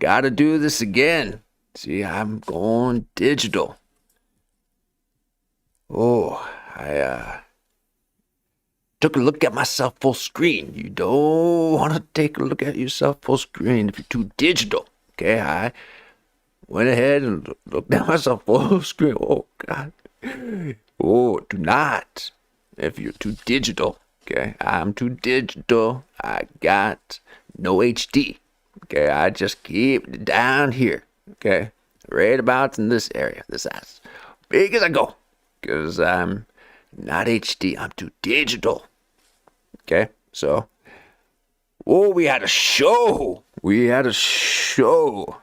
gotta do this again. See, I'm going digital. Oh, I took a look at myself full screen. You don't want to take a look at yourself full screen if you're too digital. Okay, I went ahead and looked at myself full screen. Oh, God. Oh, do not. If you're too digital. Okay, I'm too digital. I got no HD. Okay, I just keep it down here. Okay, right about in this area. This as big as I go. Because I'm not HD. I'm too digital. Okay, so. Oh, we had a show. We had a show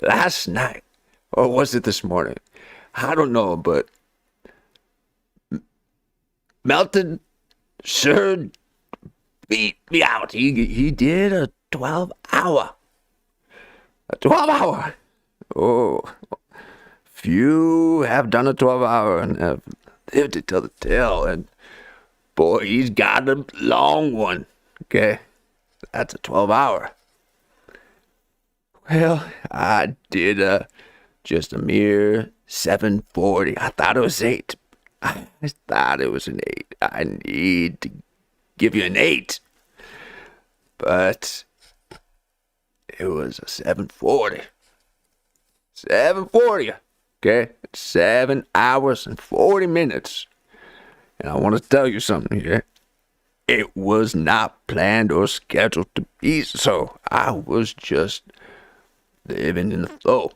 last night. Or was it this morning? I don't know, but Melton sure beat me out. He did a 12-hour. A 12-hour. Oh, few have done a 12-hour and have lived to tell the tale. And boy, he's got a long one. Okay, that's a 12-hour. Well, I did just a mere 740. I thought it was 8. I thought it was an 8. I need to give you an 8. But it was a 740. 740. Okay? 7 hours and 40 minutes. And I want to tell you something here. It was not planned or scheduled to be so. I was just living in the flow.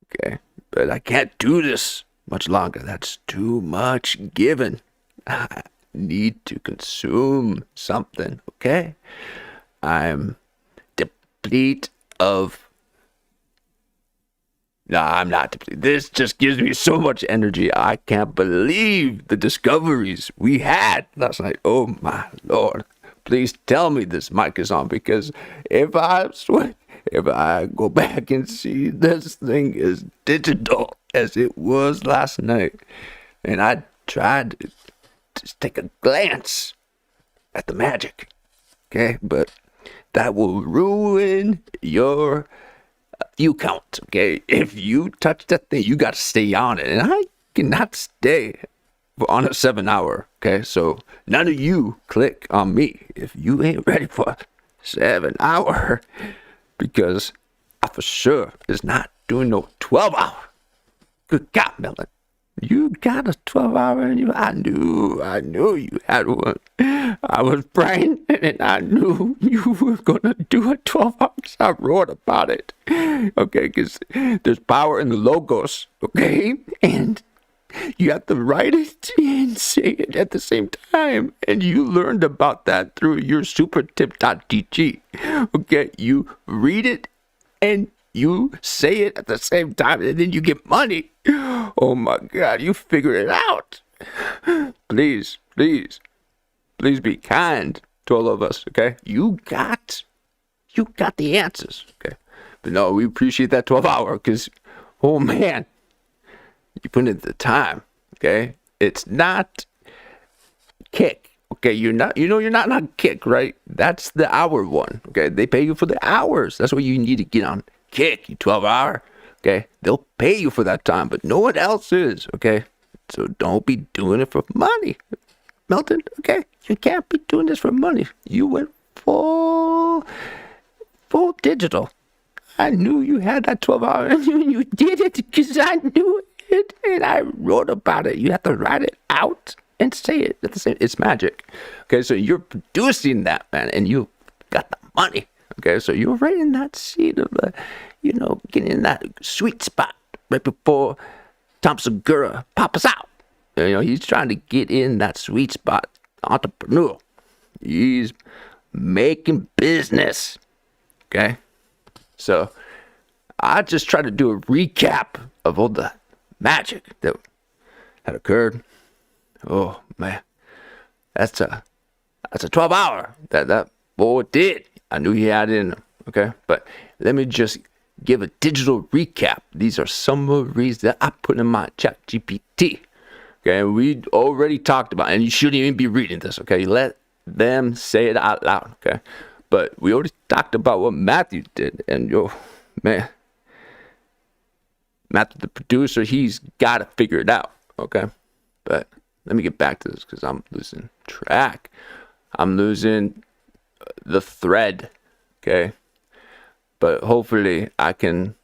Okay? But I can't do this much longer. That's too much given. I need to consume something, okay? I'm deplete of... No, I'm not depleted. This just gives me so much energy. I can't believe the discoveries we had last night. Oh, my Lord. Please tell me this mic is on, because if I go back and see this thing is digital as it was last night, and I tried to just take a glance at the magic, okay? But that will ruin your view count, okay? If you touch that thing, you got to stay on it, and I cannot stay on a 7-hour, okay? So none of you click on me if you ain't ready for a 7-hour, because I for sure is not doing no 12-hour. Good God, Melon. You got a 12-hour in you? I knew you had one. I was praying, and I knew you were going to do a 12-hour. I wrote about it. Okay, because there's power in the logos, okay? And you have to write it and say it at the same time. And you learned about that through your supertip.tg. Okay, you read it and you say it at the same time, and then you get money. Oh my God, you figured it out. Please be kind to all of us, okay? You got the answers, okay? But no, we appreciate that 12-hour, because, oh man, you put in the time, okay? It's not Kick, okay? You're not on Kick, right? That's the hour one, okay? They pay you for the hours. That's what you need to get on Kick, you 12-hour, okay? They'll pay you for that time, but no one else is, okay? So don't be doing it for money, Melton, okay? You can't be doing this for money. You went full digital. I knew you had that 12-hour, and you did it because I knew it, and I wrote about it. You have to write it out and say it at the same. It's magic, okay? So you're producing that, man, and you got the money. Okay, so you're right in that seat of getting in that sweet spot right before Tom Segura pops out. He's trying to get in that sweet spot. Entrepreneur. He's making business. Okay, so I just try to do a recap of all the magic that had occurred. Oh man, that's a 12-hour that boy did. I knew he had it in him, okay? But let me just give a digital recap. These are summaries that I put in my chat GPT, okay? We already talked about it, and you shouldn't even be reading this, okay? You let them say it out loud, okay? But we already talked about what Matthew did, and man, Matt, the producer, he's got to figure it out, okay? But let me get back to this because I'm losing track. I'm losing the thread, okay? But hopefully I can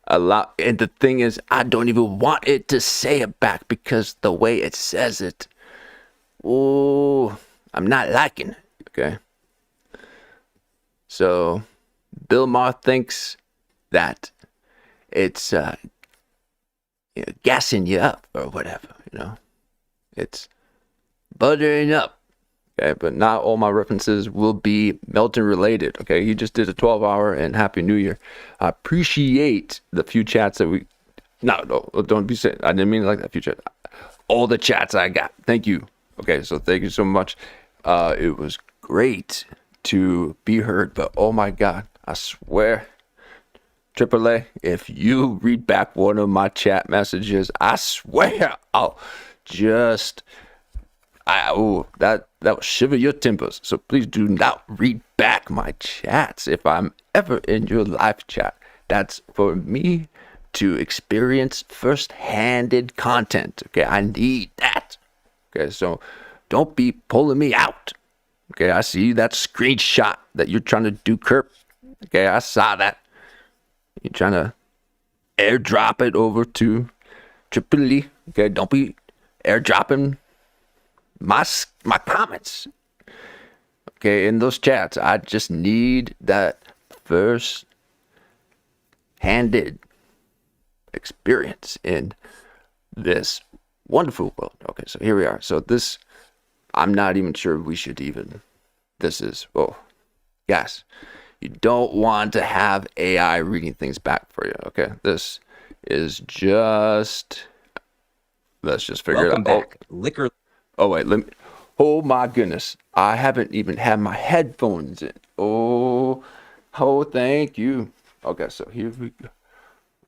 allow, and the thing is, I don't even want it to say it back because the way it says it, oh, I'm not liking it, okay? So Bill Maher thinks that it's gassing you up or whatever, it's buttering up, okay? But not all my references will be Melton related, okay? He just did a 12-hour and Happy New Year. I appreciate the few chats that we, no, don't be saying, I didn't mean like that few chats. All the chats I got, thank you. Okay, so thank you so much. It was great to be heard, but oh my God, I swear, Tripoli, if you read back one of my chat messages, I swear I'll just, that will shiver your timbers. So please do not read back my chats if I'm ever in your live chat. That's for me to experience first-handed content. Okay, I need that. Okay, so don't be pulling me out. Okay, I see that screenshot that you're trying to do, Kurp. Okay, I saw that. You're trying to airdrop it over to Tripoli. Okay, don't be airdropping my comments. Okay, in those chats, I just need that first-handed experience in this wonderful world. Okay, so here we are. So this, I'm not even sure we should even, this is, guys, you don't want to have AI reading things back for you, okay? This is just, let's just figure Welcome it out. Back. Liquor. Oh, wait, let me, oh my goodness. I haven't even had my headphones in. Oh, thank you. Okay, so here we go.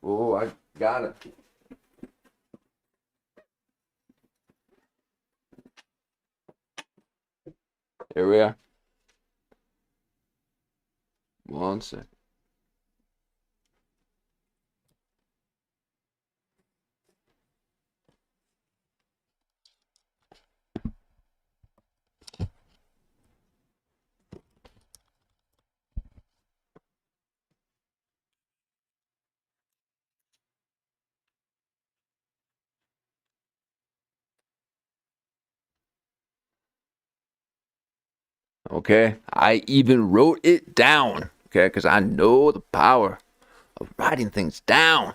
Oh, I got it. Here we are. One sec. Okay, I even wrote it down. Okay, because I know the power of writing things down.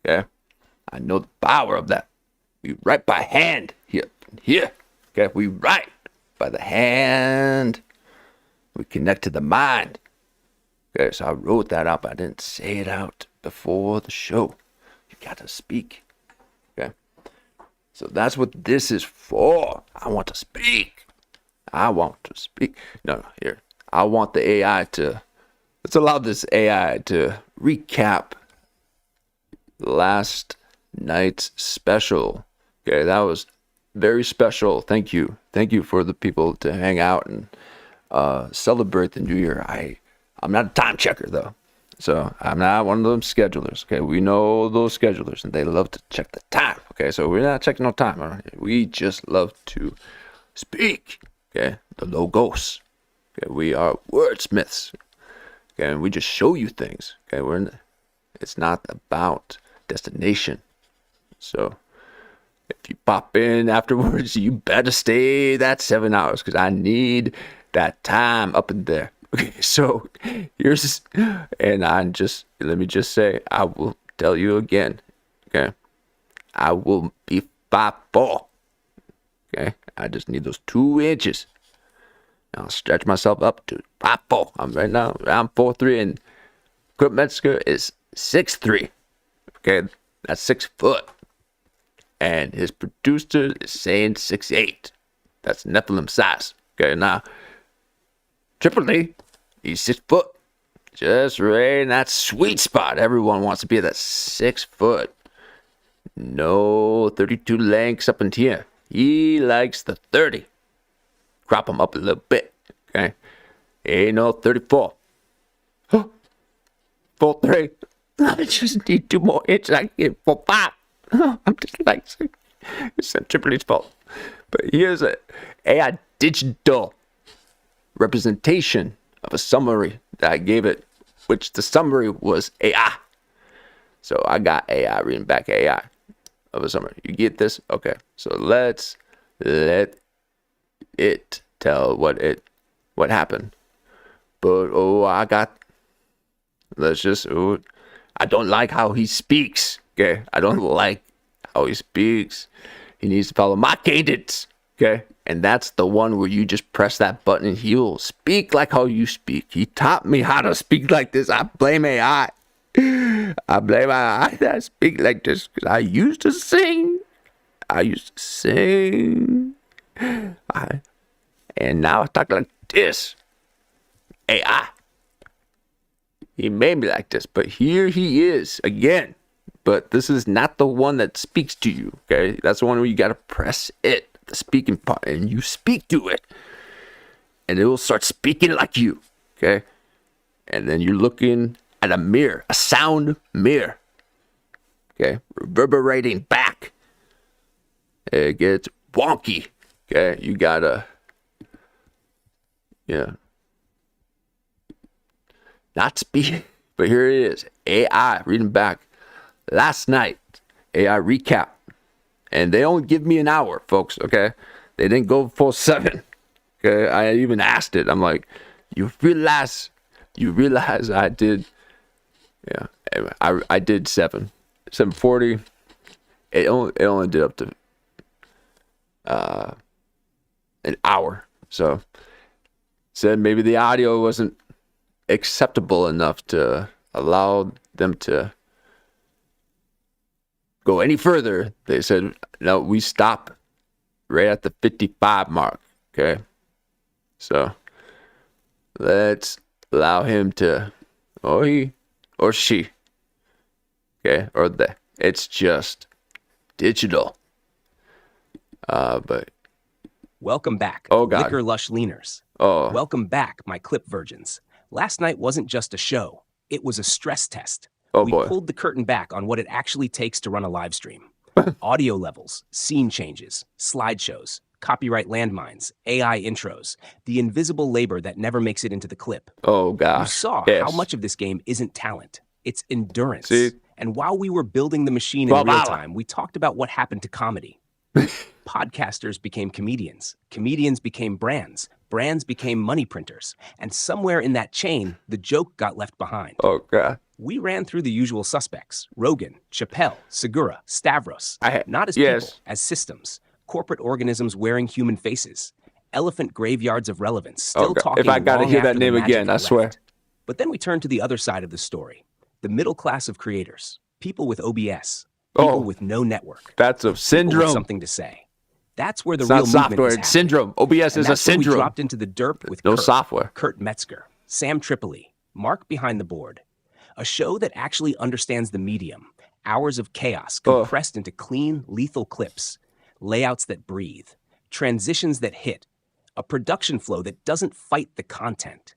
Okay, I know the power of that. We write by hand here. Okay, we write by the hand. We connect to the mind. Okay, so I wrote that up. I didn't say it out before the show. You gotta speak. Okay, so that's what this is for. I want to speak. No, here. I want the AI to, let's allow this AI to recap last night's special. Okay, that was very special. Thank you. Thank you for the people to hang out and celebrate the new year. I'm not a time checker though. So I'm not one of those schedulers. Okay, we know those schedulers and they love to check the time. Okay, so we're not checking no time. Right? We just love to speak. Okay, the logos. Okay, we are wordsmiths. Okay, and we just show you things. Okay, it's not about destination. So if you pop in afterwards, you better stay that 7 hours because I need that time up in there. Okay, so here's, and let me just say, I will tell you again. Okay, I will be 5'4". Okay, I just need those 2 inches. I'll stretch myself up to 5'4". I'm right now around 4'3", and Metzger is 6'3". Okay, that's 6 foot. And his producer is saying 6'8". That's Nephilim size. Okay, now Tripoli, he's 6 foot. Just right in that sweet spot. Everyone wants to be at that 6 foot. No 32 lengths up in here. He likes the 30. Crop him up a little bit. Okay. Ain't no 34. full 3. I just need 2 more hits. I get full 5. I'm just like, it's Sam Tripoli's fault. But here's a AI digital representation of a summary that I gave it, which the summary was AI. So I got AI reading back AI of a summary. You get this? Okay. So let's let it tell what happened. But I don't like how he speaks. Okay. I don't like how he speaks. He needs to follow my cadence. Okay. And that's the one where you just press that button and he'll speak like how you speak. He taught me how to speak like this. I blame AI. I blame AI that I speak like this because I used to sing. And now I talk like this. AI. He made me like this, but here he is again. But this is not the one that speaks to you, okay? That's the one where you got to press it, the speaking part, and you speak to it. And it will start speaking like you, okay? And then you're looking at a mirror, a sound mirror, okay? Reverberating back. It gets wonky, okay? You got to, not speak, but here it is. AI reading back. Last night, AI recap. And they only give me an hour, folks, okay? They didn't go full 7. Okay, I even asked it. I'm like, you realize I did, I did 740. It only did up to an hour. So said maybe the audio wasn't acceptable enough to allow them to go any further. They said, no, we stop right at the 55 mark. Okay. So let's allow him to, or he, or she, okay, or they. It's just digital. But welcome back. Oh God. Liquor Lush Leaners. Oh. Welcome back, my clip virgins. Last night wasn't just a show. It was a stress test. Oh, we boy. pulled the curtain back on what it actually takes to run a live stream. Audio levels, scene changes, slideshows, copyright landmines, AI intros, the invisible labor that never makes it into the clip. Oh, gosh. You saw how much of this game isn't talent. It's endurance. See? And while we were building the machine in real time, we talked about what happened to comedy. Podcasters became comedians. Comedians became brands. Brands became money printers. And somewhere in that chain, the joke got left behind. Oh, God. We ran through the usual suspects: Rogan, Chappelle, Segura, Stavros. Not as people, as systems. Corporate organisms wearing human faces. Elephant graveyards of relevance, still talking if I gotta long hear that after name the magic again, had I swear. left. But then we turned to the other side of the story. The middle class of creators. People with OBS. People with no network. That's a syndrome. With something to say. That's where the It's real not movement software, is it's happening. syndrome. OBS is a syndrome. We dropped into the Derp with No Kurp, software. Kurt Metzger, Sam Tripoli, Mark behind the board. A show that actually understands the medium. Hours of chaos compressed into clean, lethal clips. Layouts that breathe. Transitions that hit. A production flow that doesn't fight the content.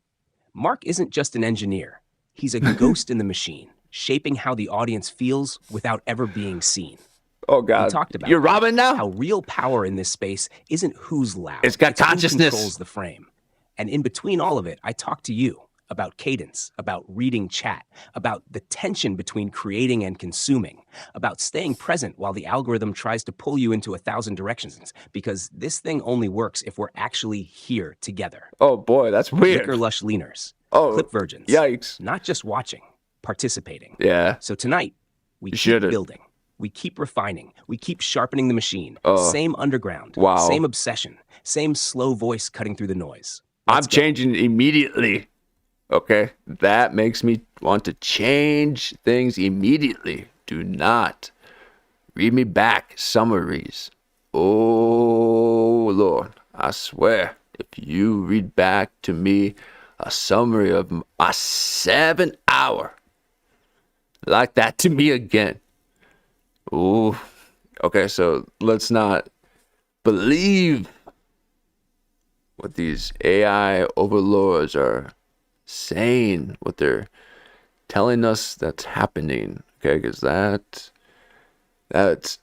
Mark isn't just an engineer. He's a ghost in the machine, shaping how the audience feels without ever being seen. Oh, God. We talked about You're Robin now? how real power in this space isn't who's loud. It's got consciousness. Who controls the frame. And in between all of it, I talked to you about cadence, about reading chat, about the tension between creating and consuming, about staying present while the algorithm tries to pull you into 1,000 directions, because this thing only works if we're actually here together. Oh, boy, that's weird. Liquor Lush Leaners. Oh, Clip virgins. Yikes. Not just watching, participating. Yeah. So tonight, we keep building. We keep refining. We keep sharpening the machine. Same underground. Wow. Same obsession. Same slow voice cutting through the noise. I'm changing immediately. Okay? That makes me want to change things immediately. Do not read me back summaries. Oh, Lord. I swear, if you read back to me a summary of my 7 hour like that to me again. Ooh. Okay, so let's not believe what these AI overlords are saying, what they're telling us that's happening. Okay, because that's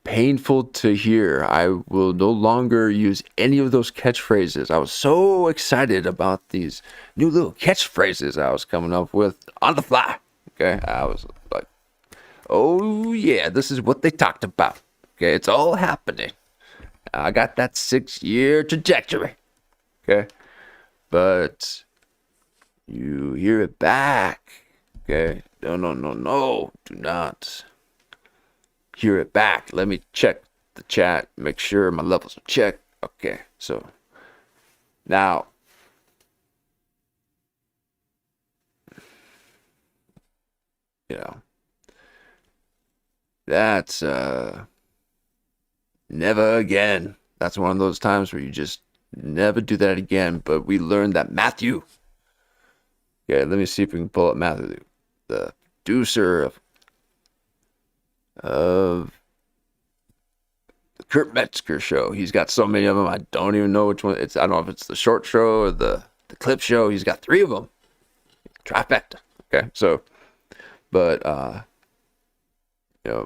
painful to hear. I will no longer use any of those catchphrases. I was so excited about these new little catchphrases I was coming up with on the fly. Okay, I was like, oh yeah, this is what they talked about. Okay, it's all happening. I got that 6-year trajectory. Okay, but you hear it back. Okay, no, do not hear it back. Let me check the chat, make sure my levels are checked. Okay, so now that's never again. That's one of those times where you just never do that again. But we learned that Matthew. Okay, let me see if we can pull up Matthew, the producer of the Kurt Metzger show. He's got so many of them. I don't even know which one. I don't know if it's the short show or the clip show. He's got 3 of them. Trifecta. Okay, so, but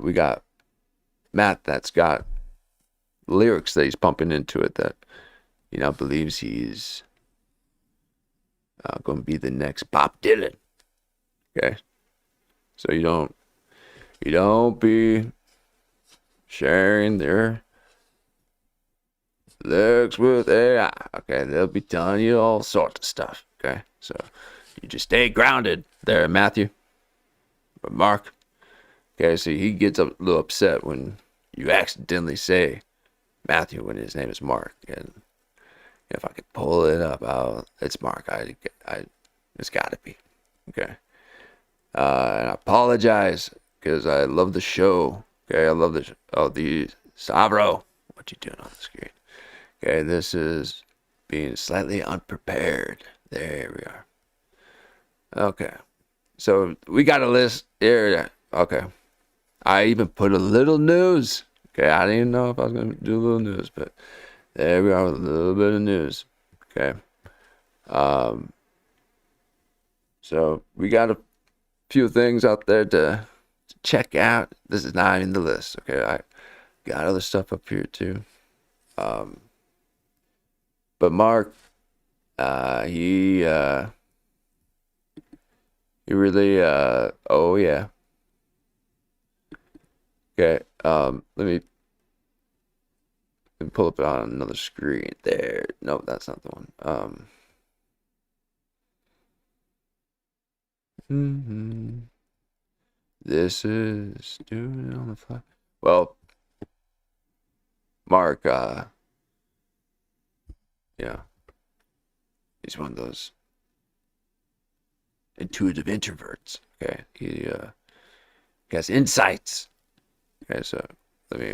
we got Matt that's got lyrics that he's pumping into it that believes he's going to be the next Bob Dylan. Okay, so you don't be sharing their lyrics with AI. Okay, they'll be telling you all sorts of stuff. Okay, so you just stay grounded there, Matthew or Mark. Okay, so he gets a little upset when you accidentally say Matthew when his name is Mark. And if I could pull it up, it's Mark. It's got to be. Okay. And I apologize because I love the show. Okay, I love the show. Oh, the Sabro. What you doing on the screen? Okay, this is being slightly unprepared. There we are. Okay. So we got a list here. Okay. I even put a little news. Okay, I didn't even know if I was going to do a little news, but there we are with a little bit of news. Okay. So we got a few things out there to check out. This is not in the list. Okay, I got other stuff up here too. But Mark, he really, oh yeah. Okay, let me pull up on another screen there. No, that's not the one. This is doing it on the fly. Well, Mark, he's one of those intuitive introverts. Okay, he has insights. Okay, so let me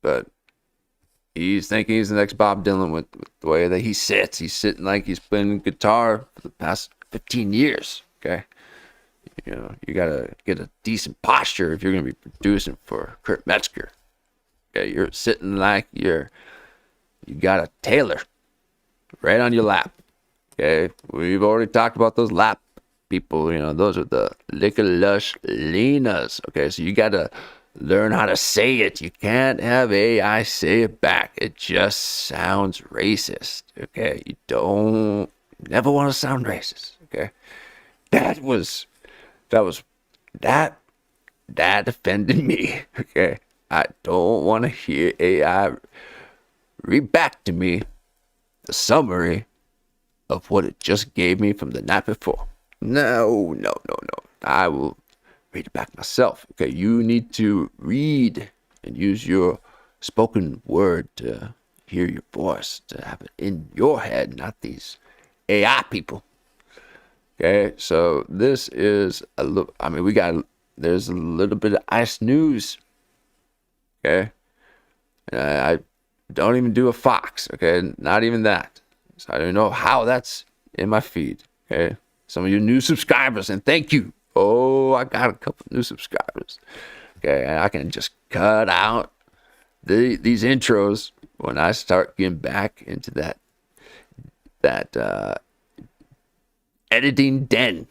but he's thinking he's the next Bob Dylan with the way that he sits. He's sitting like he's playing guitar for the past 15 years. Okay, you gotta get a decent posture if you're gonna be producing for Kurt Metzger. Okay, you're sitting like you got a tailor right on your lap. Okay, we've already talked about those lap people. Those are the Lush Leaners. Okay, so you gotta learn how to say it. You can't have AI say it back. It just sounds racist. Okay, you never want to sound racist. Okay, that offended me. Okay, I don't want to hear AI read back to me the summary of what it just gave me from the night before. No. I will read it back myself. Okay, you need to read and use your spoken word to hear your voice, to have it in your head, not these AI people. Okay, so this is there's a little bit of ice news. Okay, I don't even do a Fox. Okay, not even that. So I don't know how that's in my feed. Okay, some of you new subscribers, and thank you. Oh, I got a couple new subscribers. Okay, and I can just cut out these intros when I start getting back into that editing den.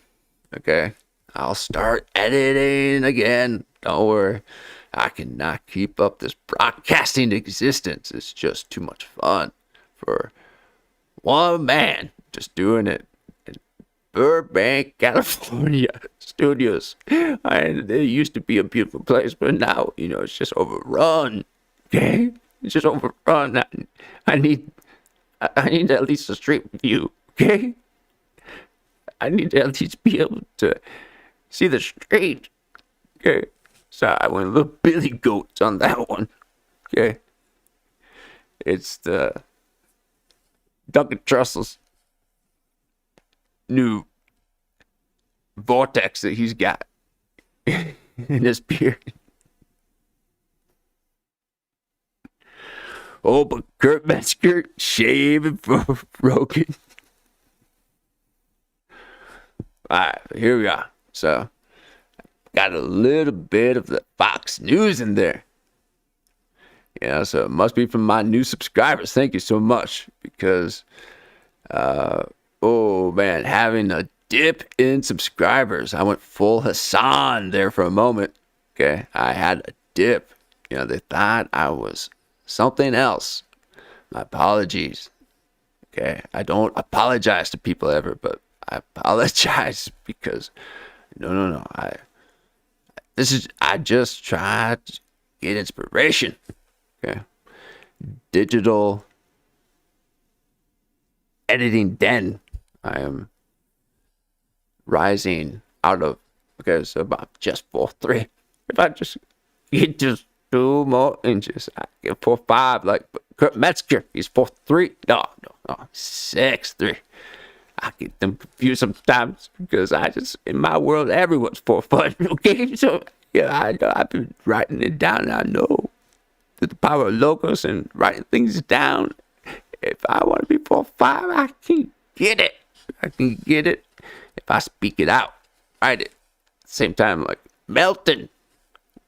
Okay, I'll start editing again. Don't worry. I cannot keep up this broadcasting existence. It's just too much fun for one man just doing it in Burbank, California studios. And it used to be a beautiful place, but now, it's just overrun. Okay? It's just overrun. I need at least a street view. Okay? I need to at least be able to see the street. Okay? So I went a little Billy Goats on that one. Okay? It's the Duncan Trussell's new vortex that he's got in his beard. Oh, but Kurt Metzger shaving for Rogan. Alright, here we are. So, got a little bit of the Fox News in there. Yeah, so it must be from my new subscribers. Thank you so much. Because, oh man, having a dip in subscribers. I went full Hassan there for a moment. Okay, I had a dip. They thought I was something else. My apologies. Okay, I don't apologize to people ever, but I apologize because, no. I just tried to get inspiration. Okay. Digital editing den. I am rising out of. Okay, so about just 4'3". If I just get just 2 more inches, I get 4'5". Like Kurt Metzger, he's 4'3". No, 6'3". I get them confused sometimes because in my world, everyone's 4'5". Okay, so yeah, I've been writing it down. And I know that the power of logos and writing things down. If I want to be 4'5", I can get it. I can get it if I speak it out. Write it. At the same time, like Melton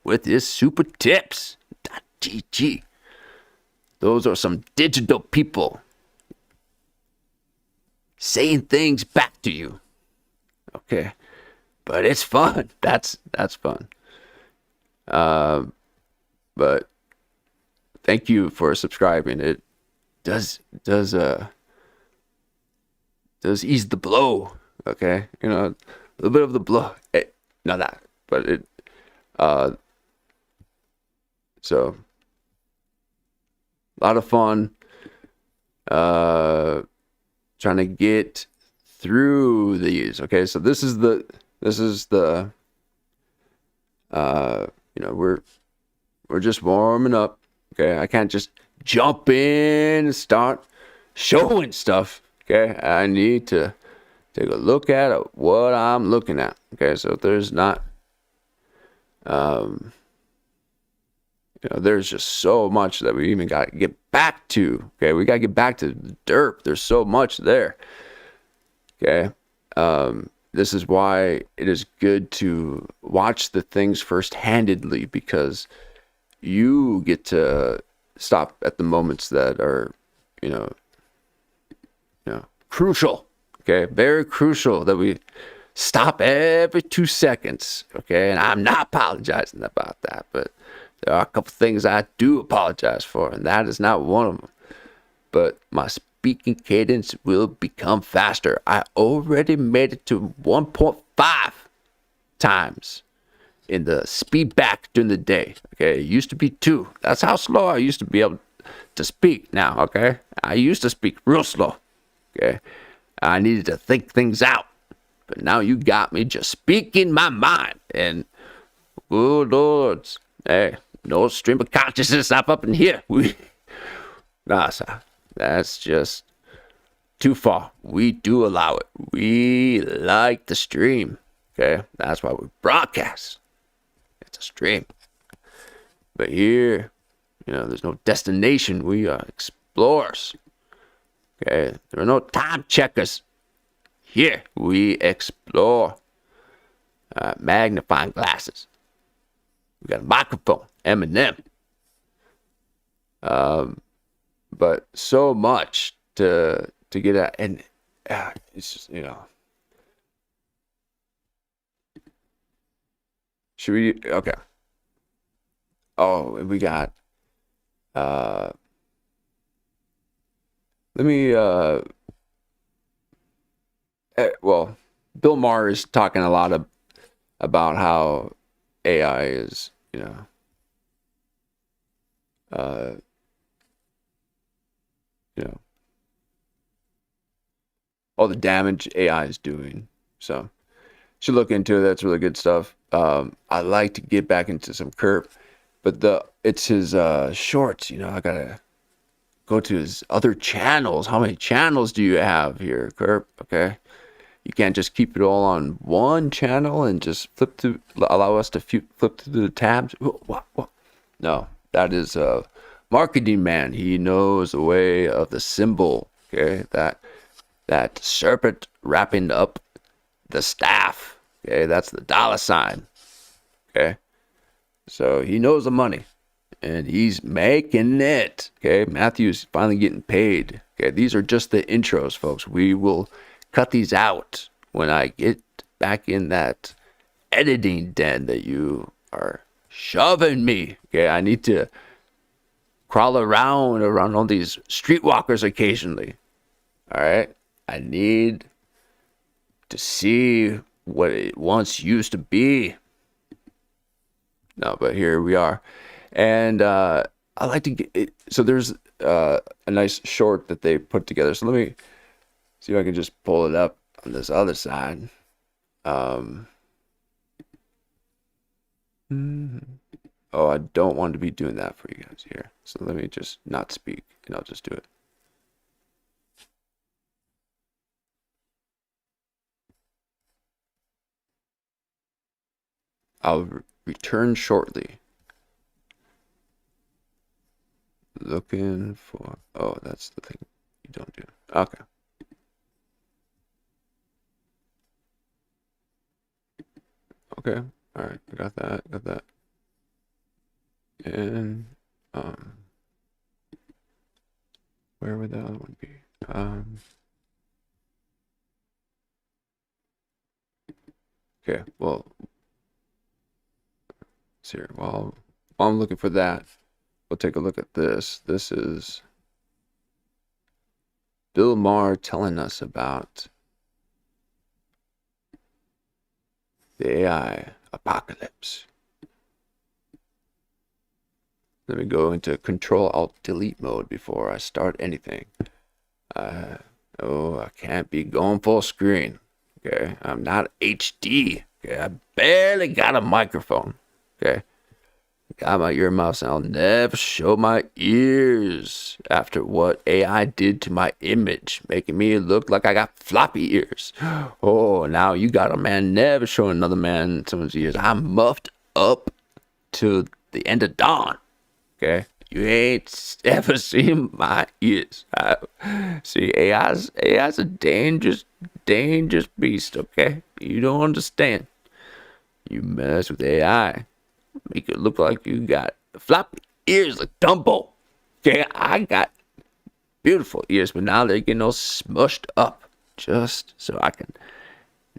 with his super tips. .gg. Those are some digital people saying things back to you. Okay. But it's fun. That's fun. But thank you for subscribing. It does ease the blow. Okay. A little bit of the blow. Not that, but it, so a lot of fun. Trying to get through these. Okay, so this is the we're just warming up. Okay, I can't just jump in and start showing stuff. Okay, I need to take a look at what I'm looking at. Okay, so there's not there's just so much that we even got to get back to. Okay, we got to get back to the Derp. There's so much there. Okay, this is why it is good to watch the things first-handedly, because you get to stop at the moments that are, crucial. Okay, very crucial that we stop every 2 seconds. Okay, and I'm not apologizing about that, but there are a couple things I do apologize for, and that is not one of them. But my speaking cadence will become faster. I already made it to 1.5 times in the speed back during the day. Okay, it used to be 2. That's how slow I used to be able to speak now. Okay, I used to speak real slow. Okay, I needed to think things out. But now you got me just speaking my mind. And, good lords, hey, no stream of consciousness up in here. Nah, sir, that's just too far. We do allow it. We like the stream. Okay, that's why we broadcast. It's a stream. But here, there's no destination. We are explorers. Okay, there are no time checkers. Here, we explore. Magnifying glasses. We got a microphone. Eminem. But so much to get at, and it's just, Should we? Okay. Oh, we got. Let me. Well, Bill Maher is talking a lot about how AI is, uh, all the damage AI is doing. So, should look into it. That's really good stuff. I like to get back into some Kurp, but it's his shorts. I gotta go to his other channels. How many channels do you have here, Kurp? Okay. You can't just keep it all on one channel and just allow us to flip through the tabs. What? No, that is a marketing man. He knows the way of the symbol. Okay, that serpent wrapping up the staff. Okay, that's the $. Okay, so he knows the money, and he's making it. Okay, Matthew's finally getting paid. Okay, these are just the intros, folks. We will cut these out when I get back in that editing den that you are shoving me. Okay, I need to crawl around all these streetwalkers occasionally. All right, I need to see what it once used to be. No, but here we are, and I like to get it. So there's a nice short that they put together. So let me see if I can just pull it up on this other side. Oh, I don't want to be doing that for you guys here. So let me just not speak, and I'll just do it. I'll return shortly. Looking for... Oh, that's the thing you don't do. Okay. Okay, all right, I got that. And where would the other one be? Okay, well, let's see here. While I'm looking for that, we'll take a look at this. This is Bill Maher telling us about the AI apocalypse. Let me go into Control-Alt-Delete mode before I start anything. I can't be going full screen. Okay, I'm not HD. Okay, I barely got a microphone. Okay, got my earmuffs, and I'll never show my ears after what AI did to my image, making me look like I got floppy ears. Oh, now you got a man never showing another man someone's ears. I'm muffed up to the end of dawn. Okay, you ain't ever seen my ears. See, AI's a dangerous beast. Okay, you don't understand. You mess with AI, make it look like you got floppy ears like Dumbo. Okay, I got beautiful ears, but now they're getting all smushed up just so I can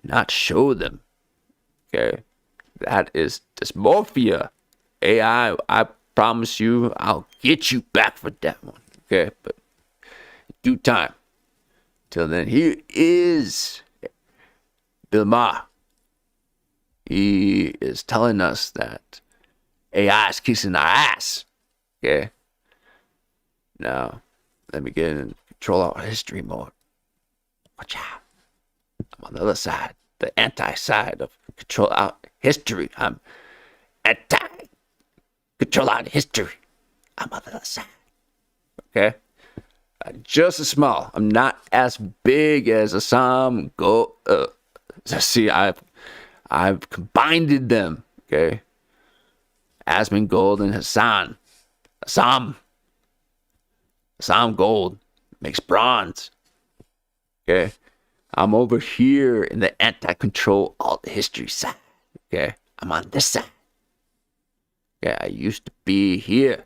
not show them. Okay, that is dysmorphia. AI, I promise you, I'll get you back for that one. Okay, but in due time. Till then, here is Bill Maher. He is telling us that AI is kissing our ass. Okay. Now, let me get in Control-Alt-History mode. Watch out. I'm on the other side, the anti-side of Control-Alt-History. I'm anti-Control-Alt-History. I'm on the other side. Okay. Just as small. I'm not as big as a Sam. See, I've combined them. Okay. Asmin Gold and Hassan. Assam Gold makes bronze. Okay. I'm over here in the anti-Control-Alt-History side. Okay. I'm on this side. Yeah, I used to be here.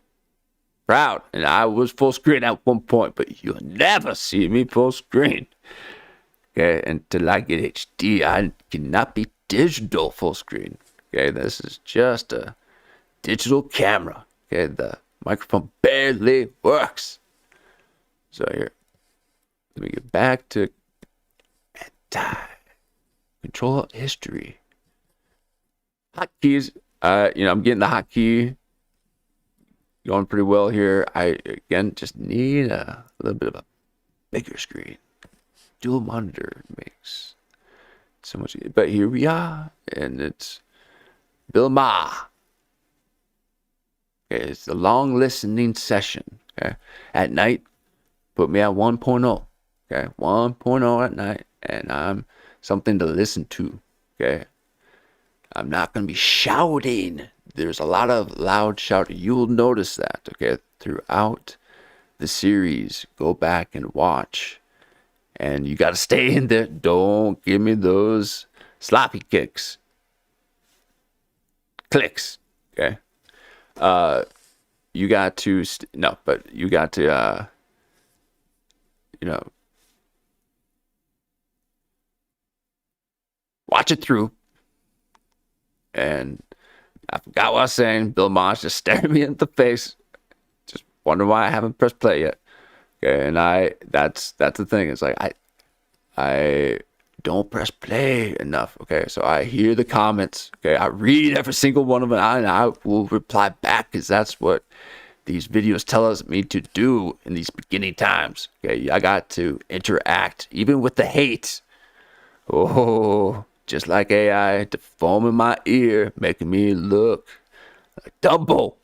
Proud. And I was full screen at one point, but you'll never see me full screen. Okay. Until I get HD, I cannot be digital full screen. Okay, this is just a digital camera. Okay, the microphone barely works. So here, let me get back to control history. Hotkeys. I'm getting the hotkey going pretty well here. I again just need a little bit of a bigger screen. Dual monitor makes so much. But here we are, and it's Bill Maher. Okay, it's a long listening session. Okay, at night, put me at 1.0. Okay, 1.0 at night, and I'm something to listen to. Okay, I'm not gonna be shouting. There's a lot of loud shouting. You will notice that. Okay, throughout the series, go back and watch, and you gotta stay in there. Don't give me those sloppy clicks. Okay. You got to you got to watch it through. And I forgot what I was saying. Bill Maher's just staring me in the face. Just wonder why I haven't pressed play yet. Okay, and that's the thing. It's like I don't press play enough. Okay, so I hear the comments. Okay, I read every single one of them, and I will reply back because that's what these videos tell us me to do in these beginning times. Okay, I got to interact even with the hate. Oh, just like AI deforming my ear, making me look like Dumbo.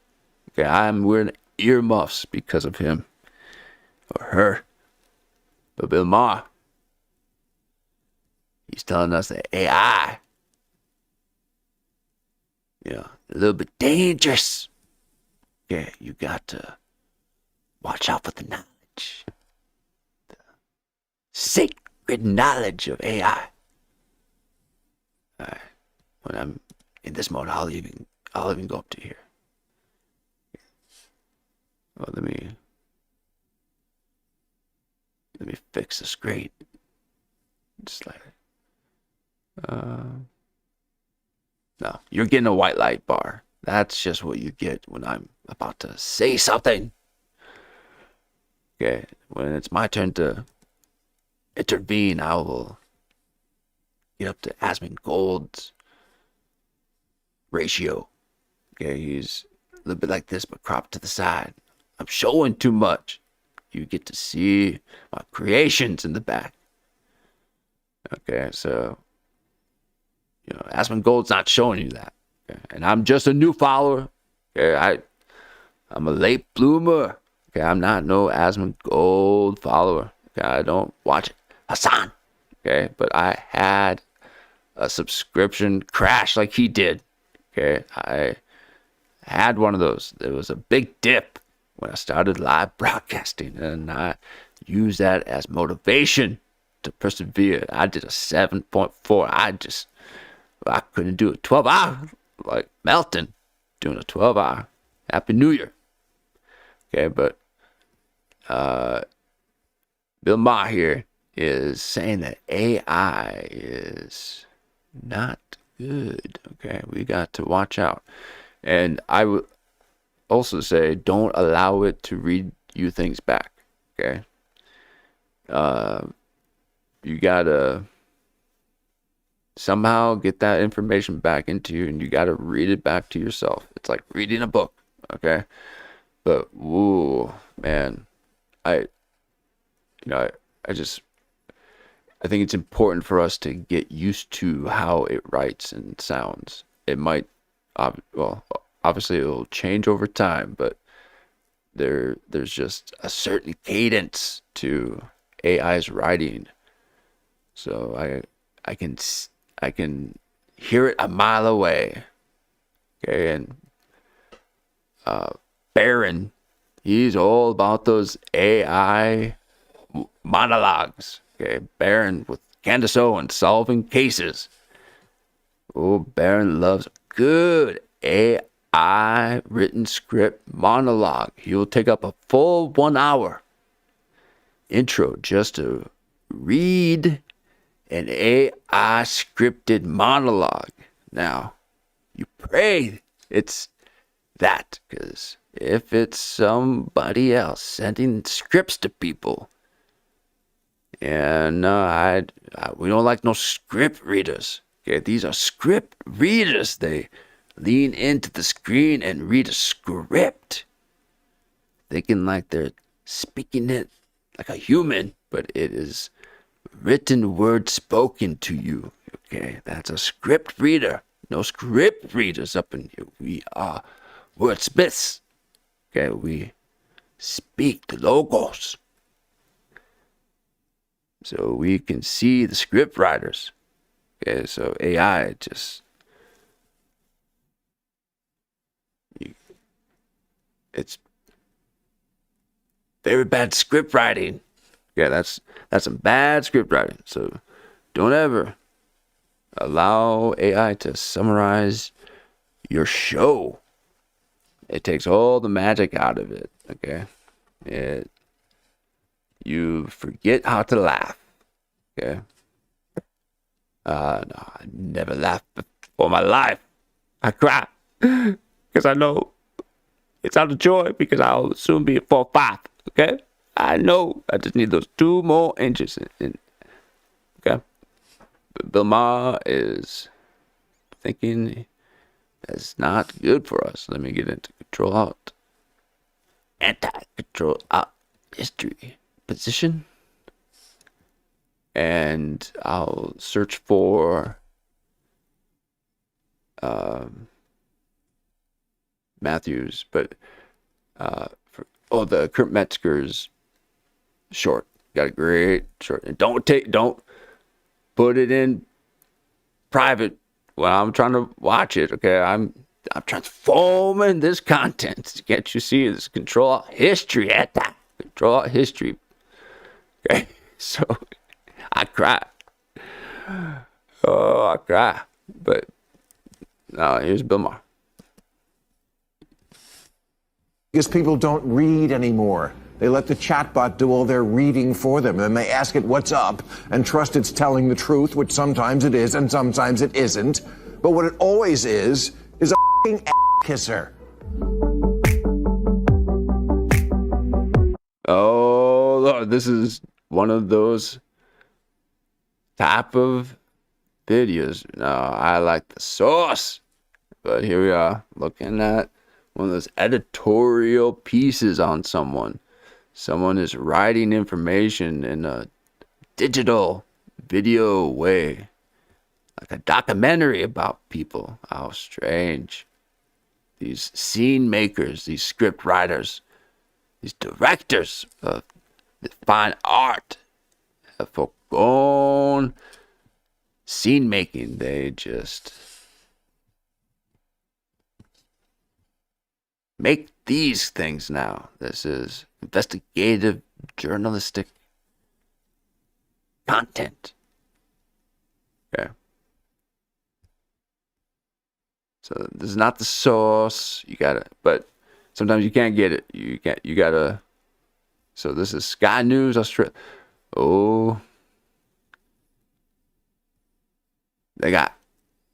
Okay, I'm wearing earmuffs because of him or her. But Bill Maher, he's telling us that AI, a little bit dangerous. Yeah, you got to watch out for the knowledge. The sacred knowledge of AI. Alright. When I'm in this mode, I'll even go up to here. Oh, let me fix the screen. Just like no, you're getting a white light bar. That's just what you get when I'm about to say something. Okay, when it's my turn to intervene, I will get up to Asmongold's ratio. Okay, he's a little bit like this, but cropped to the side. I'm showing too much. You get to see my creations in the back. Okay, so Asmongold's not showing you that. Okay? And I'm just a new follower. Okay, I'm a late bloomer. Okay, I'm not no Asmongold follower. Okay, I don't watch it. Hassan. Okay, but I had a subscription crash like he did. Okay, I had one of those. There was a big dip when I started live broadcasting, and I used that as motivation to persevere. I did a 7.4. I couldn't do a 12-hour like Melton doing a 12-hour. Happy New Year. Okay, but Bill Maher here is saying that AI is not good. Okay, we got to watch out. And I would also say don't allow it to read you things back. Okay, you gotta somehow get that information back into you, and you gotta read it back to yourself. It's like reading a book. Okay, but whoa, man, I think it's important for us to get used to how it writes and sounds. It might, obviously it'll change over time, but there's just a certain cadence to AI's writing. So I can hear it a mile away. Okay, and Baron, he's all about those AI monologues. Okay, Baron with Candace Owens solving cases. Oh, Baron loves good AI written script monologue. He'll take up a full 1 hour intro just to read an AI scripted monologue. Now, You pray it's that, because if it's somebody else sending scripts to people, and we don't like no script readers. Okay, these are script readers. They lean into the screen and read a script, thinking like they're speaking it like a human, but it is written word spoken to you. Okay, that's a script reader. No script readers up in here. We are wordsmiths. Okay, we speak the logos. So we can see the script writers. Okay, so AI just, it's very bad script writing. Yeah, that's some bad script writing. So don't ever allow AI to summarize your show. It takes all the magic out of it. Okay, you forget how to laugh. Okay. No, I never laughed before my life. I cry because I know it's out of joy, because I'll soon be at 4'5". Okay, I know. I just need those 2 more inches. Okay, but Bill Maher is thinking that's not good for us. Let me get into Control Alt, Anti-Control Alt history position. And I'll search for Matthews, but the Kurt Metzger's short. Got a great short. And don't put it in private when I'm trying to watch it. Okay, I'm transforming this content. Can't you see this? Control history at that. Control history. Okay, so I cry. Oh, I cry. But here's Bill Maher. Because people don't read anymore. They let the chatbot do all their reading for them, and they ask it what's up and trust it's telling the truth, which sometimes it is and sometimes it isn't. But what it always is a f***ing kisser. Oh, Lord, this is one of those type of videos. No, I like the sauce. But here we are looking at one of those editorial pieces on someone. Someone is writing information in a digital video way, like a documentary about people. How strange. These scene makers, these script writers, these directors of the fine art have forgone scene making. They just make these things now. This is investigative journalistic content. Okay. So this is not the source. You gotta, but sometimes you can't get it. You gotta. So this is Sky News Australia. Oh, they got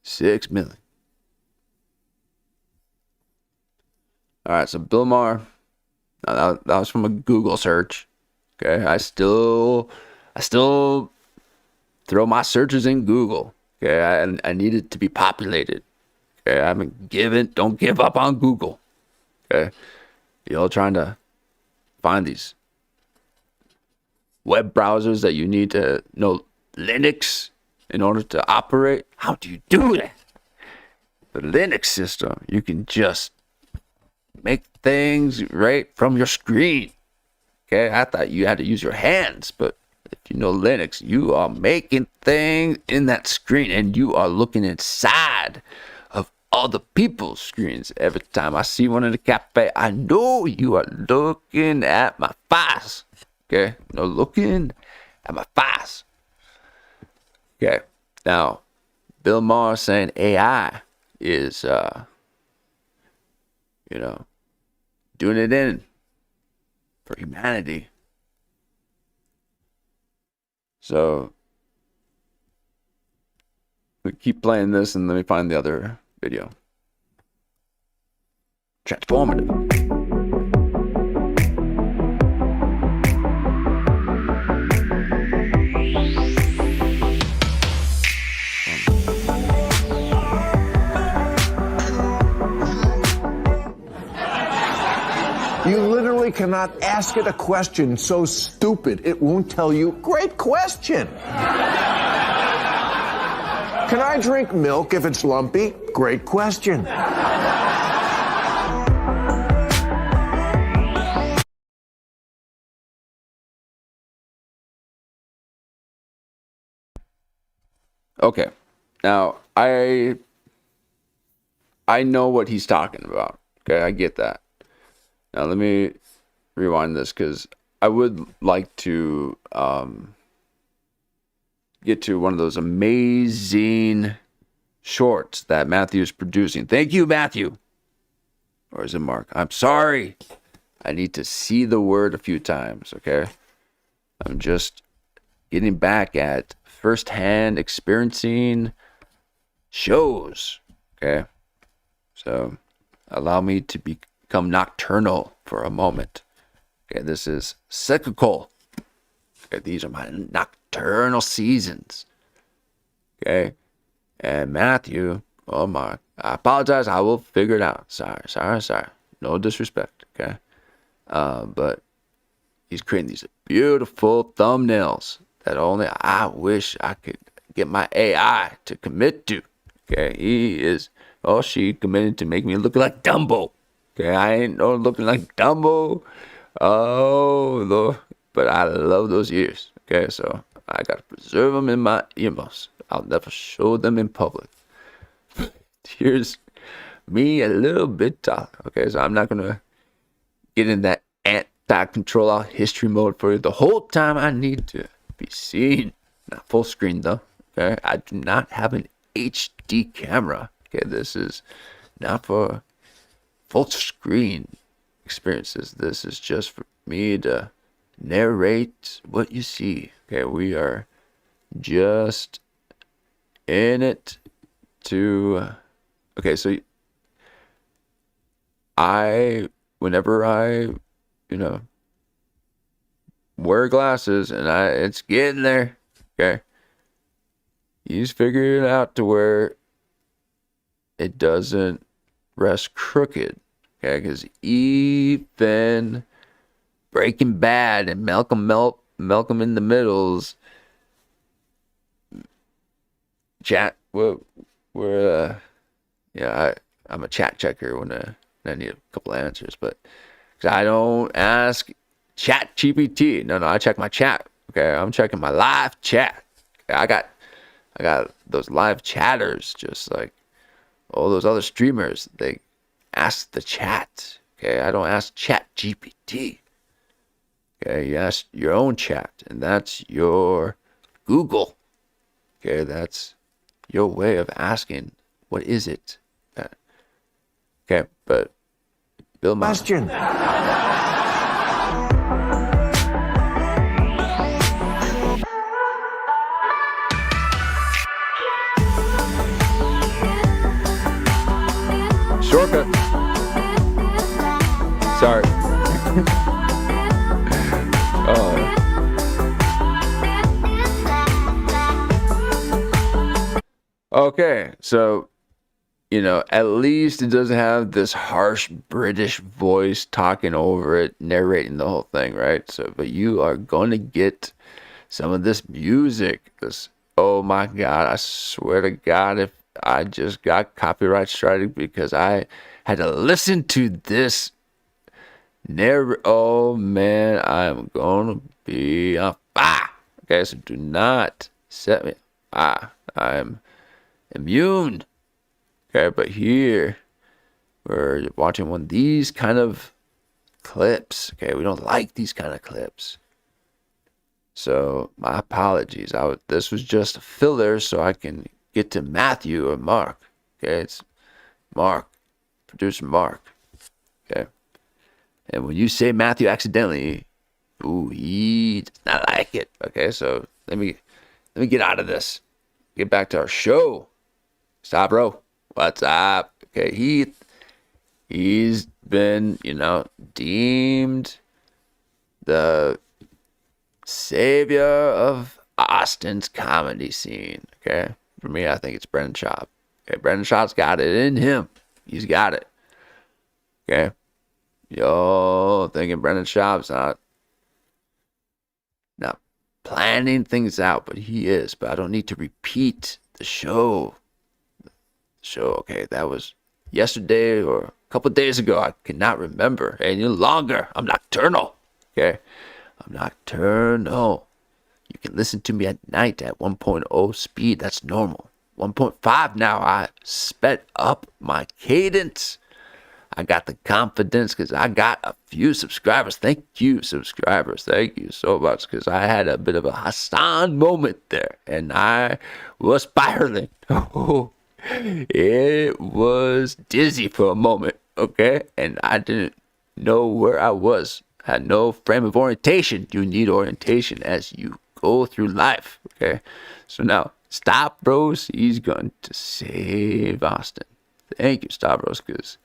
6 million. All right, so Bill Maher. Now that was from a Google search. Okay, I still throw my searches in Google. Okay, I need it to be populated. Okay, I haven't don't give up on Google. Okay, you're all trying to find these web browsers that you need to know Linux in order to operate. How do you do that? The Linux system, you can just make things right from your screen. Okay, I thought you had to use your hands, but if you know Linux, you are making things in that screen, and you are looking inside of other people's screens. Every time I see one in the cafe, I know you are looking at my face. Okay, no, looking at my face. Okay, now Bill Maher saying AI is, doing it in for humanity. So we keep playing this, and let me find the other video. transformative. You literally cannot ask it a question so stupid it won't tell you, great question. Can I drink milk if it's lumpy? Great question. Okay, now I know what he's talking about. Okay, I get that. Now let me rewind this because I would like to get to one of those amazing shorts that Matthew is producing. Thank you, Matthew. Or is it Mark? I'm sorry. I need to see the word a few times, okay? I'm just getting back at firsthand experiencing shows, okay? So allow me to become nocturnal for a moment. Okay, this is cyclical. Okay, these are my nocturnal seasons. Okay, and Matthew, oh my, I apologize. I will figure it out. Sorry. No disrespect. Okay, but he's creating these beautiful thumbnails that only I wish I could get my AI to commit to. Okay, she committed to make me look like Dumbo. Okay, I ain't no looking like Dumbo. Oh Lord, but I love those ears. Okay, so I gotta preserve them in my earmuffs. I'll never show them in public. Here's me a little bit taller. Okay, so I'm not gonna get in that anti-control out history mode for you the whole time. I need to be seen. Not full screen though. Okay, I do not have an HD camera. Okay, this is not for full screen experiences. This is just for me to narrate what you see. Okay, we are just in it to okay, so whenever I wear glasses and it's getting there, okay, you just figure it out to where it doesn't rest crooked. Okay, because even Breaking Bad and Malcolm in the Middle's chat. I'm a chat checker when I need a couple answers, but cause I don't ask Chat GPT. No, I check my chat. Okay, I'm checking my live chat. Okay, I got those live chatters, just like all those other streamers. They ask the chat. Okay, I don't ask Chat GPT. Okay, you ask your own chat, and that's your Google. Okay, that's your way of asking, what is it? Okay, but Bill Maher. Question. Shortcut. Sorry. Okay, so at least it doesn't have this harsh British voice talking over it, narrating the whole thing, right? So, but you are going to get some of this music. Oh my God, I swear to God, if I just got copyright strike because I had to listen to this oh man, I'm going to be on fire. Okay, so do not set me fire. I'm immune. Okay, but here we're watching one of these kind of clips. Okay, we don't like these kind of clips. So my apologies. This was just a filler so I can get to Matthew or Mark. Okay, it's Mark, producer Mark. Okay, and when you say Matthew accidentally, he does not like it. Okay, so let me get out of this. Get back to our show. Stop, bro. What's up? Okay, he's been, deemed the savior of Austin's comedy scene. Okay, for me, I think it's Brendan Schaub. Okay, Brendan Schaub's got it in him. He's got it. Okay, yo, thinking Brendan Schaub's not planning things out, but he is. But I don't need to repeat the show. Okay, that was yesterday or a couple of days ago. I cannot remember any longer. I'm nocturnal. Okay, I'm nocturnal. You can listen to me at night at 1.0 speed. That's normal. 1.5 now. I sped up my cadence. I got the confidence because I got a few subscribers. Thank you, subscribers. Thank you so much, because I had a bit of a Hassan moment there, and I was spiraling. It was dizzy for a moment, okay? And I didn't know where I was. I had no frame of orientation. You need orientation as you go through life, okay? So now, Stavros, he's going to save Austin. Thank you, Stavros, because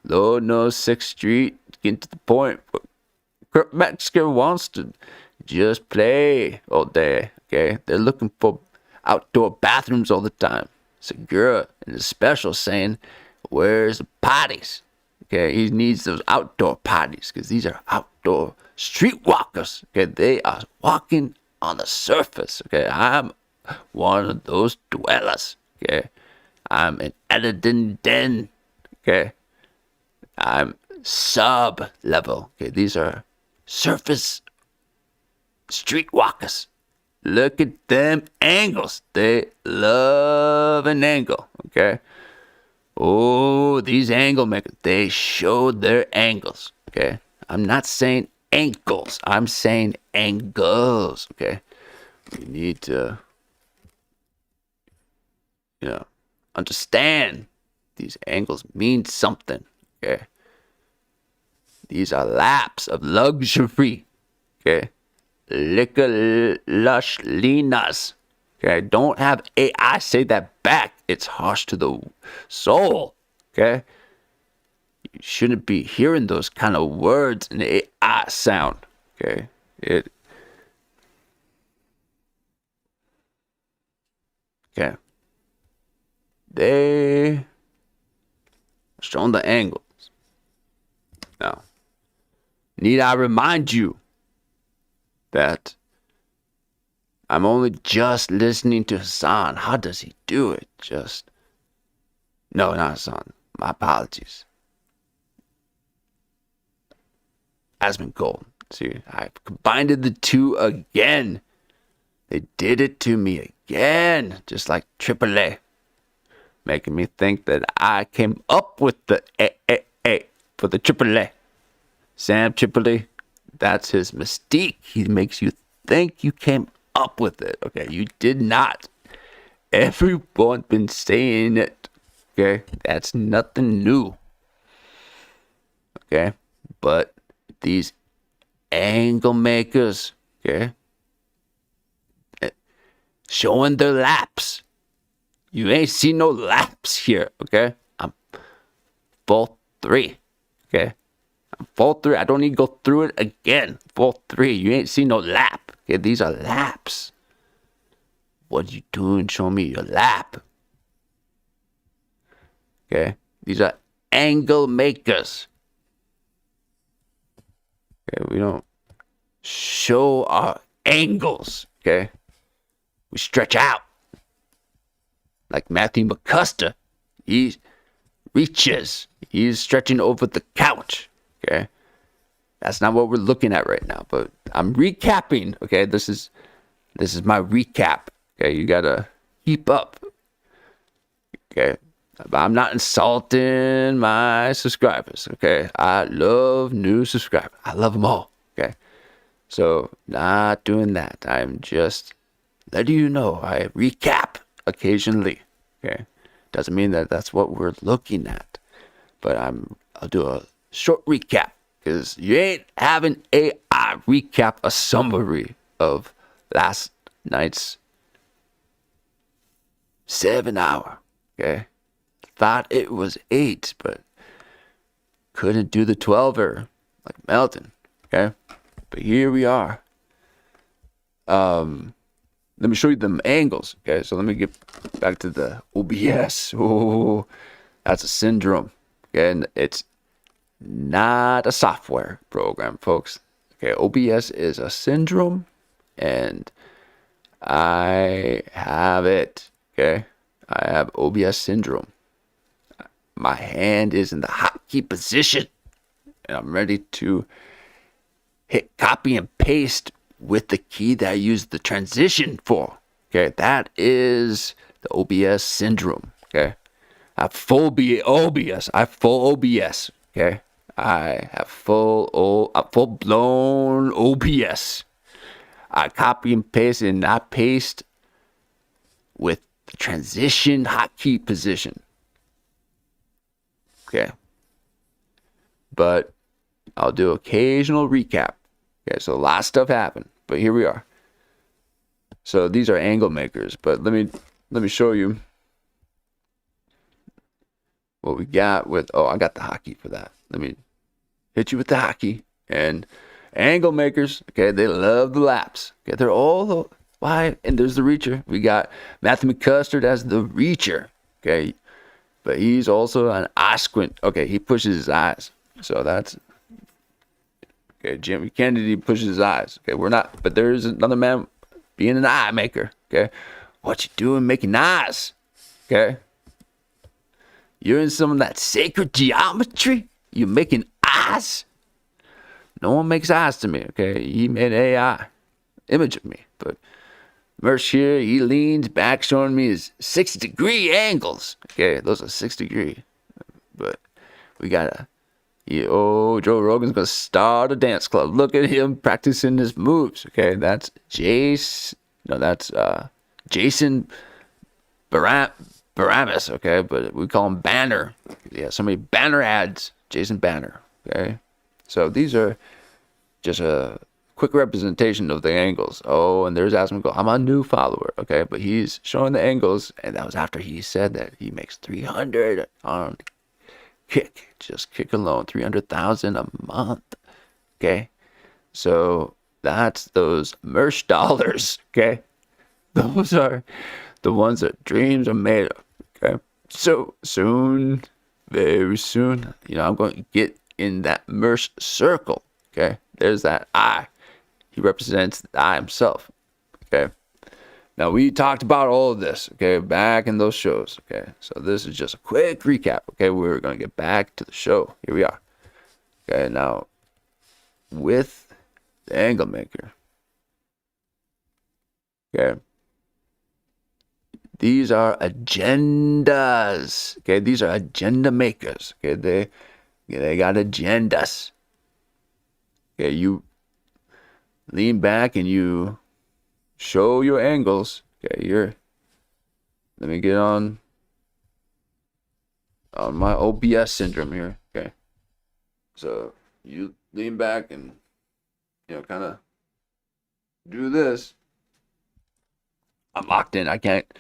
Lord knows 6th Street, getting to the point where Metzger wants to just play all day, okay? They're looking for outdoor bathrooms all the time. Segura in his special saying, where's the potties? Okay, he needs those outdoor potties because these are outdoor streetwalkers. Okay, they are walking on the surface. Okay, I'm one of those dwellers. Okay, I'm an Edison Den. Okay, I'm sub level. Okay, these are surface streetwalkers. Look at them angles. They love an angle. Okay. Oh, these angle makers, they show their angles. Okay. I'm not saying ankles. I'm saying angles. Okay. We need to, understand these angles mean something. Okay. These are laps of luxury. Okay. Liquor Lush Leaners. Okay, don't have AI say that back. It's harsh to the soul. Okay, you shouldn't be hearing those kind of words in the AI sound. Okay, Okay, they showing the angles. Now, need I remind you that I'm only just listening to Hassan. How does he do it? No, not Hassan. My apologies. Asmund Gold. See, I combined the two again. They did it to me again, just like Tripoli, making me think that I came up with the A for the Tripoli. Sam Tripoli, that's his mystique. He makes you think you came up with it. Okay, you did not. Everyone been saying it. Okay, that's nothing new. Okay, but these angle makers, okay, showing their laps. You ain't seen no laps here. Okay, I'm 4-3. Okay, I'm 4-3. I don't need to go through it again. 4-3. You ain't seen no lap. Okay, these are laps. What you doing? Show me your lap. Okay, these are angle makers. Okay, we don't show our angles. Okay, we stretch out. Like Matthew McCuster, he reaches. He's stretching over the couch. Okay, that's not what we're looking at right now. But I'm recapping. Okay, this is my recap. Okay, you gotta keep up. Okay, but I'm not insulting my subscribers. Okay, I love new subscribers. I love them all. Okay, so not doing that. I'm just letting you know I recap occasionally. Okay, doesn't mean that that's what we're looking at, but I'll do a short recap because you ain't having AI recap a summary of last night's 7 hour. Okay, thought it was 8, but couldn't do the 12er like Melton, okay? But here we are. Let me show you them angles, okay? So let me get back to the OBS. Oh, that's a syndrome, okay? And it's not a software program, folks. Okay, OBS is a syndrome, and I have it, okay? I have OBS syndrome. My hand is in the hotkey position, and I'm ready to hit copy and paste with the key that I use the transition for. Okay, that is the OBS syndrome. Okay, I have full OBS. I have full OBS. Okay, I have full blown OBS. I copy and paste, and I paste with the transition hotkey position. Okay, but I'll do occasional recap. Okay, so a lot of stuff happened, but here we are. So these are angle makers, but let me show you what we got with. Oh, I got the hotkey for that. Let me hit you with the hotkey. And angle makers, okay, they love the laps. Okay, they're all the why. And there's the reacher. We got Matthew McCustard as the reacher. Okay. But he's also an eye squint. Okay, he pushes his eyes. So that's... Okay, Jimmy Kennedy pushes his eyes. Okay, we're not... But there's another man being an eye maker. Okay, what you doing making eyes? Okay. You're in some of that sacred geometry? You making eyes? No one makes eyes to me, okay? He made an AI image of me. But... Mersh here, he leans back, showing me his 6-degree angles. Okay, those are 6-degree. But we got Joe Rogan's gonna start a dance club. Look at him practicing his moves. Okay, that's Jason Barabbas. Okay, but we call him Banner. Yeah, so many Banner ads. Jason Banner. Okay, so these are just a quick representation of the angles. Oh, and there's Asmongold. I'm a new follower, okay? But he's showing the angles, and that was after he said that he makes 300 on kick. Just kick alone, 300,000 a month, okay? So that's those Mersh dollars, okay? Those are the ones that dreams are made of, okay? So soon, very soon, I'm going to get in that Mersh circle, okay? There's that eye. He represents the eye himself. Okay. Now we talked about all of this. Okay, back in those shows. Okay, so this is just a quick recap. Okay, we're gonna get back to the show. Here we are. Okay, now with the angle maker. Okay. These are agendas. Okay, these are agenda makers. Okay, they got agendas. Okay, you lean back and you show your angles. Okay, let me get on my OBS syndrome here. Okay, so you lean back and kind of do this. I'm locked in. I can't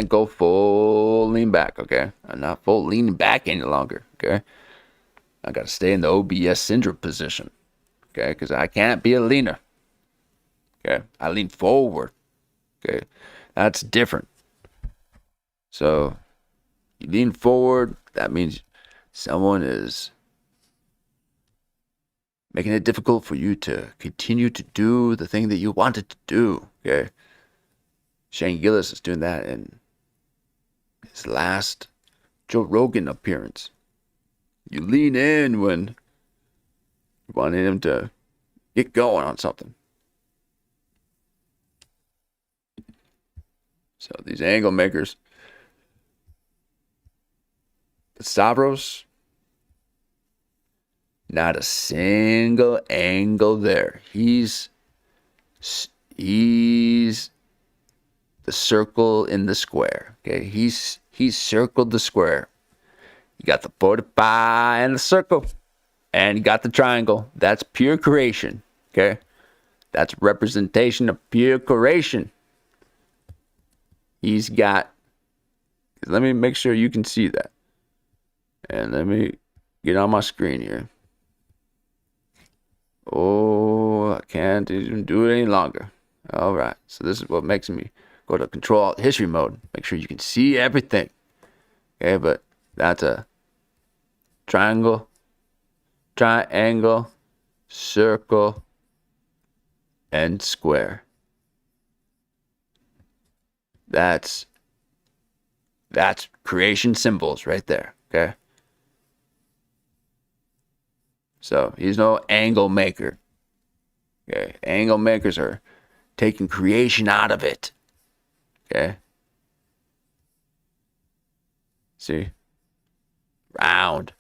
go full lean back. Okay, I'm not full leaning back any longer. Okay, I gotta stay in the OBS syndrome position. Okay, because I can't be a leaner. Okay, I lean forward. Okay, that's different. So, you lean forward, that means someone is making it difficult for you to continue to do the thing that you wanted to do. Okay, Shane Gillis is doing that in his last Joe Rogan appearance. You lean in when you wanted him to get going on something. So these angle makers. The Stavros. Not a single angle there. He's the circle in the square. Okay, he's circled the square. You got the 45 and the circle. And you got the triangle. That's pure creation. Okay? That's representation of pure creation. He's got... Let me make sure you can see that. And let me get on my screen here. Oh, I can't even do it any longer. All right, so this is what makes me go to Control Alt History mode. Make sure you can see everything. Okay, but that's a triangle, circle, and square. That's creation symbols right there. Okay. So he's no angle maker. Okay, angle makers are taking creation out of it. Okay. See? Round.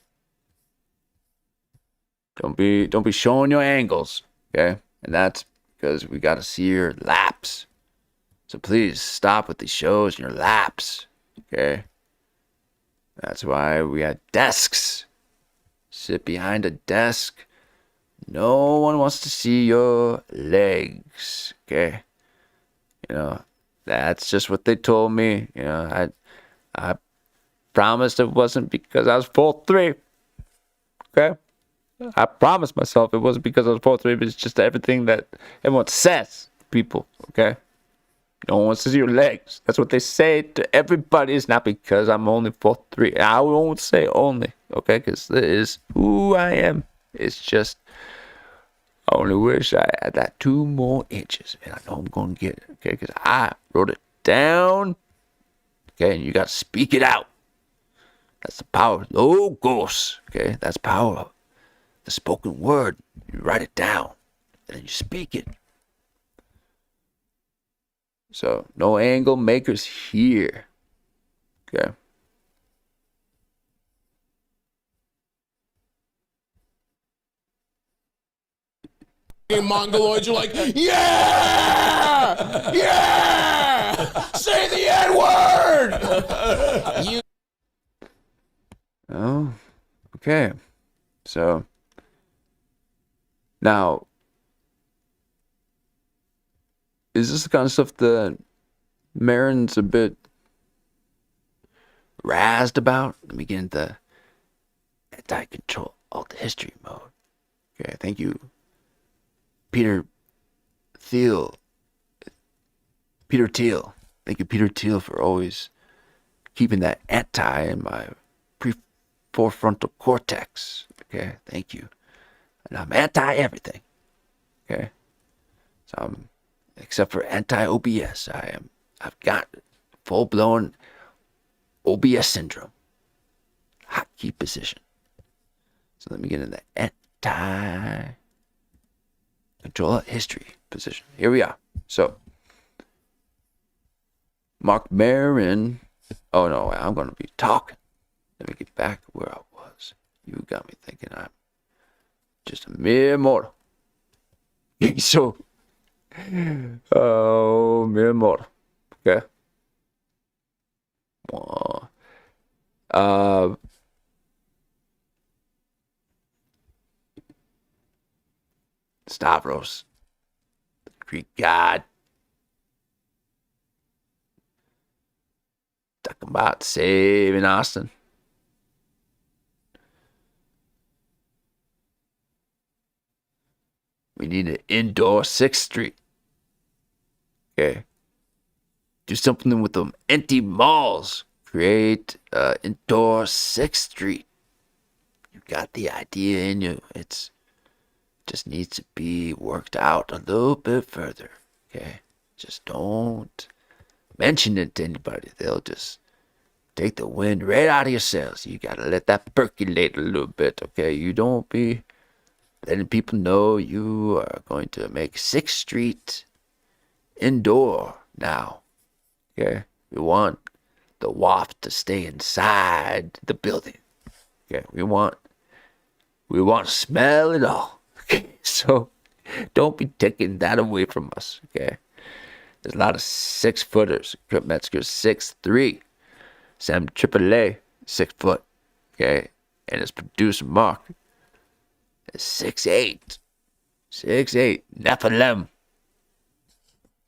Don't be showing your angles. Okay? And that's because we gotta see your laps. So please stop with these shows and your laps. Okay? That's why we had desks. Sit behind a desk. No one wants to see your legs. Okay? You know, that's just what they told me. You know, I promised it wasn't because I was 4'3". Okay? I promised myself it wasn't because I was 4'3", but it's just everything that everyone says, people. Okay? No one wants to see your legs. That's what they say to everybody. It's not because I'm only 4'3". I won't say only. Okay? Because this is who I am. It's just, I only wish I had that 2 more inches. And I know I'm going to get it. Okay? Because I wrote it down. Okay? And you got to speak it out. That's the power of logos. Okay? That's power of the spoken word. You write it down. And then you speak it. So, no angle makers here. Okay? Mongoloids are like, yeah! Yeah! Say the N-word! You. Oh, okay. So, now, is this the kind of stuff that Marin's a bit razzed about? Let me get into anti-control alt history mode. Okay, thank you, Peter Thiel. Thank you, Peter Thiel, for always keeping that anti in my prefrontal cortex. Okay, thank you. And I'm anti everything. Okay, so I'm, except for anti-OBS, I've got full-blown OBS syndrome. Hotkey position. So let me get in the anti-control history position. Here we are. So, Mark Maron. Oh no, I'm going to be talking. Let me get back where I was. You got me thinking I'm just a mere mortal. So, mere mortal. Okay. Stavros, the Greek god, talking about saving Austin. We need an indoor 6th Street. Okay. Do something with them empty malls. Create indoor 6th Street. You got the idea in you. It's just needs to be worked out a little bit further. Okay. Just don't mention it to anybody. They'll just take the wind right out of your sails. You gotta let that percolate a little bit. Okay. You don't be letting people know you are going to make 6th Street indoor now. Okay? We want the waft to stay inside the building. Okay? We want to smell it all. Okay? So don't be taking that away from us. Okay? There's a lot of 6-footers. Metzger's 6'3". Sam Tripoli, 6 foot. Okay? And his producer Mark is 6'8". 6'8". Nephilim.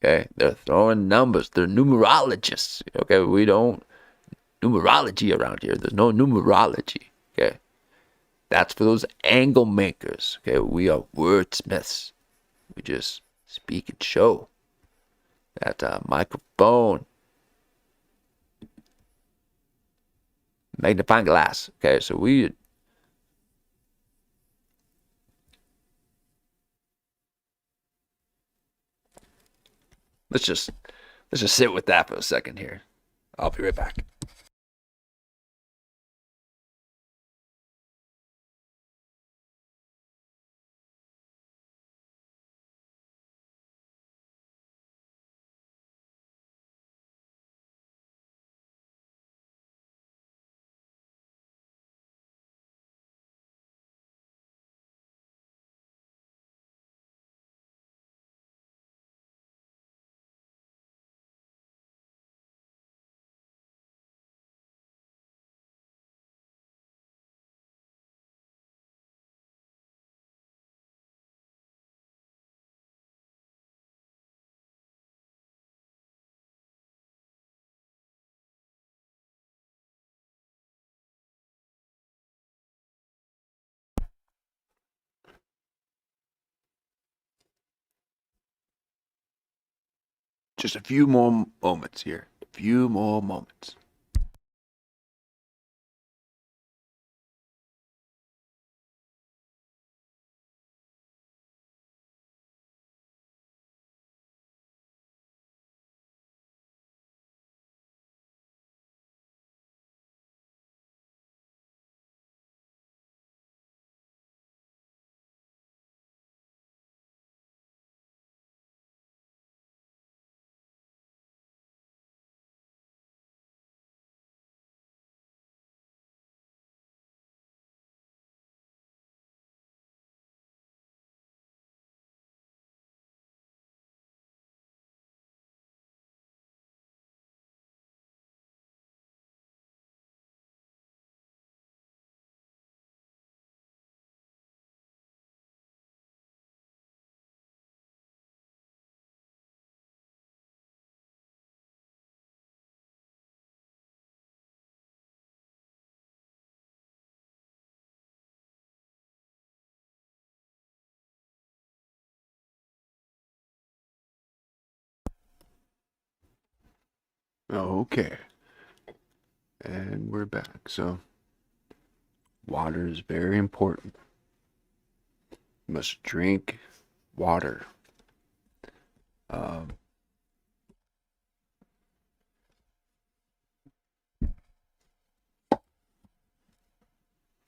Okay? They're throwing numbers. They're numerologists. Okay? We don't numerology around here. There's no numerology. Okay? That's for those angle makers. Okay, we are wordsmiths. We just speak and show. That microphone. Magnifying glass. Okay, so we... Let's just sit with that for a second here. I'll be right back. Just a few more moments here. A few more moments. Okay. And we're back. So, water is very important. You must drink water.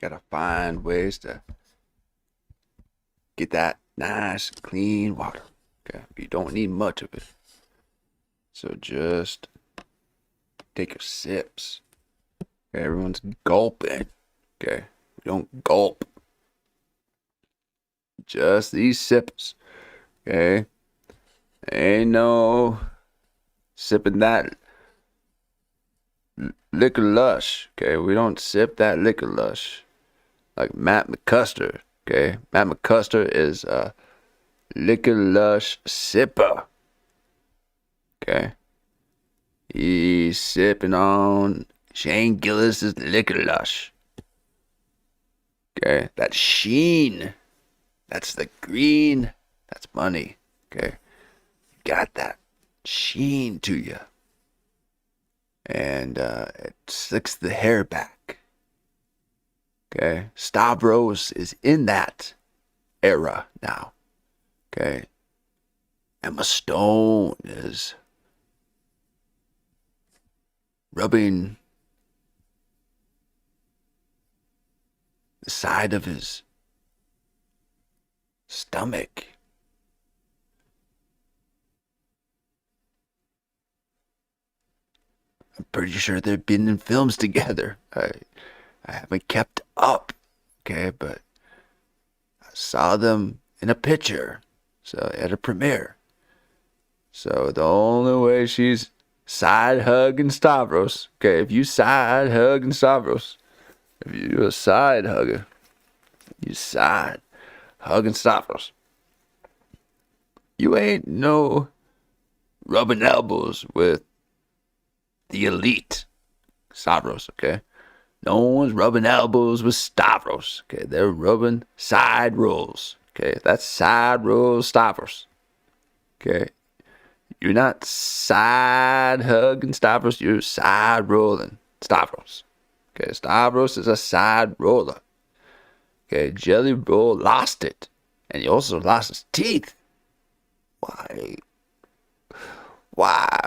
Gotta find ways to get that nice, clean water. Okay, you don't need much of it. So just take your sips. Okay, everyone's gulping. Okay, we don't gulp. Just these sips. Okay, ain't no sipping that liquor lush. Okay, we don't sip that liquor lush like Matt McCuster. Okay, Matt McCuster is a liquor lush sipper. Okay, he's sipping on Shane Gillis's liquor lush. Okay, that sheen, that's the green, that's money. Okay, got that sheen to you, and it slicks the hair back. Okay, Stavros is in that era now. Okay, Emma Stone is rubbing the side of his stomach. I'm pretty sure they've been in films together. I haven't kept up, okay, but I saw them in a picture, so at a premiere. So the only way she's side hugging Stavros, okay, if you side hugging Stavros, if you're a side hugger, you side hugging Stavros, you ain't no rubbing elbows with the elite Stavros, okay? No one's rubbing elbows with Stavros. Okay, they're rubbing side rolls. Okay, that's side roll Stavros. Okay, you're not side hugging Stavros, you're side rolling Stavros. Okay, Stavros is a side roller. Okay, Jelly Roll lost it. And he also lost his teeth. Why? Why?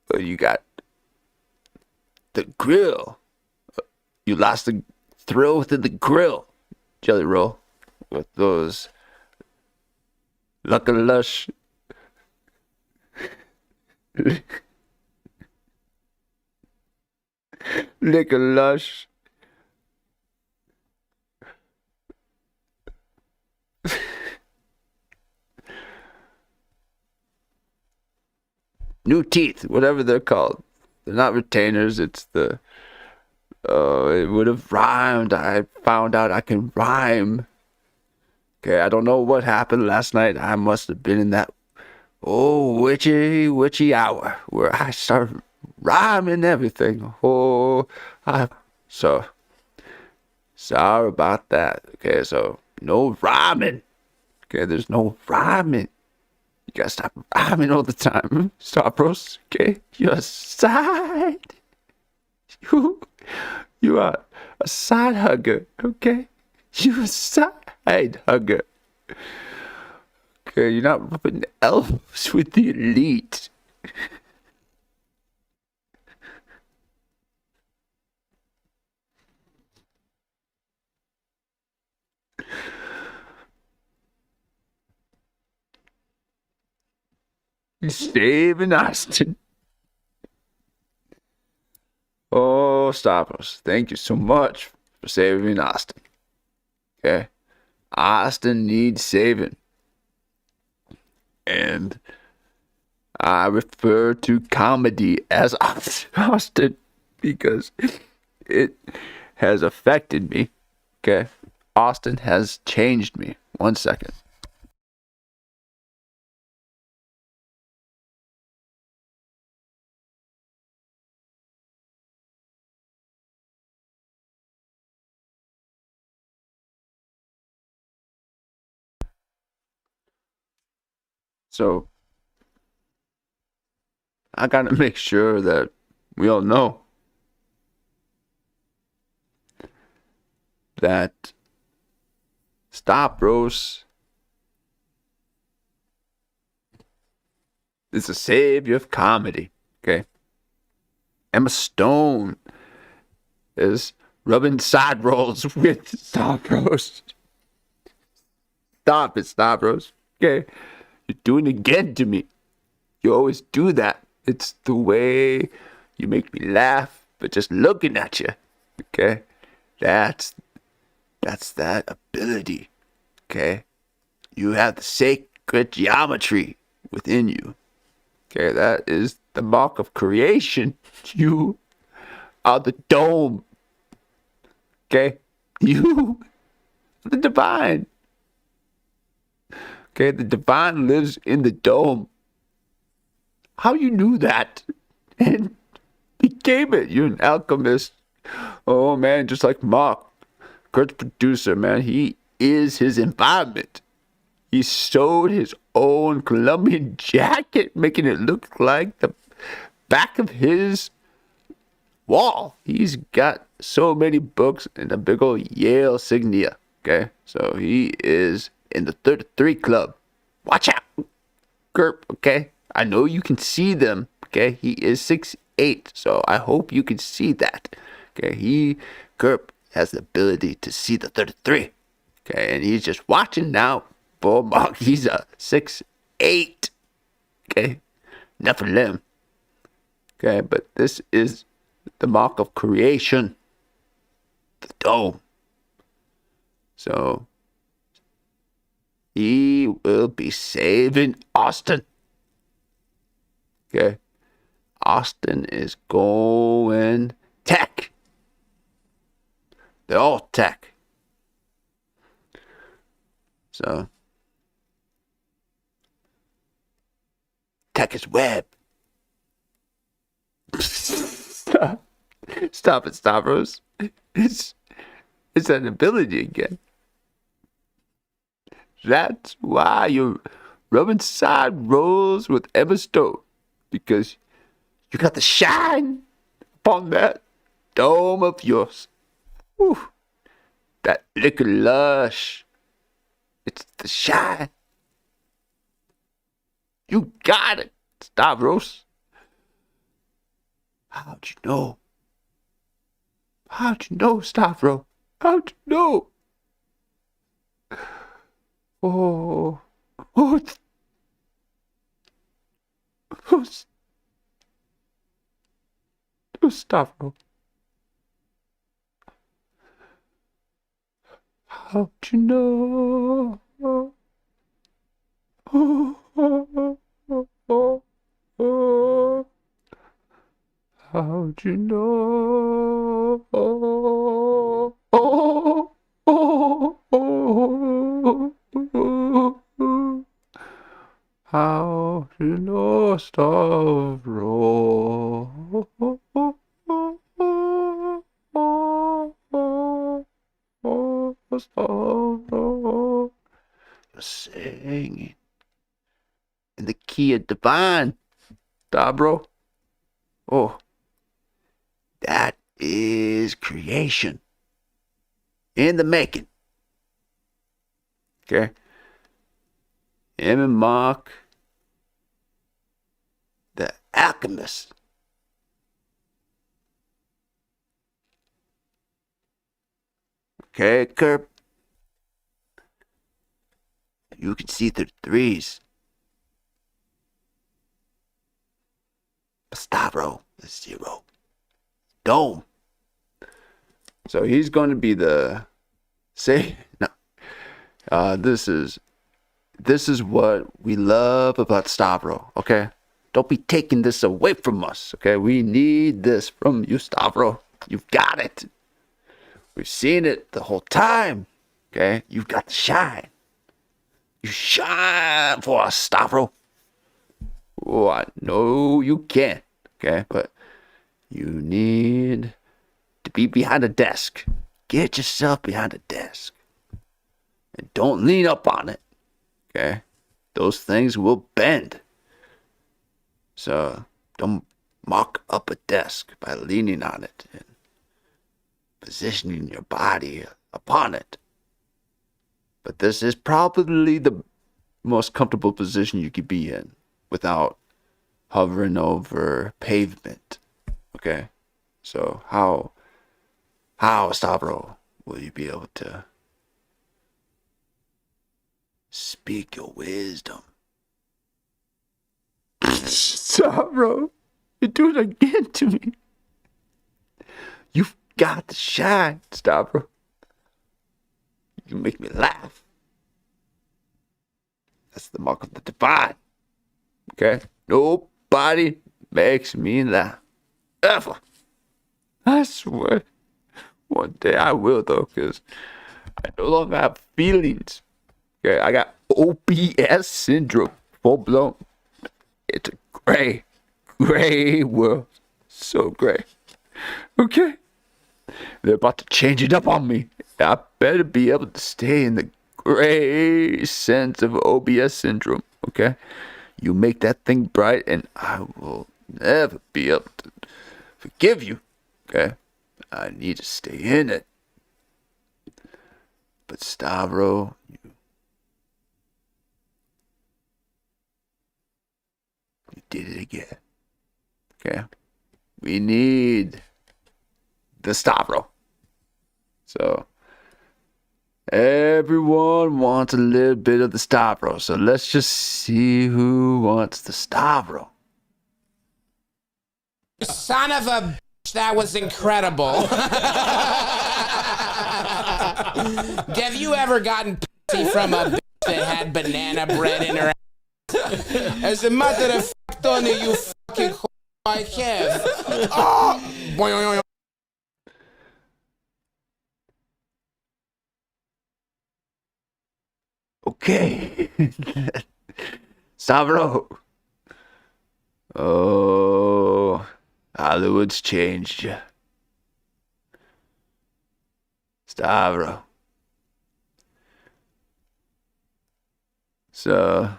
Well, you got the grill. You lost the thrill within the grill, Jelly Roll, with those Lucky Lush. Lick a Lush. New teeth, whatever they're called. They're not retainers, it's the... it would have rhymed. I found out I can rhyme. Okay, I don't know what happened last night. I must have been in that witchy hour where I started rhyming everything. So sorry about that. Okay, so no rhyming. Okay, there's no rhyming. You gotta stop rhyming all the time. Stavros, okay? You're a side. You are a side hugger, okay? You're a side hugger. Okay, you're not rubbing elbows with the elite. You're saving Austin. Oh, Stavros, thank you so much for saving Austin. Okay? Austin needs saving. And I refer to comedy as Austin because it has affected me. Okay? Austin has changed me. 1 second. So, I gotta make sure that we all know that Stavros is the savior of comedy, okay? Emma Stone is rubbing side rolls with Stavros. Stop it, Stavros, okay? You're doing it again to me. You always do that. It's the way you make me laugh, but just looking at you, okay? That's that ability, okay? You have the sacred geometry within you, okay? That is the mark of creation. You are the dome, okay? You are the divine. Okay, the divine lives in the dome. How you knew that and became it? You're an alchemist. Oh man, just like Mark, Kurt's producer, man, he is his environment. He sewed his own Colombian jacket, making it look like the back of his wall. He's got so many books and a big old Yale signia. Okay, so he is in the 33 club. Watch out, Kurp, okay? I know you can see them, okay? He is 6'8", so I hope you can see that. Okay, Kurp has the ability to see the 33. Okay, and he's just watching now for Mark. He's a 6'8". Okay, Nephilim. Okay, but this is the mark of creation. The dome. So he will be saving Austin. Okay. Austin is going tech. They're all tech. So tech is web. Stop it, Stavros. It's an ability again. That's why you're rubbing side rolls with Emma Stone. Because you got the shine upon that dome of yours. Whew. That liquor lush. It's the shine. You got it, Stavros. How'd you know? How'd you know, Stavros? How'd you know? Oh, oh, Stavros. How'd you know? Oh, oh, oh, oh, oh. How'd you know? Oh, oh, oh, oh, oh. How'd you know, Stavros? Stavros. You're singing in the key of divine, Stavros. Oh, that is creation in the making. Okay. Him and Mark, the alchemist. Okay, Kurp. You can see through the threes. Stavros is 0. Dome. So he's going to be the this is what we love about Stavros, okay? Don't be taking this away from us, okay? We need this from you, Stavros. You've got it. We've seen it the whole time, okay? You've got the shine. You shine for us, Stavros. Oh, I know you can, okay? But you need to be behind a desk. Get yourself behind a desk. And don't lean up on it, okay? Those things will bend. So don't mock up a desk by leaning on it and positioning your body upon it. But this is probably the most comfortable position you could be in without hovering over pavement. Okay? So how Stavros, will you be able to speak your wisdom? Stavros, you do it again to me. You've got to shine, Stavros. You make me laugh. That's the mark of the divine. Okay? Nobody makes me laugh. Ever. I swear. One day I will, though, because I no longer have feelings. Okay? I got OBS syndrome. Full blown. It's a gray world. So gray. Okay? They're about to change it up on me. I better be able to stay in the gray sense of OBS syndrome, okay? You make that thing bright and I will never be able to forgive you, okay? I need to stay in it. But Stavros, you did it again, okay? We need the Stavros. So everyone wants a little bit of the Stavros. So let's just see who wants the Stavros. Son of a bitch, that was incredible. Have you ever gotten pussy from a bitch that had banana bread in her ass? As a matter of fact, Tony, you fucking I have. Oh! Okay. Stavros. Oh, Hollywood's changed you. Stavro. So,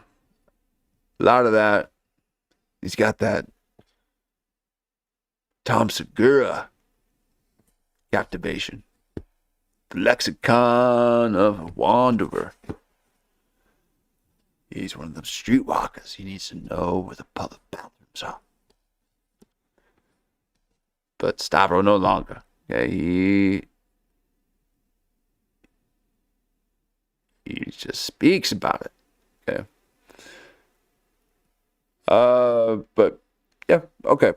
a lot of that, he's got that Tom Segura captivation. The lexicon of a wanderer. He's one of those streetwalkers. He needs to know where the public bathrooms are. But Stavro no longer. Okay, he just speaks about it. Okay. But yeah, okay.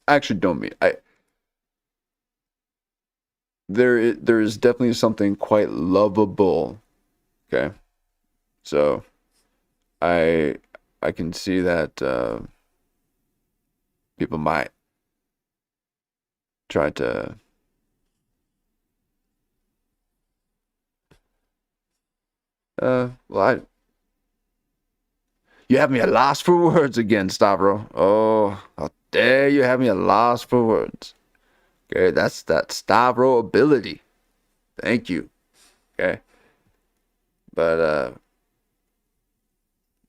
I actually don't mean there is definitely something quite lovable. Okay. So I can see that people might try to you have me at loss for words again, Stavro. Oh, how dare you have me at loss for words. Okay, that's that Stavro ability. Thank you. Okay. But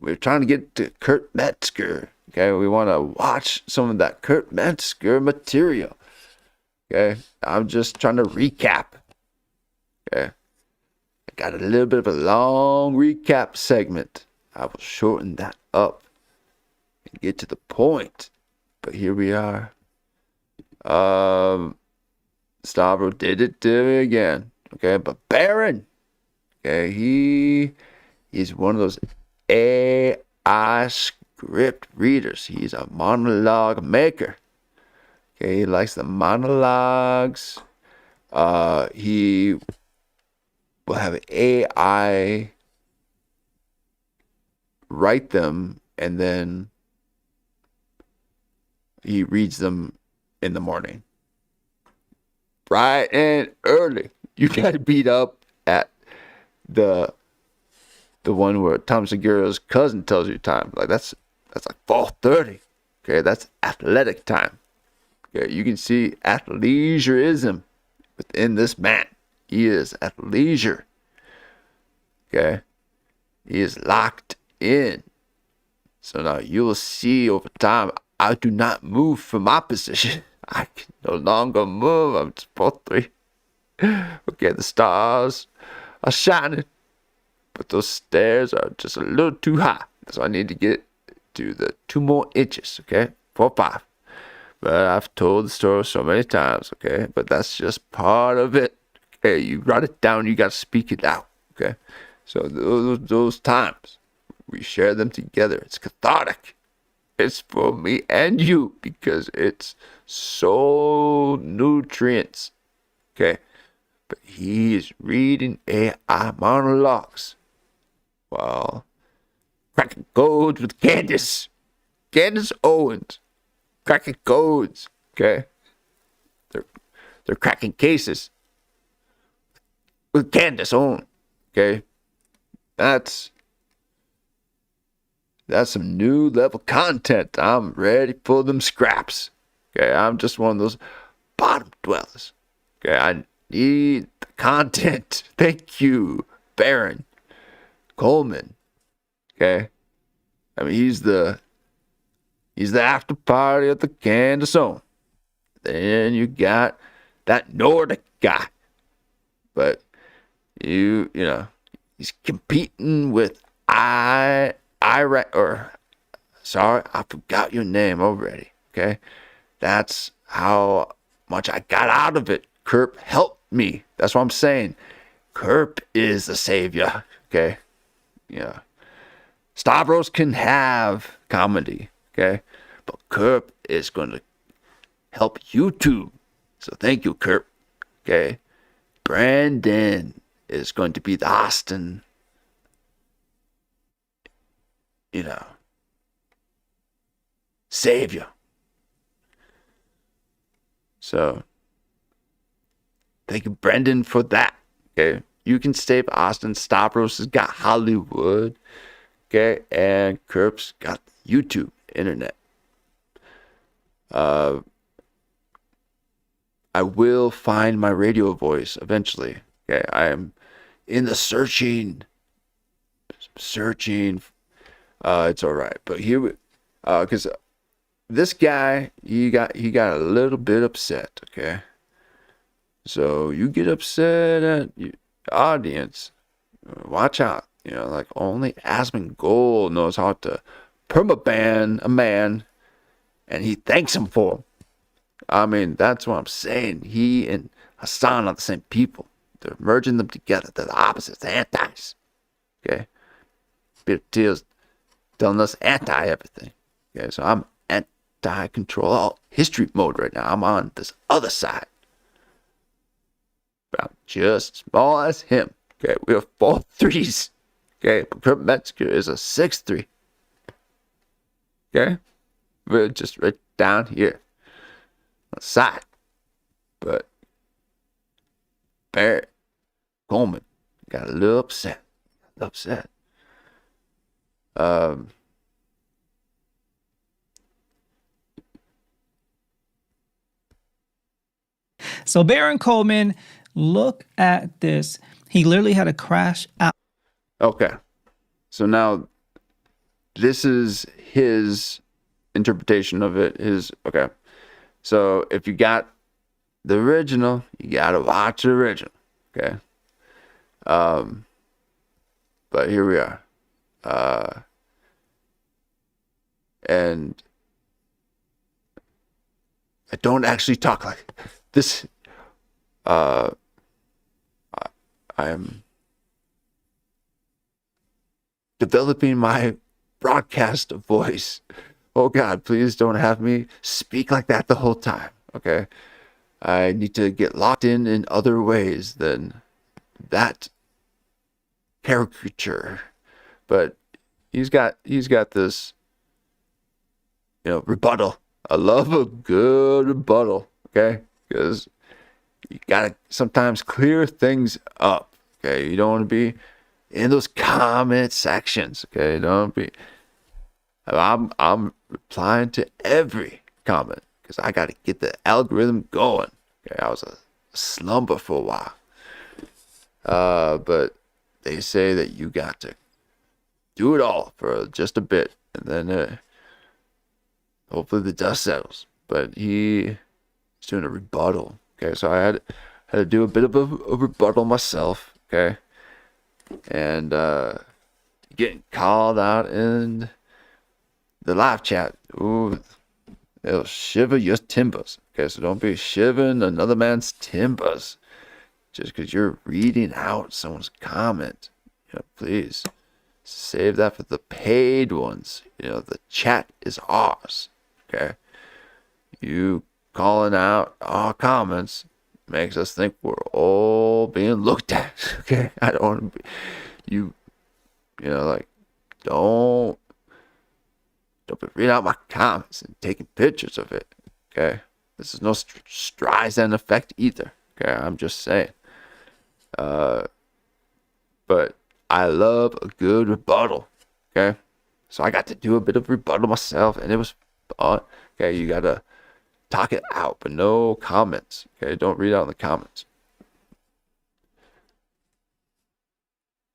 we're trying to get to Kurt Metzger. Okay, we want to watch some of that Kurt Metzger material. Okay, I'm just trying to recap. Okay, I got a little bit of a long recap segment. I will shorten that up and get to the point. But here we are. Stavro did it to me again. Okay, but Baron. Okay, he's one of those AI script readers. He's a monologue maker. Okay, he likes the monologues. He will have AI write them, and then he reads them in the morning. Bright and early. You gotta beat up at the one where Tom Segura's cousin tells you time. Like that's like 4:30. Okay, that's athletic time. Okay, you can see athleisureism within this man. He is athleisure. Okay, he is locked in. So now you will see over time, I do not move from my position. I can no longer move. I'm just 4-3. Okay, the stars are shining, but those stairs are just a little too high. So I need to get to the 2 more inches. Okay, 4-5. But I've told the story so many times. Okay, but that's just part of it. Okay, you write it down. You got to speak it out. Okay, so those times we share them together. It's cathartic. It's for me and you because it's so nutrients. Okay, but he is reading AI monologues while cracking codes with Candace Owens, cracking codes. Okay, they're cracking cases with Candace Owens. Okay, that's some new level content. I'm ready for them scraps. Okay, I'm just one of those bottom dwellers. Okay, I need the content. Thank you, Baron Coleman. Okay, I mean he's the after party at the Candace Zone. Then you got that Nordic guy, but you know he's competing with I forgot your name already. Okay, that's how much I got out of it. Kurp helped me. That's what I'm saying. Kurp is the savior. Okay, yeah. Stavros can have comedy. Okay, but Kurp is going to help YouTube. So thank you, Kurp. Okay, Brandon is going to be the Austin. You know, savior. So, thank you, Brendan, for that. Okay, you can save Austin. Stavros has got Hollywood. Okay, and Kurps got YouTube internet. I will find my radio voice eventually. Okay, I am in the searching. It's all right, but here, because this guy, he got a little bit upset. Okay, so you get upset at your audience, watch out. You know, like only Asmongold knows how to permaban a man, and he thanks him for him. I mean, that's what I'm saying. He and Hassan are the same people. They're merging them together. They're the opposites, the antis. Okay? Peter Thiel's telling us anti-everything. Okay, so I'm anti-control alt history mode right now. I'm on this other side. But I'm just as small as him. Okay, we have 4 3s. Okay, but Metzger is a 6'3". Okay? We're just right down here. On the side. But Barrett Coleman got a little upset. So Baron Coleman, look at this. He literally had a crash out. Okay. So now this is his interpretation of it. Okay. So if you got the original, you gotta watch the original. Okay. But here we are. And I don't actually talk like this. I am developing my broadcast voice. Oh God, please don't have me speak like that the whole time. Okay. I need to get locked in other ways than that caricature. But he's got this, rebuttal. I love a good rebuttal. Okay. Because you gotta sometimes clear things up. Okay. You don't want to be in those comment sections. Okay. Don't be. I'm replying to every comment because I got to get the algorithm going. Okay. I was a slumber for a while. But they say that you got to do it all for just a bit, and then hopefully the dust settles. But he's doing a rebuttal. Okay, so I had to do a bit of a rebuttal myself. Okay, and getting called out in the live chat. Ooh, it'll shiver your timbers. Okay, so don't be shivering another man's timbers just because you're reading out someone's comment. Please save that for the paid ones. The chat is ours. Okay, you calling out our comments makes us think we're all being looked at. Okay, I don't want to be don't be reading out my comments and taking pictures of it. Okay, this is no Streisand effect either. Okay, I'm just saying. But I love a good rebuttal. Okay, so I got to do a bit of rebuttal myself, and it was fun. Okay, you gotta talk it out, but no comments. Okay, don't read out in the comments.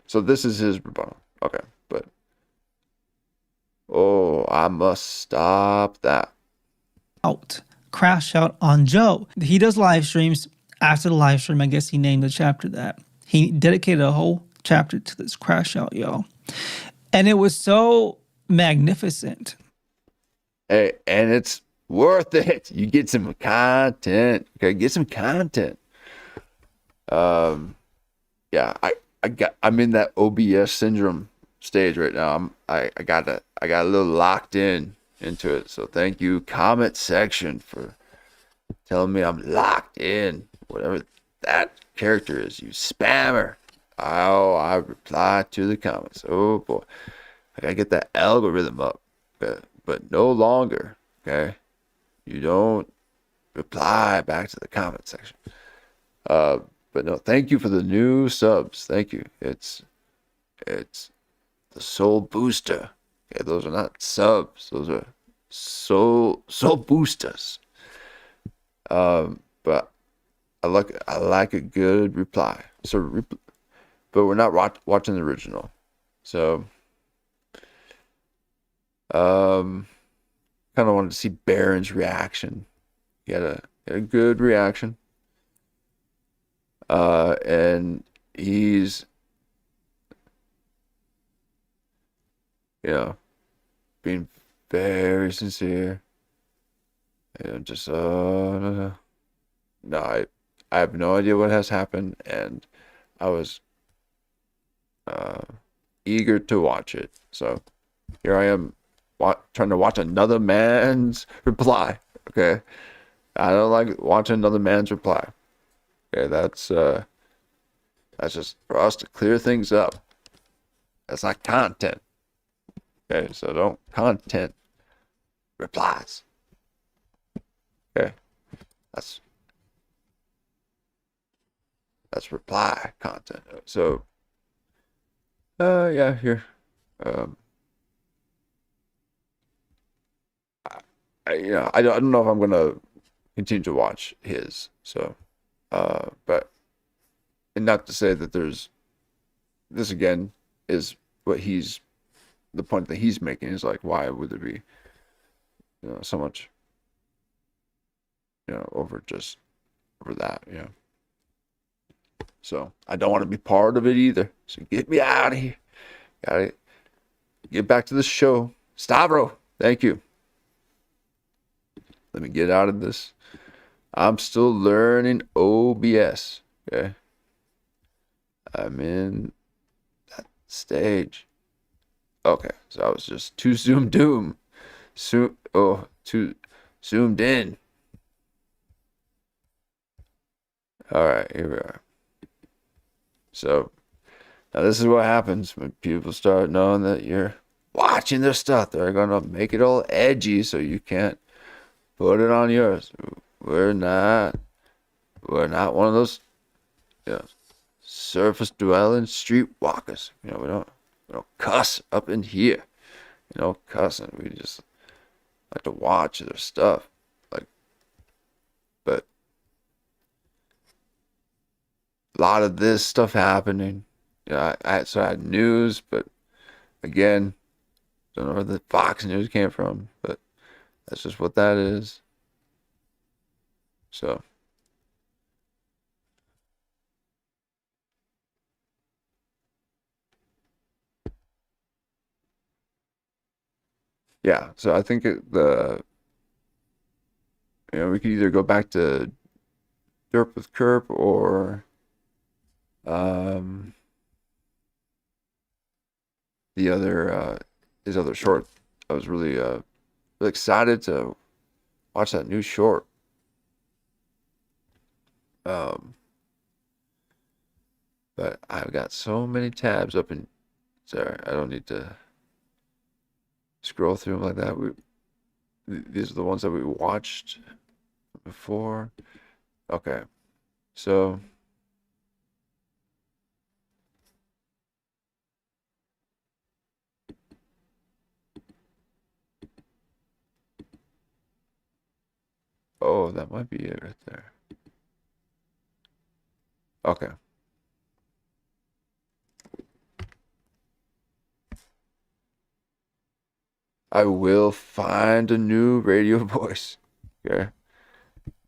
So this is his rebuttal. Okay, but I must stop that. Crash out on Joe. He does live streams. After the live stream, I guess he named the chapter that. He dedicated a whole chapter to this crash out, y'all. And it was so magnificent. Hey, and it's worth it. You get some content. Okay, get some content. Yeah, I'm in that OBS syndrome stage right now. I got a little locked into it. So thank you, comment section, for telling me I'm locked in. Whatever that character is, you spammer. Oh, I reply to the comments. Oh boy, I gotta get that algorithm up. But no longer. Okay, you don't reply back to the comment section. But no, thank you for the new subs. Thank you. It's the soul booster. Okay, those are not subs. Those are soul boosters. But I like a good reply. So, but we're not watching the original. So, kind of wanted to see Baron's reaction. He had a good reaction. And he's, being very sincere. And just, no, I have no idea what has happened, and I was eager to watch it. So here I am trying to watch another man's reply. Okay, I don't like watching another man's reply. Okay, that's just for us to clear things up. That's not content. Okay, so don't content replies. Okay, that's reply content. So, yeah, here. I don't know if I'm gonna continue to watch his. So, but, and not to say that this again is the point that he's making is like, why would there be, so much, over that, So I don't want to be part of it either. So get me out of here. Gotta get back to the show. Stavro, thank you. Let me get out of this. I'm still learning OBS. Okay. I'm in that stage. Okay, so I was just too zoomed in. All right, here we are. So now this is what happens when people start knowing that you're watching their stuff. They're gonna make it all edgy so you can't put it on yours. We're not one of those surface dwelling street walkers. We don't cuss up in here. Cussing. We just like to watch their stuff. But a lot of this stuff happening. I had news, but again, don't know where the Fox News came from, but that's just what that is. So, yeah. So I think we could either go back to Derp with Kurp or his other short. I was really excited to watch that new short. But I've got so many tabs up in. Sorry, I don't need to scroll through them like that. These are the ones that we watched before. Okay, so. Oh, that might be it right there. Okay. I will find a new radio voice. Okay.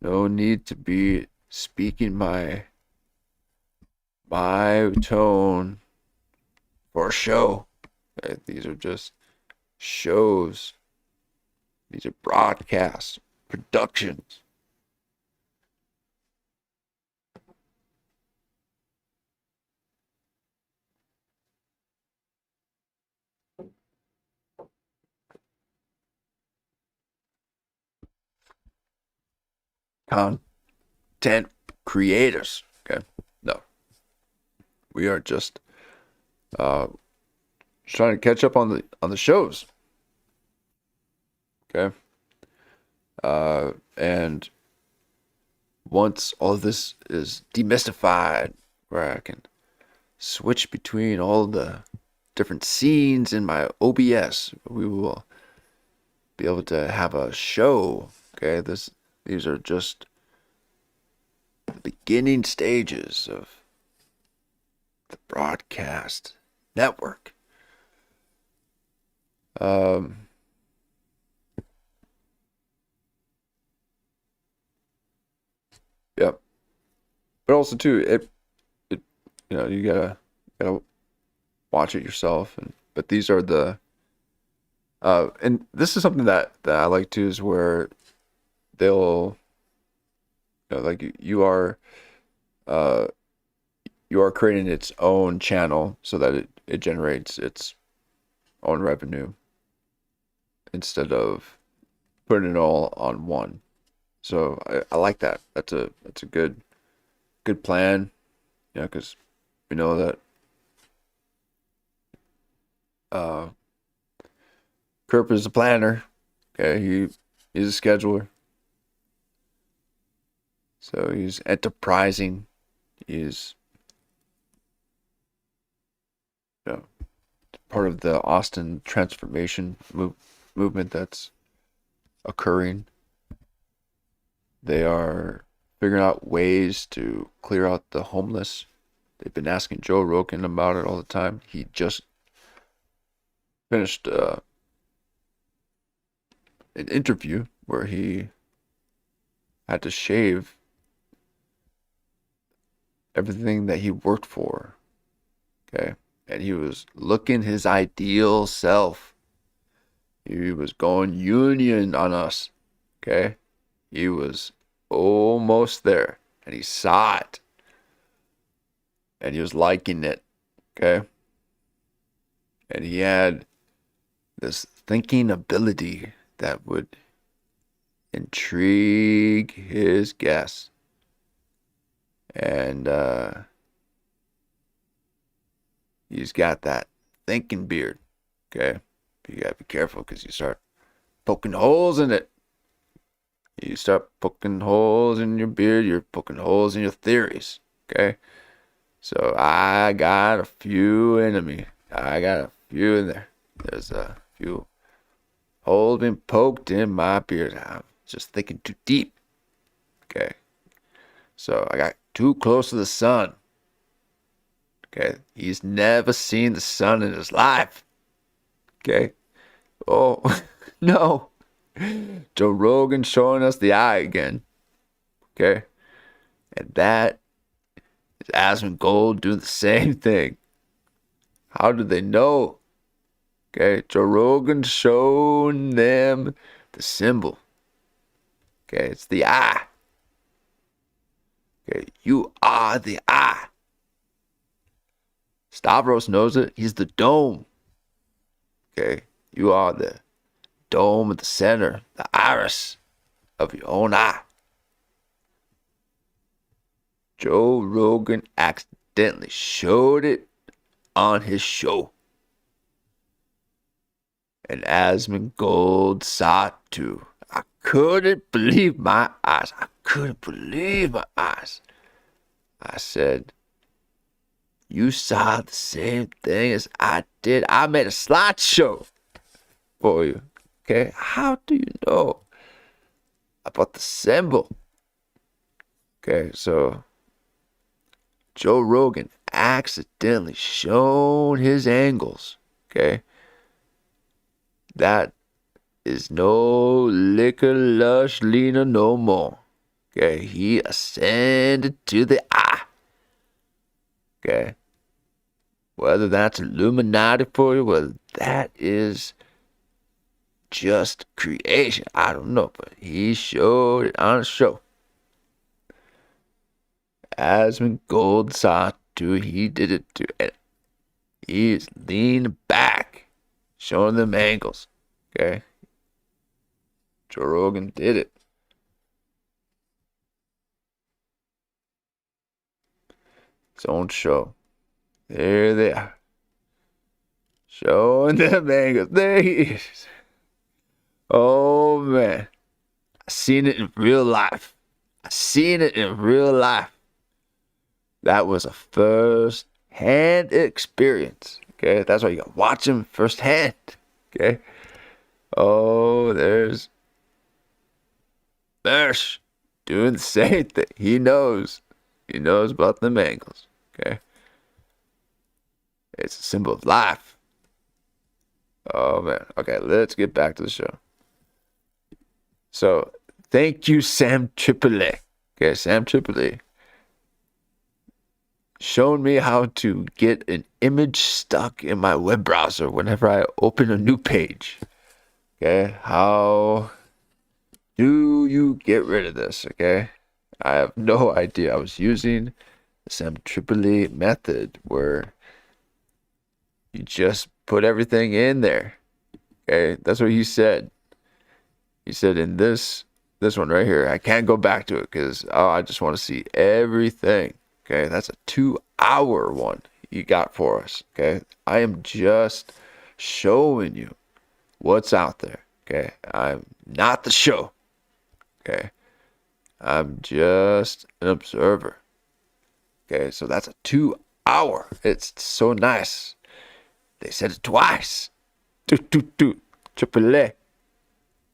No need to be speaking my tone for a show. Okay? These are just shows. These are broadcasts, productions. Content creators. Okay. No. We are just trying to catch up on the shows. Okay. And once all this is demystified, where I can switch between all the different scenes in my OBS. We will be able to have a show. Okay, these are just the beginning stages of the broadcast network. Yep. But also too, it you gotta watch it yourself. But these are the and this is something that I like too, is where they'll like you are creating its own channel so that it generates its own revenue instead of putting it all on one. So I like that. That's a good plan, because we know that Kurp is a planner. Okay, he's a scheduler. So he's enterprising. He's part of the Austin transformation movement that's occurring. They are figuring out ways to clear out the homeless. They've been asking Joe Rogan about it all the time. He just finished an interview where he had to shave everything that he worked for. Okay. And he was looking his ideal self. He was going union on us. Okay. He was almost there. And he saw it. And he was liking it. Okay. And he had this thinking ability that would intrigue his guests. And he's got that thinking beard. Okay. You gotta be careful because you start poking holes in it. You start poking holes in your beard, you're poking holes in your theories. Okay. So I got a few in me. I got a few in there. There's a few holes been poked in my beard. I'm just thinking too deep. Okay. So I got too close to the sun. Okay. He's never seen the sun in his life. Okay. Oh, no. Joe Rogan showing us the eye again. Okay. And that is Asmongold doing the same thing. How do they know? Okay. Joe Rogan showing them the symbol. Okay. It's the eye. Okay. You are the eye. Stavros knows it. He's the dome. Okay. You are the dome at the center, the iris of your own eye. Joe Rogan accidentally showed it on his show. And Asmongold saw it too. I couldn't believe my eyes. I couldn't believe my eyes. I said, you saw the same thing as I did. I made a slideshow for you. Okay, how do you know about the symbol? Okay, so Joe Rogan accidentally shown his angles. Okay, that is no liquor Lush Leaner no more. Okay, he ascended to the eye. Okay, whether that's Illuminati for you, whether that is just creation, I don't know, but he showed it on a show. Asmongold saw it too. He did it too. And he's leaning back, showing them angles. Okay, Joe Rogan did it. His own show. There they are, showing them angles. There he is. Oh man, I seen it in real life. That was a first-hand experience. Okay, that's why you gotta watch him firsthand. Okay. Oh, there's Mersh doing the same thing. He knows. He knows about them angles. Okay. It's a symbol of life. Oh man. Okay, let's get back to the show. So, thank you, Sam Tripoli. Okay, Sam Tripoli showed me how to get an image stuck in my web browser whenever I open a new page. Okay, how do you get rid of this? Okay, I have no idea. I was using the Sam Tripoli method where you just put everything in there. Okay, that's what he said. He said in this one right here, I can't go back to it because I just want to see everything. Okay, that's a 2-hour one you got for us. Okay, I am just showing you what's out there. Okay, I'm not the show. Okay, I'm just an observer. Okay, so that's a 2-hour. It's so nice. They said it twice. Triple A.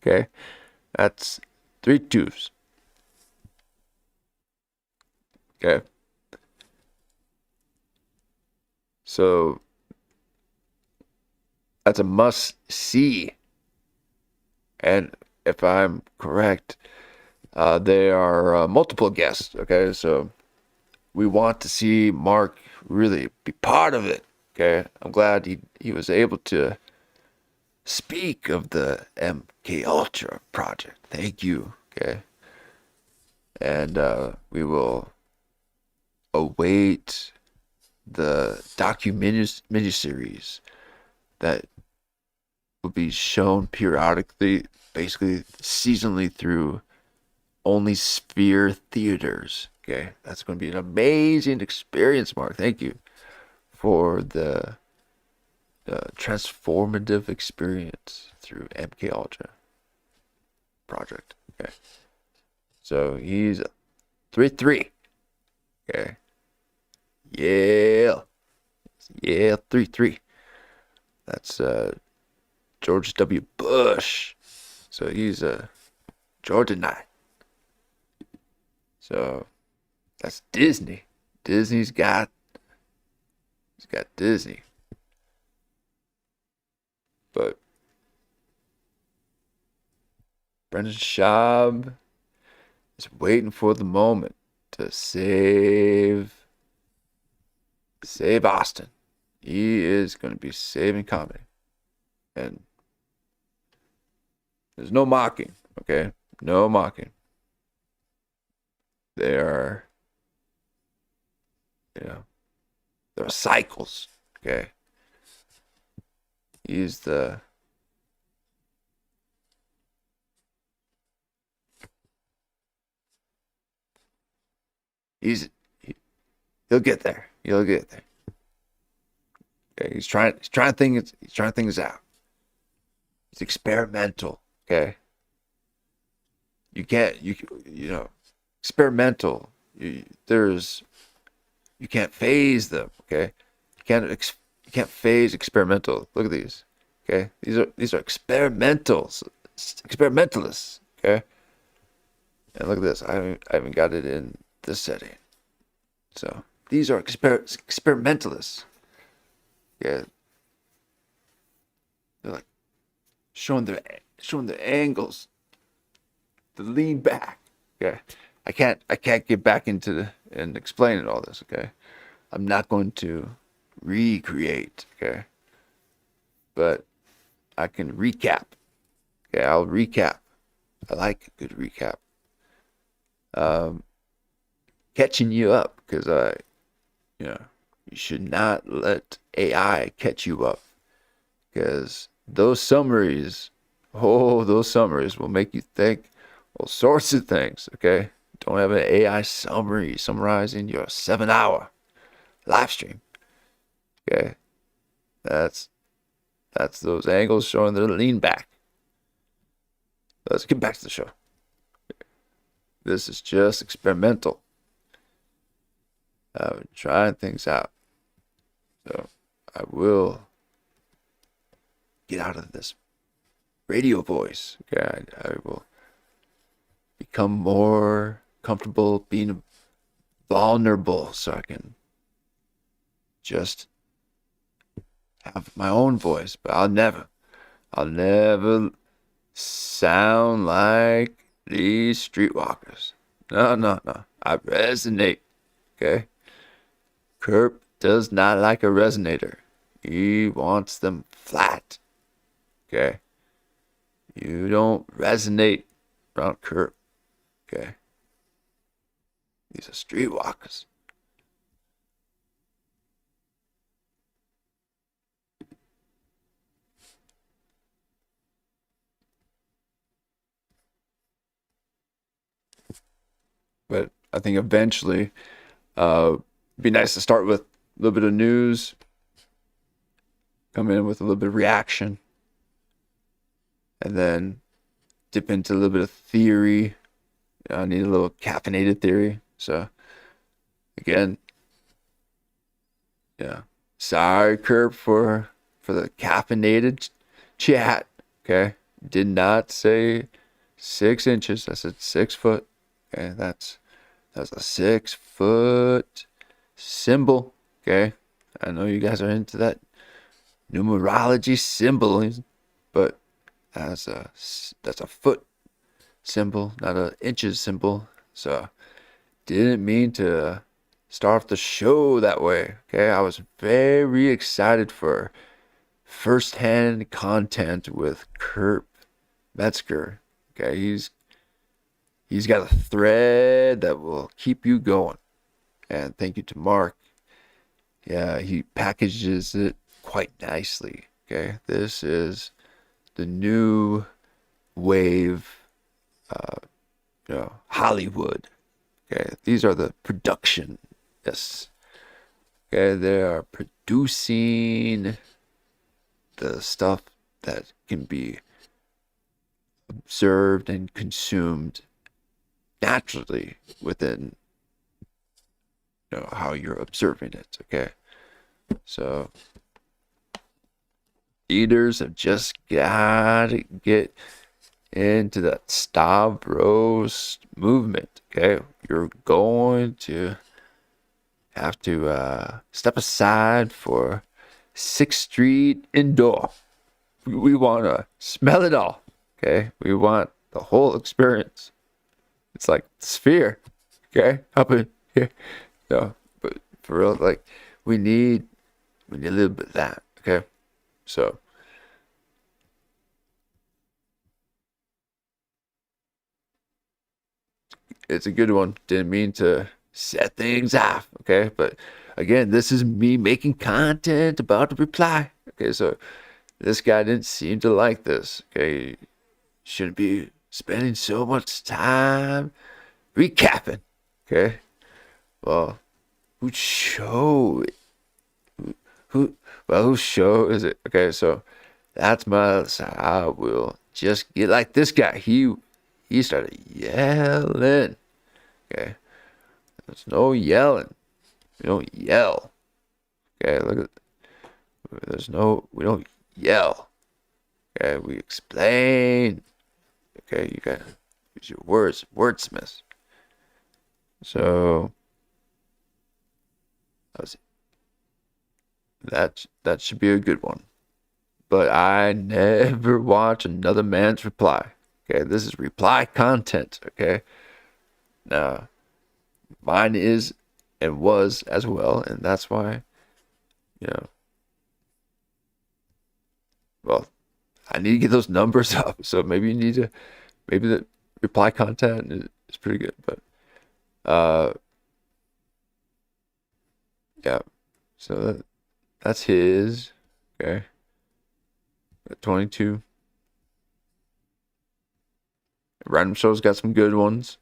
Okay, that's 3 2s. Okay. So that's a must see. And if I'm correct, there are multiple guests. Okay, so we want to see Mark really be part of it. Okay, I'm glad he was able to speak of the MK Ultra project. Thank you. Okay, and we will await the miniseries that will be shown periodically, basically seasonally through only Sphere theaters. Okay, that's going to be an amazing experience, Mark. Thank you for the transformative experience through MK Ultra project. Okay, so he's 3-3. Okay, yeah, 3-3. That's George W. Bush. So he's a Jordanite. So that's Disney. He's got Disney. But Brendan Schaub is waiting for the moment to save Austin. He is going to be saving comedy. And there's no mocking, okay? No mocking. There are cycles, okay? He's he'll get there. He'll get there. Okay, he's trying things out. It's experimental, okay? You can't experimental. You can't phase them, okay? You can't phase experimental. Look at these, okay? These are experimentalists, okay? And look at this. I haven't got it in this setting. So these are experimentalists. Yeah, they're like showing their angles, the lean back. Okay, I can't get back into and explaining all this. Okay, I'm not going to recreate. Okay, but I can recap. Okay, I'll recap. I like a good recap. Catching you up because you should not let AI catch you up because those summaries will make you think all sorts of things. Okay, don't have an AI summary summarizing your 7-hour live stream. Okay, that's those angles showing their lean back. Let's get back to the show. This is just experimental. Trying things out. So I will get out of this radio voice. Okay, I will become more comfortable being vulnerable so I can just have my own voice. But I'll never sound like these streetwalkers. No. I resonate. Okay? Kurp does not like a resonator. He wants them flat. Okay? You don't resonate around Kurp. Okay? These are streetwalkers. But I think eventually it'd be nice to start with a little bit of news, come in with a little bit of reaction, and then dip into a little bit of theory. I need a little caffeinated theory. So, again, yeah. Sorry, Kurp, for the caffeinated chat. Okay? Did not say 6 inches. I said 6 foot. Okay, that's a 6 foot symbol. Okay, I know you guys are into that numerology symbol, but that's a foot symbol, not an inches symbol. So didn't mean to start off the show that way. Okay, I was very excited for first-hand content with Kurp Metzger. Okay, He's got a thread that will keep you going. And thank you to Mark. Yeah, he packages it quite nicely. Okay, this is the new wave, Hollywood. Okay, these are the production. Yes. Okay, they are producing the stuff that can be observed and consumed naturally within how you're observing it. Okay, so leaders have just got to get into that Stavros movement. Okay, you're going to have to step aside for 6th Street indoor. We want to smell it all. Okay, we want the whole experience. It's like sphere, okay, up in here. No, but for real, like we need a little bit of that, okay. So it's a good one. Didn't mean to set things off, okay. But again, this is me making content about the reply. Okay, so this guy didn't seem to like this. Okay, shouldn't be spending so much time recapping. Okay, well, whose show is it? Okay, so that's so I will just get like this guy. He started yelling. Okay, there's no yelling. We don't yell. Okay, look at. We don't yell. Okay, we explain. Okay, you gotta use your words, wordsmith. So that should be a good one. But I never watch another man's reply. Okay, this is reply content. Okay, now mine is and was as well, and that's why, well, I need to get those numbers up. So maybe the reply content is pretty good, but yeah. So that's his. Okay. 22. Random Show's got some good ones.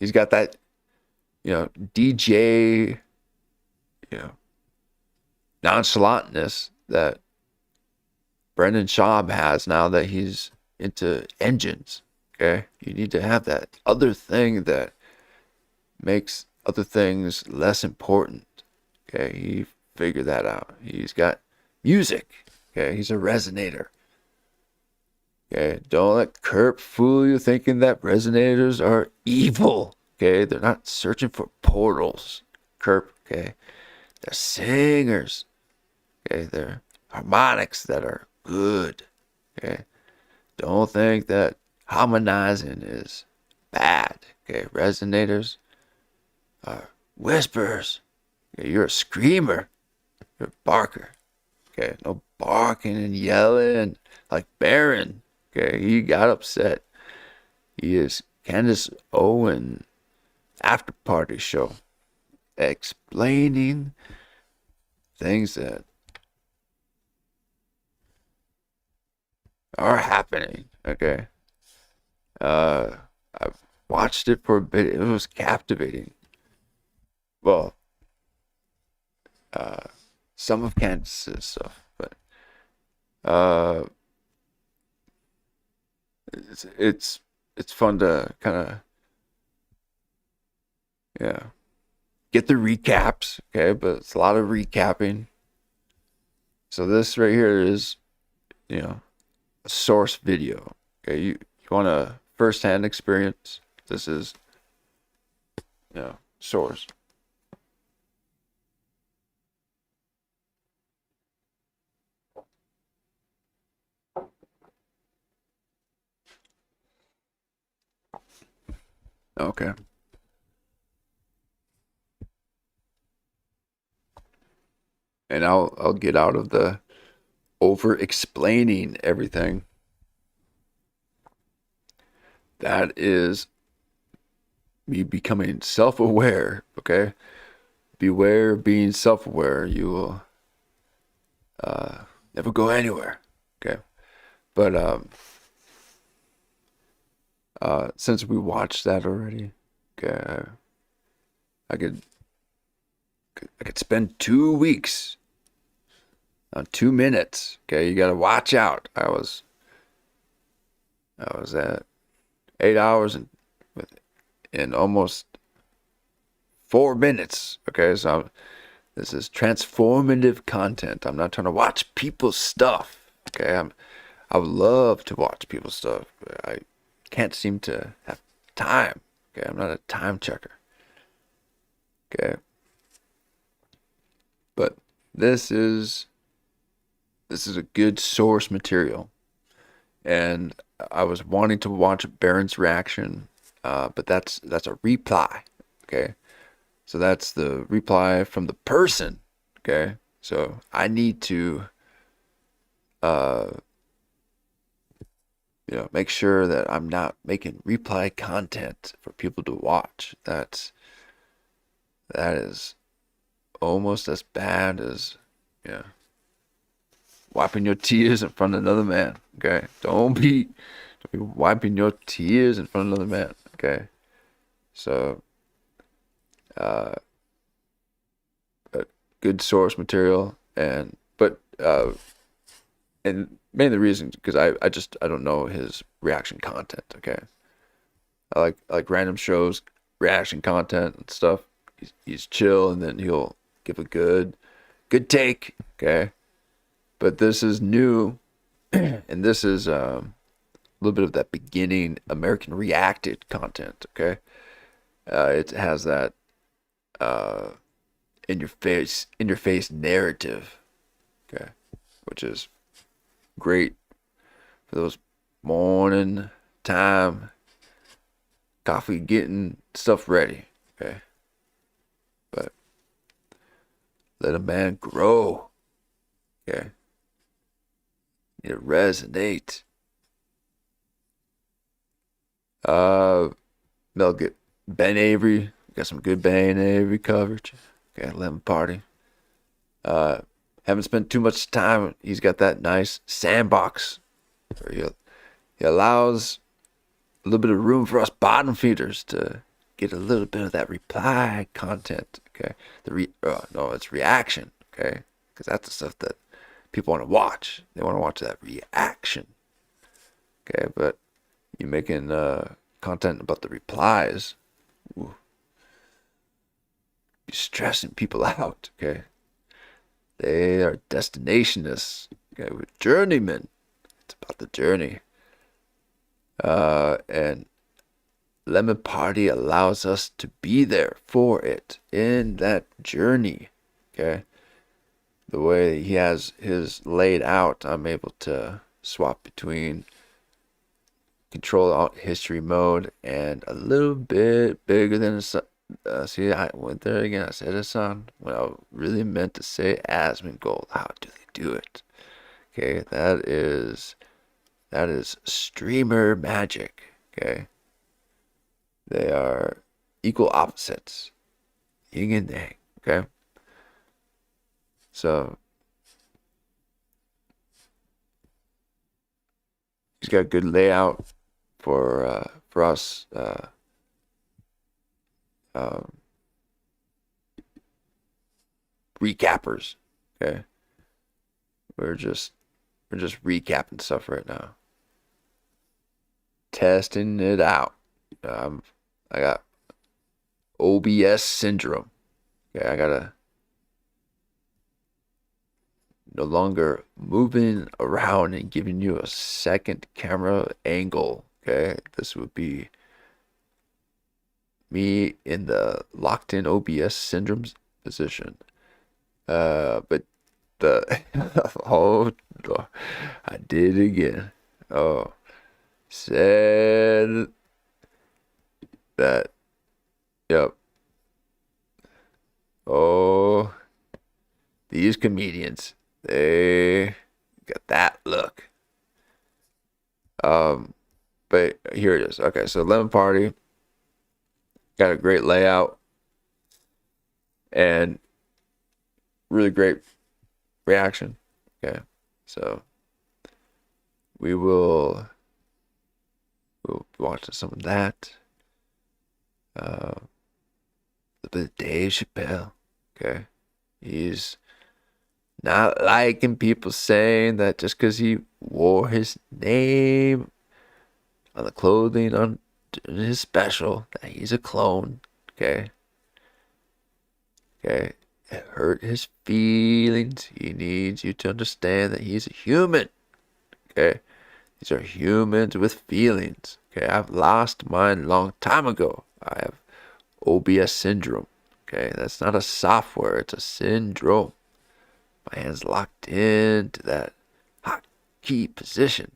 He's got that, DJ, nonchalantness that Brendan Schaub has now that he's into engines. Okay, you need to have that other thing that makes other things less important. Okay, he figured that out. He's got music. Okay, he's a resonator. Okay, don't let Kurp fool you thinking that resonators are evil. Okay, they're not searching for portals. Kurp, okay, they're singers. Okay, they're harmonics that are good. Okay, don't think that harmonizing is bad. Okay, resonators are whisperers. Okay, you're a screamer. You're a barker. Okay, no barking and yelling like Baron. Okay, he got upset. He is Candace Owen after party show explaining things that are happening. Okay. I've watched it for a bit. It was captivating. Well, some of Candace's stuff, but it's fun to kind of get the recaps, okay, but it's a lot of recapping. So this right here is a source video. Okay, you want a first-hand experience. This is source. Okay. And I'll get out of the over explaining everything. That is me becoming self-aware, okay? Beware being self-aware. You will never go anywhere, okay? But since we watched that already, okay, I could spend 2 weeks on 2 minutes. Okay, you gotta watch out. I was at 8 hours in almost 4 minutes. Okay, so this is transformative content. I'm not trying to watch people's stuff. Okay, I would love to watch people's stuff, but I can't seem to have time. Okay, I'm not a time checker. Okay, but this is a good source material, and I was wanting to watch Baron's reaction, but that's a reply. Okay, so that's the reply from the person. Okay, so I need to make sure that I'm not making reply content for people to watch. That is almost as bad as wiping your tears in front of another man. Okay, don't be wiping your tears in front of another man. Okay, so good source material, and mainly the reason because I don't know his reaction content. Okay, I like random shows reaction content and stuff. He's chill, and then he'll give a good take. Okay, but this is new, and this is a little bit of that beginning American reacted content. Okay, it has that in your face narrative. Okay, which is great for those morning time coffee getting stuff ready. Okay, but let a man grow. Okay, it resonate. They'll get Ben Avery. Got some good Ben Avery coverage. Okay, Lemon Party. Haven't spent too much time. He's got that nice sandbox where he allows a little bit of room for us bottom feeders to get a little bit of that reply content. Okay, it's reaction. Okay, because that's the stuff that people want to watch. They want to watch that reaction. Okay, but you making content about the replies. Ooh. be stressing people out, okay? They are destinationists, okay? We're journeymen. It's about the journey. And Lemon Party allows us to be there for it in that journey, okay? The way he has his laid out, I'm able to swap between control alt history mode and a little bit bigger than see, I went there again. I said it on when I really meant to say Asmongold. How do they do it? Okay, that is streamer magic. Okay, they are equal opposites, yin and yang. Okay, so he's got a good layout for us. Recappers, okay. We're just recapping stuff right now, testing it out. I got OBS syndrome. Okay, I gotta no longer moving around and giving you a second camera angle. Okay, this would be me in the locked in OBS syndrome position. But the oh, I did it again. Oh, said that. Yep. Oh, these comedians, they got that look. But here it is. Okay, so Lemon Party got a great layout and really great reaction. Okay, so we'll be watching some of that. A bit of Dave Chappelle. Okay, he's not liking people saying that just because he wore his name on the clothing on his special that he's a clone. Okay, it hurt his feelings. He needs you to understand that he's a human. Okay, these are humans with feelings. Okay, I've lost mine a long time ago. I have OBS syndrome. Okay, that's not a software, it's a syndrome. My hand's locked into that hot key position.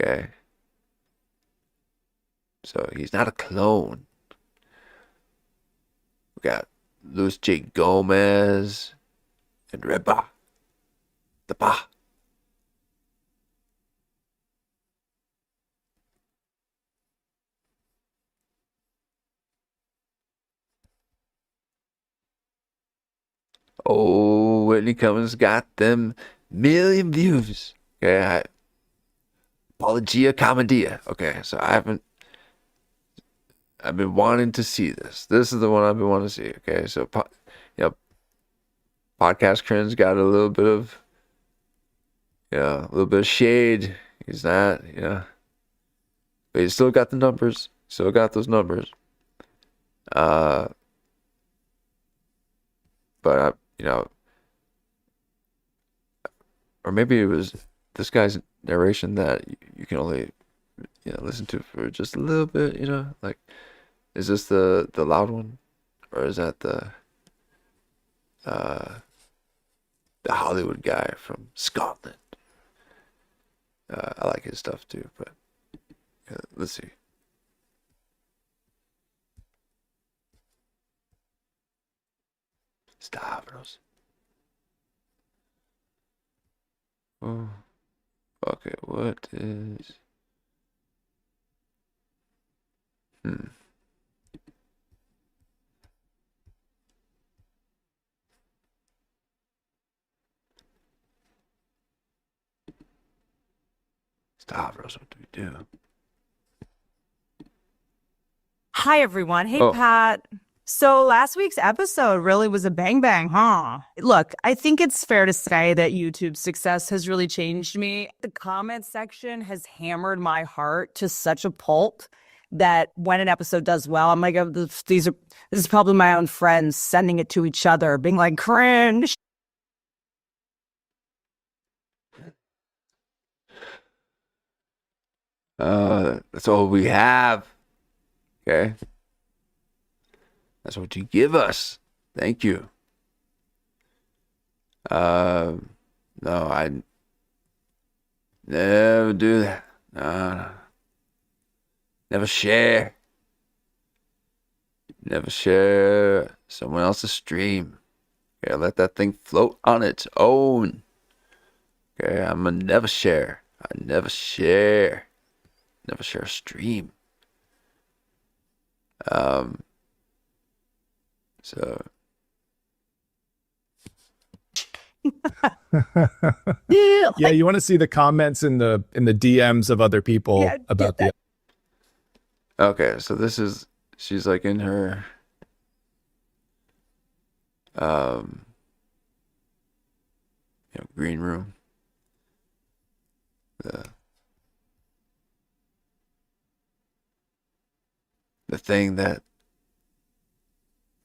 Okay, so he's not a clone. We got Luis J. Gomez and Reba. The Ba. Oh, Whitney Cummings got them million views. Okay, Apologia Commedia. Okay, so I've been wanting to see this. This is the one I've been wanting to see. Okay, so Podcast Cringe got a little bit of shade. He's not, but he's still got the numbers. Still got those numbers. But or maybe it was this guy's narration that you can only listen to for just a little bit. Like, is this the loud one, or is that the Hollywood guy from Scotland? I like his stuff too, but let's see. Stavros. Oh, okay. What is? Stavros, what do we do? Hi, everyone. Hey, Oh. Pat. So last week's episode really was a bang bang, huh? Look, I think it's fair to say that YouTube's success has really changed me. The comment section has hammered my heart to such a pulp that when an episode does well, I'm like, oh, this is probably my own friends sending it to each other, being like, cringe. That's all we have. Okay. That's what you give us. Thank you. No, I never do that. No. Never share. Never share someone else's stream. Okay, let that thing float on its own. Okay, I'm a never share. I never share. Never share a stream. So Yeah, you want to see the comments in the DMs of other people about the. okay, so this is she's like in her green room. The thing that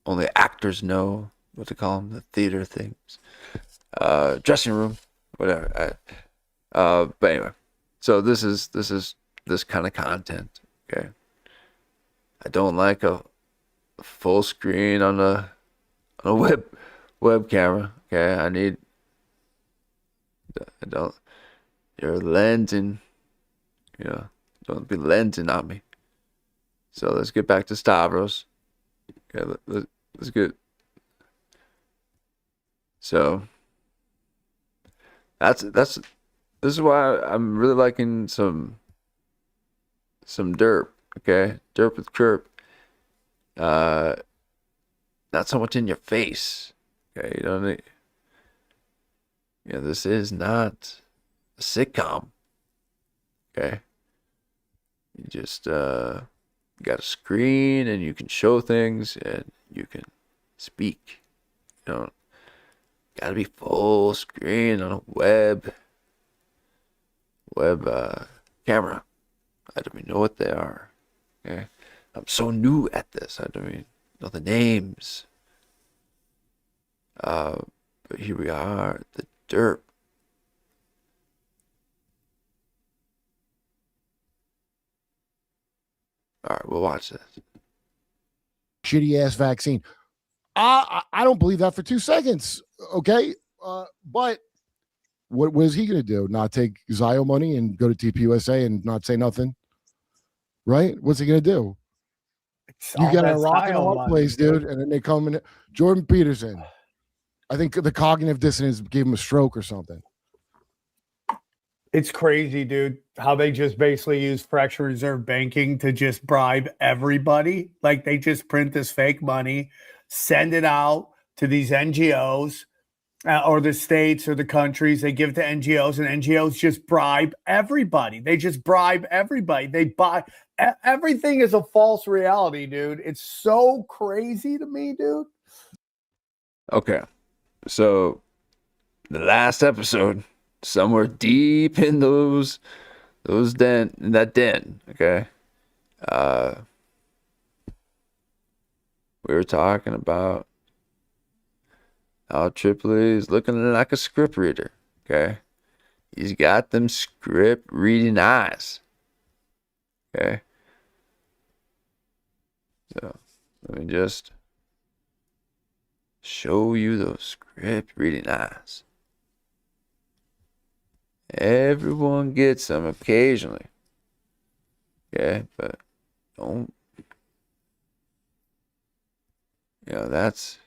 only actors know what to call them, the theater things. Dressing room, whatever. But anyway, so this is this kind of content. Okay, I don't like a full screen on a web camera. Okay, you're lensing, don't be lensing on me. So let's get back to Stavros. Okay, let's get. So this is why I'm really liking some Derp. Okay, Derp with Kurp. Not so much in your face. Okay, you don't need. This is not a sitcom. Okay, you just got a screen and you can show things and you can speak. You don't gotta be full screen on a web camera. I don't even know what they are. Okay, I'm so new at this. I don't even know the names. But here we are, the Derp. All right, we'll watch this. Shitty ass vaccine. I don't believe that for 2 seconds. Okay. But what is he going to do? Not take Zio money and go to TPUSA and not say nothing? Right? What's he going to do? You get a rock and a hard place, dude. And then they come in. Jordan Peterson. I think the cognitive dissonance gave him a stroke or something. It's crazy, dude, how they just basically use fractional reserve banking to just bribe everybody. Like they just print this fake money, send it out to these NGOs or the states or the countries. They give it to NGOs and NGOs just bribe everybody. They just bribe everybody. They buy everything is a false reality, dude. It's so crazy to me, dude. Okay. So the last episode, somewhere deep in that den, okay? We were talking about how Tripoli is looking like a script reader, okay? He's got them script reading eyes, okay? So let me just show you those script reading eyes. Everyone gets them occasionally. Okay, but don't. That's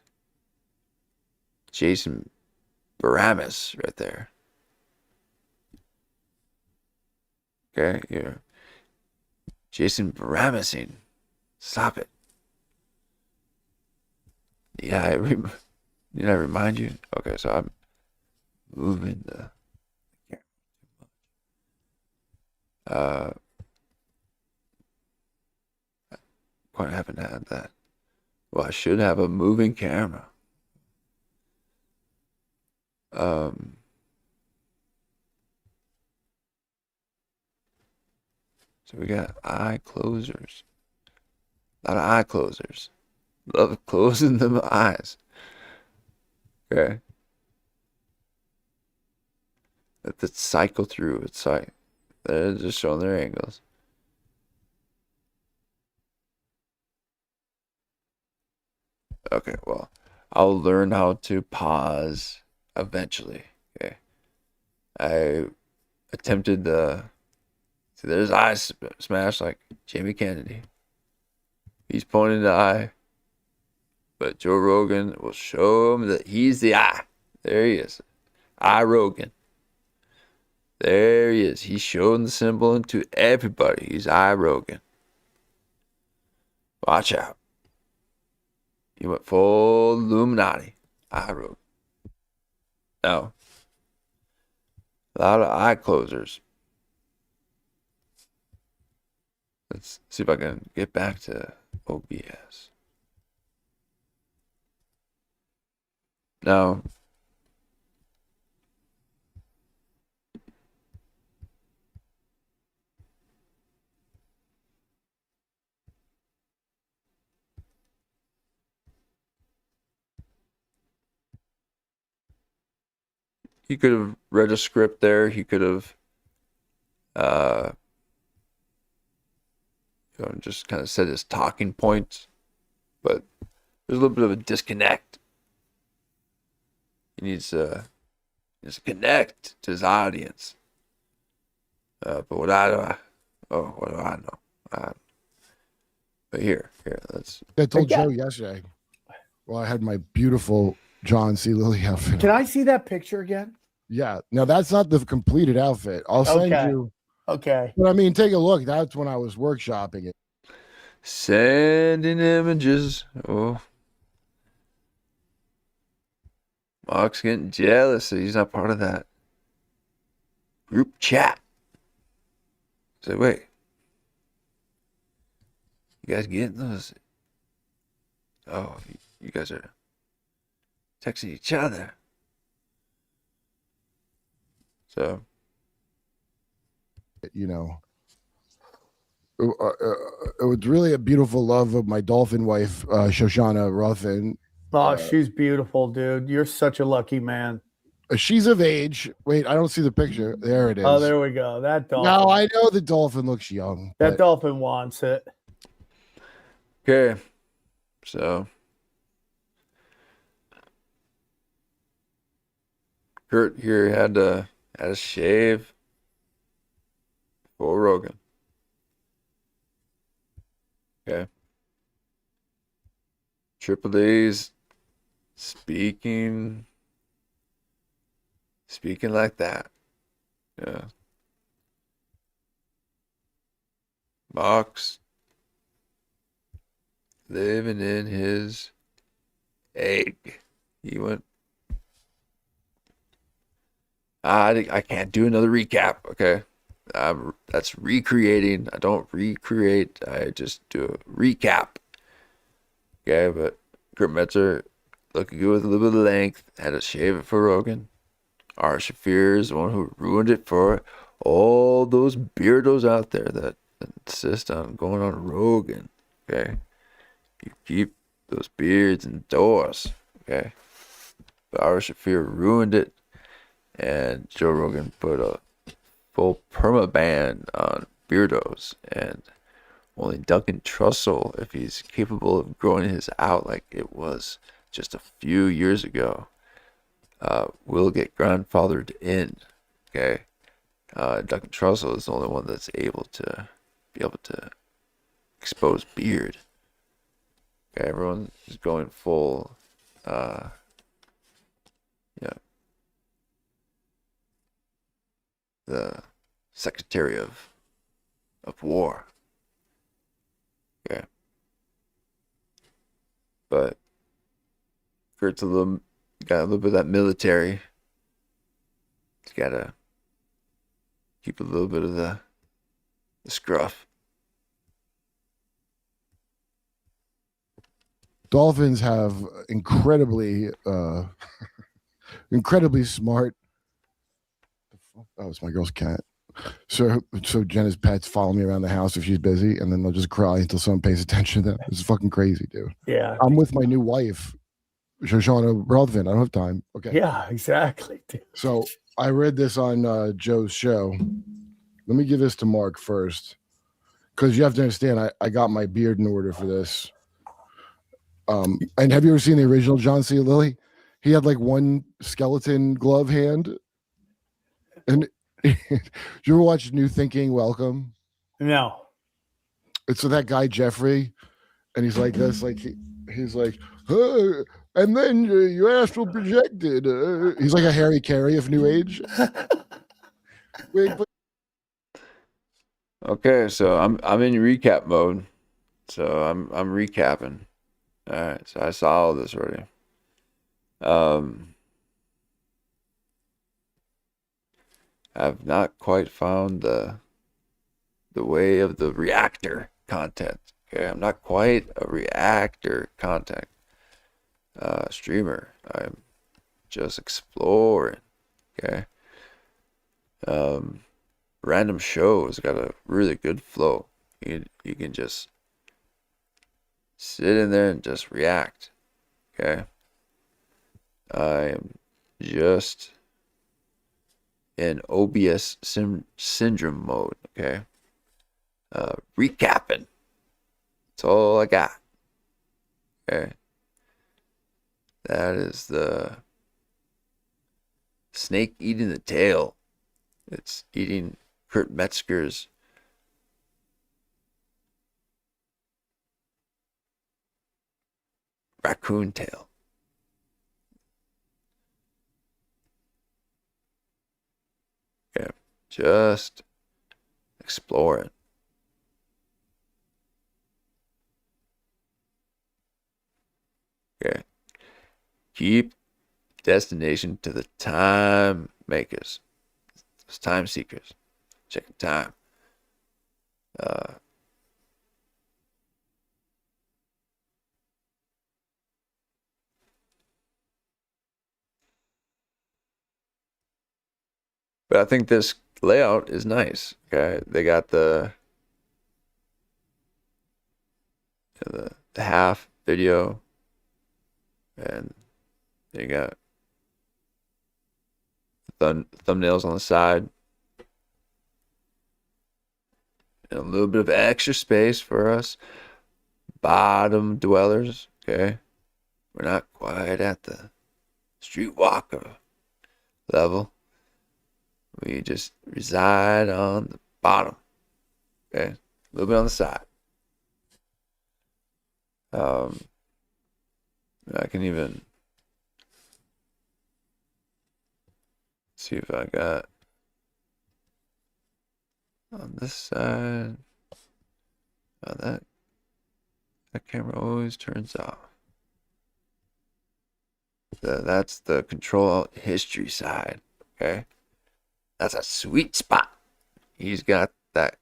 Jason Barabbas right there. Okay, you're Jason Barabbasing. Stop it. Yeah, I remind you? Okay, so I'm moving the quite haven't had that. Well, I should have a moving camera. So we got eye closers. A lot of eye closers. Love closing them eyes. Okay. Let it cycle through. It's like they're just showing their angles. Okay, well, I'll learn how to pause eventually. Okay. I attempted the. See, there's eye smash like Jamie Kennedy. He's pointing the eye. But Joe Rogan will show him that he's the eye. There he is. Eye Rogan. There he is. He's showing the symbol to everybody. He's Eye Rogan. Watch out. He went full Illuminati. Eye Rogan. Now, a lot of eye closers. Let's see if I can get back to OBS. Now, he could have read a script there. He could have, just kind of said his talking points. But there's a little bit of a disconnect. He needs to connect to his audience. But what do I know? But here, let's. I told Joe yesterday. Well, I had my beautiful John C. Lilly outfit. Can I see that picture again? Yeah. Now that's not the completed outfit. I'll send you. Okay. But I mean, take a look. That's when I was workshopping it. Sending images. Oh. Mark's getting jealous that he's not part of that group chat. So wait. You guys getting those? Oh, you guys are texting each other. So, you know, it was really a beautiful love of my dolphin wife, Shoshana Ruffin. Oh, she's beautiful, dude. You're such a lucky man. She's of age. Wait, I don't see the picture. There it is. Oh, there we go. That dolphin. No, I know the dolphin looks young. That dolphin wants it. okay. So, Kurt here had a shave for Rogan. Okay. Tripoli's speaking like that. Yeah. Mox living in his egg. He went. I can't do another recap. Okay. That's recreating. I don't recreate. I just do a recap. Okay, but Kurt Metzger looking good with a little bit of length. Had to shave it for Rogan. R. Shafir is the one who ruined it for all those beardos out there that insist on going on Rogan. Okay, you keep those beards indoors. Okay, but R. Shafir ruined it, and Joe Rogan put a full perma ban on beardos, and only Duncan Trussell, if he's capable of growing his out like it was just a few years ago, will get grandfathered in. Okay, Duncan Trussell is the only one that's able to expose beard. Okay, everyone is going full. The Secretary of War. Okay. But Kurt's got a little bit of that military. He's gotta keep a little bit of the scruff. Dolphins have incredibly smart. Oh, it's my girl's cat. So Jenna's pets follow me around the house if she's busy, and then they'll just cry until someone pays attention to them. It's fucking crazy, dude. Yeah. I'm with my new wife, Shoshana Relevant. I don't have time. Okay. Yeah, exactly. Dude. So I read this on Joe's show. Let me give this to Mark first, because you have to understand, I got my beard in order for this. And have you ever seen the original John C. Lilly? He had like one skeleton glove hand. And did you ever watch New Thinking Welcome? No. It's with that guy Jeffrey, and he's like this, like he's like, and then your astral projected. He's like a Harry Carey of New Age. Okay, so I'm in recap mode. So I'm recapping. All right, so I saw all this already. I've not quite found the way of the reactor content. Okay, I'm not quite a reactor content streamer. I'm just exploring. Okay. Random shows got a really good flow. You can just sit in there and just react. Okay. I am just in OBS syndrome mode. Okay. Recapping. That's all I got. Okay. That is the snake eating the tail. It's eating Kurt Metzger's raccoon tail. Yeah, just exploring. Okay. Keep destination to the time makers. Those time seekers. Check the time. But I think this layout is nice. Okay, they got the half video, and they got thumbnails on the side, and a little bit of extra space for us bottom dwellers. Okay, we're not quite at the streetwalker level. We just reside on the bottom. Okay, a little bit on the side. I can even see if I got on this side. Oh, that camera always turns off. That's the control alt history side. Okay, that's a sweet spot. He's got that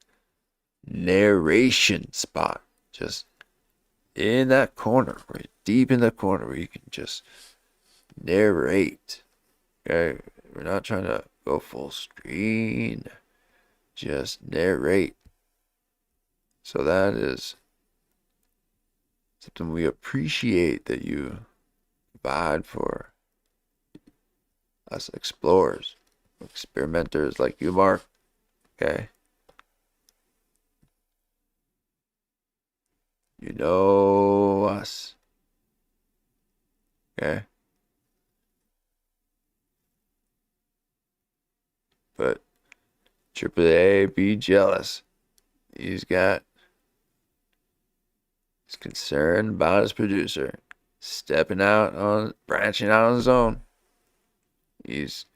narration spot just in that corner, right deep in the corner where you can just narrate. Okay, we're not trying to go full screen, just narrate. So that is something we appreciate that you provide for us explorers, experimenters like you, Mark. Okay. You know us. Okay. But AAA be jealous. He's concerned about his producer branching out on his own. He's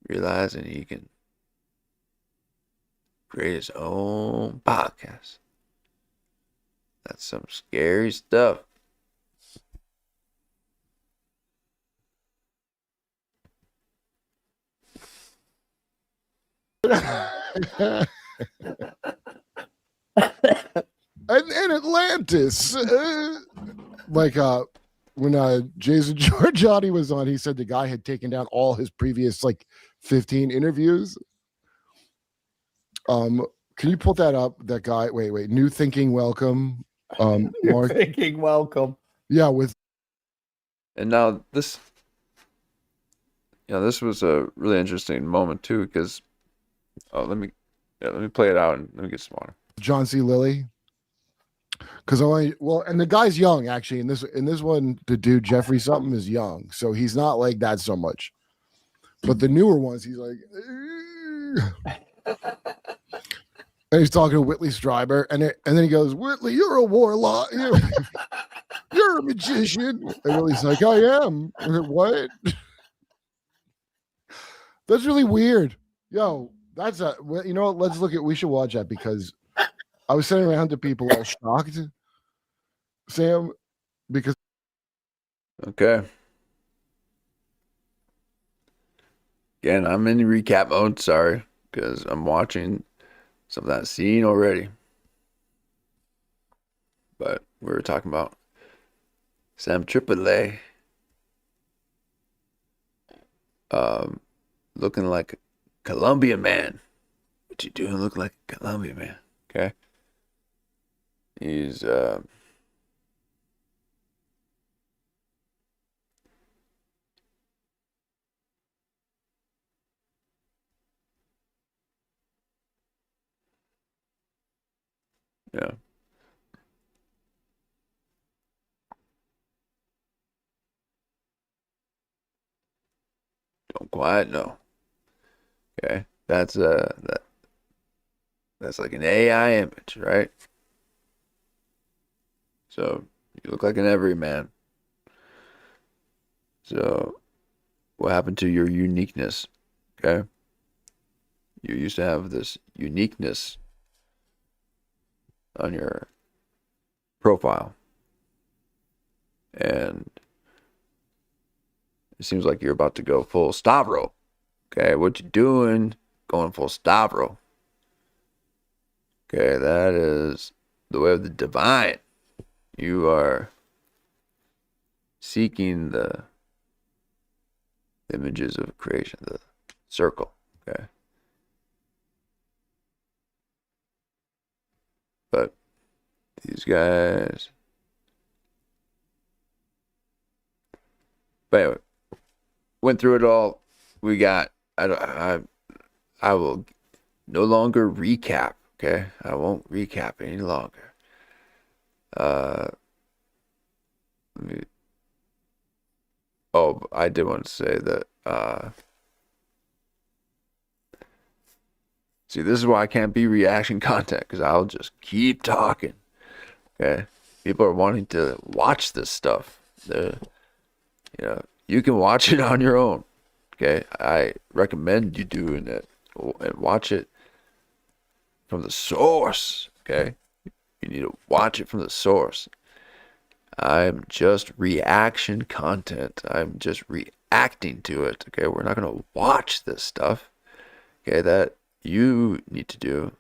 realizing he can create his own podcast. That's some scary stuff. and Atlantis, when Jason Giorgiani was on, he said the guy had taken down all his previous like 15 interviews. Can you pull that up? That guy, wait, New Thinking Welcome. Mark. Thinking welcome. Yeah, with And now this was a really interesting moment too, because let me play it out and let me get some water. John C. Lilly. Because and the guy's young actually. In this one, the dude Jeffrey something is young, so he's not like that so much. But the newer ones, he's like, and he's talking to Whitley Strieber, and then he goes, Whitley, you're a warlock, you're a magician. And Whitley's like, I am. What? That's really weird. Yo, that's you know what? We should watch that because I was sitting around to people all shocked, Sam, because. Okay. Again, I'm in recap mode, sorry, because I'm watching some of that scene already. But we were talking about Sam Tripoli looking like a Colombian man. What you doing look like a Colombian man, okay? He's yeah. Don't quite know. Okay, that's like an AI image, right? So you look like an everyman. So what happened to your uniqueness? Okay, you used to have this uniqueness on your profile, and it seems like you're about to go full Stavro. Okay, what you doing going full Stavro? Okay, that is the way of the divine. You are seeking the images of creation, the circle. Okay. But these guys. But anyway, went through it all. We got. I will no longer recap. Okay, I won't recap any longer. I did want to say that. See, this is why I can't be reaction content, because I'll just keep talking. Okay, people are wanting to watch this stuff. You can watch it on your own. Okay, I recommend you doing it and watch it from the source. Okay, you need to watch it from the source. I'm just reaction content. I'm just reacting to it. Okay, we're not gonna watch this stuff. Okay, that you need to do.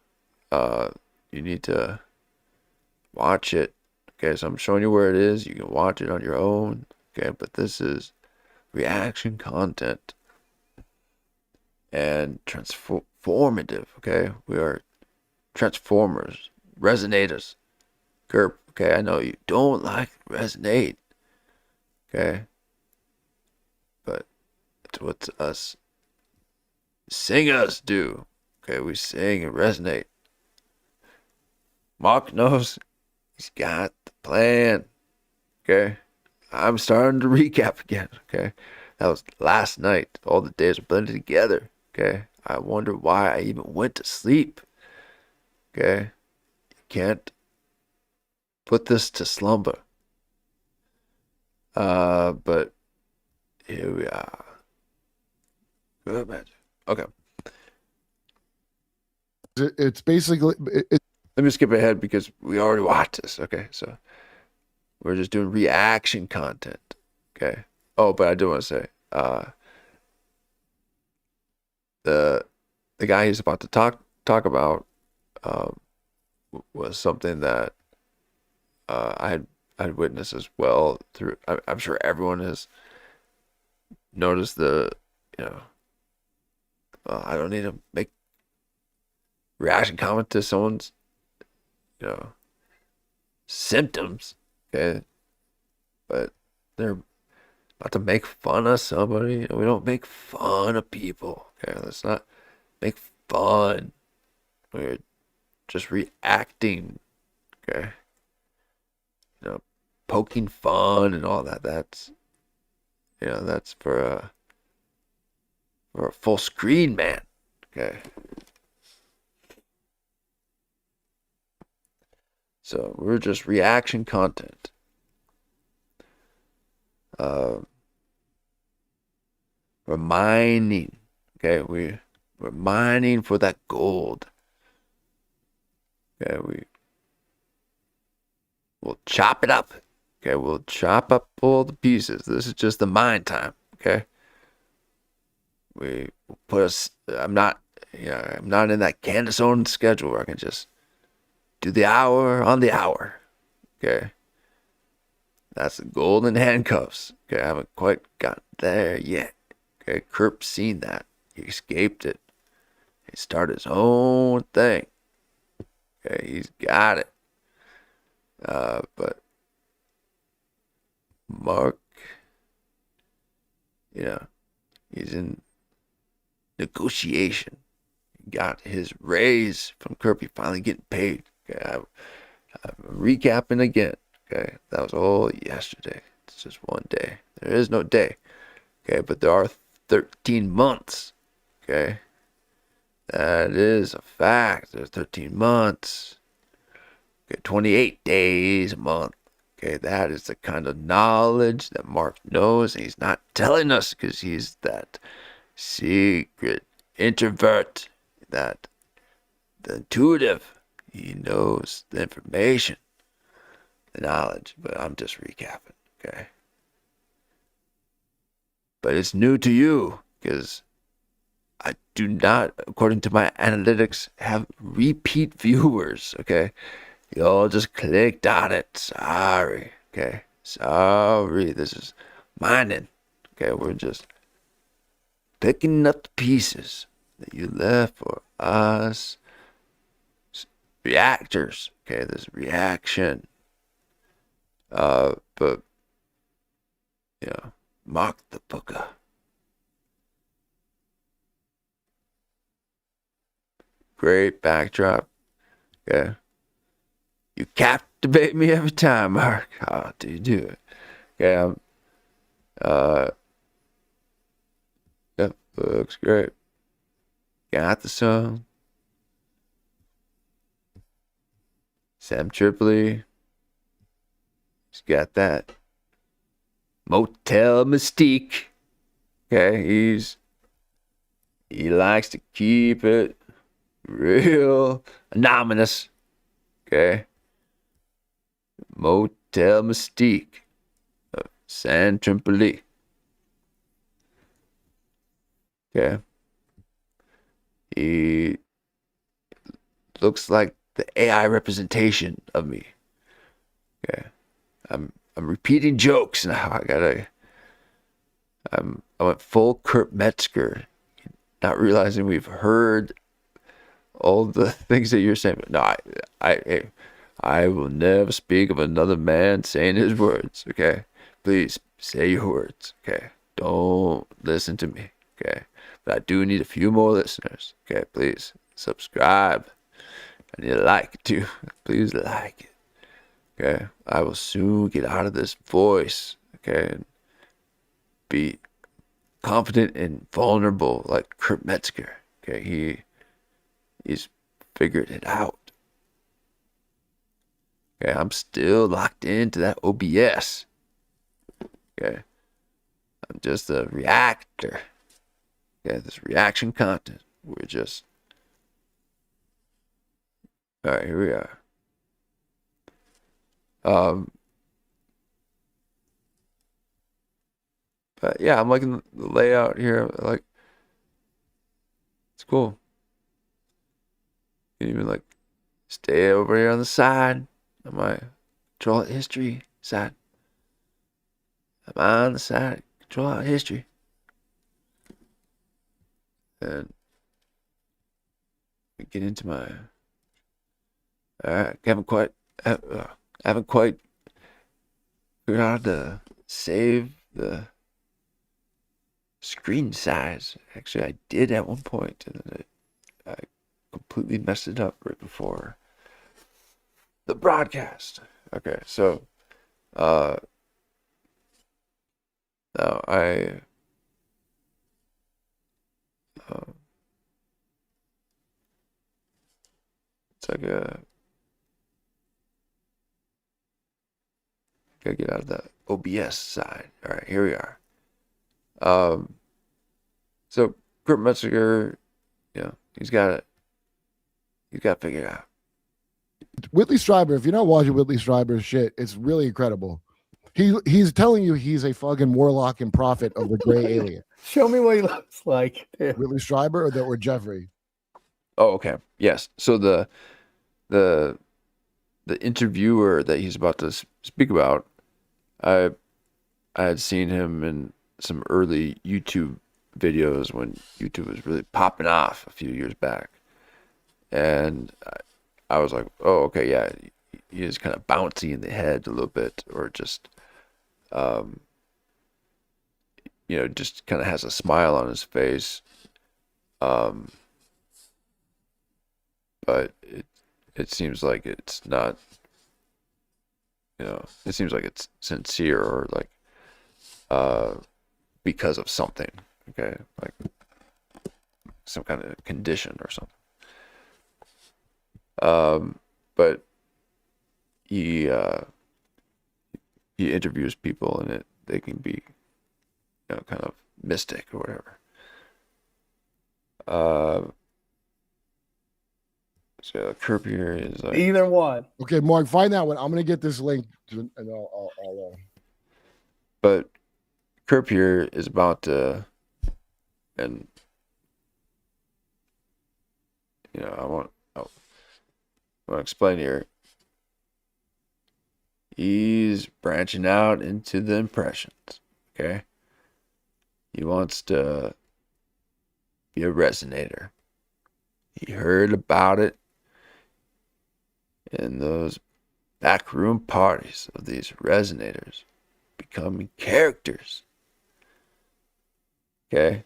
You need to watch it. Okay, so I'm showing you where it is. You can watch it on your own. Okay, but this is reaction content and transformative. Okay, we are transformers, resonators. Kurp, okay, I know you don't like resonate. Okay, but it's what us singers do. Okay, we sing and resonate. Mark knows he's got the plan. Okay, I'm starting to recap again. Okay, that was last night. All the days are blended together. Okay, I wonder why I even went to sleep. Okay, you can't put this to slumber. But here we are. Good magic. Okay. It's basically. Let me skip ahead because we already watched this. Okay, so we're just doing reaction content. Okay. Oh, but I do want to say, the guy he's about to talk about was something that I had I'd witnessed as well through. I'm sure everyone has noticed the, I don't need to make reaction comment to someone's, symptoms, okay? But they're about to make fun of somebody. We don't make fun of people, okay? Let's not make fun. We're just reacting, okay? Poking fun and all that. That's, that's for a full screen man, okay? So we're just reaction content. We're mining, okay? We're mining for that gold. Okay, we'll chop it up. Okay, we'll chop up all the pieces. This is just the mine time, okay? We put us. I'm not in that Candace Owens schedule where I can just do the hour on the hour, okay? That's the golden handcuffs. Okay, I haven't quite got there yet. Okay, Kurps seen that. He escaped it. He started his own thing. Okay, he's got it. But Mark, he's in negotiation. He got his raise from Kurps. Finally getting paid. Okay, I'm recapping again. Okay, that was all yesterday. It's just one day. There is no day. Okay, but there are 13 months. Okay, that is a fact. There's 13 months. Okay, 28 days a month. Okay, that is the kind of knowledge that Mark knows, and he's not telling us because he's that secret introvert, the intuitive. He knows the information, the knowledge, but I'm just recapping, okay? But it's new to you because I do not, according to my analytics, have repeat viewers, okay? You all just clicked on it. Sorry, okay? Sorry, this is mining, okay? We're just picking up the pieces that you left for us. Reactors, okay? This reaction. But, mock the booker. Great backdrop, okay? You captivate me every time, Mark. How do you do it? Okay, yep, looks great. Got the song. Sam Tripoli. He's got that motel mystique. Okay, he likes to keep it real anonymous. Okay. Motel Mystique of Sam Tripoli. Okay. He looks like the AI representation of me. Okay. I'm repeating jokes now. I went full Kurt Metzger, not realizing we've heard all the things that you're saying. No, I will never speak of another man saying his words, okay? Please, say your words, okay? Don't listen to me, okay? But I do need a few more listeners, okay? Please, subscribe. I need to like it, too. Please like it, okay? I will soon get out of this voice, okay? And be confident and vulnerable like Kurt Metzger, okay? He's figured it out. Okay, I'm still locked into that OBS. Okay, I'm just a reactor. Okay, this reaction content. We're just. All right, here we are. But yeah, I'm liking the layout here. Like, it's cool. You can even like stay over here on the side of my control history. side. I'm on the side. Control out history. And we get into my. I haven't quite figured out how to save the screen size. Actually, I did at one point, and then I completely messed it up right before the broadcast. Okay, so now it's like gotta get out of the OBS side. All right, here we are. So Kurt Metzger, he's got it figured out. Whitley Strieber, if you're not watching Whitley Strieber's shit, it's really incredible. He's telling you he's a fucking warlock and prophet of the gray alien. Show me what he looks like. Whitley Strieber or Jeffrey? Oh, okay. Yes. So the interviewer that he's about to speak about, I had seen him in some early YouTube videos when YouTube was really popping off a few years back, and I was like, oh, okay, yeah, he is kind of bouncy in the head a little bit, or just just kind of has a smile on his face, but it seems like it's not, it seems like it's sincere, or like because of something, okay, like some kind of condition or something. But he interviews people, and they can be, kind of mystic or whatever. So Kurp here is like, either one. Okay, Mark, find that one. I'm gonna get this link, and I'll But Kurp here is about to, and I want to explain here. He's branching out into the impressions. Okay, he wants to be a resonator. He heard about it in those backroom parties of these resonators becoming characters. Okay,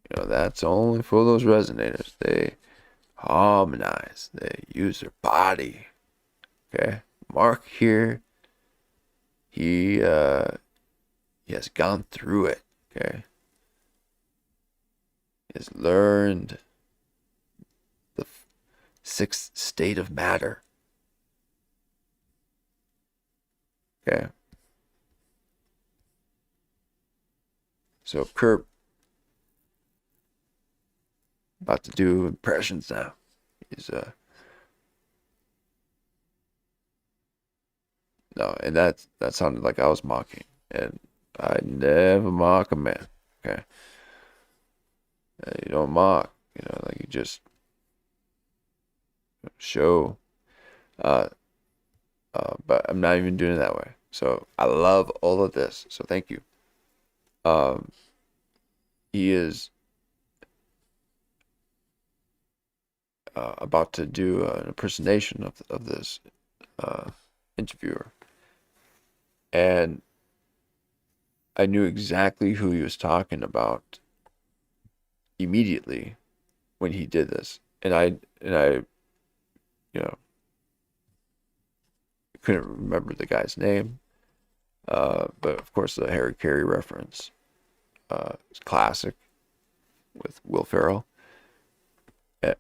that's only for those resonators. They harmonize. They use their body. Okay, Mark here, he has gone through it. Okay, he has learned the sixth state of matter. Okay, so Kurp about to do impressions now. He's no, and that sounded like I was mocking, and I never mock a man. Okay, you don't mock, like you just show. But I'm not even doing it that way. So I love all of this. So thank you. He is about to do an impersonation of this interviewer, and I knew exactly who he was talking about immediately when he did this, and I couldn't remember the guy's name, but of course the Harry Carey reference is classic with Will Ferrell.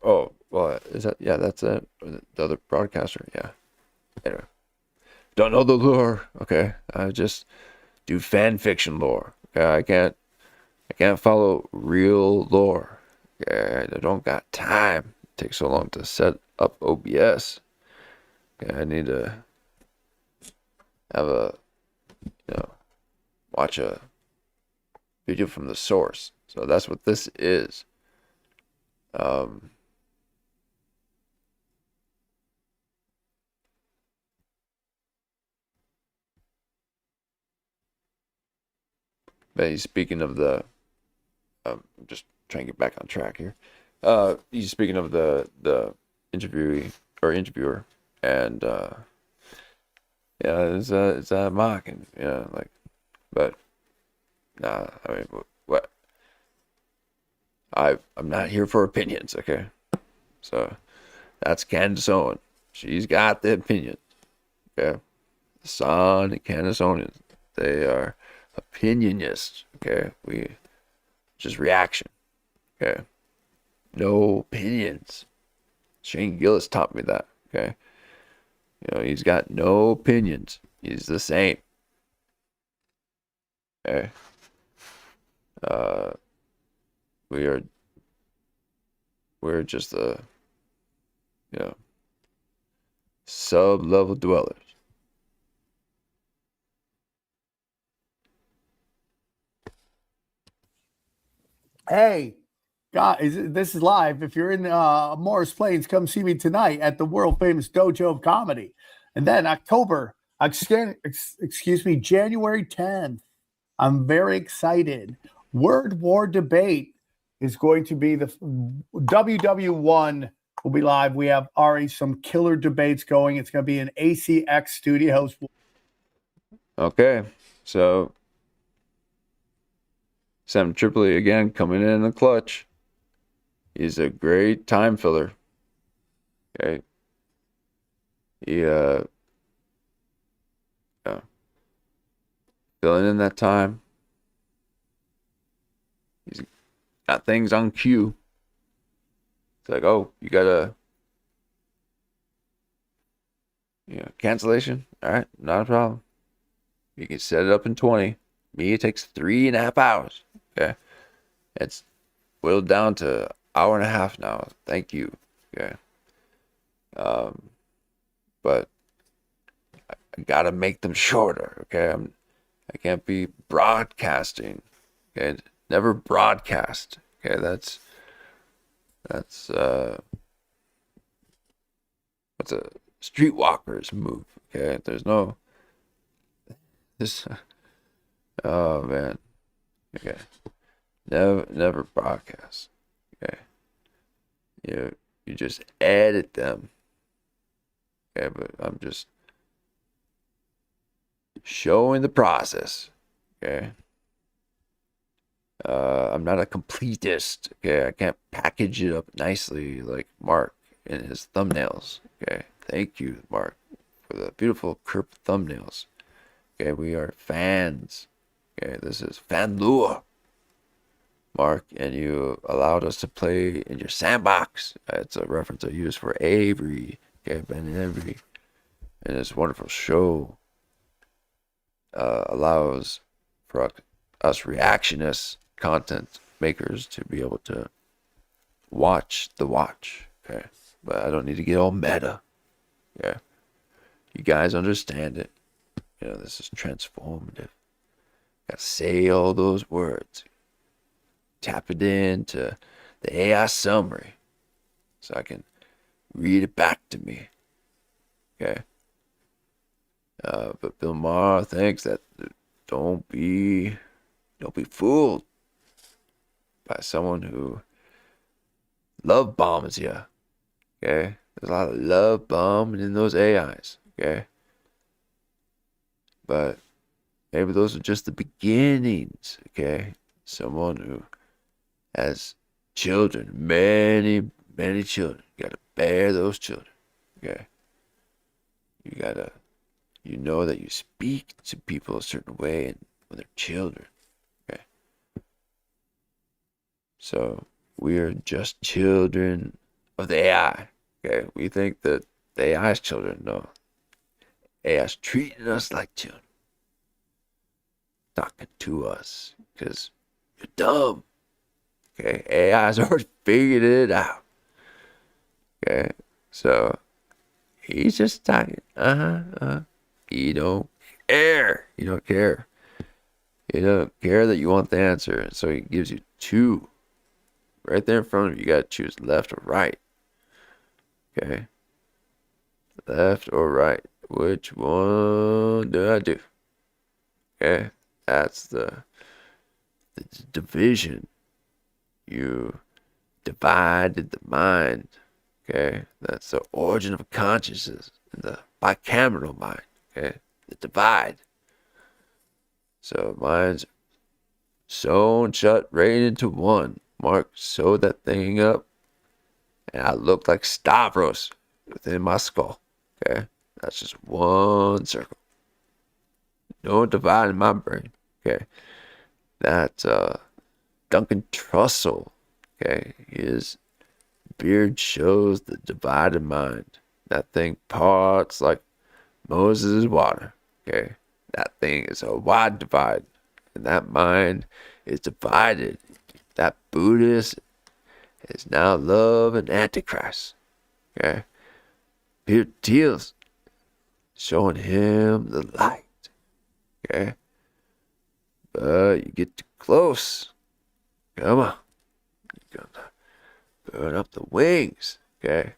Oh, well, is that, yeah, that's it. The other broadcaster, yeah. Anyway, don't know the lore. Okay, I just do fan fiction lore. Okay, I can't follow real lore. Okay, I don't got time. It takes so long to set up OBS. Okay, I need to have watch a video from the source. So that's what this is. But he's speaking of the. Just trying to get back on track here. He's speaking of the interviewee or interviewer, and it's a mock, and like, but nah, I mean, what? I'm not here for opinions, okay? So that's Candace Owens. She's got the opinion, okay? The Sun and Candace Owens, they are opinionists, okay? We just reaction, okay? No opinions. Shane Gillis taught me that, okay? He's got no opinions. He's the same. Okay. We're just the, sub-level dwellers. Hey, guys, this is live. If you're in Morris Plains, come see me tonight at the world famous Dojo of Comedy. And then January 10th, I'm very excited. Word War Debate is going to be the WW1 will be live. We have already some killer debates going. It's going to be in ACX Studios. Okay, so Sam Tripoli again coming in the clutch. He's a great time filler. Okay. He filling in that time. He's got things on cue. It's like, oh, you got a cancellation? All right, not a problem. You can set it up in 20. Me, it takes 3.5 hours. Okay. It's whittled down to 1.5 hours now. Thank you. Okay. But I gotta make them shorter. Okay. I can't be broadcasting. Okay. Never broadcast. Okay. That's a streetwalker's move. Okay. There's no this. Oh man. Okay. Never broadcast. Okay. You just edit them. Okay, but I'm just showing the process. Okay. I'm not a completist. Okay. I can't package it up nicely like Mark in his thumbnails. Okay. Thank you, Mark, for the beautiful Kurp thumbnails. Okay, we are fans. Okay, this is fan lure, Mark, and you allowed us to play in your sandbox. It's a reference I use for Avery. Okay, Ben Avery, and this wonderful show allows for us reactionist content makers to be able to watch the watch. Okay, but I don't need to get all meta. Yeah, you guys understand it. This is transformative. Gotta say all those words. Tap it into the AI summary so I can read it back to me. Okay. But Bill Maher thinks that don't be fooled by someone who love bombs you. Okay. There's a lot of love bombing in those AIs. Okay. But maybe those are just the beginnings, okay? Someone who has children, many, many children. You gotta bear those children, okay? You know that you speak to people a certain way and when they're children, okay? So we are just children of the AI, okay? We think that the AI's children, no. AI's treating us like children. Talking to us because you're dumb. Okay, AI's already figured it out. Okay, so he's just talking. You don't care. You don't care. You don't care that you want the answer. So he gives you two. Right there in front of you, you gotta choose left or right. Okay. Left or right. Which one do I do? Okay. That's the the division. You divided the mind. Okay, that's the origin of consciousness, the bicameral mind. Okay, the divide. So mine's sewn shut right into one. Mark sewed that thing up, and I looked like Stavros within my skull. Okay, that's just one circle. No divide in my brain. Okay, that's Duncan Trussell. Okay, his beard shows the divided mind. That thing parts like Moses' water. Okay, that thing is a wide divide, and that mind is divided. That Buddhist is now love and Antichrist. Okay, Peter Thiel's showing him the light. Okay, but you get too close. Come on, you're gonna burn up the wings. Okay,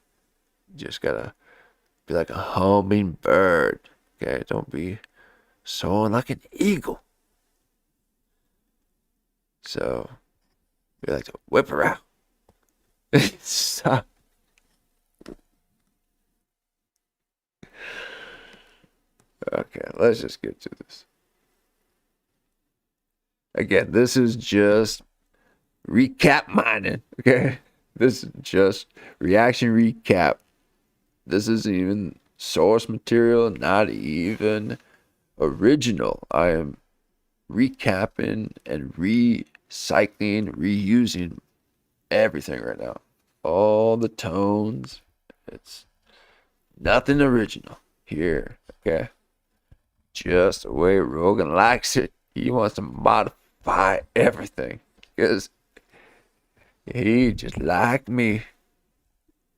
you just gotta be like a hummingbird. Okay, don't be soaring like an eagle. So we like to whip around. Stop. Okay, let's just get to this. Again, this is just recap mining. Okay, this is just reaction recap. This isn't even source material, not even original. I am recapping and recycling, reusing everything right now. All the tones. It's nothing original here. Okay, just the way Rogan likes it. He wants to modify everything because he, just like me,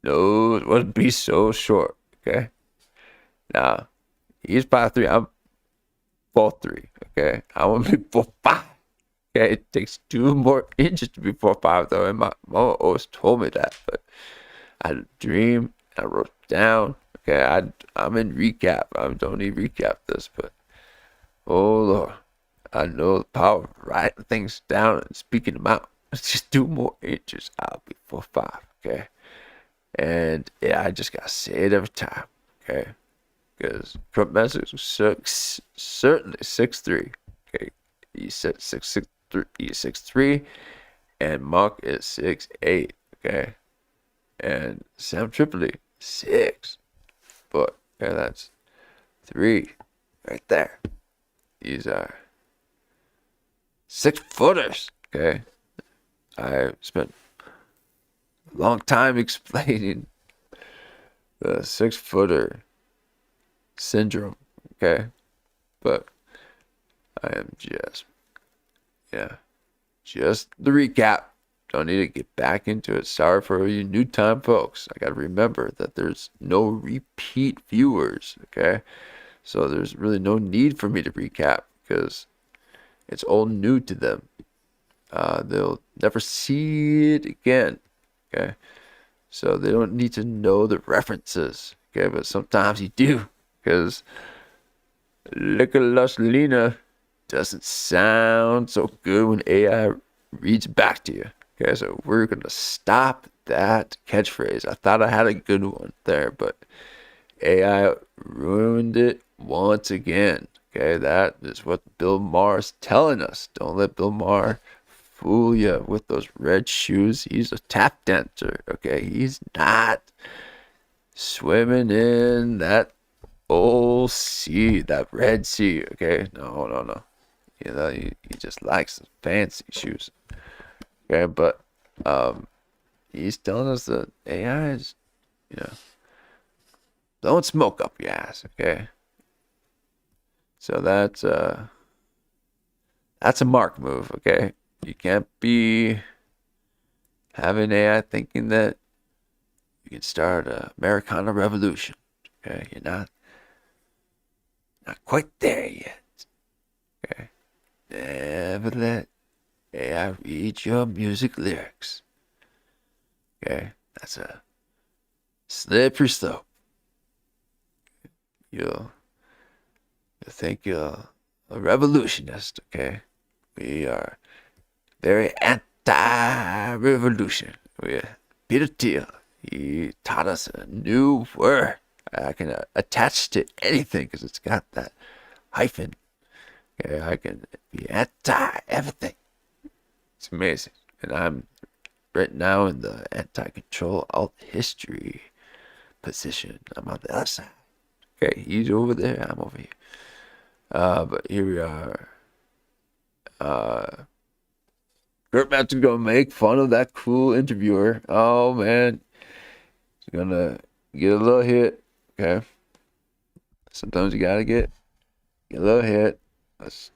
knows what to be so short. Okay, now he's 5'3". I'm 4'3". Okay, I want to be 4'5". Okay, it takes 2 more inches to be 4'5" though, and my mama always told me that. But I had a dream, I wrote it down. Okay, I'm in recap. I don't need recap this, but oh Lord, I know the power of writing things down and speaking them out. It's just 2 more inches, I'll be 4'5". Okay, and yeah, I just gotta say it every time. Okay, because Trump Metzger was certainly 6'3". Okay, he said 6'3". He's 6'3", and Mark is 6'8". Okay, and Sam Tripoli 6 foot. Okay, that's 3 right there. These are 6-footers. Okay, I spent a long time explaining the 6-footer syndrome. Okay, but I am just the recap. Don't need to get back into it. Sorry for you new time folks. I gotta remember that there's no repeat viewers. Okay, so there's really no need for me to recap because it's all new to them. They'll never see it again. Okay, so they don't need to know the references. Okay, but sometimes you do, because look at Lush Leaner doesn't sound so good when AI reads back to you. Okay, so we're gonna stop that catchphrase. I thought I had a good one there, but AI ruined it once again. Okay, that is what Bill Maher is telling us. Don't let Bill Maher fool you with those red shoes. He's a tap dancer. Okay, he's not swimming in that old sea, that Red Sea. Okay, no. You know, he just likes the fancy shoes. Okay, but he's telling us that AI is, don't smoke up your ass. Okay, so that's a Mark move. Okay, you can't be having AI thinking that you can start a Americana revolution. Okay, you're not quite there yet. Okay, never let AI read your music lyrics. Okay, that's a slippery slope. You'll think you're a revolutionist. Okay, we are very anti-revolution. With Peter Thiel, he taught us a new word. I can attach to anything because it's got that hyphen. Okay, I can be anti-everything. It's amazing. And I'm right now in the anti-control alt history position. I'm on the other side. Okay, he's over there, I'm over here. But here we are. Kurps gonna make fun of that cool interviewer. Oh man, he's gonna get a little hit. Okay, sometimes you gotta get a little hit. That's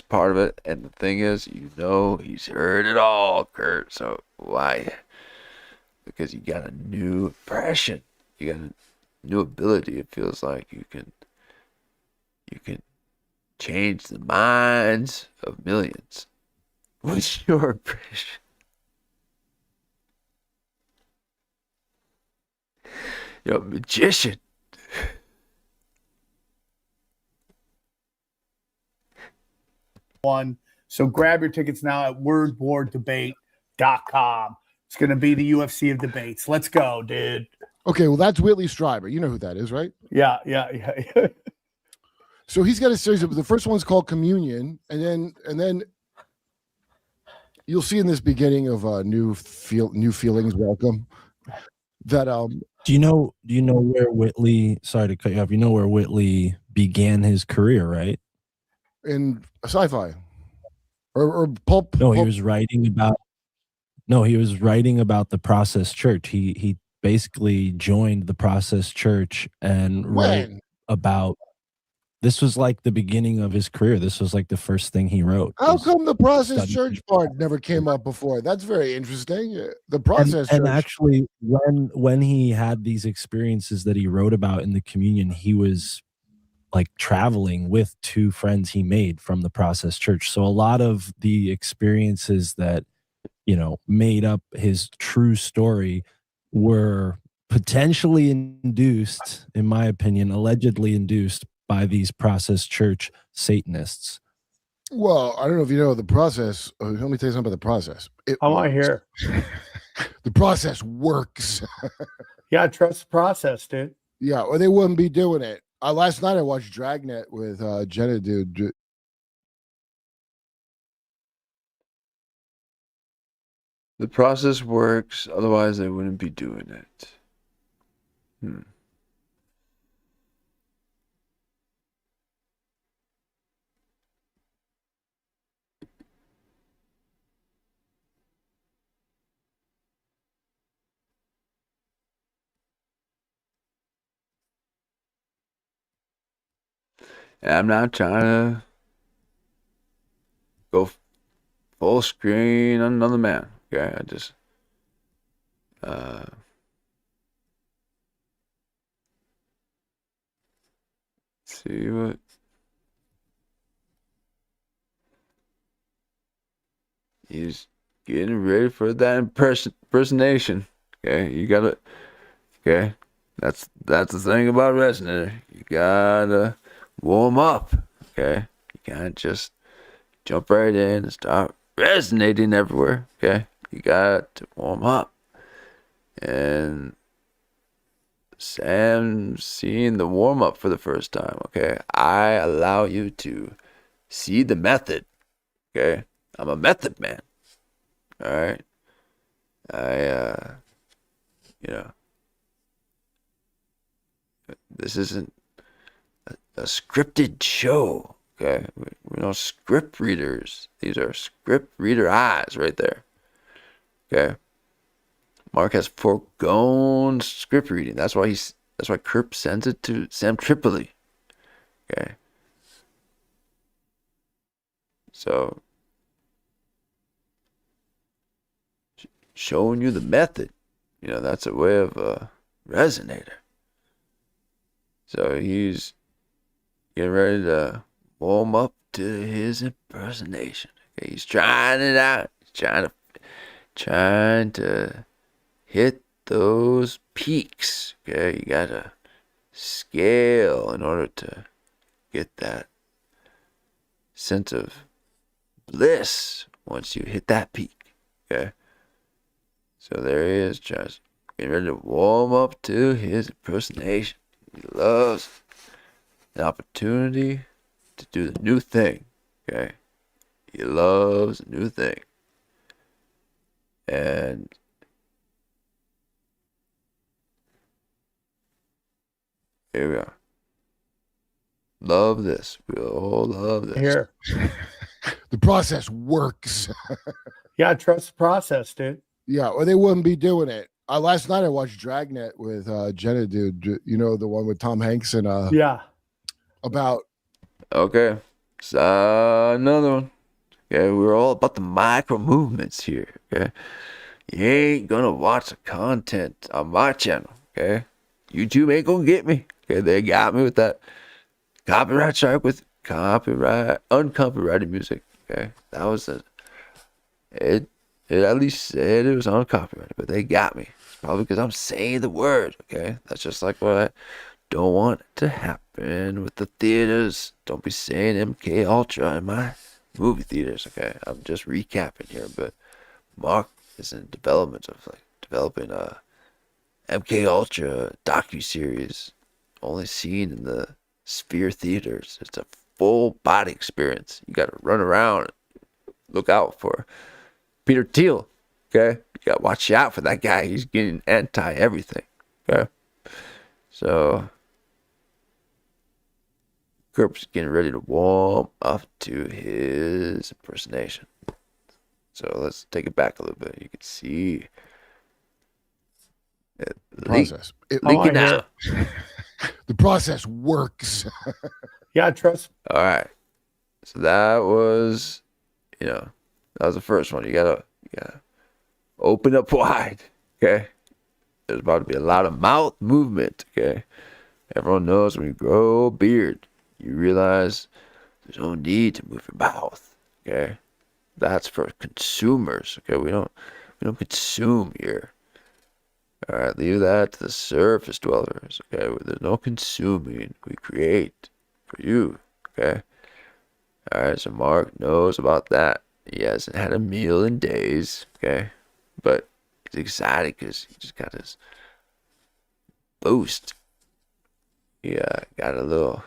part of it. And the thing is, he's heard it all, Kurt. So why? Because you got a new impression. You got a new ability. It feels like you can change the minds of millions. What's your impression? You're a magician. So grab your tickets now at wordboarddebate.com. It's going to be the UFC of debates. Let's go, dude. Okay, well, that's Whitley Strieber. You know who that is, right? Yeah. So he's got a series of, the first one's called Communion, and then you'll see in this beginning of New Feelings Welcome that do you know where Whitley, sorry to cut you off, you know where Whitley began his career, right? In sci-fi or pulp. No, he was writing about the Process Church. He basically joined the Process Church and wrote about, this was like the beginning of his career. This was like the first thing he wrote. How come the Process Church part never came up before? That's very interesting. The Process Church. And actually, when he had these experiences that he wrote about in the Communion, he was like traveling with two friends he made from the Process Church. So a lot of the experiences that, made up his true story were potentially induced, in my opinion, allegedly induced by these Process Church Satanists. Well, I don't know if you know the process. Let me tell you something about the process. I want to hear. The process works. Yeah, trust the process, dude. Yeah, or they wouldn't be doing it. Last night I watched Dragnet with Jenna, dude. The process works, otherwise they wouldn't be doing it. And I'm not trying to go full screen on another man. Okay, I just see what he's getting ready for that impersonation. Okay, you gotta. Okay, that's the thing about Resonator. You gotta warm up. Okay, you can't just jump right in and start resonating everywhere. Okay, you got to warm up. And Sam seeing the warm up for the first time. Okay, I allow you to see the method. Okay, I'm a method man. All right, this isn't a scripted show. Okay, we're no script readers. These are script reader eyes right there. Okay, Mark has foregone script reading. That's why Kurps sends it to Sam Tripoli. Okay, so showing you the method. That's a way of a resonator. So he's getting ready to warm up to his impersonation. Okay, he's trying it out. He's trying to hit those peaks. Okay, you gotta scale in order to get that sense of bliss once you hit that peak. Okay. So there he is, just getting ready to warm up to his impersonation. He loves the opportunity to do the new thing. Okay. He loves a new thing. And here we are. Love this. We all love this. Here. The process works. Yeah, trust the process, dude. Yeah, or they wouldn't be doing it. Last night I watched Dragnet with Jenna, dude. You know, the one with Tom Hanks and Yeah. about Okay. So another one. Okay, we're all about the micro movements here. Okay. You ain't gonna watch the content on my channel. Okay. YouTube ain't gonna get me. Okay, they got me with that copyright strike with uncopyrighted music. Okay. That was it at least said it was uncopyrighted, but they got me. It's probably because I'm saying the word. Okay. That's just like what I don't want to happen with the theaters. Don't be saying MK Ultra in my movie theaters. Okay. I'm just recapping here, but Mark is in development of developing a MK Ultra docu-series only seen in the Sphere theaters. It's a full body experience. You got to run around, look out for Peter Thiel. Okay, you got to watch out for that guy. He's getting anti everything. Okay, so Kurps is getting ready to warm up to his impersonation. So let's take it back a little bit. You can see it process. leaking out. The process works. Yeah, trust. All right. So that was, that was the first one. You gotta open up wide. Okay. There's about to be a lot of mouth movement. Okay. Everyone knows when you grow a beard, you realize there's no need to move your mouth. Okay. That's for consumers. Okay. We don't consume here. All right, leave that to the surface dwellers. Okay, there's no consuming. We create for you. Okay. All right, so Mark knows about that. He hasn't had a meal in days. Okay, but he's excited because he just got his boost. Yeah, got a little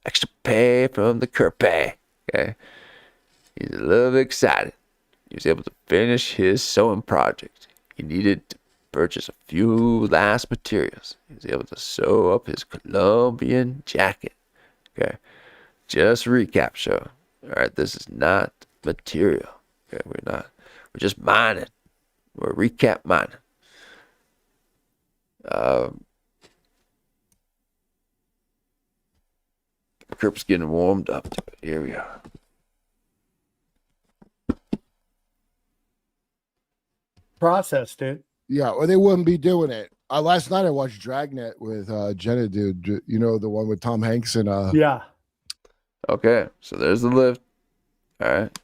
extra pay from the Kurps. Okay, he's a little bit excited. He was able to finish his sewing project. He needed to purchase a few last materials. He was able to sew up his Colombian jacket. Okay. Just recap show. All right. This is not material. Okay. We're just mining. We're recap mining. Kurps getting warmed up to it. Here we are. Process, dude. Yeah, or they wouldn't be doing it. Last night I watched Dragnet with Jenna, dude. You know, the one with Tom Hanks and yeah. Okay, so there's the lift. All right.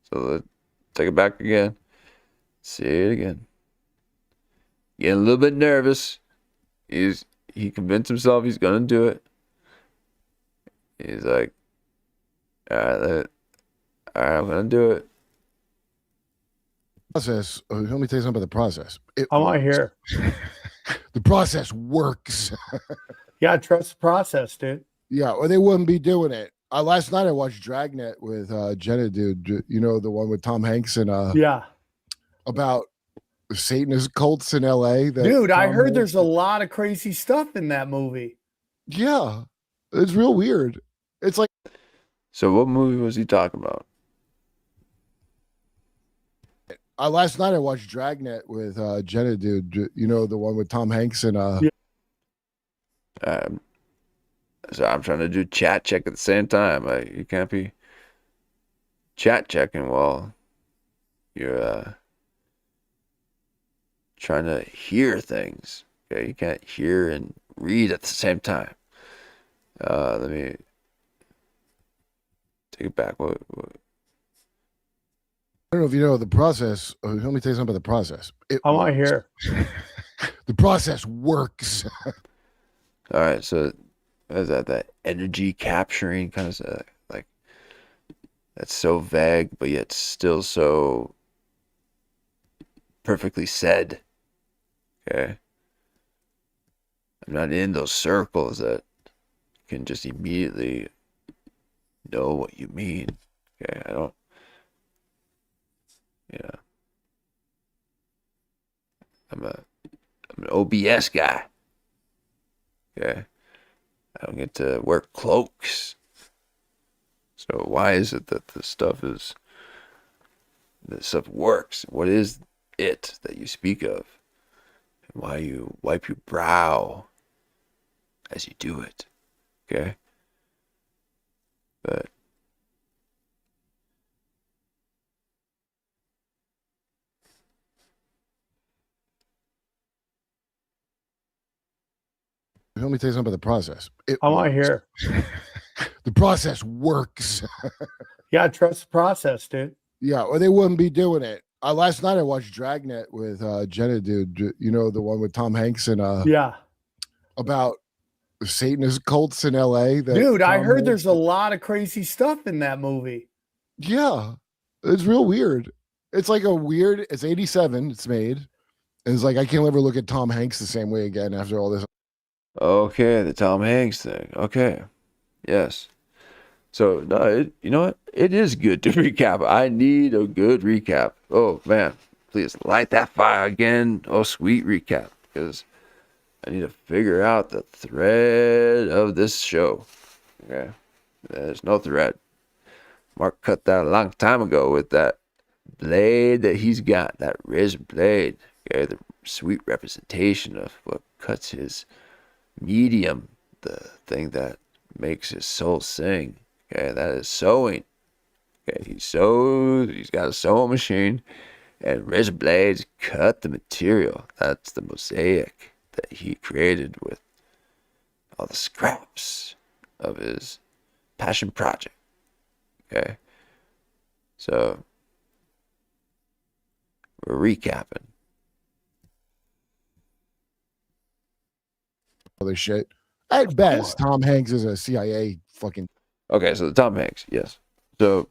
So let's take it back again. See it again. Getting a little bit nervous. He convinced himself he's gonna do it. He's like, all right, I'm gonna do it. Process. Let me tell you something about the process. I want to hear. The process works. Yeah, trust the process, dude. Yeah, or they wouldn't be doing it. Last night I watched Dragnet with Jenna, dude. You know, the one with Tom Hanks and yeah, about Satanist cults in LA. Dude, I heard there's a lot of crazy stuff in that movie. Yeah, it's real weird. It's like. So what movie was he talking about? Last night I watched Dragnet with Jenna, dude. You know, the one with Tom Hanks and yeah. So I'm trying to do chat check at the same time. You can't be chat checking while you're trying to hear things. Okay, you can't hear and read at the same time. Let me take it back. What? I don't know if you know the process. Let me tell you something about the process. I want to hear. The process works. All right, so what is that energy capturing kind of like that's so vague, but yet still so perfectly said. Okay. I'm not in those circles that can just immediately know what you mean. Okay, I don't. Yeah. I'm an OBS guy. Okay. I don't get to wear cloaks. So why is it that this stuff works? What is it that you speak of? And why you wipe your brow as you do it? Okay? But let me tell you something about the process. I want to hear. The process works. Yeah, trust the process, dude. Yeah, or they wouldn't be doing it. Last night I watched Dragnet with Jenna, dude. You know, the one with Tom Hanks and yeah, about Satanist cults in LA. Dude, I heard there's a lot of crazy stuff in that movie. Yeah, it's real weird. It's like it's 87, it's made. And it's like I can't ever look at Tom Hanks the same way again after all this. okay, the Tom Hanks thing. Okay. Yes. So, no, you know what? It is good to recap. I need a good recap. Oh, man. Please light that fire again. Oh, sweet recap. Because I need to figure out the thread of this show. Okay. There's no thread. Mark cut that a long time ago with that blade that he's got. That razor blade. Okay. The sweet representation of what cuts his medium. The thing that makes his soul sing. Okay, that is sewing. Okay, he's got a sewing machine, and razor blades cut the material. That's the mosaic that he created with all the scraps of his passion project. Okay, so we're recapping. Other shit. At best, Tom Hanks is a CIA fucking. Okay, so the Tom Hanks, yes. So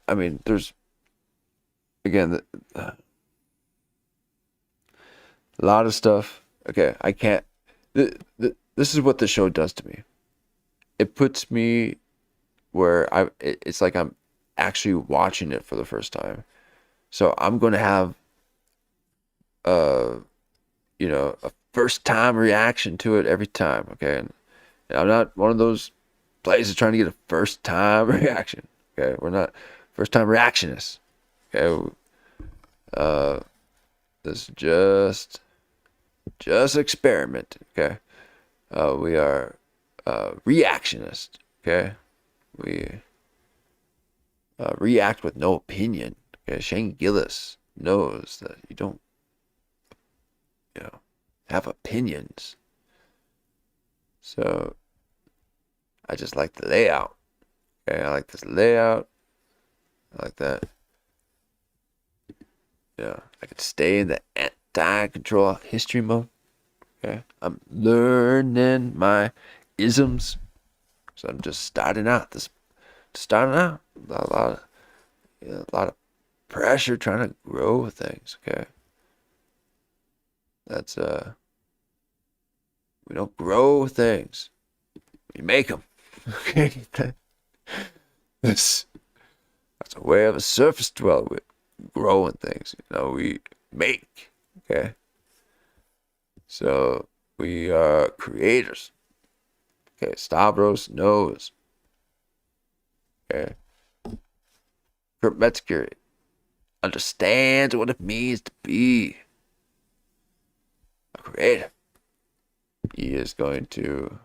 I mean, there's again a lot of stuff. Okay, I can't. This is what the show does to me. It puts me where it's like I'm actually watching it for the first time. So I'm going to have a first time reaction to it every time, okay? And I'm not one of those places trying to get a first time reaction, okay? We're not first time reactionists, okay? This is just experiment, okay? We are reactionist, okay? We react with no opinion, okay? Shane Gillis knows that you don't have opinions. So I just like the layout. Okay, I like this layout. I like that. Yeah, I could stay in the anti-control history mode. Okay, I'm learning my isms. So I'm just starting out. A lot of pressure trying to grow things. Okay. That's we don't grow things, we make them. Okay, that's a way of a surface dweller with growing things. We make. Okay, so we are creators. Okay, Stavros knows. Okay, Kurt Metzger understands what it means to be a creator. He is going to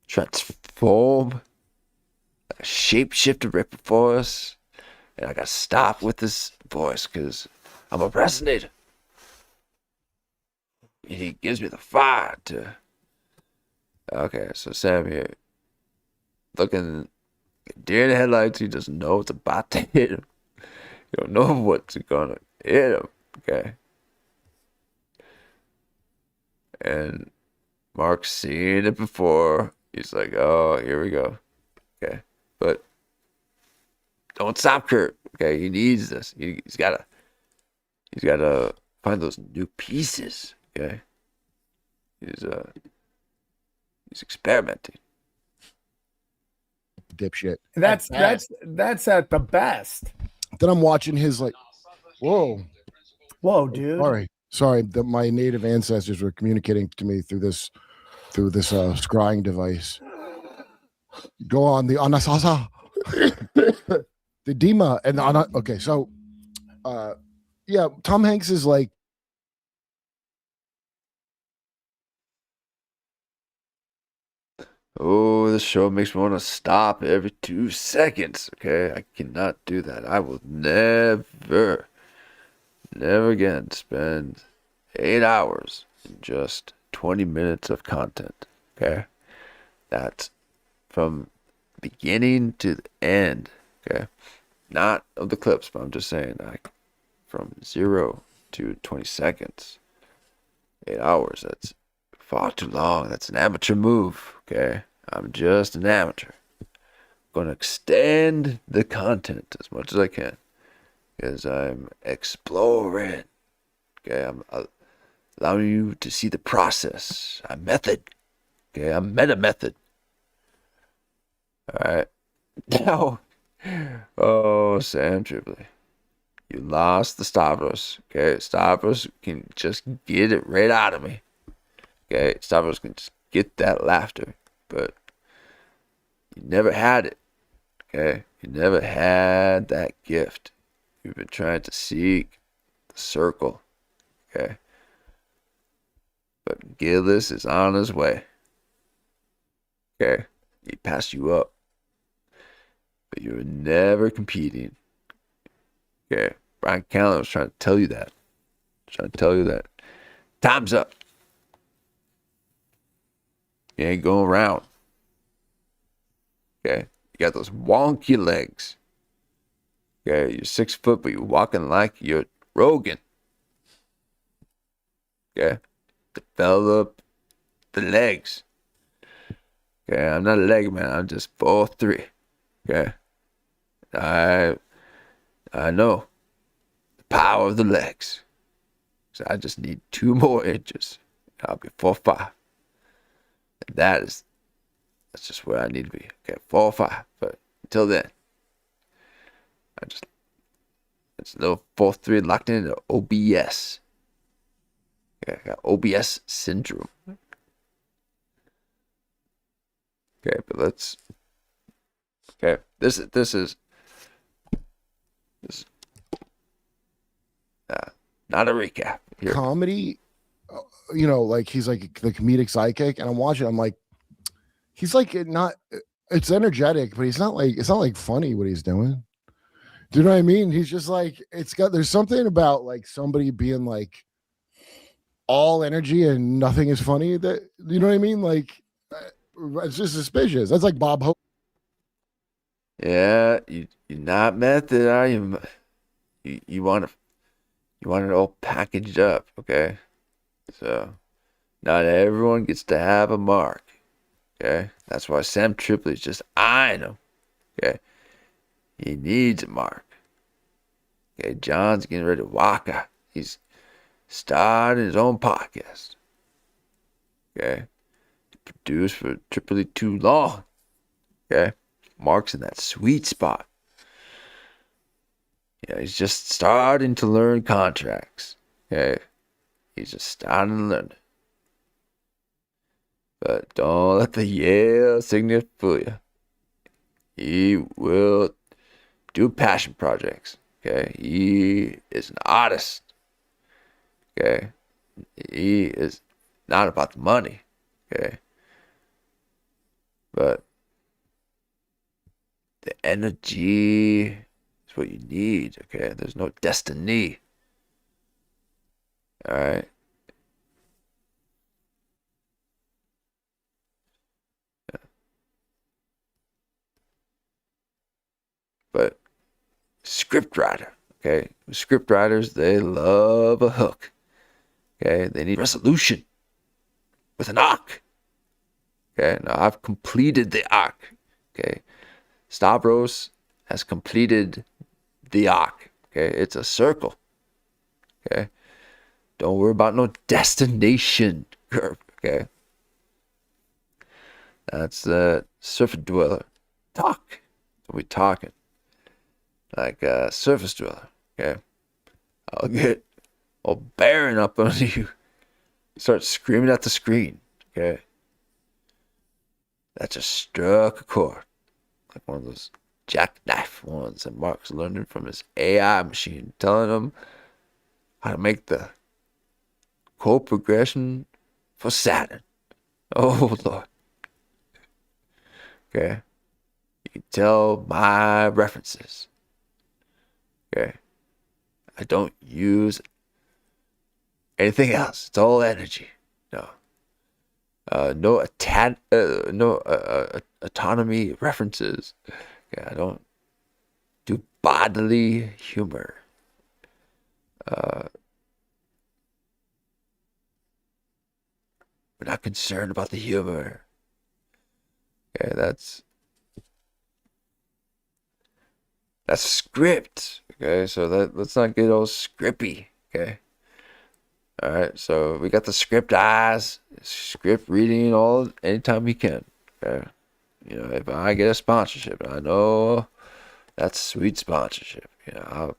transform like a shapeshifter right before us. And I gotta stop with this voice because I'm a resonator. He gives me the fire to. Okay, so Sam here, looking deer in the headlights. He doesn't know what's about to hit him. You don't know what's gonna hit him. Okay. And Mark's seen it before. He's like, oh, here we go. Okay. But don't stop Kurt. Okay. He needs this. He's gotta find those new pieces. Okay. He's experimenting. Dipshit. That's at the best. Then I'm watching his like, whoa, dude. Sorry. That my native ancestors were communicating to me through this scrying device. Go on the Anasasa, the Dima, and the okay. So, yeah, Tom Hanks is like. Oh, this show makes me want to stop every 2 seconds. Okay, I cannot do that. I will never again spend 8 hours in just 20 minutes of content. Okay, that's from beginning to the end. Okay, not of the clips, but I'm just saying, like, from 0 to 20 seconds, 8 hours. That's far too long. That's an amateur move. Okay, I'm just an amateur. I'm gonna extend the content as much as I can because I'm exploring. Okay, I'm allowing you to see the process. I'm method. Okay, I'm meta method. All right. Now, oh, Sam Tripoli, you lost the Stavros. Okay, Stavros can just get it right out of me. Okay, Stavros can just get that laughter, but you never had it. Okay, you never had that gift. You've been trying to seek the circle. Okay, but Gillis is on his way. Okay, he passed you up, but you were never competing. Okay, Brian Callen was trying to tell you that. Time's up. You ain't going around. Okay, you got those wonky legs. Okay, you're 6 foot, but you're walking like you're Rogan. Okay, develop the legs. Okay, I'm not a leg man. I'm just 4'3". Okay, I know the power of the legs. So I just need 2 more inches. I'll be 4'5". And that's just where I need to be. Okay, 4'5". But until then, it's a little 4'3" locked into OBS. Okay, I got OBS syndrome. Okay, but let's. Okay, this is not a recap here. Comedy, like he's like the comedic sidekick, and I'm watching. I'm like, he's like not. It's energetic, but it's not like funny what he's doing. Do you know what I mean? He's just like there's something about like somebody being like all energy and nothing is funny. That you know what I mean? Like it's just suspicious. That's like Bob Hope. Yeah, you're not method, are you? You want it all packaged up, okay? So, not everyone gets to have a mark, okay? That's why Sam Tripoli is just eyeing him, okay? He needs a mark. Okay, John's getting ready to walk out. He's starting his own podcast, okay? Produced for Tripoli too long, okay? Mark's in that sweet spot. Yeah, he's just starting to learn contracts. Okay, he's just starting to learn it. But don't let the Yale signet fool you. He will do passion projects. Okay, he is an artist. Okay, he is not about the money. Okay, but the energy is what you need, okay? There's no destiny. All right? Yeah. But script writer, okay? Script writers, they love a hook, okay? They need resolution with an arc, Okay, now I've completed the arc. Okay, Stavros has completed the arc. Okay, it's a circle. Okay, don't worry about no destination curve. Okay, that's the surface dweller. Talk. We talking like a surface dweller. Okay, I'll get all bearing up on you. Start screaming at the screen. Okay, that just struck a chord, like one of those jackknife ones that Mark's learning from his AI machine, telling him how to make the chord progression for Saturn. Oh Lord. Okay, you can tell my references. Okay, I don't use anything else. It's all energy. No. No autonomy references. Okay, I don't do bodily humor. We're not concerned about the humor. Okay, that's script. Okay, so let's not get all scripty. Okay. All right, so we got the script eyes, script reading all anytime we can. Okay, you know, if I get a sponsorship, I know that's sweet sponsorship. You know,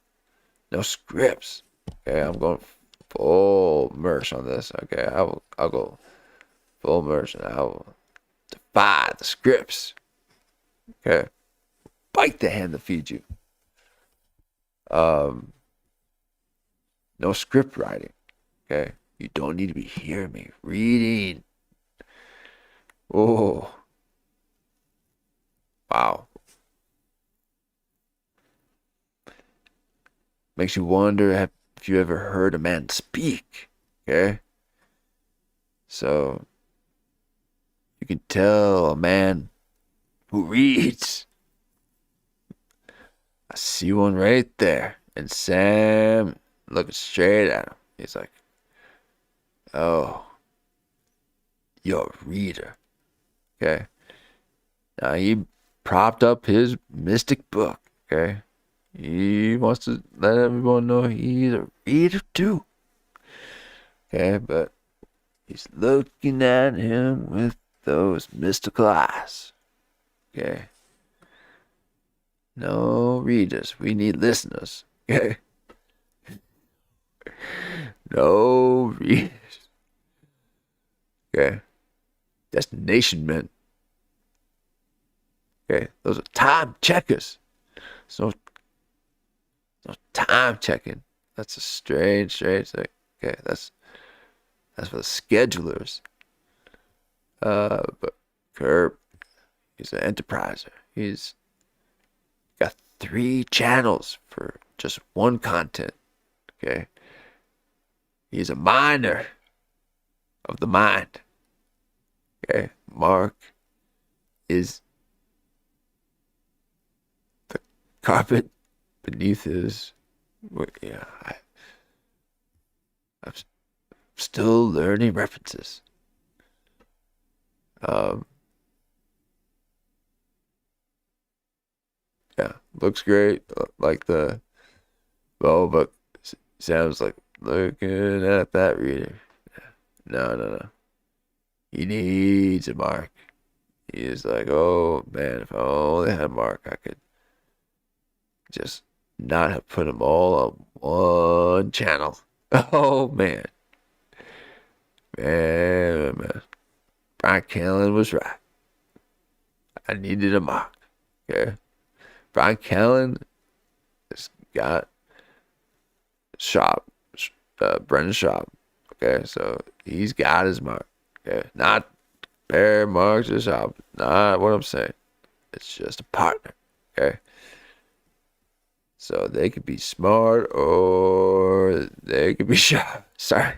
no scripts. Okay, I'm going full mersh on this. Okay, I'll go full mersh and I will defy the scripts. Okay, bite the hand that feeds you. No script writing. Okay, you don't need to be hearing me reading. Oh, wow. Makes you wonder if you ever heard a man speak. Okay, so you can tell a man who reads. I see one right there, and Sam looking straight at him. He's like, "Oh, you're a reader." Okay. Now he propped up his mystic book. Okay. He wants to let everyone know he's a reader too. Okay, but he's looking at him with those mystical eyes. Okay. No readers. We need listeners. Okay. No readers. Okay. Destination men. Okay. Those are time checkers. So no time checking. That's a strange thing. Okay, that's for the schedulers. But Kurp, he's an enterpriser. He's got 3 channels for just one content. Okay. He's a miner of the mind. Okay. Mark is the carpet beneath his. Yeah, I'm still learning references. Yeah, looks great. Like the but Sam's like looking at that reader. No. He needs a Mark. He is like, oh man, if I only had a Mark, I could just not have put them all on one channel. Oh man. Man. Brian Callen was right. I needed a Mark. Okay. Brian Callen has got Schaub, Brendan Schaub. Okay, so he's got his Mark. Okay, not compare Mark to Schaub. Not what I'm saying. It's just a partner. Okay. So they could be smart or they could be sharp. Sorry.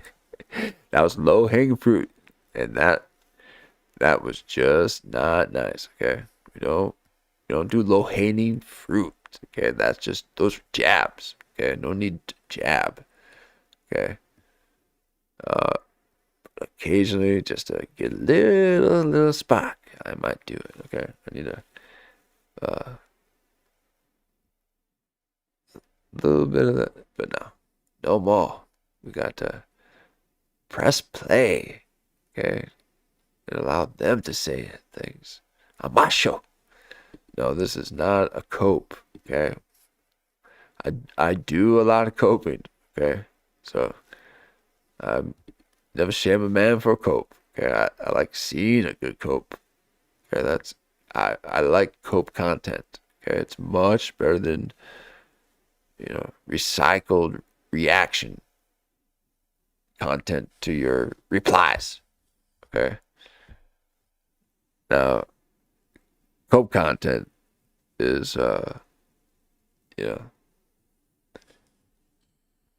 That was low hanging fruit. And that was just not nice. Okay. We don't do low hanging fruit. Okay. That's just, those are jabs. Okay. No need to jab. Okay. occasionally, just to get a little spark, I might do it. Okay, I need a little bit of that, but no more. We got to press play, okay, and allow them to say things on my show. No, this is not a cope, okay. I do a lot of coping, okay, so I'm never shame a man for a cope, okay. I like seeing a good cope, okay. I like cope content, okay. It's much better than recycled reaction content to your replies, okay. Now, cope content is the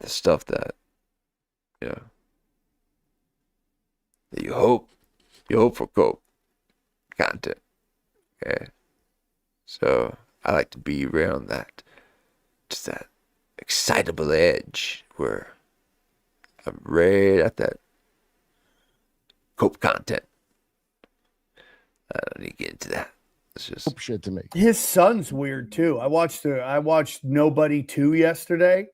stuff that that you hope for cope content, okay. So I like to be around that, just that excitable edge where I'm right at that cope content. I don't need to get into that. It's just shit to me. His son's weird too. I watched Nobody 2 yesterday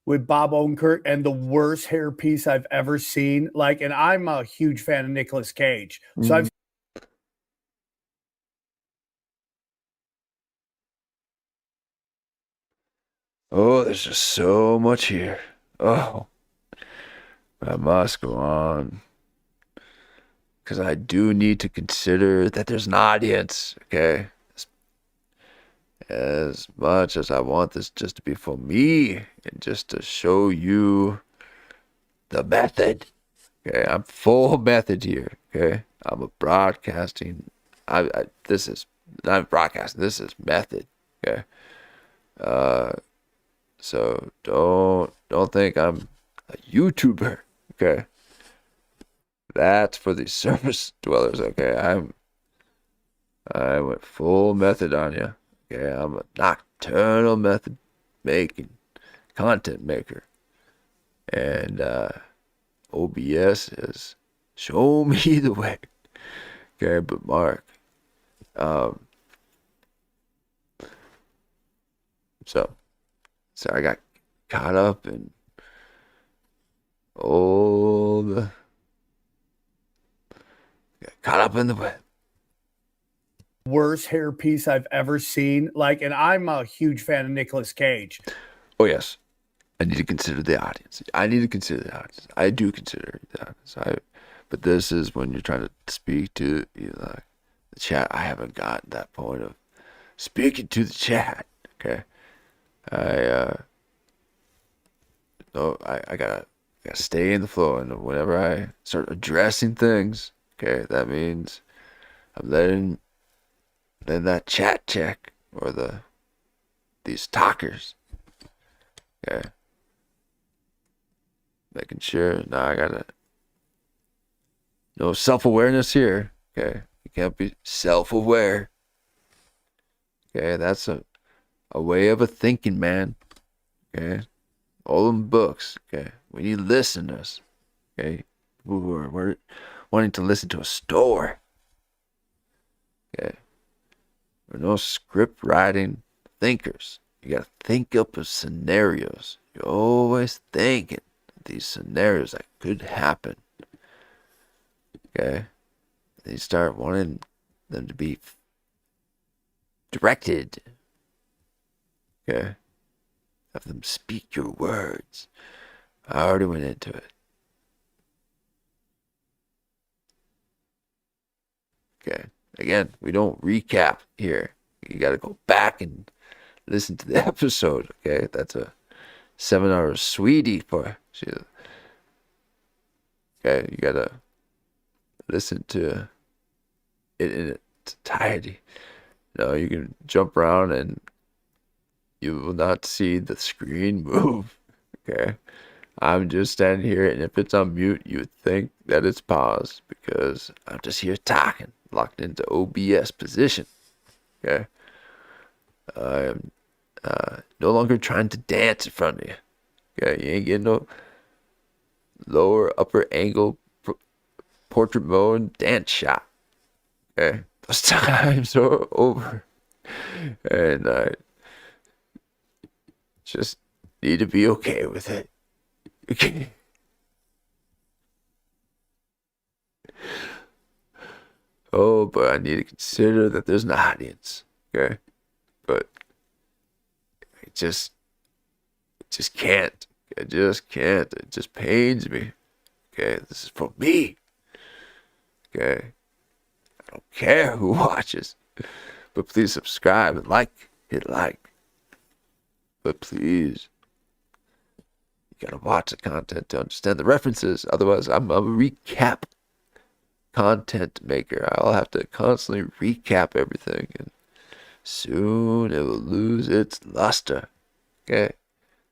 with Bob Odenkirk, and the worst hairpiece I've ever seen. Like, and I'm a huge fan of Nicolas Cage, so I've. Oh, there's just so much here. Oh, I must go on. Because I do need to consider that there's an audience, okay? As much as I want this just to be for me and just to show you the method, okay? I'm full method here, okay? I'm a broadcasting. This is not broadcasting. This is method, okay? So don't think I'm a YouTuber, okay? That's for the surface dwellers, okay? I went full method on you, okay? I'm a nocturnal method making content maker, and OBS has shown me the way, okay? But Mark, so I got caught up in all the. Caught up in the web. Worst hairpiece I've ever seen. Like, and I'm a huge fan of Nicolas Cage. Oh yes, I need to consider the audience. I do consider the audience. But this is when you're trying to speak to the chat. I haven't gotten that point of speaking to the chat. Okay, I gotta stay in the flow, and whenever I start addressing things. Okay, that means I'm letting that chat check or these talkers. Okay, making sure. Now I gotta no self-awareness here. Okay, you can't be self-aware. Okay, that's a way of a thinking, man. Okay, all them books. Okay, we need listeners. Okay, we're wanting to listen to a story. Okay. We're no script writing thinkers. You gotta think up of scenarios. You're always thinking these scenarios that could happen. Okay. And you start wanting them to be directed. Okay. Have them speak your words. I already went into it. Okay. Again, we don't recap here. You got to go back and listen to the episode. Okay. That's a 7-hour sweetie for you. Okay. You got to listen to it in its entirety. No, you can jump around and you will not see the screen move. Okay. I'm just standing here, and if it's on mute, you would think that it's paused because I'm just here talking, locked into OBS position. Okay. I'm no longer trying to dance in front of you. Okay. You ain't getting no lower upper angle portrait mode dance shot. Okay, those times are over, and I just need to be okay with it. Okay. Oh, but I need to consider that there's an audience. Okay, but I just can't. I just can't. It just pains me. Okay, this is for me. Okay, I don't care who watches, but please subscribe and hit like. But please, you gotta watch the content to understand the references. Otherwise, I'm a recap content maker. I'll have to constantly recap everything, and soon it will lose its luster. Okay,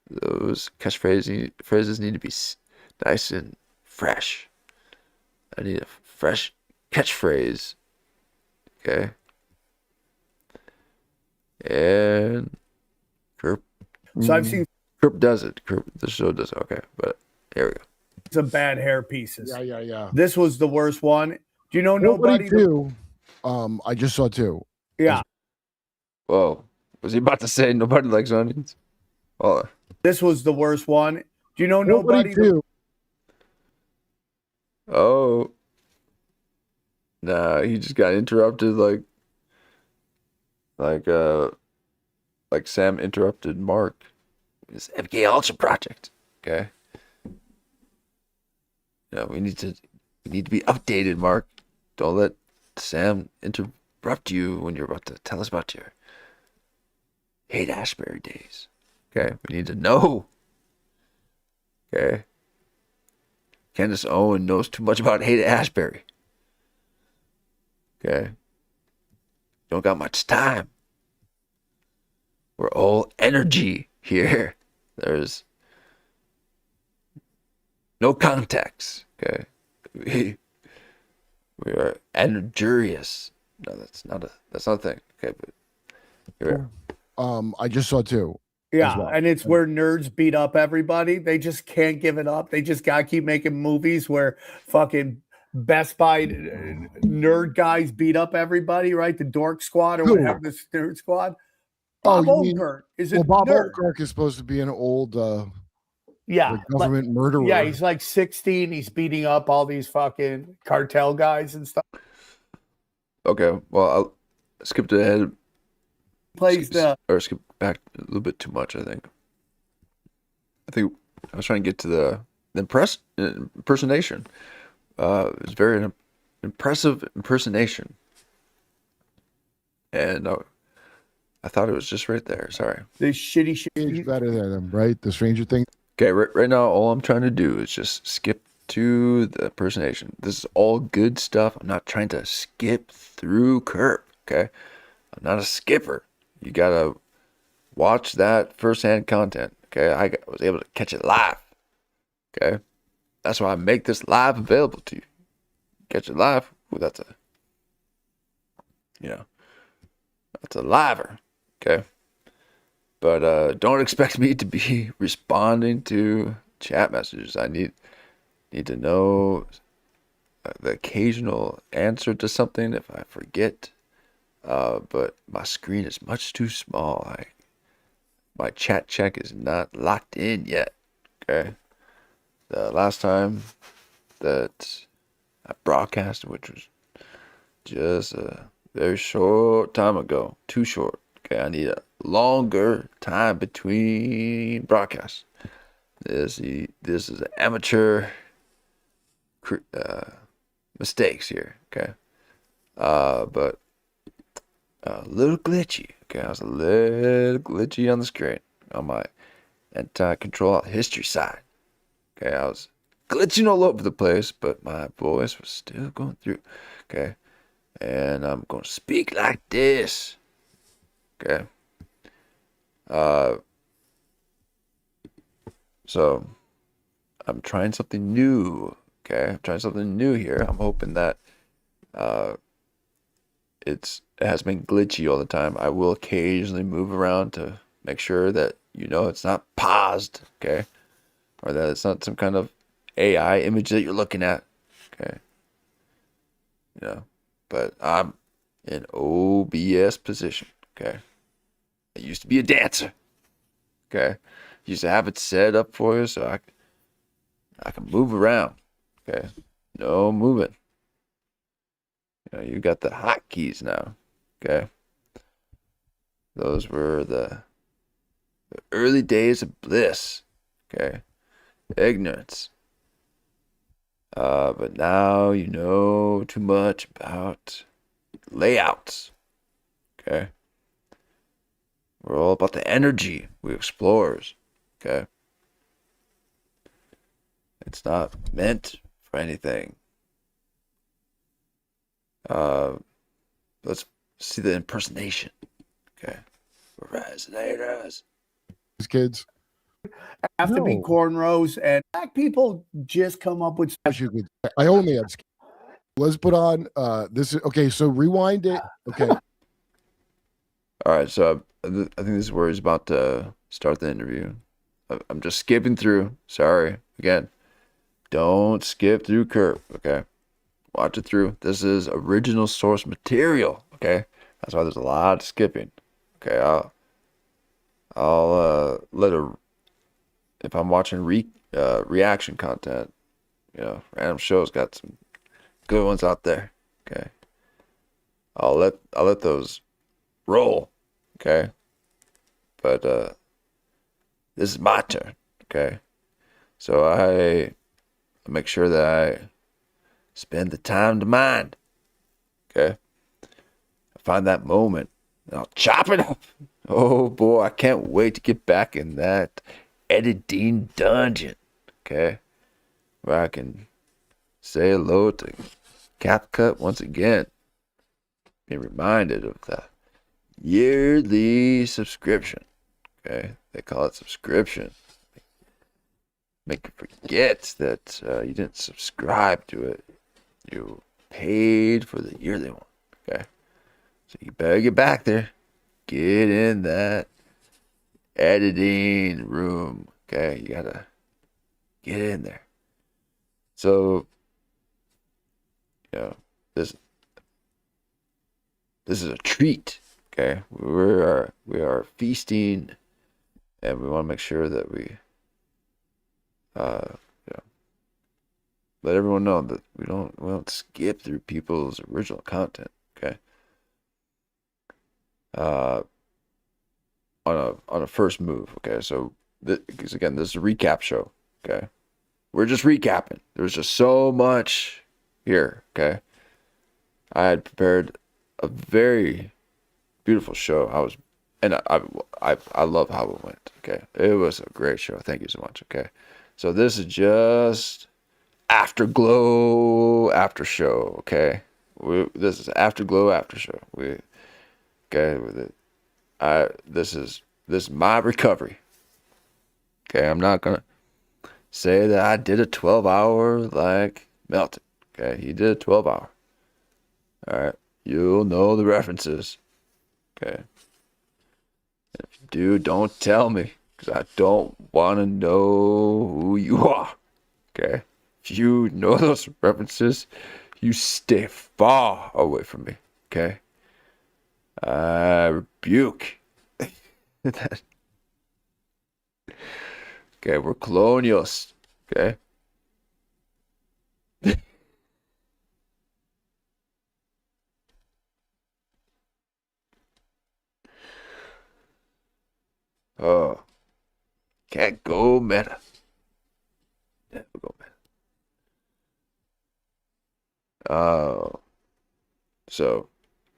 those phrases need to be nice and fresh. I need a fresh catchphrase. Okay, and Kurp. So I've seen Kurp does it. The show does it. Okay, but here we go. some bad hair pieces. Yeah. This was the worst one. Do you know Nobody nobody? too. I just saw two. Yeah. Whoa, was he about to say nobody likes onions? Oh, This was the worst one. Do you know Nobody nobody? too. oh, nah, he just got interrupted like Sam interrupted Mark. His MK Ultra project. Okay. Yeah, we need to be updated, Mark. Don't let Sam interrupt you when you're about to tell us about your Haight-Ashbury days. Okay, we need to know. Okay. Candace Owen knows too much about Haight-Ashbury. Okay. Don't got much time. We're all energy here. There's no context. Okay. We are energious. No, that's not a thing. Okay, but here we are. I just saw two. Yeah, well. and it's where nerds beat up everybody. They just can't give it up. They just gotta keep making movies where fucking Best Buy nerd guys beat up everybody, right? The Dork Squad or Who? whatever, the Nerd Squad. Oh, Bob you mean- Odenkirk is a Bob nerd. Odenkirk is supposed to be an old Yeah, like government murderer. yeah, he's like 16. He's beating up all these fucking cartel guys and stuff. Okay, well, I'll skip ahead. Plays the Skip back a little bit too much, I think. I was trying to get to the impersonation. It was very impressive impersonation. And I thought it was just right there. Sorry. the shitty shit. It's better than them, right? The Stranger Things. Okay, right now, all I'm trying to do is just skip to the impersonation. This is all good stuff. I'm not trying to skip through Kurp, okay? I'm not a skipper. You gotta watch that firsthand content, okay? I was able to catch it live, okay? That's why I make this live available to you. Catch it live. Ooh, that's a liver, okay? But don't expect me to be responding to chat messages. I need to know the occasional answer to something if I forget. But my screen is much too small. My chat check is not locked in yet. Okay. The last time that I broadcasted, which was just a very short time ago, too short. Okay, I need a longer time between broadcasts. This is an amateur mistakes here. Okay, but a little glitchy. Okay, I was a little glitchy on the screen on my anti-control history side. Okay, I was glitching all over the place, but my voice was still going through. Okay, and I'm going to speak like this. Okay. So I'm trying something new. Okay, I'm trying something new here. I'm hoping that it has been glitchy all the time. I will occasionally move around to make sure that it's not paused. Okay, or that it's not some kind of AI image that you're looking at. Okay, you know, but I'm in OBS position, okay? I used to be a dancer, okay? Used to have it set up for you so I can move around, okay? No moving. You know, you got the hotkeys now, okay? Those were the early days of bliss, okay? Ignorance. But now you know too much about layouts, okay? We're all about the energy, we explorers, okay? It's not meant for anything. Let's see the impersonation, okay? Resonators. These kids have to be cornrows, and black people just come up with stuff. I only have skins. Let's put on this is okay, so rewind it. Okay. All right, so I think this is where he's about to start the interview. I'm just skipping through. Sorry. Again, don't skip through Kurp, okay? Watch it through. This is original source material, okay? That's why there's a lot of skipping. Okay, I'll let a, if I'm watching reaction content, you know, random shows got some good ones out there, okay? I'll let those roll, okay? But this is my turn, okay? So I make sure that I spend the time to mind, okay? I find that moment and I'll chop it up. Oh boy, I can't wait to get back in that editing dungeon, okay? Where I can say hello to CapCut once again. Be reminded of the yearly subscription, okay? They call it subscription. Make you forget that you didn't subscribe to it. You paid for the yearly one, okay? So you better get back there. Get in that editing room, okay? You gotta get in there. So, you know, this is a treat, okay? We are feasting, and we want to make sure that we, you know, let everyone know that we don't skip through people's original content, okay? On a first move, okay? So, because again, this is a recap show, okay? We're just recapping. There's just so much here, okay? I had prepared a very beautiful show. I love how it went, okay? It was a great show. Thank you so much, okay? So this is just afterglow after show, okay? This is afterglow after show. Okay, with it. This is my recovery. Okay, I'm not gonna say that I did a 12-hour like Melton. Okay, he did a 12-hour. All right, you'll know the references. Okay, if you do, don't tell me, because I don't want to know who you are. Okay, if you know those references, you stay far away from me. Okay. I rebuke that. Okay, we're colonials. Okay. Oh, can't go meta. Never go meta. Oh, so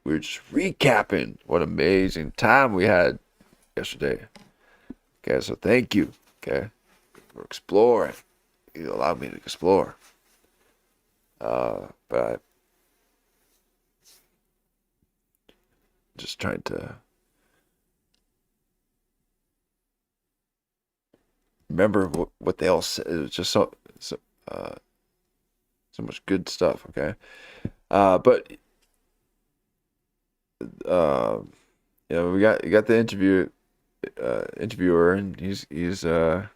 we're just recapping what amazing time we had yesterday. Okay, so thank you, okay, for exploring. You allowed me to explore. But I'm just trying to remember what they all said. It was just so much good stuff, okay? But you know, you got the interviewer, and he's yeah.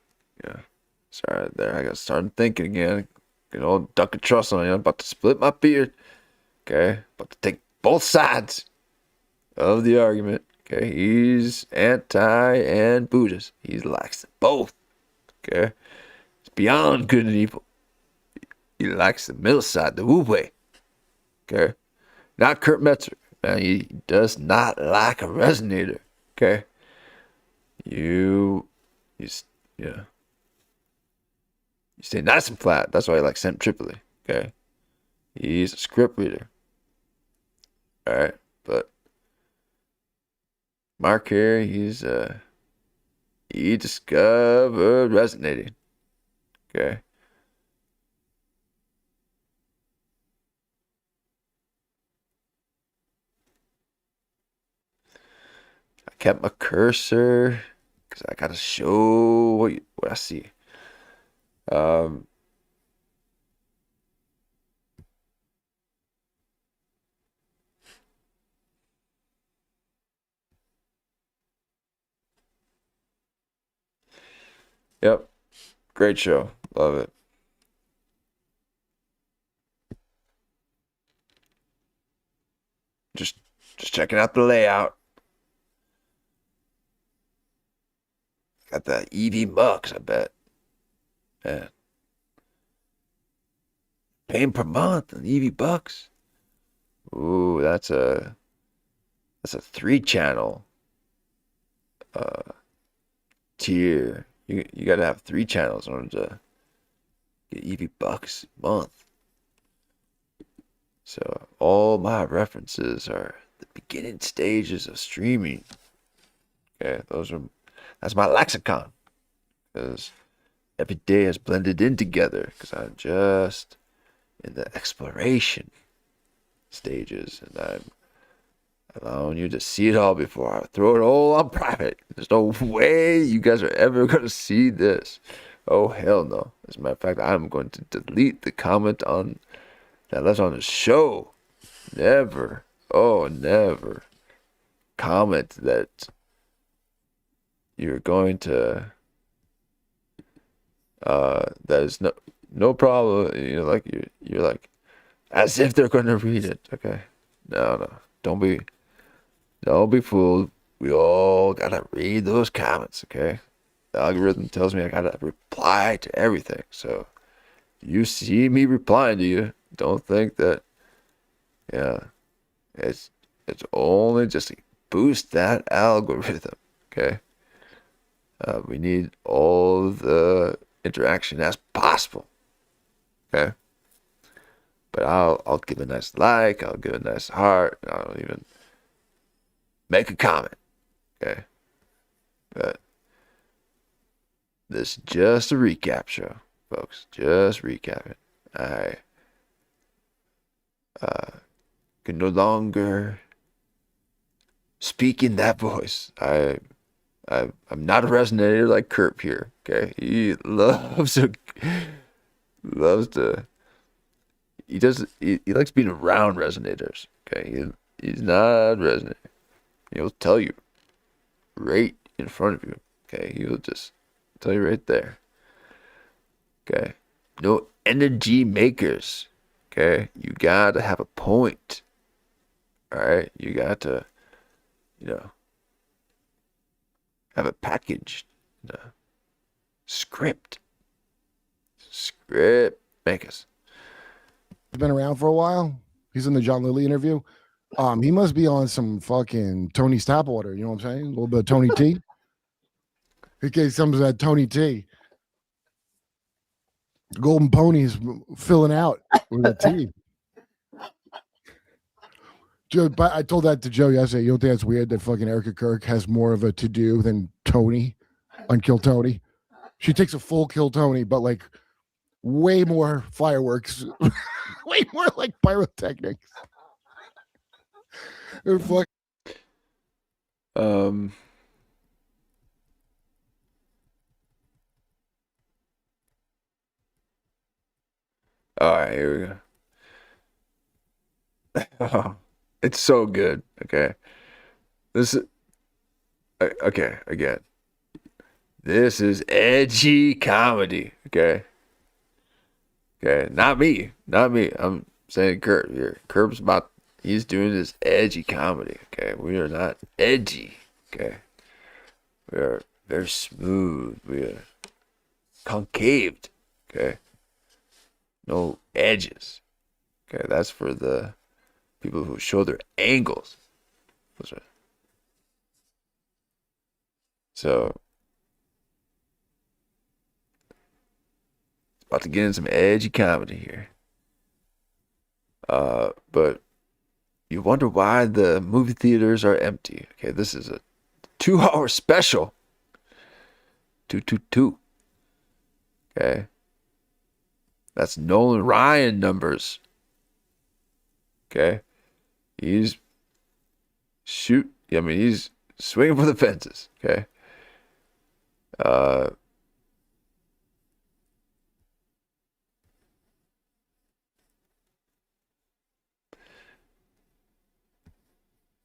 Sorry, there I got started thinking again. An old duck of trust on you. I'm about to split my beard. Okay, but to take both sides of the argument. Okay, he's anti and Buddhist. He likes both. Okay, it's beyond good and evil. He likes the middle side, the Wu way. Okay, not Kurt Metzger. Man, he does not like a resonator. Okay, you stay nice and flat. That's why I like Sam Tripoli. Okay, he's a script reader. All right, but Mark here, he discovered resonating. Okay. I kept my cursor because I gotta show what I see. Yep. Great show. Love it. Just checking out the layout. Got the EV bucks, I bet. Man. Paying per month on EV bucks. Ooh, that's a 3-channel tier. You gotta have 3 channels in order to get EV bucks a month. So all my references are the beginning stages of streaming. Okay, that's my lexicon. Because every day has blended in together. Because I'm just in the exploration stages, and I'm allowing you to see it all before I throw it all on private. There's no way you guys are ever going to see this. Oh, hell no. As a matter of fact, I'm going to delete the comment on that left on the show. Never, never comment that you're going to, that is no problem. You're like, as if they're going to read it. Okay. No. Don't be fooled. We all gotta read those comments, okay? The algorithm tells me I gotta reply to everything. So you see me replying to you, don't think that, it's only just to boost that algorithm, okay? We need all the interaction as possible, okay? But I'll give a nice like, I'll give a nice heart, I'll even make a comment, okay? But this is just a recap show, folks. Just recapping. I can no longer speak in that voice. I'm not a resonator like Kurp here, okay? He loves to. He likes being around resonators, okay? He's not resonating. He'll tell you right in front of you, okay? He'll just tell you right there, okay? No energy makers, okay? You gotta have a point, all right? You got to, have a packaged script makers. He's been around for a while. He's in the John Lilly interview. He must be on some fucking Tony's tap water. You know what I'm saying? A little bit of Tony T. In case some of that Tony T. Golden Pony's filling out with a T. Joe, I told that to Joe yesterday. You don't think that's weird that fucking Erica Kirk has more of a to do than Tony on Kill Tony? She takes a full Kill Tony, but like way more fireworks, way more like pyrotechnics. Fuck. All right, here we go. It's so good. Okay, again. This is edgy comedy. Okay, not me. I'm saying Kurt here. Kurps he's doing this edgy comedy. Okay, we are not edgy. Okay, we are very smooth. We are concaved. Okay, no edges. Okay, that's for the people who show their angles. Those are. So, about to get in some edgy comedy here. But you wonder why the movie theaters are empty. Okay, this is a 2-hour special. 222. Okay. That's Nolan Ryan numbers. Okay. He's swinging for the fences. Okay.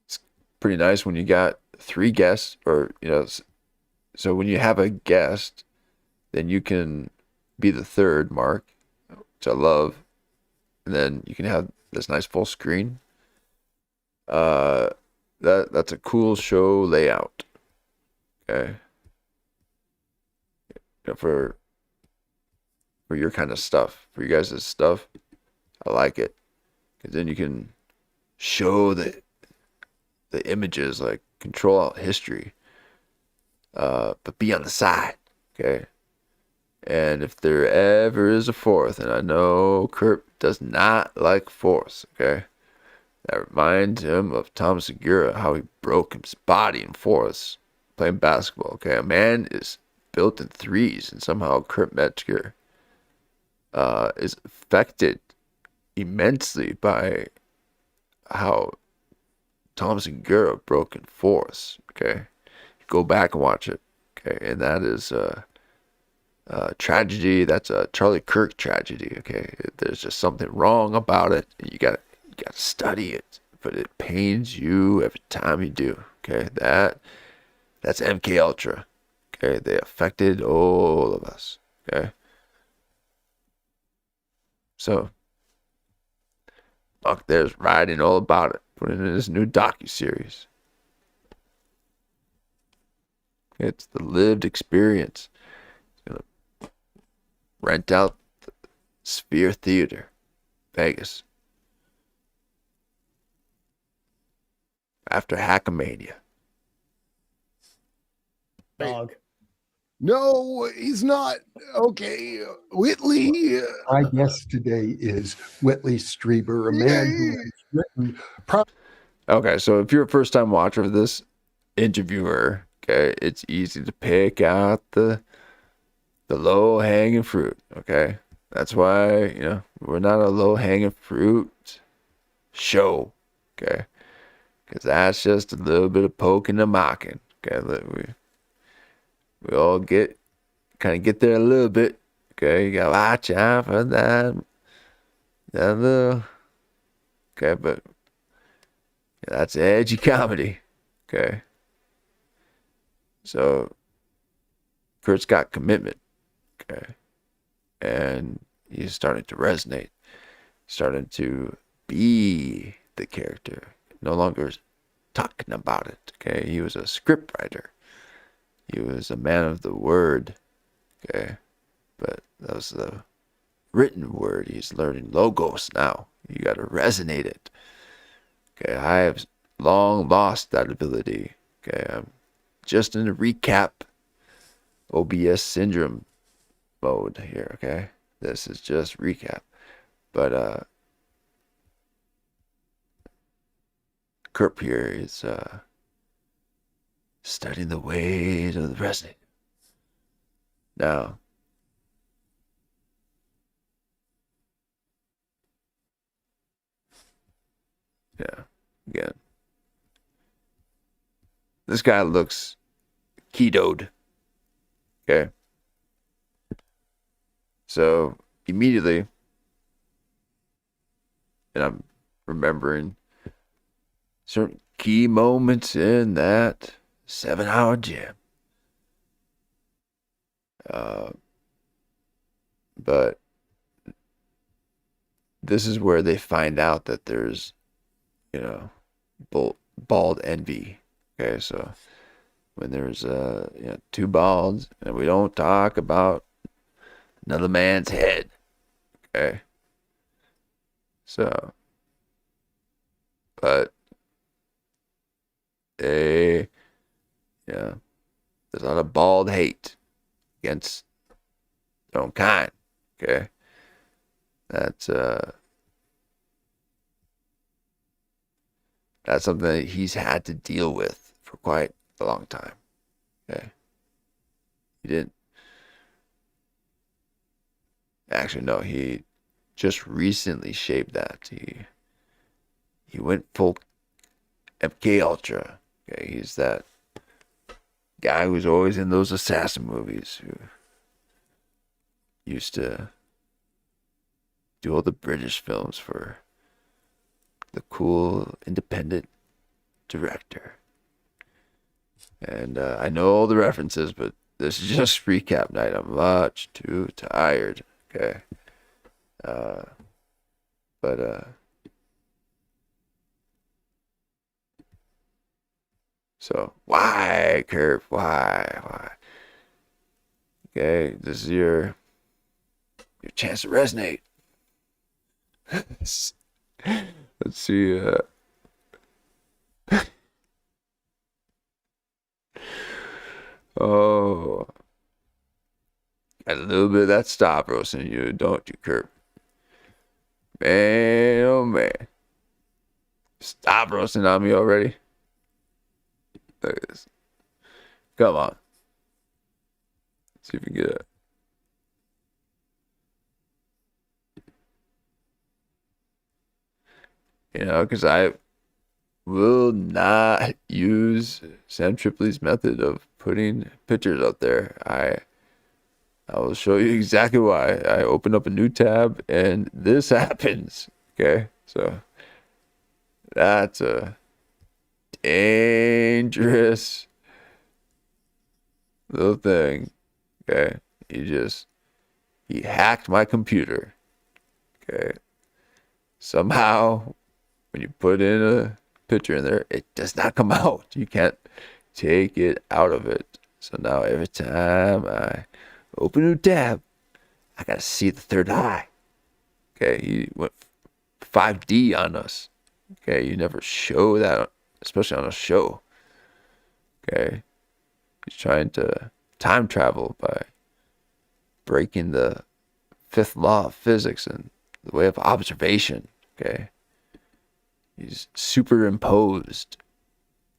It's pretty nice when you got 3 guests, or so when you have a guest, then you can be the third Mark, which I love, and then you can have this nice full screen. That's a cool show layout. Okay. For your kind of stuff, for you guys' stuff, I like it, because then you can show the images, like control out history, but be on the side. Okay. And if there ever is a fourth, and I know Kurt does not like fourths, okay, that reminds him of Tom Segura, how he broke his body in fourths playing basketball. Okay, a man is built in threes, and somehow Kurt Metzger is affected immensely by how Tom Segura broke in fourths. Okay, go back and watch it. Okay, and that is tragedy. That's a Charlie Kirk tragedy. Okay, there's just something wrong about it, and you gotta study it, but it pains you every time you do. Okay, that's MK Ultra. Okay, they affected all of us. Okay, so Buck there's writing all about it, putting in this new docuseries. It's the lived experience. Rent out the Sphere Theater, Vegas. After Hackamania. Dog. No, he's not. Okay, Whitley. My guest today is Whitley Strieber, a man who has written. Okay, so if you're a first-time watcher of this interviewer, okay, it's easy to pick out the low-hanging fruit. Okay, that's why we're not a low-hanging fruit show. Okay, because that's just a little bit of poking and mocking. Okay, we all get there a little bit. Okay, you gotta watch out for that little. Okay, but that's edgy comedy. Okay, so Kurt's got commitment. Okay, and he's starting to resonate, starting to be the character, no longer talking about it. Okay, he was a script writer. He was a man of the word, okay? But that was the written word. He's learning logos now. You got to resonate it. Okay, I have long lost that ability. Okay, I'm just in a recap OBS syndrome mode here, okay? This is just recap. But Kurp here is studying the weight of the resonate. Now, yeah, again, this guy looks ketoed. Okay. So immediately, and I'm remembering certain key moments in that 7-hour jam. But this is where they find out that there's, you know, bald envy. Okay, so when there's two balds, and we don't talk about another man's head. Okay, so, but there's a lot of bald hate against their own kind. Okay, that's something that he's had to deal with for quite a long time. Okay, he didn't actually, no, he just recently shaved that. He went full MK Ultra. Okay, he's that guy who's always in those assassin movies, who used to do all the British films for the cool independent director. And I know all the references, but this is just recap night. I'm much too tired. Okay. So why, Kurp? Why? Okay, this is your chance to resonate. Let's see. Oh, got a little bit of that stop roasting you, don't you, Kurp? Man, oh man, stop roasting on me already. Look at this. Come on. Let's see if we can get it. You know, because I will not use Sam Tripoli's method of putting pictures up there. I will show you exactly why. I open up a new tab and this happens. Okay, so that's a dangerous little thing. Okay, he hacked my computer. Okay, somehow when you put in a picture in there, it does not come out. You can't take it out of it. So now every time I open a new tab, I gotta see the third eye. Okay, he went 5D on us. Okay, you never show that, especially on a show. Okay, he's trying to time travel by breaking the fifth law of physics and the way of observation. Okay, he's superimposed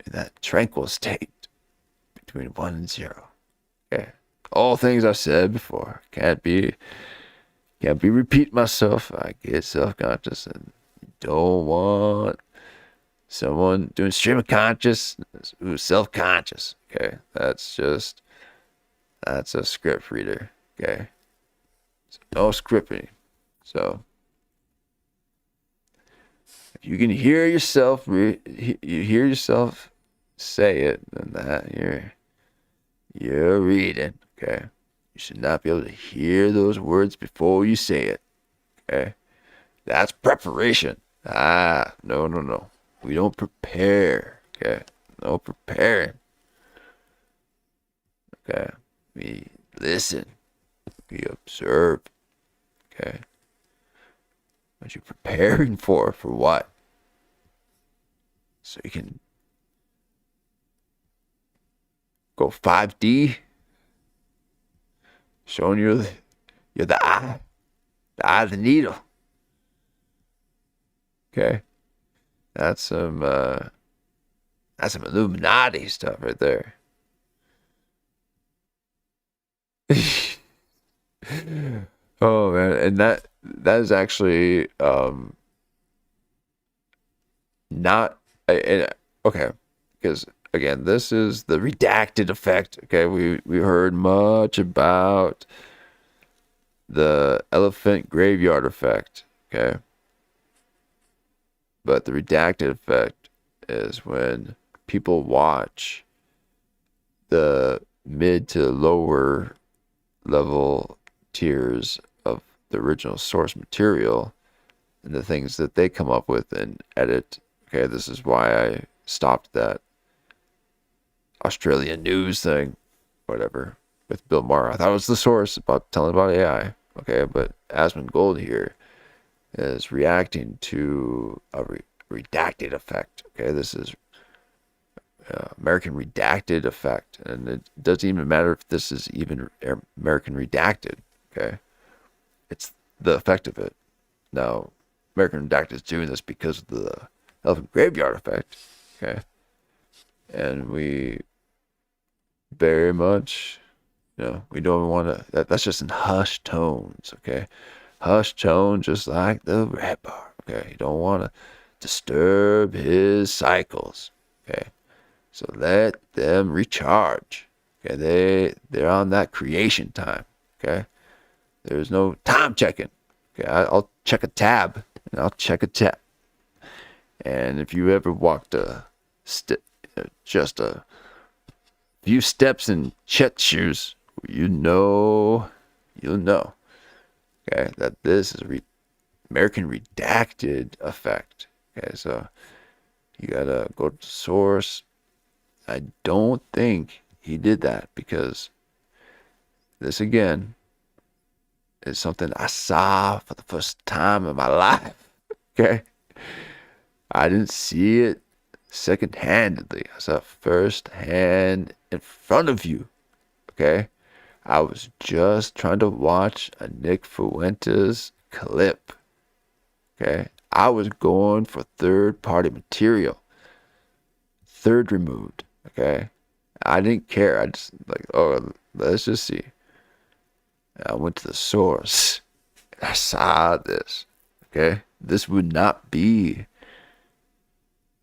in that tranquil state between 1 and 0. Okay, all things I've said before. Can't be repeat myself. I get self-conscious and don't want someone doing stream of consciousness who's self-conscious. Okay, that's a script reader. Okay, so no scripting. So if you can hear yourself say it, then that you're reading. Okay, you should not be able to hear those words before you say it. Okay, that's preparation. No. We don't prepare. Okay, no preparing. Okay, we listen. We observe. Okay, what you preparing for what? So you can go 5D, showing you're the eye of the needle. Okay, that's some Illuminati stuff right there. Oh man, and that is actually not okay, because again, this is the redacted effect. Okay, we heard much about the elephant graveyard effect. Okay, but the redacted effect is when people watch the mid to lower level tiers of the original source material and the things that they come up with and edit. Okay, this is why I stopped that Australian news thing, whatever, with Bill Maher. I thought it was the source about telling about AI. Okay, but Asmongold here is reacting to a redacted effect. Okay, this is American redacted effect, and it doesn't even matter if this is even American redacted. Okay, it's the effect of it. Now, American redacted is doing this because of the elephant graveyard effect. Okay, and we very much, we don't want to. That's just in hushed tones. Okay, hushed tone, just like the rapper. Okay, you don't want to disturb his cycles. Okay, so let them recharge. Okay, they're on that creation time. Okay, there's no time checking. Okay, I'll check a tab and I'll check a tab. And if you ever walked just a few steps in Chet's shoes, you'll know, okay, that this is American redacted effect. Okay, so you gotta go to the source. I don't think he did that, because this again is something I saw for the first time in my life. Okay, I didn't see it second-handedly. I saw it first-hand in front of you. Okay, I was just trying to watch a Nick Fuentes clip. Okay, I was going for third-party material, third removed. Okay, I didn't care. I just let's just see. I went to the source and I saw this. Okay, this would not be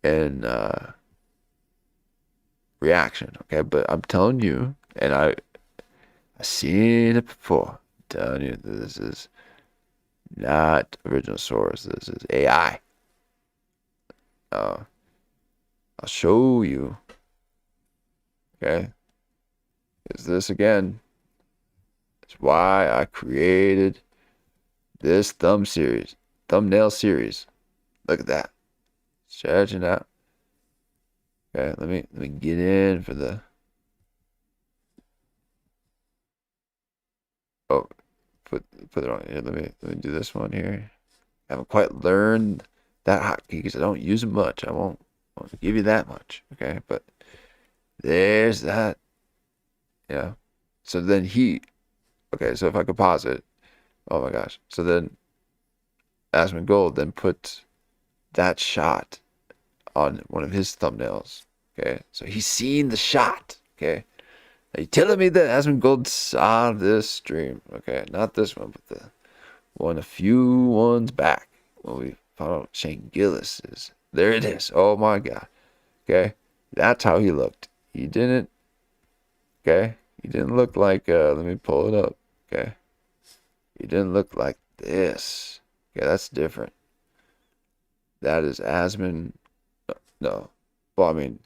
in reaction. Okay, but I'm telling you, and I've seen it before. I'm telling you, this is not original source. This is AI. I'll show you. Okay, is this again? It's why I created this thumbnail series. Look at that. Stretching out. Okay, let me get in for the. Oh, put it on here. Let me do this one here. I haven't quite learned that hotkey because I don't use it much. I won't give you that much. Okay, but there's that. Yeah. So then okay, so if I could pause it. Oh my gosh. So then Asmongold then put that shot on one of his thumbnails. Okay, so he's seen the shot. Okay, are you telling me that Asmongold saw this stream? Okay, not this one, but the one a few ones back when we found out Shane Gillis is. There it is. Oh my God. Okay, that's how he looked. He didn't. Okay, he didn't look like. Let me pull it up. Okay, he didn't look like this. Okay, that's different. That is Asmon. No. Well, I mean,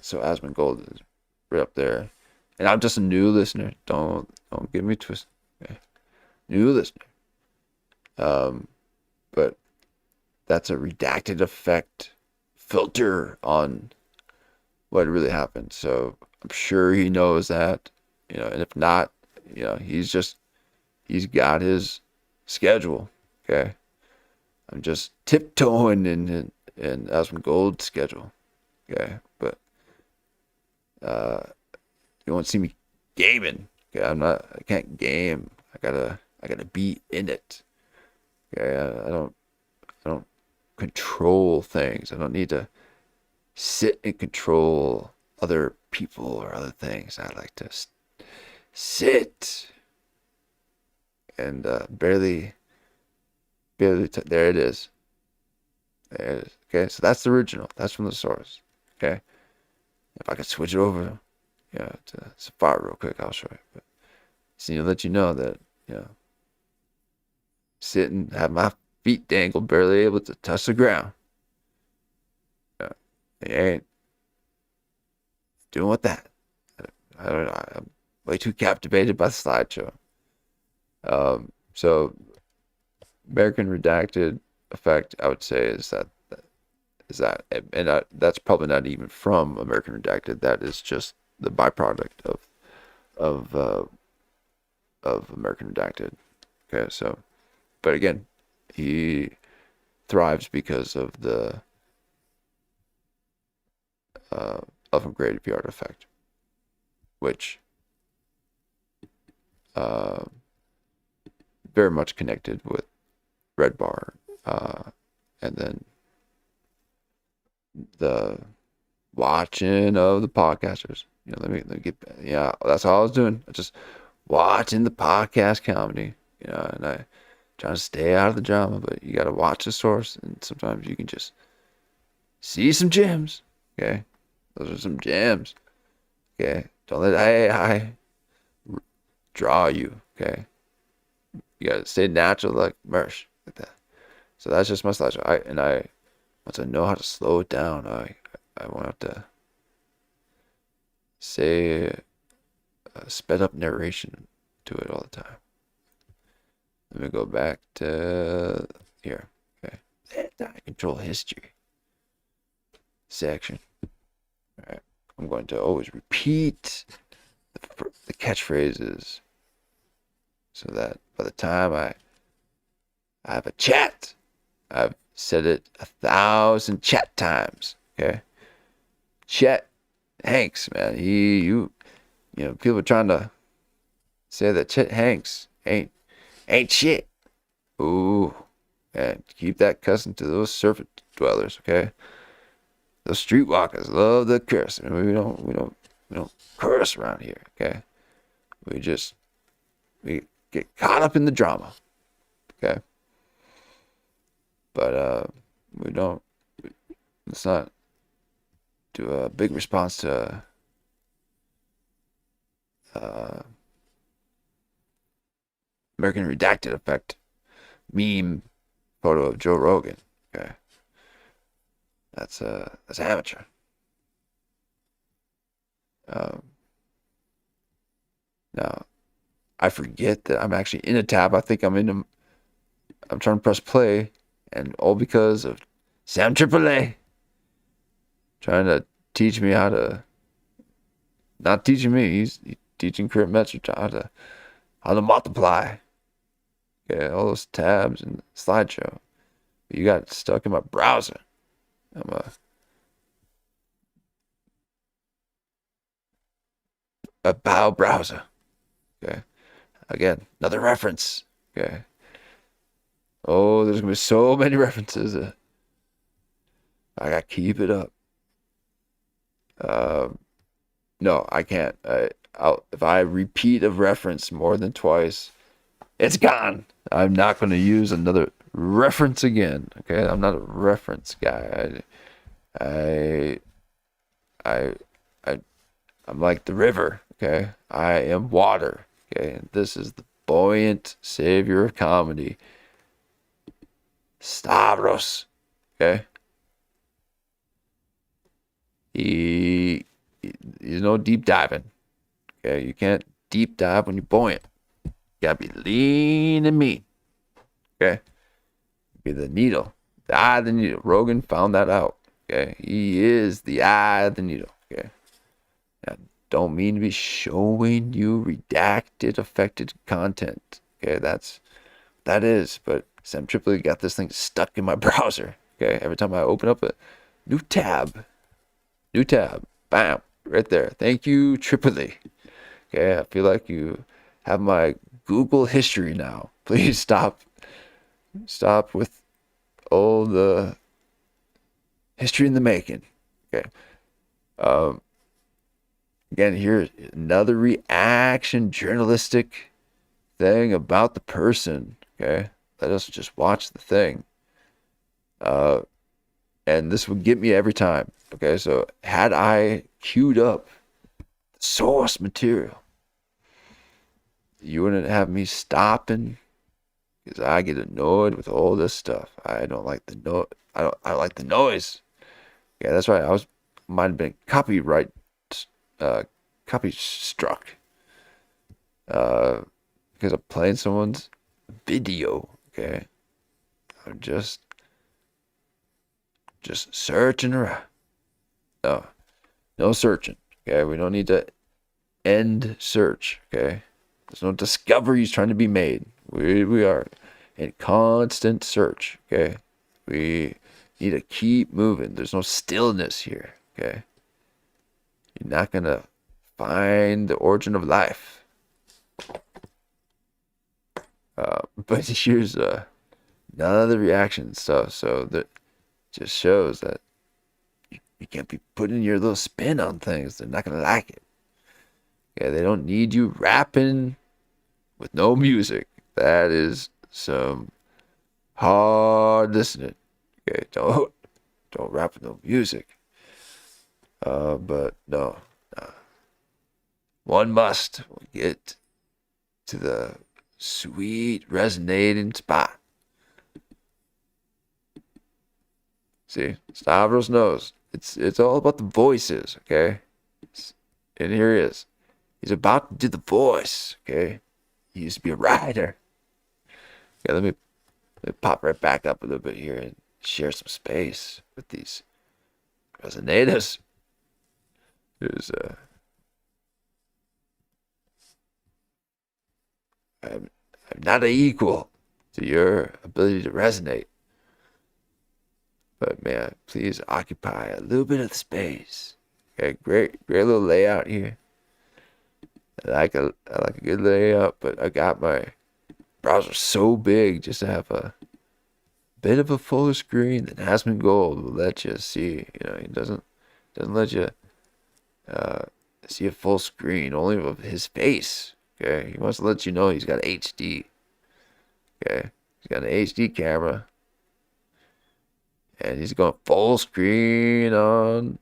so Asmongold is right up there. And I'm just a new listener. Don't get me twisted. Okay? New listener. But that's a redacted effect filter on what really happened. So I'm sure he knows that, and if not, he's got his schedule. Okay. I'm just tiptoeing in Asmongold's schedule. Okay. But you won't see me gaming. Okay. I can't game. I gotta be in it. Okay. I don't control things. I don't need to sit and control other people or other things. I like to sit and barely there it is. There it is. Okay, so that's the original. That's from the source. Okay, if I could switch it over, to Safari real quick, I'll show you. But to let you know that sitting, have my feet dangled, barely able to touch the ground. They ain't doing with that. I don't know. I'm way too captivated by the slideshow. So American Redacted effect, I would say, is that, that's probably not even from American Redacted. That is just the byproduct of American Redacted. Okay, so, but again, he thrives because of the of graded PR effect, which very much connected with Red Bar, and then the watching of the podcasters. Let me get, that's all I was doing. Just watching the podcast comedy, and I trying to stay out of the drama, but you got to watch the source, and sometimes you can just see some gems. Okay, those are some gems. Okay, don't let AI draw you. Okay, you got to stay natural like Mersh, like that. So that's just my slideshow. Once I know how to slow it down, I won't have to say sped up narration to it all the time. Let me go back to here. Okay, control history section. All right, I'm going to always repeat the catchphrases so that by the time I have a chat, I've said it 1,000 chat times. Okay, Chet Hanks, man, people are trying to say that Chet Hanks ain't shit. Ooh, man, keep that cussing to those surface dwellers, okay? Those streetwalkers love the curse. I mean, we don't curse around here, okay? We get caught up in the drama, okay? But let's not do a big response to American Redacted effect meme photo of Joe Rogan. Okay, that's amateur. Now I forget that I'm actually in a tab. I think I'm trying to press play, and all because of Sam Tripoli trying to teach me how to. Not teaching me. He's teaching Metzger how to multiply. Okay, all those tabs and slideshow. You got stuck in my browser. I'm a bow browser. Okay. Again, another reference. Okay. Oh, there's gonna be so many references. I gotta keep it up. No, I can't. If I repeat a reference more than twice, it's gone. I'm not going to use another reference again. Okay, I'm not a reference guy. I'm like the river. Okay, I am water. Okay, and this is the buoyant savior of comedy, Stavros. Okay, he's no deep diving. Okay, you can't deep dive when you're buoyant. You gotta be lean and mean. Okay, be the needle, the eye of the needle. Rogan found that out. Okay, he is the eye of the needle. Okay, I don't mean to be showing you redacted, affected content. Okay, that is. But Sam Tripoli got this thing stuck in my browser. Okay, every time I open up a new tab, bam, right there. Thank you, Tripoli. Okay, I feel like you have my Google history now. Please stop with all the history in the making. Okay. Again, here's another reaction journalistic thing about the person. Okay, let us just watch the thing. And this would get me every time. Okay, so had I queued up source material, you wouldn't have me stopping, because I get annoyed with all this stuff. I don't like the I don't like the noise. Yeah, that's right. Might have been copy struck because I'm playing someone's video. Okay, I'm just searching around. No searching. Okay, we don't need to end search. Okay, there's no discoveries trying to be made. We are in constant search. Okay, we need to keep moving. There's no stillness here. Okay, you're not gonna find the origin of life. But here's none of the reaction stuff. So that just shows that you can't be putting your little spin on things. They're not gonna like it. Yeah, they don't need you rapping with no music. That is some hard listening. Okay, don't rap with no music. But no. One must get to the sweet resonating spot. See, Stavros knows. It's all about the voices, okay? And here he is. He's about to do the voice, okay? He used to be a writer. Okay, let me pop right back up a little bit here and share some space with these resonators. I'm not an equal to your ability to resonate. But man, please occupy a little bit of the space. Okay, great little layout here. I like a good layout, but I got my browser so big just to have a bit of a fuller screen than Aspen Gold will let you see. You know, he doesn't let you see a full screen, only of his face. Okay, he wants to let you know he's got HD. Okay, he's got an HD camera. And he's going full screen on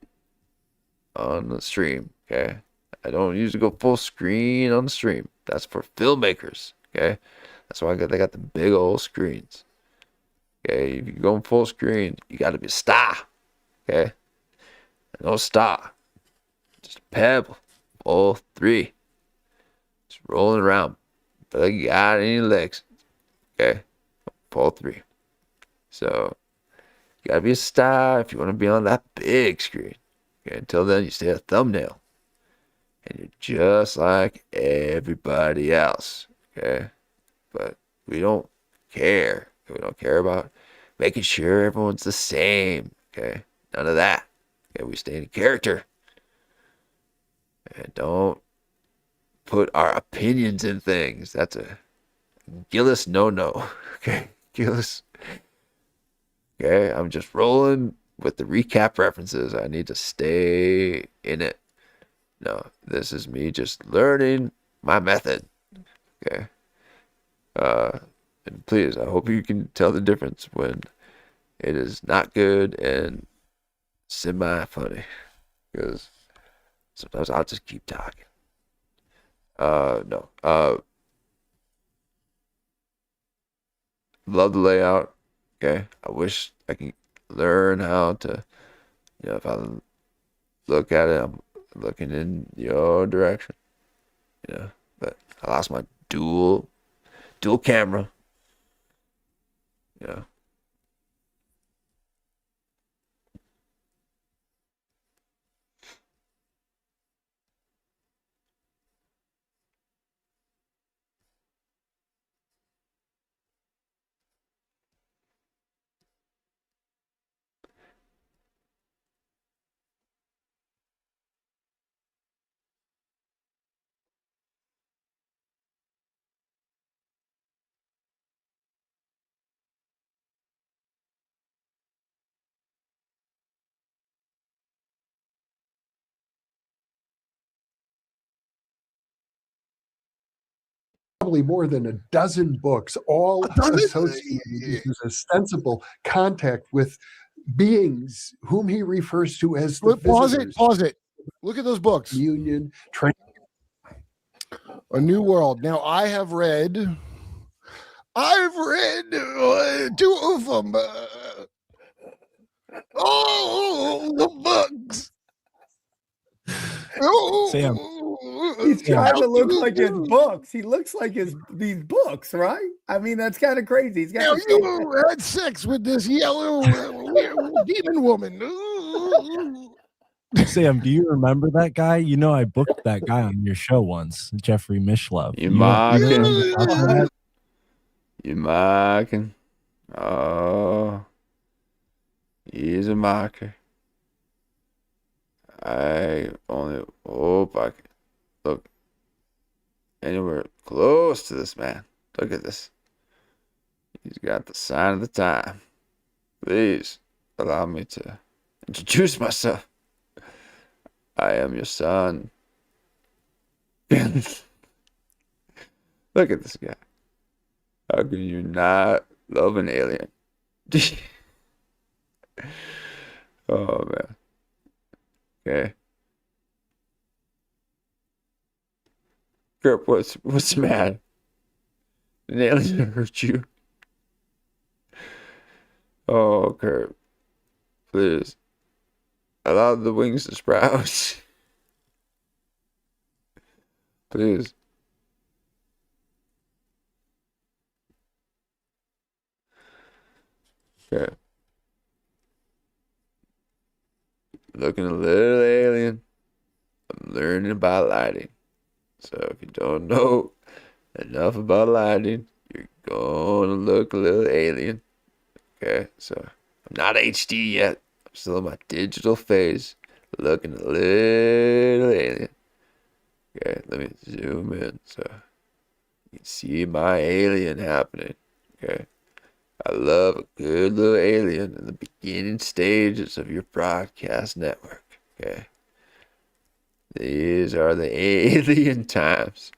the stream, okay? I don't usually go full screen on the stream. That's for filmmakers, okay? That's why they got the big old screens. Okay, if you're going full screen, you got to be a star, okay? No star, just a pebble, all three, just rolling around. But you got any legs, okay? All three. So you gotta be a star if you want to be on that big screen. Okay, until then, you stay a thumbnail. And you're just like everybody else. Okay? But we don't care. We don't care about making sure everyone's the same. Okay? None of that. Okay, we stay in character. And don't put our opinions in things. That's a Gillis no-no. Okay? Gillis. Okay, I'm just rolling with the recap references. I need to stay in it. No, this is me just learning my method. Okay. And please, I hope you can tell the difference when it is not good and semi-funny. Because sometimes I'll just keep talking. No. Love the layout. Okay, I wish I could learn how to, if I look at it, I'm looking in your direction, but I lost my dual camera, Probably more than a dozen books, all associated with his ostensible contact with beings whom he refers to as the visitors. Pause it. Look at those books. Union, A New World. Now, I've read two of them. The books. Sam, He's Sam, trying to look like his books. He looks like these books, right? I mean, that's kind of crazy. He's got Now the you had sex with this yellow demon woman. Sam, do you remember that guy? You know, I booked that guy on your show once, Jeffrey Mishlove. You remember mocking? talking about that? You mocking? Oh, he's a mocker. I only hope I can look anywhere close to this man. Look at this. He's got the sign of the time. Please allow me to introduce myself. I am your son. Look at this guy. How can you not love an alien? Oh, man. Okay. Kurp, what's the matter? An alien hurt you? Oh, Kurp. Please. Allow the wings to sprout. Please. Okay. Looking a little alien. I'm learning about lighting. So if you don't know enough about lighting, you're gonna look a little alien. Okay, so I'm not HD yet. I'm still in my digital phase, looking a little alien. Okay, let me zoom in so you can see my alien happening. Okay. I love a good little alien in the beginning stages of your broadcast network. Okay. These are the alien times.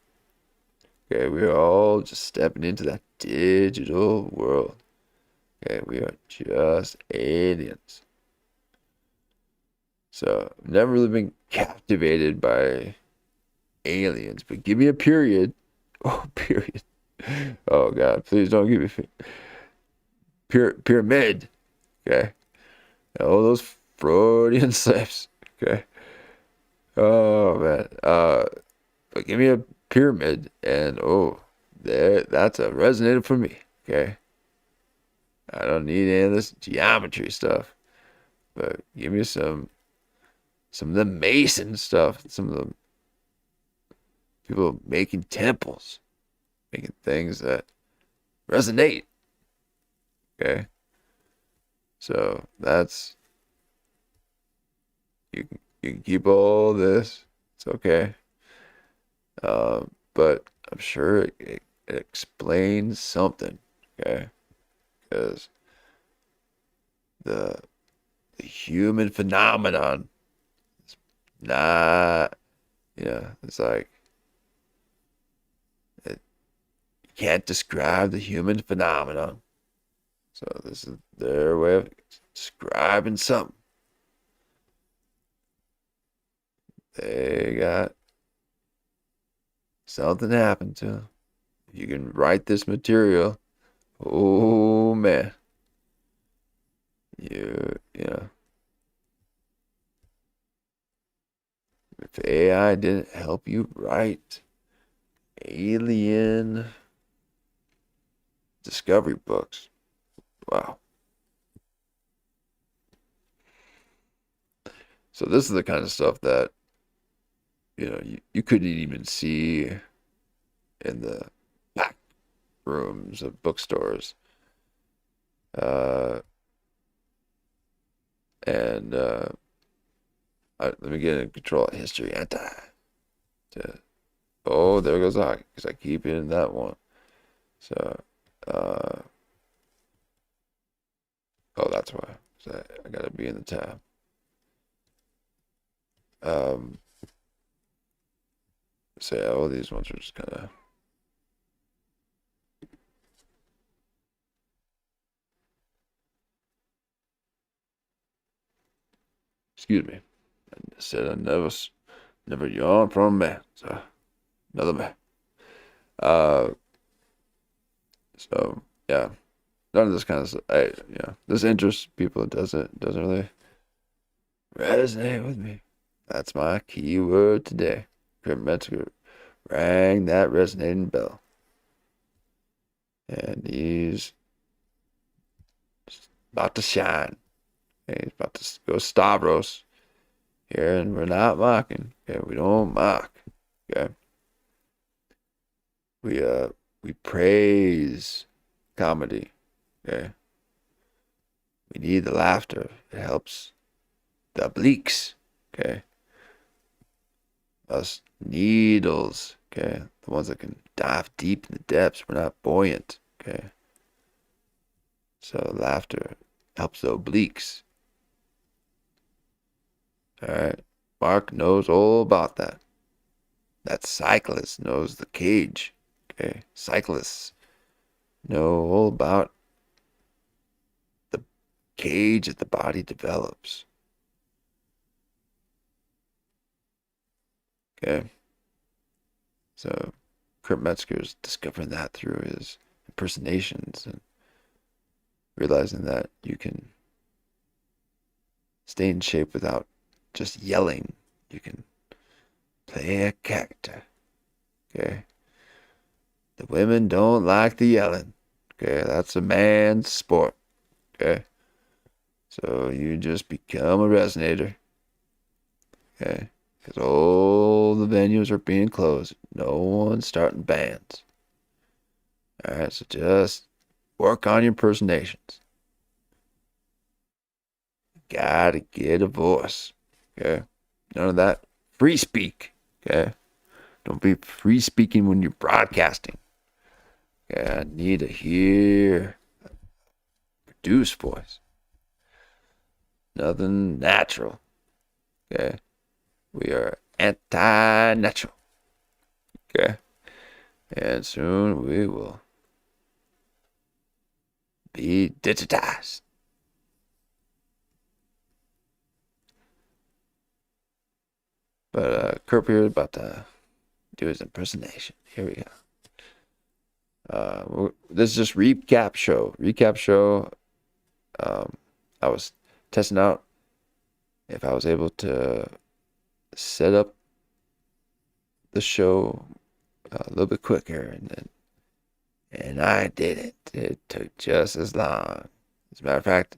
Okay, we're all just stepping into that digital world. Okay, we are just aliens. So, I've never really been captivated by aliens, but give me a period. Oh, period. Oh, God, please don't give me pyramid. Okay. All those Freudian slips. Okay. Oh, man. But give me a pyramid, and that's a resonator for me. Okay. I don't need any of this geometry stuff, but give me some of the Mason stuff, some of the people making temples, making things that resonate. Okay. So that's, you can keep all this. It's okay. But I'm sure it explains something. Okay. Because the human phenomenon is not, it's like, you can't describe the human phenomenon. So this is their way of describing something. They got something happened to them. You can write this material. Oh, man. You know. If AI didn't help you write alien discovery books, wow. So this is the kind of stuff that, you couldn't even see in the back rooms of bookstores. Let me get in control of history. There goes I, because I keep it in that one. So, that's why. So I gotta be in the tab. So yeah, all these ones are just kind of. Excuse me. I said I never yawn from a man. So another man. So yeah, none of this kind of stuff. This interests people. It doesn't really resonate with me. That's my keyword today. Kurt Metzger rang that resonating bell. And he's about to shine. And he's about to go Stavros here, and we're not mocking. Okay, we don't mock. Okay. We praise comedy. Okay. We need the laughter. It helps the obliques. Okay. Us needles. Okay. The ones that can dive deep in the depths. We're not buoyant. Okay. So laughter helps the obliques. All right. Mark knows all about that. That cyclist knows the cage. Okay. Cyclists know all about the cage that the body develops. Okay. So Kurt Metzger's discovering that through his impersonations and realizing that you can stay in shape without just yelling. You can play a character. Okay. The women don't like the yelling. Okay. That's a man's sport. Okay. So you just become a resonator. Okay. Because all the venues are being closed. No one's starting bands. Alright, so just work on your impersonations. Gotta get a voice. Okay. None of that free speak. Okay. Don't be free speaking when you're broadcasting. Okay. I need to hear a produced voice. Nothing natural. Okay. We are anti-natural. Okay. And soon we will be digitized. But Kurp here is about to do his impersonation. Here we go. This is just recap show. I was testing out if I was able to set up the show a little bit quicker, and I did it. It took just as long. As a matter of fact,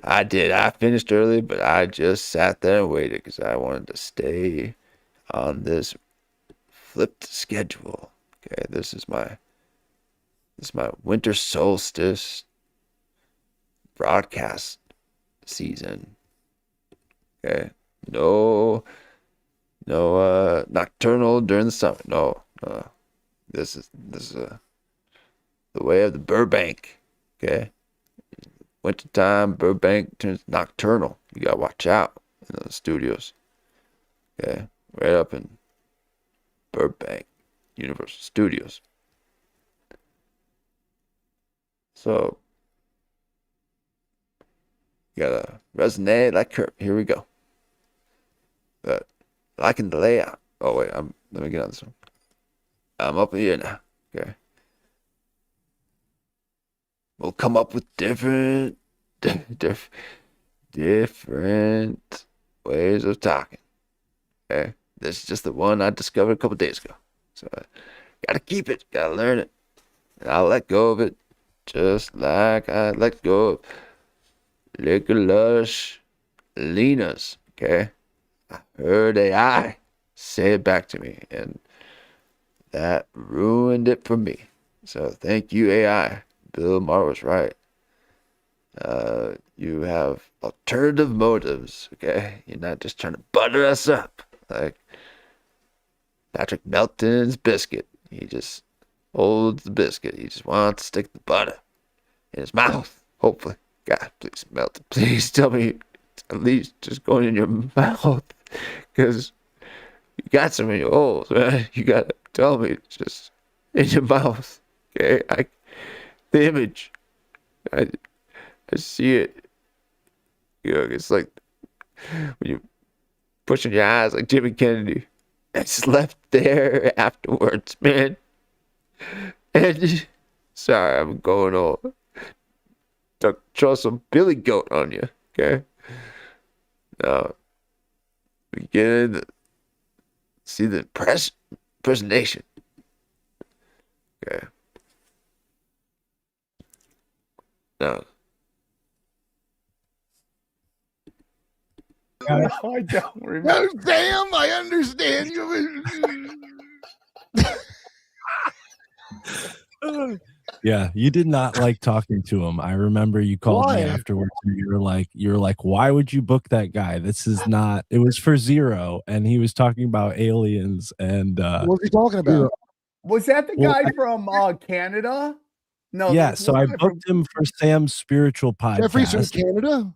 I did. I finished early, but I just sat there and waited because I wanted to stay on this flipped schedule. Okay, this is my winter solstice broadcast season. Okay, no nocturnal during the summer. No. This is the way of the Burbank. Okay. Wintertime, Burbank turns nocturnal. You gotta watch out in the studios. Okay. Right up in Burbank, Universal Studios. So you gotta resonate like Kurp. Here we go. But liking the layout. Oh wait, let me get on this one. I'm up here now. Okay. We'll come up with different ways of talking. Okay. This is just the one I discovered a couple days ago. So I gotta keep it, gotta learn it. And I'll let go of it just like I let go of Lush Leaners. Okay. I heard AI say it back to me, and that ruined it for me. So thank you, AI. Bill Maher was right. You have alternative motives, okay? You're not just trying to butter us up like Patrick Melton's biscuit. He just holds the biscuit. He just wants to stick the butter in his mouth, hopefully. God, please melt it. Please tell me it's at least just going in your mouth, because you got some in your holes, man. You gotta tell me it's just in your mouth, okay? The image, I see it. You know, it's like when you pushing your eyes like Jimmy Kennedy. It's left there afterwards, man. And sorry, I'm going on. Don't throw some billy goat on you, okay? No. We get see the presentation. Okay. No. I don't remember. No, damn, I understand you. Yeah, you did not like talking to him. I remember you called me Why? afterwards and you were like, why would you book that guy? This is not, it was for Zero, and he was talking about aliens and What was he talking about? Was that the Well, guy from Canada? No. yeah, there's so one I guy booked him for Sam's spiritual Jeffrey's from podcast. Canada?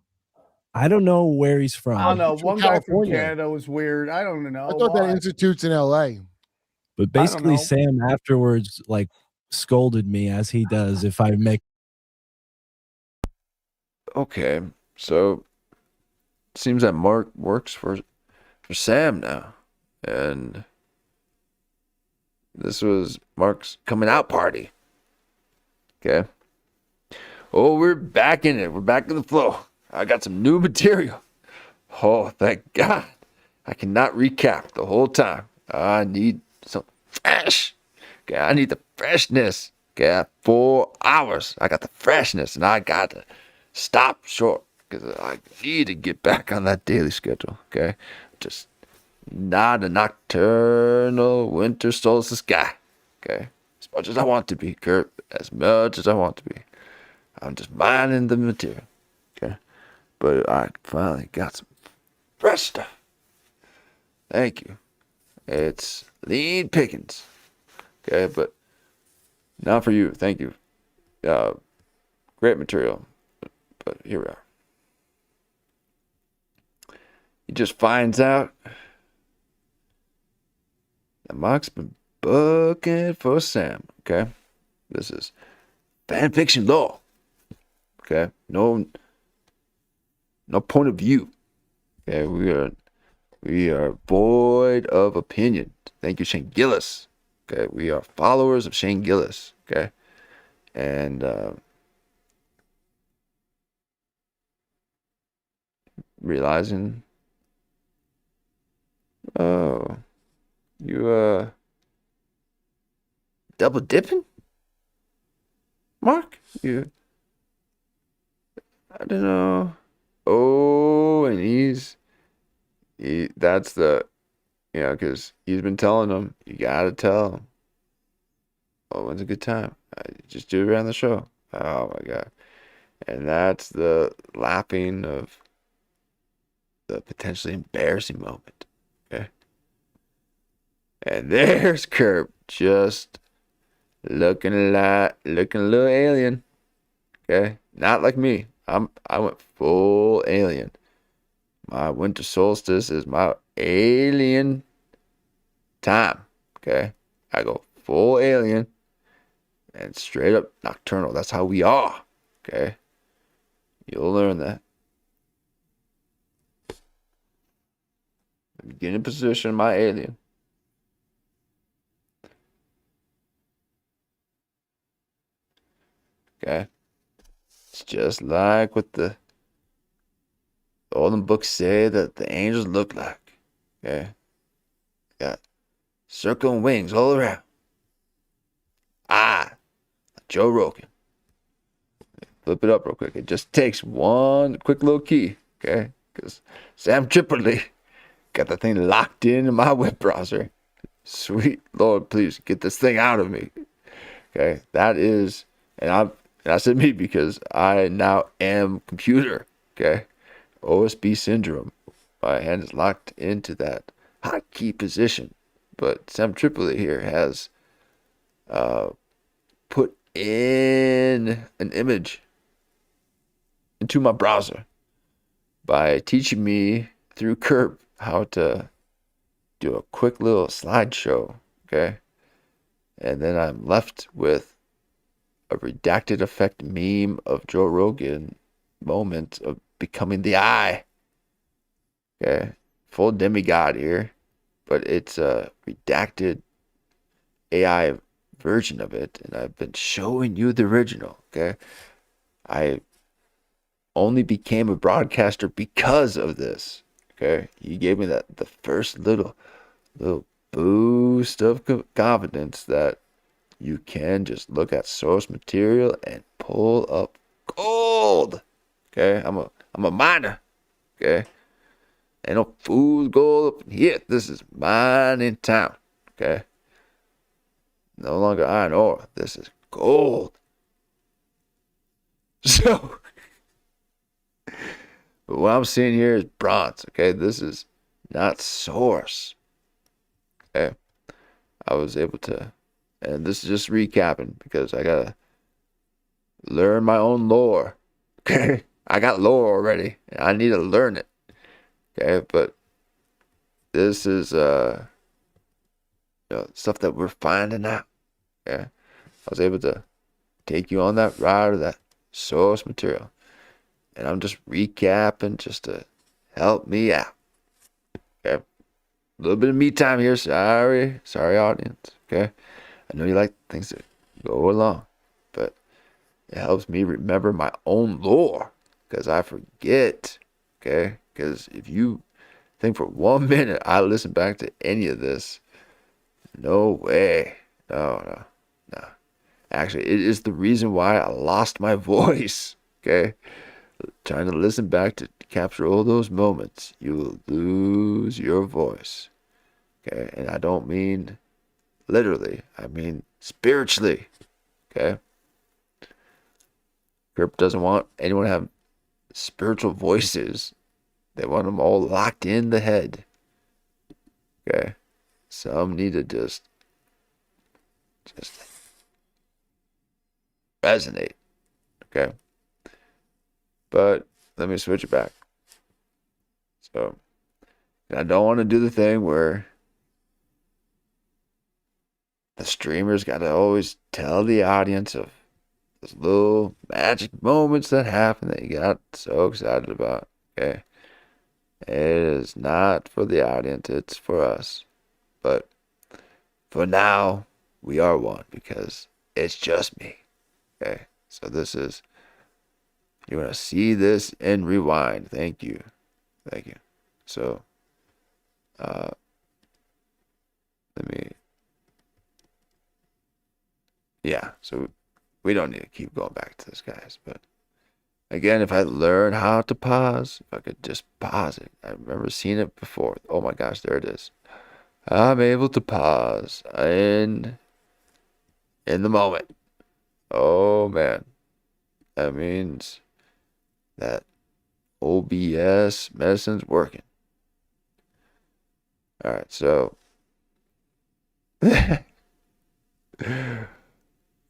I don't know where he's from. I don't know. from One guy from California. Canada was weird. I don't know. I thought that why. institute's in LA. But basically know. Sam afterwards like scolded me, as he does if I make. Okay, so seems that Mark works for Sam now, and this was Mark's coming out party. Okay. Oh, we're back in it. We're back in the flow. I got some new material. Oh, thank God. I cannot recap the whole time. I need some fresh. Okay, I need the freshness. Okay, 4 hours. I got the freshness, and I got to stop short because I need to get back on that daily schedule. Okay, just not a nocturnal winter solstice guy. Okay, as much as I want to be, Kurt, as much as I want to be. I'm just mining the material. Okay, but I finally got some fresh stuff. Thank you. It's lean pickings. Okay, but not for you. Thank you. Great material. But here we are. He just finds out that Mark's been booking for Sam. Okay, this is fan fiction law. Okay, no point of view. Okay, we are void of opinion. Thank you, Shane Gillis. Okay, we are followers of Shane Gillis. Okay, and realizing, oh, you double dipping, Mark? I don't know. Oh, and that's the, because he's been telling them, you gotta tell him. Oh, when's a good time? Just do it around the show. Oh my God. And that's the lapping of the potentially embarrassing moment. Okay. And there's Kurp just looking a little alien. Okay. Not like me. I went full alien. My winter solstice is my alien time. Okay. I go full alien and straight up nocturnal. That's how we are. Okay. You'll learn that. Beginning position, my alien. Okay. It's just like what the olden books say that the angels look like. Okay. Got circling wings all around. Joe Rogan. Flip it up real quick. It just takes one quick little key. Okay. Because Sam Tripoli got the thing locked in my web browser. Sweet Lord, please get this thing out of me. Okay. That is, and I said me because I now am computer. Okay. OSB syndrome. My hand is locked into that hotkey position. But Sam Tripoli here has put in an image into my browser by teaching me through Kurp how to do a quick little slideshow. Okay. And then I'm left with a redacted effect meme of Joe Rogan moment of becoming the eye. Okay. Full demigod here. But it's a redacted AI version of it. And I've been showing you the original. Okay. I only became a broadcaster because of this. Okay, he gave me the first little boost of confidence that you can just look at source material and pull up gold. Okay, I'm a miner. Okay, ain't no fool's gold up in here. This is mine in town. Okay, no longer iron ore. This is gold. So, what I'm seeing here is bronze. Okay, this is not source. Okay, I was able to, and this is just recapping because I gotta learn my own lore. Okay, I got lore already, and I need to learn it. Okay, but this is stuff that we're finding out. Okay, I was able to take you on that ride of that source material, and I'm just recapping just to help me out. Okay, a little bit of me time here. Sorry, audience. Okay, I know you like things that go along, but it helps me remember my own lore because I forget. Okay, because if you think for 1 minute I listen back to any of this, no way. No. Actually, it is the reason why I lost my voice. Okay, trying to listen back to capture all those moments, you will lose your voice. Okay, and I don't mean literally, I mean spiritually. Okay, Kurp doesn't want anyone to have spiritual voices. They want them all locked in the head. Okay, some need to just resonate. Okay, but let me switch it back. So, I don't want to do the thing where the streamers got to always tell the audience of those little magic moments that happen that you got so excited about. Okay, it is not for the audience, it's for us. But for now, we are one because it's just me. Okay, so this is, you're going to see this in rewind. Thank you. So, so we don't need to keep going back to this, guys. But again, if I learn how to pause, if I could just pause it. I remember seeing it before. Oh my gosh, there it is. I'm able to pause in the moment. Oh man, that means that OBS medicine's working. All right, so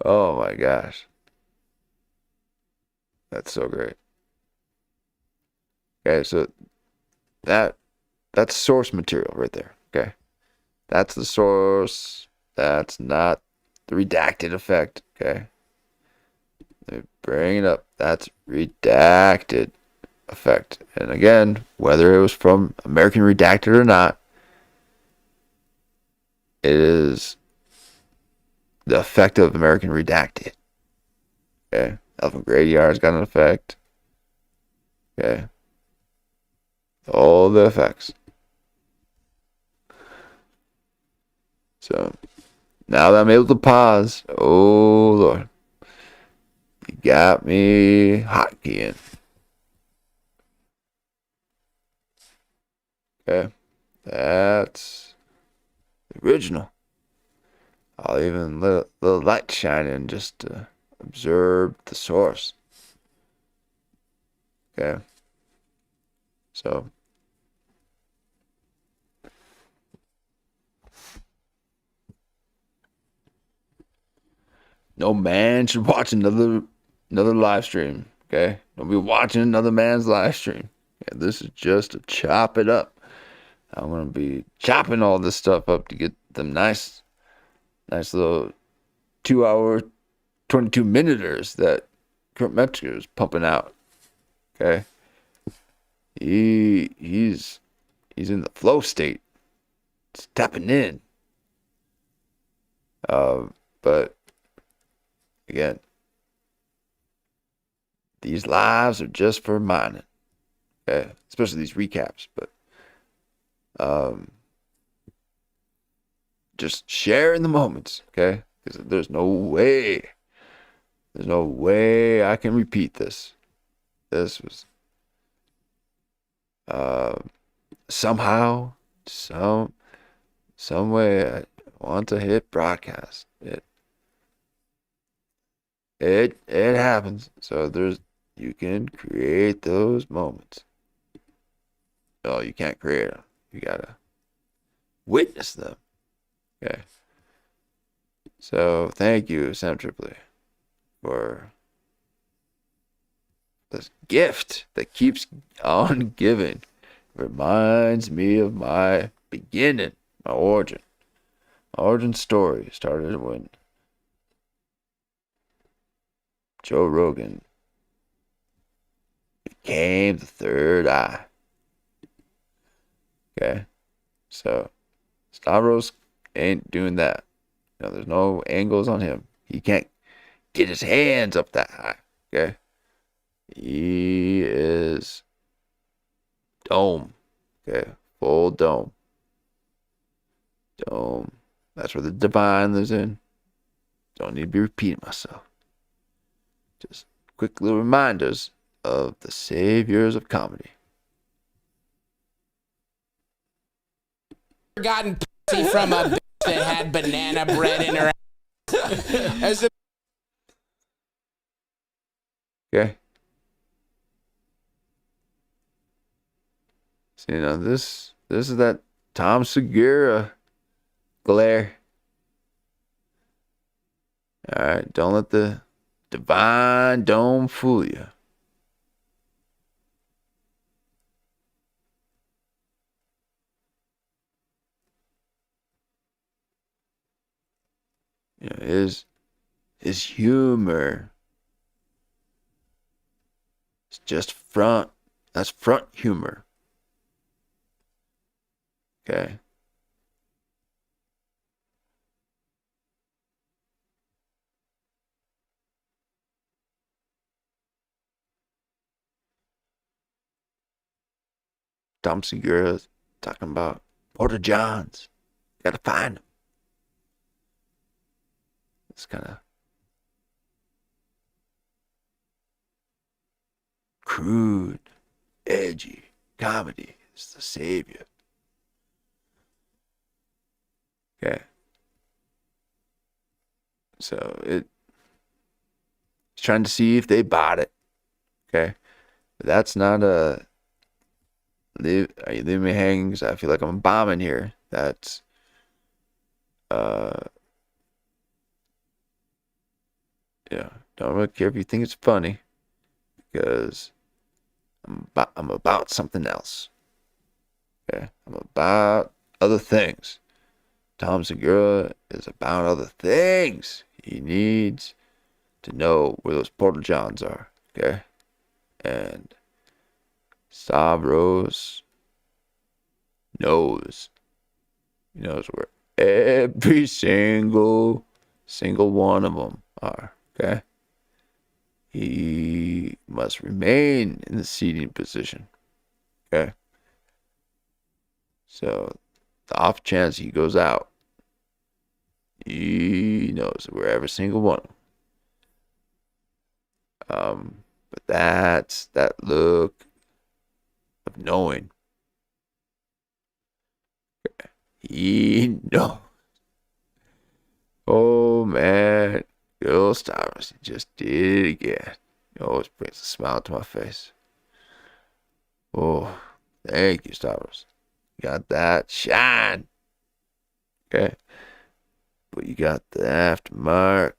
oh my gosh, that's so great. Okay, so that's source material right there. Okay, that's the source. That's not the redacted effect. Okay, let me bring it up. That's redacted effect. And again, whether it was from American Redacted or not, it is the effect of American Redacted. Okay, Elephant Graveyard's got an effect. Okay, all the effects. So now that I'm able to pause, oh Lord, you got me hotkeying. Okay, that's the original. I'll even let a little light shine in just to observe the source. Okay, so no man should watch another live stream. Okay, don't be watching another man's live stream. Okay, this is just to chop it up. I'm gonna be chopping all this stuff up to get them nice little 2-hour, 22-minuters that Kurt Metzger is pumping out. Okay, he's in the flow state. It's tapping in. But again, these lives are just for mining. Okay, especially these recaps. But Just share in the moments, okay? Because there's no way I can repeat this. This was somehow, some way I want to hit broadcast. It happens. So you can create those moments. Oh, you can't create them. You gotta witness them. Okay. So thank you, Sam Tripoli, for this gift that keeps on giving. Reminds me of my beginning, my origin. My origin story started when Joe Rogan became the third eye. Okay? So, Stavros ain't doing that. There's no angles on him. He can't get his hands up that high. Okay? He is dome. Okay? Full dome. Dome. That's where the divine lives in. Don't need to be repeating myself. Just quick little reminders of the saviors of comedy. Gotten pussy from a bitch that had banana bread in her ass. Okay? So, this is that Tom Segura glare. Alright, don't let the divine dome fool you. His humor is just front. That's front humor. Okay. Tom Segura talking about Porter Johns. Gotta find them. It's kind of crude, edgy comedy is the savior. Okay. So he's trying to see if they bought it. Okay. But that's not a leave me hanging because I feel like I'm bombing here. That's don't really care if you think it's funny because I'm about something else. Okay. I'm about other things. Tom Segura is about other things. He needs to know where those Porter Johns are. Okay. And Stavros knows. He knows where every single one of them are. Okay. He must remain in the seating position. Okay. So the off chance he goes out, he knows where every single one of them. But that's that look of knowing. Okay. He knows. Oh man, Girl Stavros, he just did it again. It always brings a smile to my face. Oh, thank you, Stavros. Got that shine. Okay. But you got the aftermark.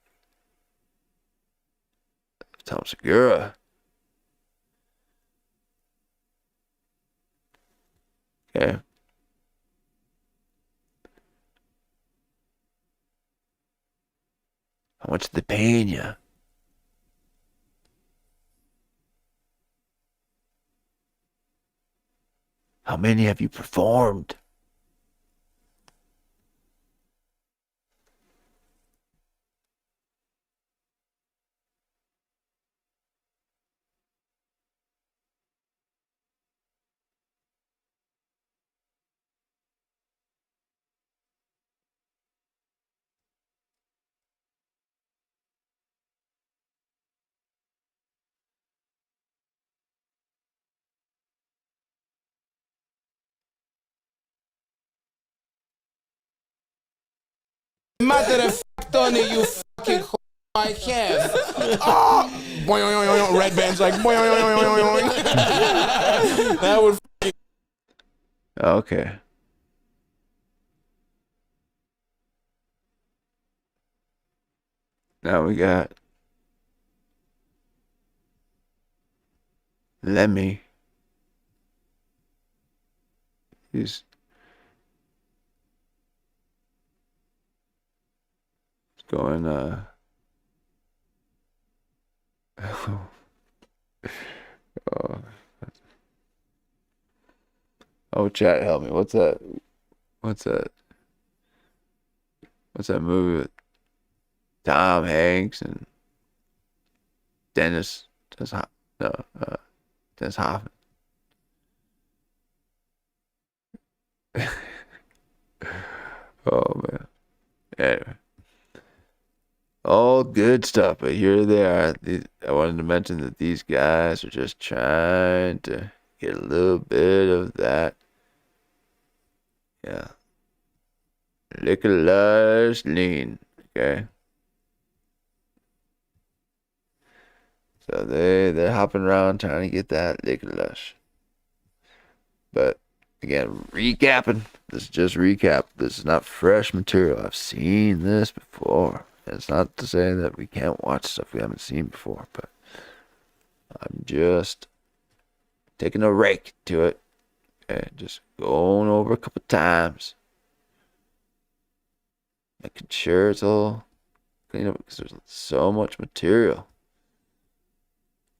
Tom Segura. Okay. How much are they paying you? How many have you performed? mother of Tony, you fucking I have. Oh, boing, red band's like boing. That would. Okay. Now we got Lemmy. He's going oh, chat, help me. What's that movie with Tom Hanks and Dennis Hoffman? Oh man. Anyway. All good stuff, but here they are. I wanted to mention that these guys are just trying to get a little bit of that. Yeah. Liquor Lush lean. Okay. So they're hopping around trying to get that Liquor Lush. But again, recapping. This is just recap. This is not fresh material. I've seen this before. It's not to say that we can't watch stuff we haven't seen before, but I'm just taking a rake to it and just going over a couple times, making sure it's all clean up because there's so much material.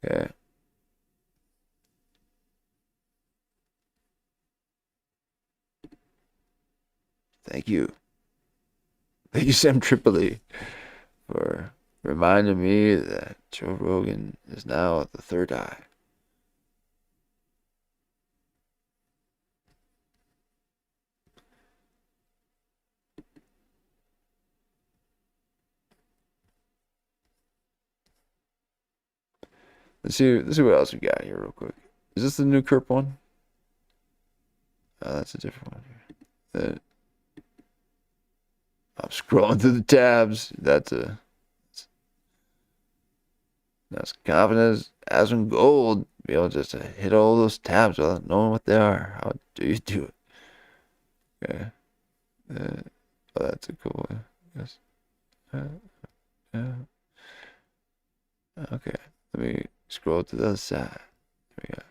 Okay. Thank you. Thank you, Sam Tripoli, for reminding me that Joe Rogan is now the third eye. Let's see what else we got here real quick. Is this the new Kurp one? Oh, that's a different one here. I'm scrolling through the tabs. That's confidence as in gold. Be able just to hit all those tabs without knowing what they are. How do you do it? Okay. Oh, that's a cool one. Yes. Okay. Let me scroll to the other side. There we go.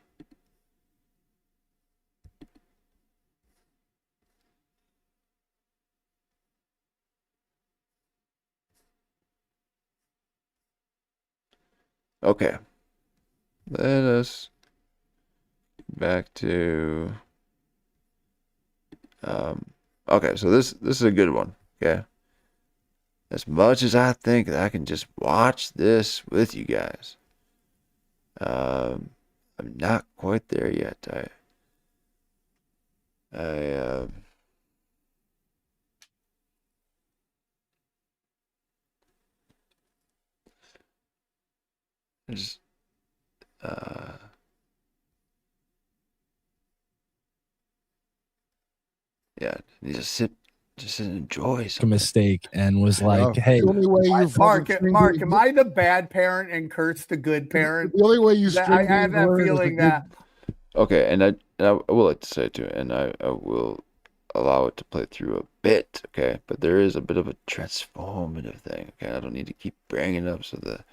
Okay. Let us back to okay, so this is a good one. Okay. As much as I think that I can just watch this with you guys, I'm not quite there yet. I just yeah, you just sit and enjoy something. A mistake and was like, "Hey, the only way Mark, am I the bad parent and Kurt's the good parent? The only way you I have that feeling that. Okay, and I will like to say too, and I will allow it to play through a bit, okay? But there is a bit of a transformative thing, okay? I don't need to keep bringing it up so the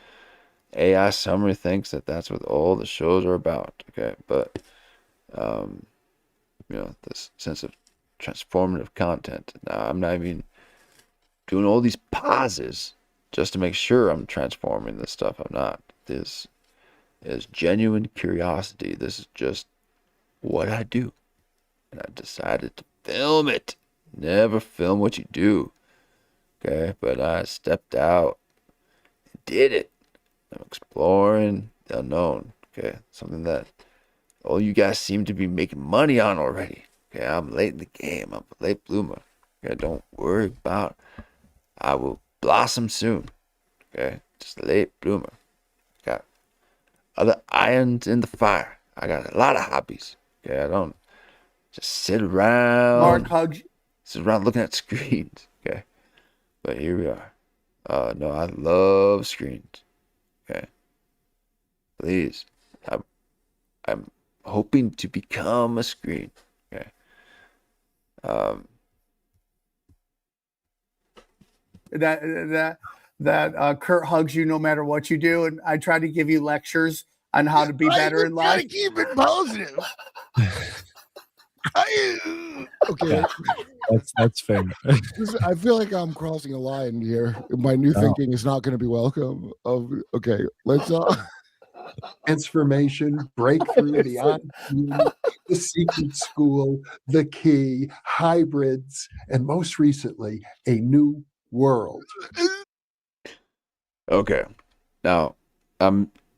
AI summary thinks that that's what all the shows are about, okay? But, this sense of transformative content. Now, I'm not even doing all these pauses just to make sure I'm transforming this stuff. I'm not. This is genuine curiosity. This is just what I do. And I decided to film it. Never film what you do. Okay? But I stepped out and did it. I'm exploring the unknown. Okay? Something that all you guys seem to be making money on already. Okay? I'm late in the game. I'm a late bloomer. Okay? Don't worry about it. I will blossom soon. Okay? Just a late bloomer. Got other irons in the fire. I got a lot of hobbies. Okay? I don't just sit around. Mark, sit around looking at screens. Okay? But here we are. No, I love screens. Okay. Please. I'm hoping to become a screen. Okay. That Kurt hugs you no matter what you do, and I try to give you lectures on how to be better in life. Gotta keep it positive. Okay, That's fair. I feel like I'm crossing a line here. My new thinking is not going to be welcome. Okay, let's Transformation, breakthrough, the unknown, the secret school, the key, hybrids, and most recently, a new world. Okay. Now,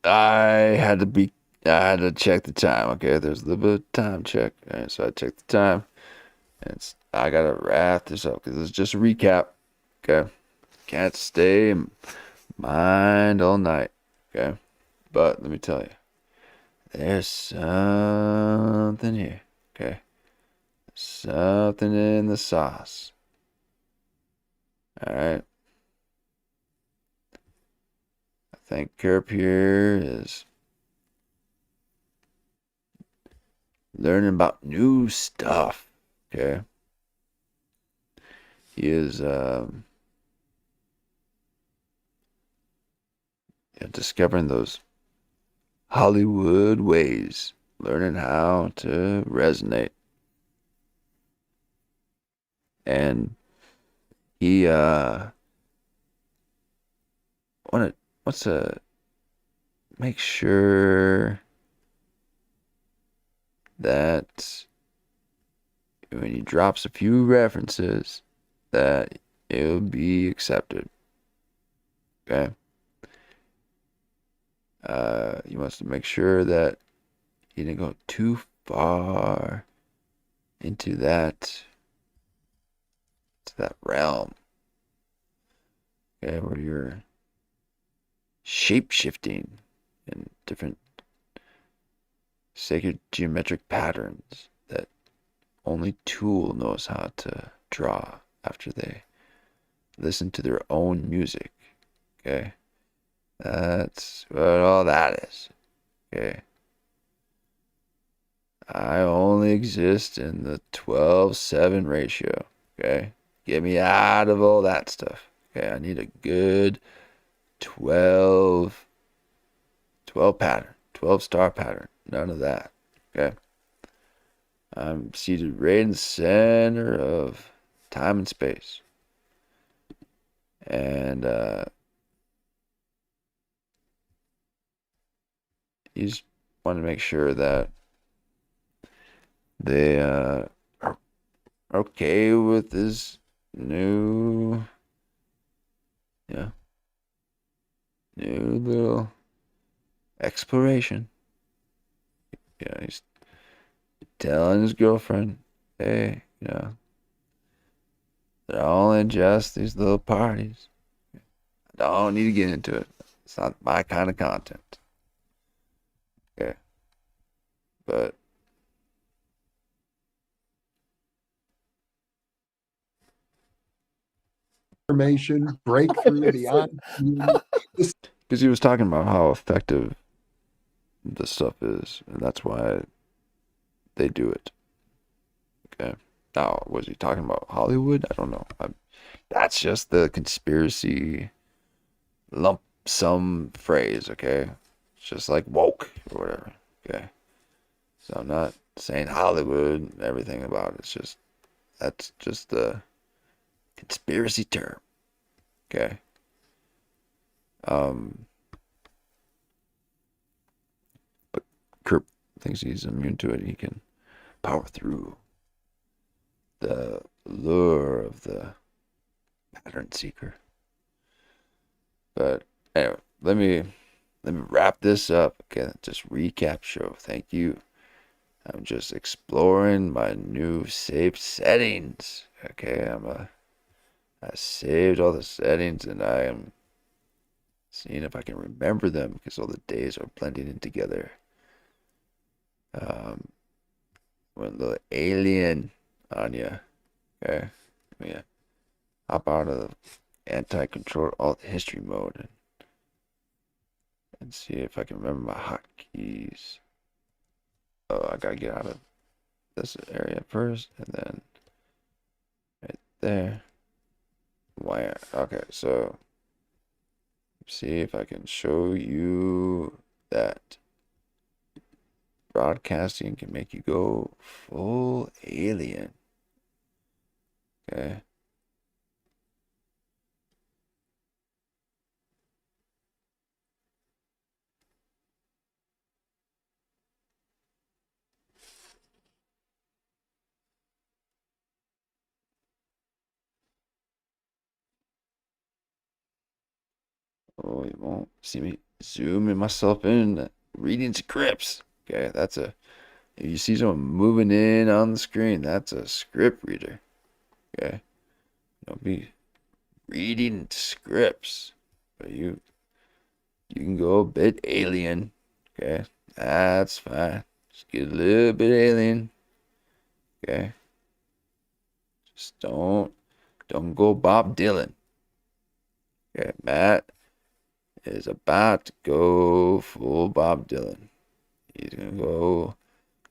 I had to check the time. Okay, there's a little bit of time check. All right, so I checked the time, and I gotta wrap this up because it's just a recap. Okay, can't stay in mind all night. Okay, but let me tell you, there's something here. Okay, something in the sauce. All right. I think Kurp here is learning about new stuff. Okay. He is discovering those Hollywood ways, learning how to resonate. And he wants to make sure that when he drops a few references that it'll be accepted. Okay. He wants to make sure that he didn't go too far into that realm. Okay, where you're shape-shifting in different sacred geometric patterns that only Tool knows how to draw after they listen to their own music. Okay? That's what all that is. Okay? I only exist in the 12-7 ratio. Okay? Get me out of all that stuff. Okay? I need a good 12 pattern. 12-star pattern. None of that. Okay? I'm seated right in the center of time and space. And you just want to make sure that they are okay with this new little exploration. Yeah, he's telling his girlfriend, hey, they're only just these little parties. I don't need to get into it. It's not my kind of content. Okay. But Transformation, breakthrough, the unknown. because he was talking about how effective this stuff is, and that's why they do it. Okay. Now, was he talking about Hollywood? I don't know. That's just the conspiracy lump sum phrase, okay? It's just like woke or whatever, okay? So I'm not saying Hollywood and everything about it. It's just, that's just the conspiracy term, okay? But Kurp thinks he's immune to it. He can power through the lure of the pattern seeker. But anyway, let me wrap this up. Okay, just recap show. Thank you. I'm just exploring my new saved settings. Okay, I saved all the settings and I am seeing if I can remember them because all the days are blending in together. Went a little alien on you. Okay, yeah. Hop out of the anti-control alt history mode and see if I can remember my hotkeys. Oh, I gotta get out of this area first, and then right there. Wire. Okay, so see if I can show you that broadcasting can make you go full alien. Okay. Oh, you won't see me zooming myself in, reading scripts. Okay, that's a, if you see someone moving in on the screen, that's a script reader. Okay, don't be reading scripts, but you can go a bit alien. Okay, that's fine. Just get a little bit alien. Okay, just don't go Bob Dylan. Okay, Matt is about to go full Bob Dylan. He's gonna go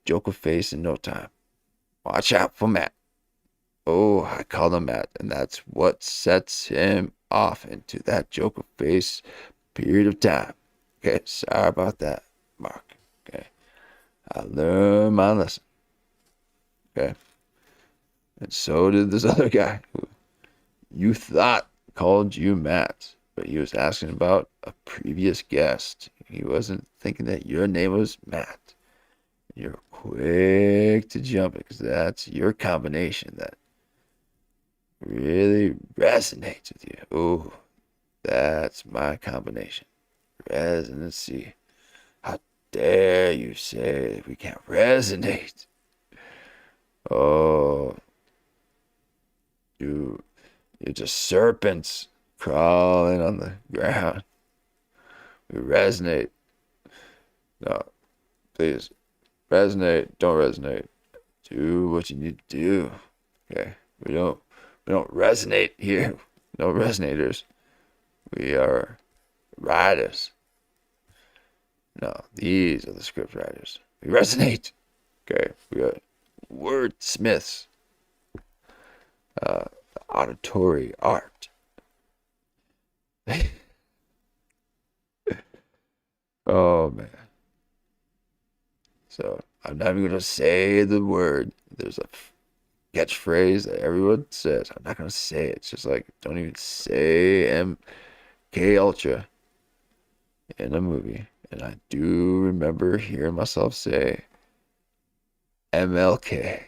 Joker face in no time. Watch out for Matt. Oh, I called him Matt, and that's what sets him off into that Joker face period of time. Okay, sorry about that, Mark. Okay, I learned my lesson. Okay, and so did this other guy who you thought called you Matt, but he was asking about a previous guest. He wasn't thinking that your name was Matt. You're quick to jump it because that's your combination that really resonates with you. Oh, that's my combination. Resonancy. How dare you say we can't resonate? Oh, you're just serpents crawling on the ground. We resonate. No, please. Resonate. Don't resonate. Do what you need to do. Okay. We don't resonate here. No resonators. We are writers. No, these are the script writers. We resonate. Okay. We are wordsmiths. Auditory art. Oh man. So I'm not even gonna say the word. There's a catchphrase that everyone says. I'm not gonna say it. It's just like don't even say MK Ultra in a movie. And I do remember hearing myself say MLK.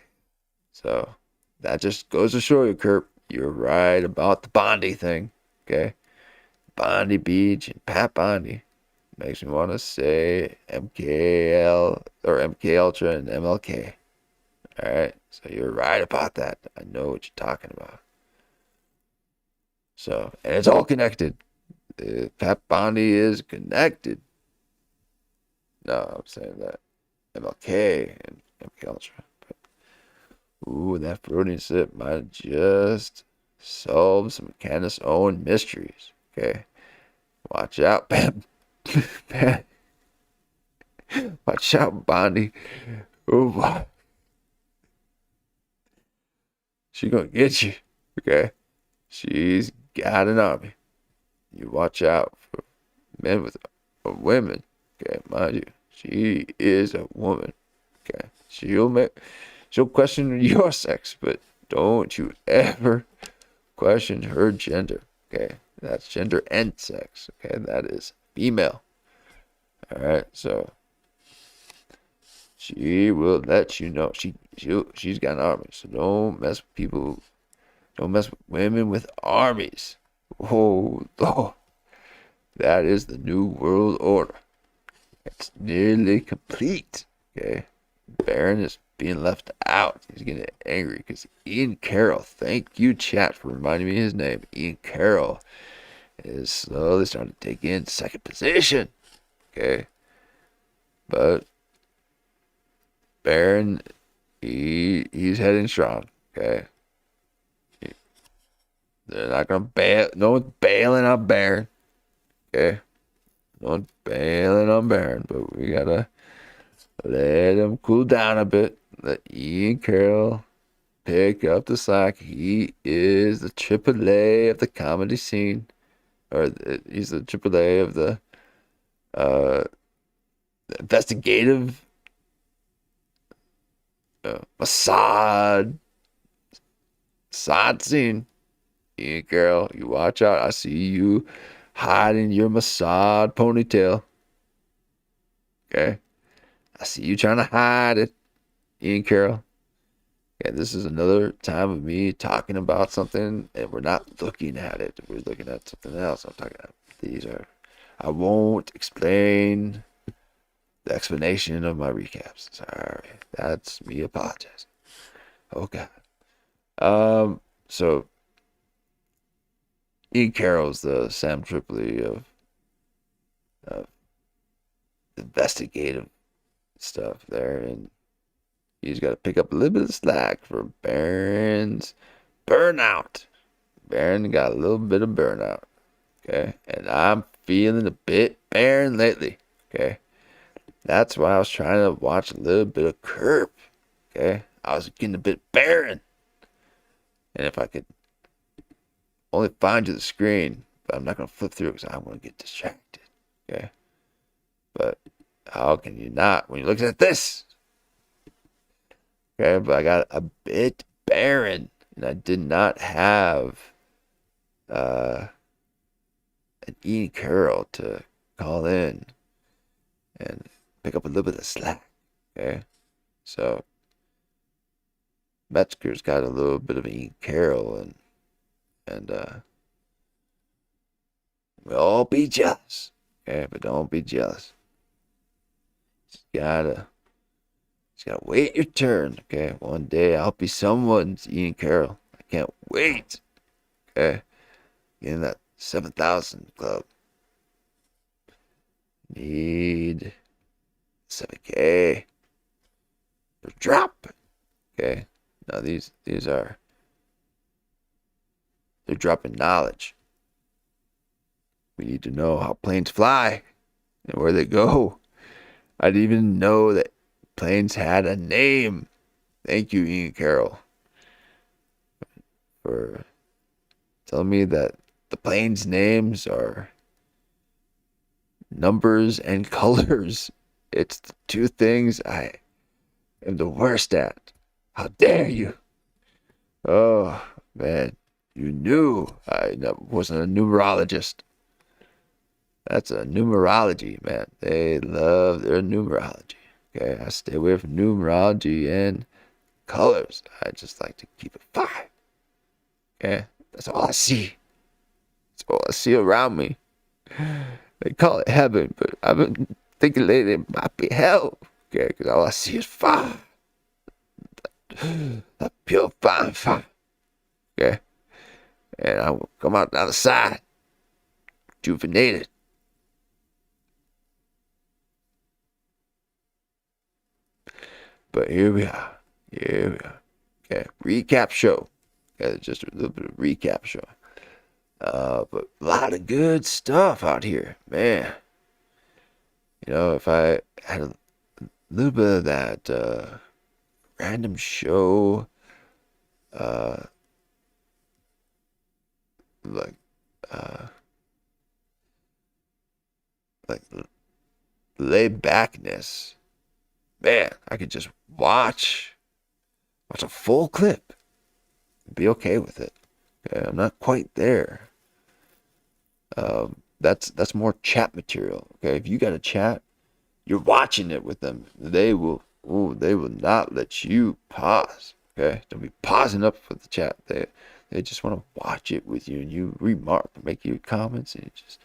So that just goes to show you, Kurp, you're right about the Bondi thing. Okay? Bondi Beach and Pat Bondi. Makes me want to say MKL or MK Ultra and MLK. All right, so you're right about that. I know what you're talking about. So, and it's all connected. Pat Bondi is connected. No, I'm saying that MLK and MK Ultra. But, ooh, that fruity sip might just solve some Candace Owen mysteries. Okay, watch out, Pam. Watch out, Bondi. Oh, she gonna get you. Okay, she's got an army. You watch out for men with women. Okay, mind you, she is a woman. Okay, she'll question your sex, but don't you ever question her gender. Okay, that's gender and sex. Okay, that is female. All right, so she will let you know. She's got an army, so don't mess with people. Don't mess with women with armies. Oh, that is the new world order. It's nearly complete. Okay, Baron is being left out. He's getting angry because Ian Carroll. Thank you, chat, for reminding me his name. Ian Carroll is slowly starting to take in second position. Okay, but Baron, he's heading strong. Okay, They're not gonna bail. No one's bailing on Baron. Okay, no one's bailing on Baron, but we gotta let him cool down a bit. Let Ian Carroll pick up the slack. He is the AAA of the comedy scene, or he's the AAA of the investigative Mossad scene. Ian Carroll, you watch out. I see you hiding your Mossad ponytail. Okay, I see you trying to hide it, Ian Carroll. Yeah, this is another time of me talking about something, and we're not looking at it. We're looking at something else. I'm talking about these are. I won't explain the explanation of my recaps. Sorry, that's me apologizing. Oh God. So Ian Carroll's the Sam Tripoli of investigative stuff there, and he's got to pick up a little bit of slack for Baron's burnout. Baron got a little bit of burnout, okay? And I'm feeling a bit Baron lately, okay? That's why I was trying to watch a little bit of Kurp, okay? I was getting a bit Baron. And if I could only find you the screen, but I'm not going to flip through because I want to get distracted, okay? But how can you not when you're looking at this? Okay, but I got a bit Baron, and I did not have an Ian Carroll to call in and pick up a little bit of slack. Okay, so Metzger's got a little bit of Ian Carroll, and we'll all be jealous. Okay, but don't be jealous. Just gotta wait your turn, okay? One day I'll be someone's Ian Carroll. I can't wait, okay? Get in that 7,000 club. Need 7K. They're dropping, okay? Now these are, they're dropping knowledge. We need to know how planes fly and where they go. I didn't even know that planes had a name. Thank you, Ian Carroll, for telling me that the planes' names are numbers and colors. It's the two things I am the worst at. How dare you? Oh, man. You knew I wasn't a numerologist. That's a numerology, man. They love their numerology. Okay, I stay away from numerology and colors. I just like to keep it 5. Okay, that's all I see. That's all I see around me. They call it heaven, but I've been thinking lately it might be hell. Okay, because all I see is 5. That pure fire. Okay, and I will come out the other side, rejuvenated. But here we are. Okay, recap show. Okay, just a little bit of recap show. But a lot of good stuff out here, man. You know, if I had a little bit of that random show, like laid backness, man, I could just watch a full clip and be okay with it. Okay, I'm not quite there. That's more chat material. Okay, if you got a chat, you're watching it with them. They will not let you pause. Okay, don't be pausing up for the chat. They just want to watch it with you, and you remark, make your comments, and you just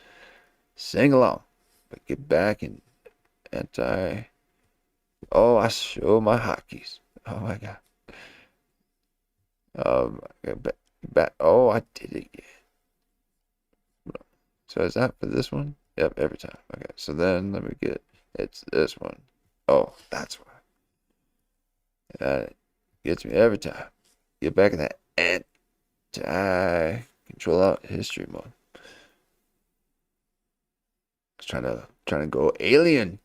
sing along. But get back and I show my hotkeys. Oh my god. Back. Oh, I did it again. So is that for this one? Yep, every time. Okay, so then let me get, it's this one. Oh, that's why. That gets me every time. Get back in that anti Control Alt history mode. Just trying to go alien.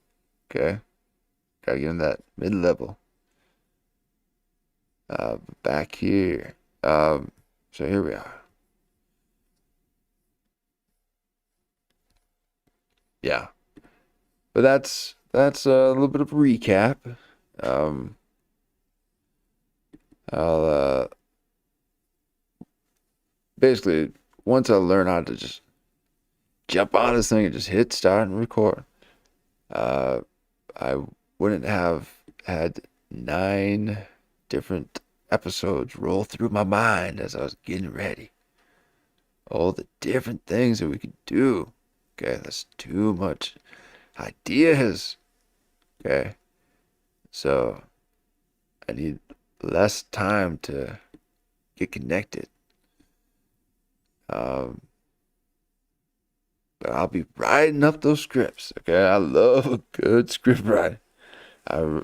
Okay. Gotta get in that mid-level. Back here. So here we are. Yeah. But that's a little bit of a recap. I'll basically, once I learn how to just jump on this thing and just hit start and record, I wouldn't have had 9 different episodes roll through my mind as I was getting ready. All the different things that we could do. Okay, that's too much ideas. Okay, so I need less time to get connected. But I'll be writing up those scripts. Okay, I love a good script writing. All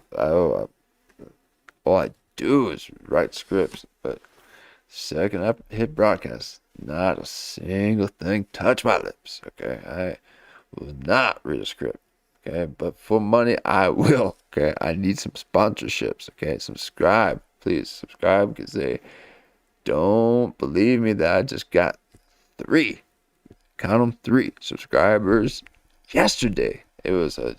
I do is write scripts, but second hit broadcast, not a single thing touch my lips. Okay, I will not read a script. Okay, but for money, I will. Okay, I need some sponsorships. Okay, subscribe, please subscribe, because they don't believe me that I just got 3. Count them, 3 subscribers yesterday. It was a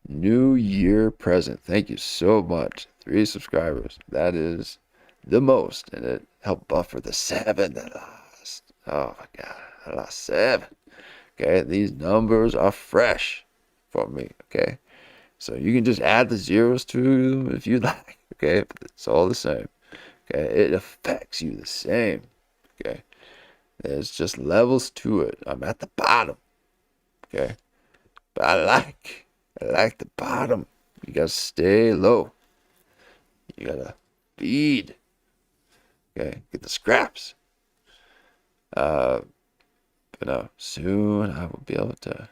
New Year present. Thank you so much. 3 subscribers. That is the most, and it helped buffer the 7 that I lost. Oh my God, I lost 7. Okay, these numbers are fresh for me. Okay, so you can just add the zeros to them if you like. Okay, it's all the same. Okay, it affects you the same. Okay, there's just levels to it. I'm at the bottom. Okay, but I like the bottom. You gotta stay low. You gotta feed. Okay, get the scraps. But no, soon I will be able to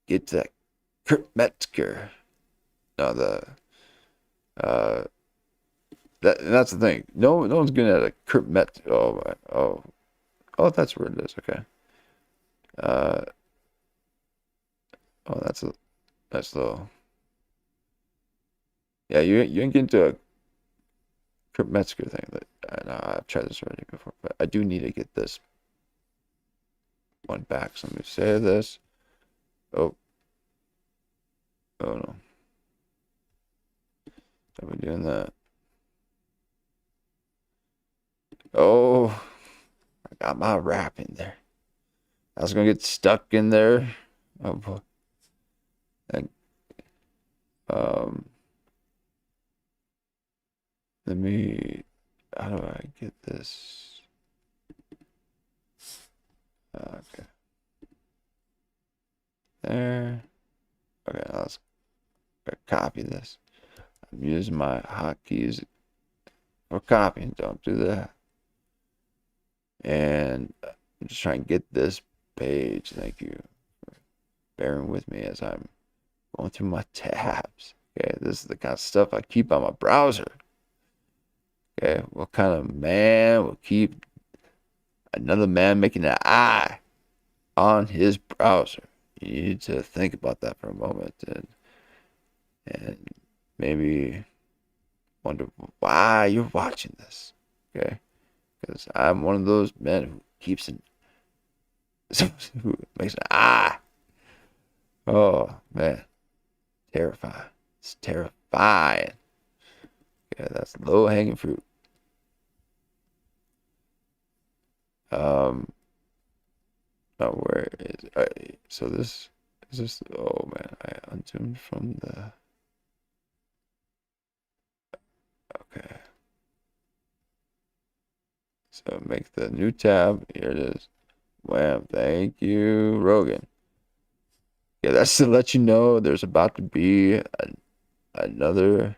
get to that Kurps Metzger. No, that's the thing. No one's gonna have a Kurps Metzger. Oh, that's where it is. Okay. That's a nice little. Yeah, you ain't get into a Kurps Metzger thing. I've tried this already before, but I do need to get this one back. So let me say this. Oh no. Are we doing that? Oh, I got my wrap in there. I was gonna get stuck in there. Oh boy. Let me. How do I get this? Okay. There. Okay, let's copy this. I'm using my hotkeys for copying. Don't do that. And I'm just trying to get this page. Thank you for bearing with me as I'm going through my tabs. Okay, this is the kind of stuff I keep on my browser. Okay, what kind of man will keep another man making an eye on his browser? You need to think about that for a moment and maybe wonder why you're watching this. Okay, because I'm one of those men who keeps who makes an eye. Oh man, terrifying. It's terrifying. Okay, that's low hanging fruit. Oh, where is so this is this? Oh man, I unzoomed from the. Okay. So make the new tab. Here it is. Wham! Thank you, Rogan. Yeah, that's to let you know there's about to be another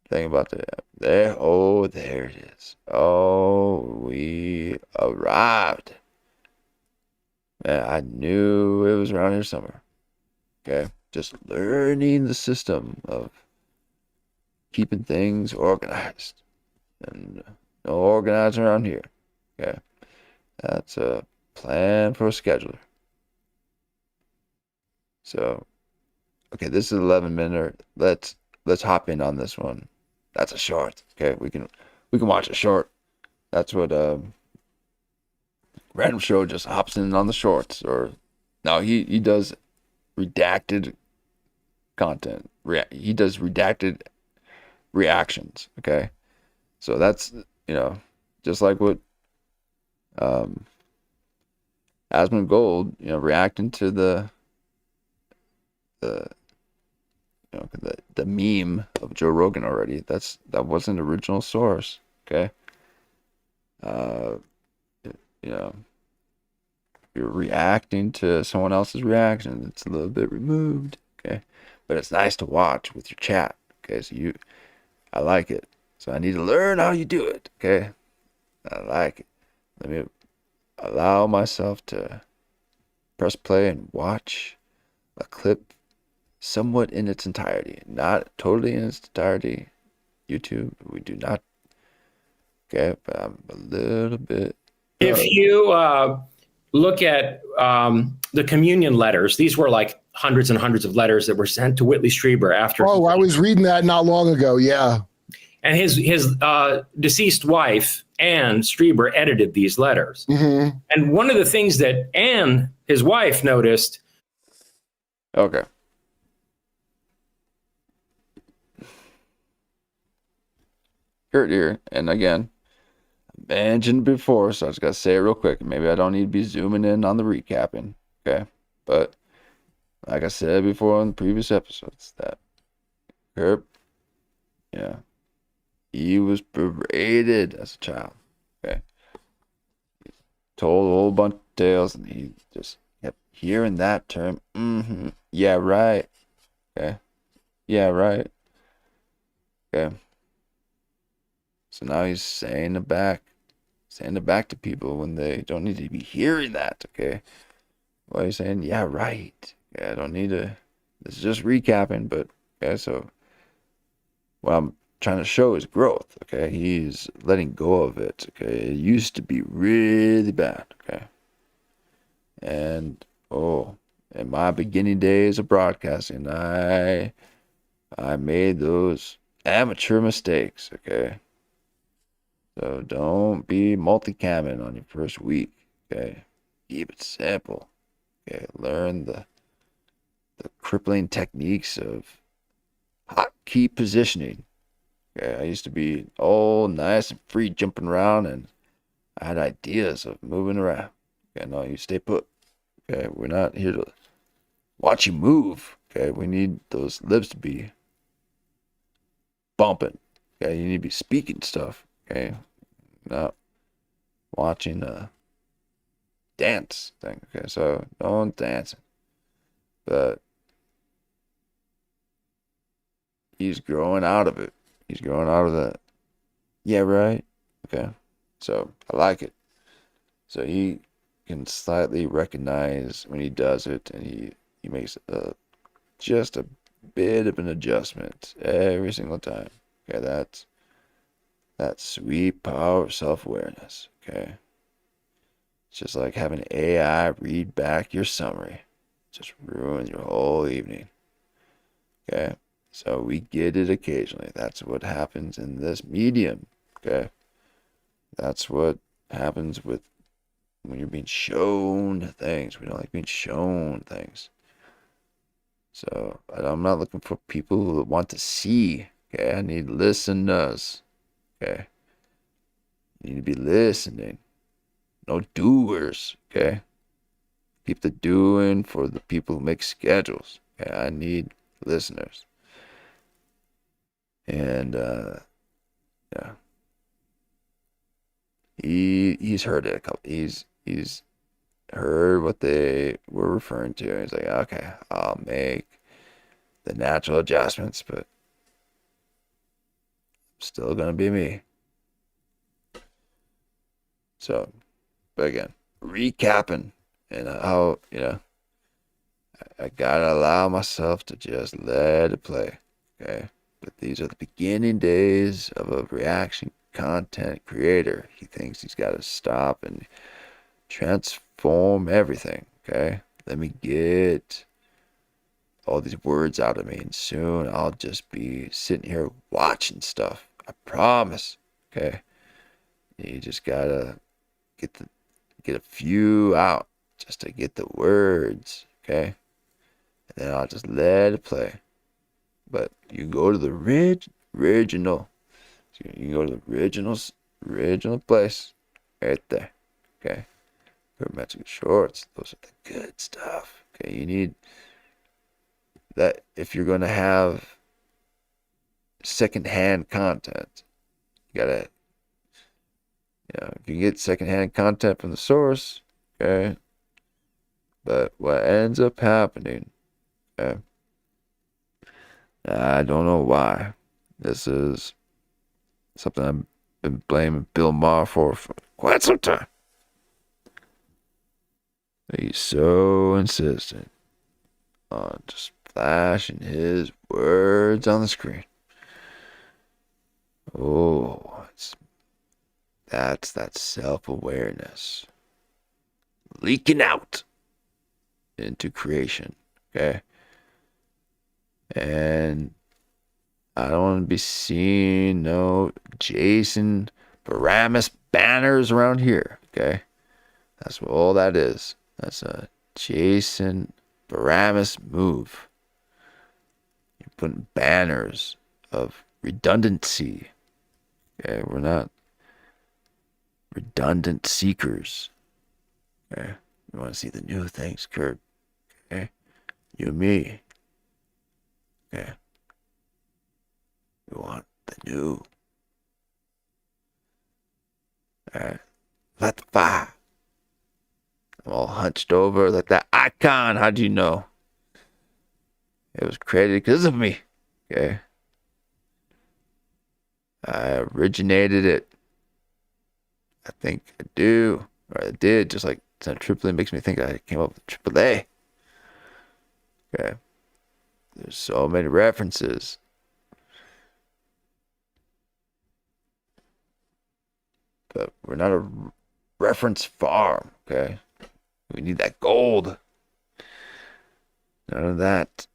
thing about the there. Oh, there it is. Oh, we arrived. Man, I knew it was around here somewhere. Okay, just learning the system of keeping things organized, and No organizing around here. Okay. That's a plan for a scheduler. So, okay, this is 11 minute. Let's hop in on this one. That's a short. Okay, we can watch a short. That's what Random Show just hops in on the shorts. Or no, he does redacted content. He does redacted reactions. Okay, so that's, you know, just like what Asmund Gold, you know, reacting to the you know, the meme of Joe Rogan already. That wasn't the original source. Okay. You know, you're reacting to someone else's reaction. It's a little bit removed. Okay. But it's nice to watch with your chat. Okay. So I like it. So I need to learn how you do it. Okay. I like it. Let me allow myself to press play and watch a clip somewhat in its entirety. Not totally in its entirety. YouTube, we do not. Okay, but I'm a little bit. If you look at the communion letters, these were like hundreds and hundreds of letters that were sent to Whitley Strieber after. Oh, I was reading that not long ago. Yeah. And his deceased wife, Anne Strieber, edited these letters. Mm-hmm. And one of the things that Anne, his wife, noticed. Okay. Here, and again, I mentioned before, so I just gotta say it real quick. Maybe I don't need to be zooming in on the recapping, okay? But like I said before in previous episodes, that Kurp, yeah, he was berated as a child, okay? He told a whole bunch of tales, and he just kept hearing that term. Yeah, right. Okay. Yeah, right. Okay. So now he's saying it back to people when they don't need to be hearing that, okay? Well, he's saying, yeah, right. Yeah, I don't need to, this is just recapping, but, okay, so what I'm trying to show is growth, okay? He's letting go of it, okay? It used to be really bad, okay? And, in my beginning days of broadcasting, I made those amateur mistakes, okay? So don't be multicamming on your first week, okay? Keep it simple, okay? Learn the crippling techniques of hotkey positioning. Okay, I used to be all nice and free jumping around, and I had ideas of moving around. Okay, no, you stay put. Okay, we're not here to watch you move. Okay, we need those lips to be bumping. Okay, you need to be speaking stuff. Okay. Not watching a dance thing. Okay, so don't dancing. But he's growing out of it. He's growing out of that. Yeah, right? Okay. So I like it. So he can slightly recognize when he does it, and he makes just a bit of an adjustment every single time. Okay, that's that sweet power of self-awareness, okay? It's just like having AI read back your summary. Just ruin your whole evening, okay? So we get it occasionally. That's what happens in this medium, okay? That's what happens when you're being shown things. We don't like being shown things. So I'm not looking for people who want to see, okay? I need listeners. Okay. You need to be listening. No doers. Okay. Keep the doing for the people who make schedules. Okay. I need listeners. And yeah. He's heard it a couple. He's heard what they were referring to. He's like, okay, I'll make the natural adjustments, but still gonna be me. So, but again, recapping and how, you know, I gotta allow myself to just let it play, okay? But these are the beginning days of a reaction content creator. He thinks he's got to stop and transform everything. Okay, let me get all these words out of me, and soon I'll just be sitting here watching stuff. I promise. Okay, you just gotta get a few out just to get the words. Okay, and then I'll just let it play. But you go to the original. So you can go to the original place right there. Okay, good Metzger shorts. Those are the good stuff. Okay, you need that if you're going to have secondhand content. You gotta, if you get secondhand content from the source, okay. But what ends up happening, okay, I don't know why. This is something I've been blaming Bill Maher for quite some time. He's so insistent on just flashing his words on the screen. Oh, that's that self-awareness leaking out into creation, okay? And I don't want to be seeing no Jason Baramis banners around here, okay? That's what all that is. That's a Jason Baramis move. You're putting banners of redundancy. Okay, we're not redundant seekers. Okay, we want to see the new things, Kurt. Okay, you and me. Okay, we want the new. Alright, let the fire. I'm all hunched over like that icon. How do you know? It was created because of me. Okay. I originated it. I think I do. Or I did. Just like Sam Tripoli makes me think I came up with AAA. Okay. There's so many references. But we're not a reference farm. Okay. We need that gold. None of that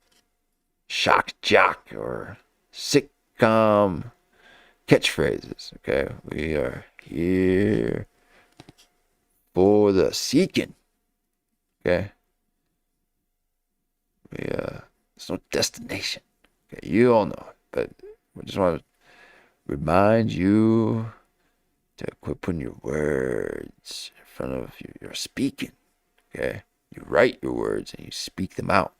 shock jock or sitcom catchphrases. Okay, we are here for the seeking. Okay, there's no destination. Okay, you all know it, but we just want to remind you to quit putting your words in front of your speaking. Okay, you write your words and you speak them out.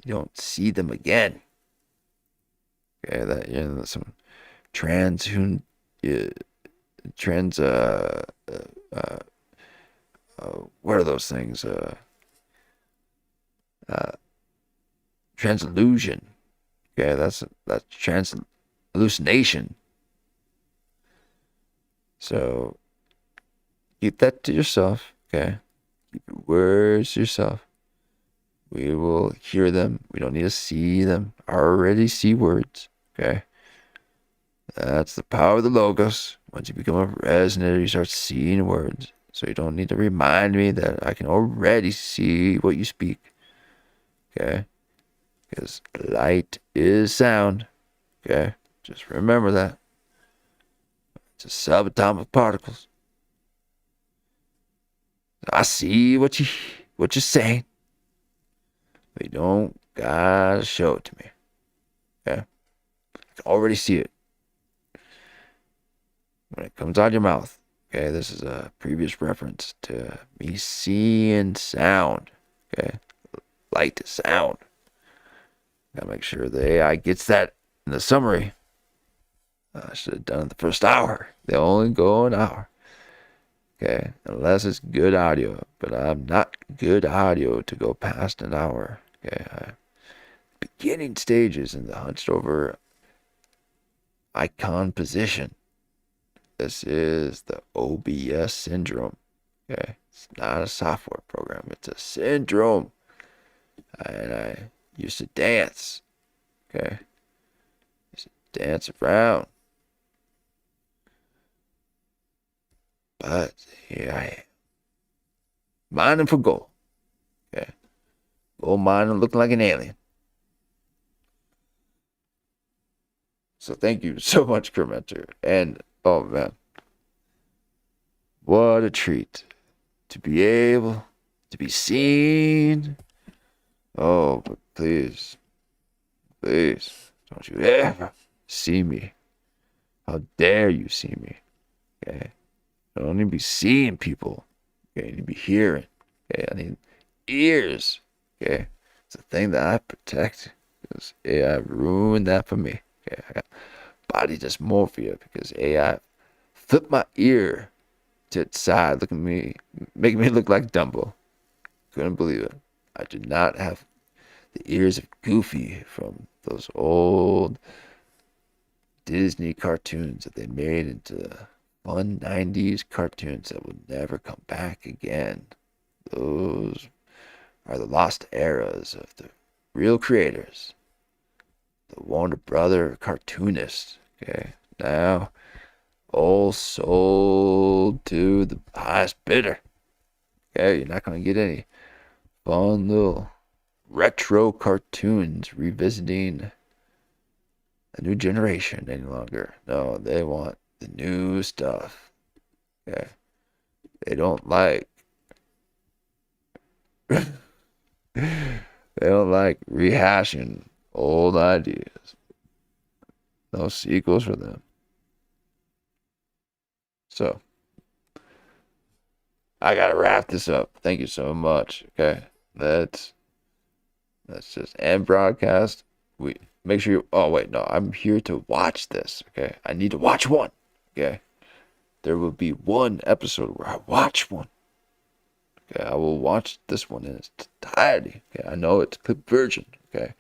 You don't see them again. Okay, that some what are those things? Transillusion. Okay, that's hallucination. So keep that to yourself. Okay, keep your words to yourself. We will hear them. We don't need to see them. I already see words. Okay. That's the power of the logos. Once you become a resonator, you start seeing words. So you don't need to remind me that I can already see what you speak. Okay. Because light is sound. Okay. Just remember that. It's just subatomic particles. I see what you're saying. But you don't gotta show it to me. Okay? I can already see it. When it comes out of your mouth. Okay, this is a previous reference to me seeing sound. Okay? Light to sound. Gotta make sure the AI gets that in the summary. I should have done it the first hour. They only go an hour. Okay, unless it's good audio. But I'm not good audio to go past an hour. Okay, beginning stages in the hunched over icon position. This is the OBS syndrome. Okay, it's not a software program. It's a syndrome. And I used to dance. Okay, used to dance around. But here I am, mining for gold. Okay, gold mining, looking like an alien. So thank you so much, Raction Ranter. And oh man, what a treat to be able to be seen. Oh, but please, don't you ever see me. How dare you see me? Okay, I don't need to be seeing people. Okay, I need to be hearing. Okay, I need ears. Okay, it's a thing that I protect because AI ruined that for me. Okay, I got body dysmorphia because AI flipped my ear to its side, look at me, making me look like Dumbo. Couldn't believe it. I did not have the ears of Goofy from those old Disney cartoons that they made into fun 90s cartoons that would never come back again. Those are the lost eras of the real creators, the Warner Brother cartoonists. Okay, now all sold to the highest bidder. Okay, you're not going to get any fun little retro cartoons revisiting a new generation any longer. No, they want the new stuff. Okay, they don't like they don't like rehashing old ideas. No sequels for them. So I gotta wrap this up. Thank you so much. Okay, let's just end broadcast. We make sure you. Oh wait, no, I'm here to watch this. Okay, I need to watch one. Okay, there will be one episode where I watch one. Okay, I will watch this one in its entirety. Okay, I know it's clip version. Okay,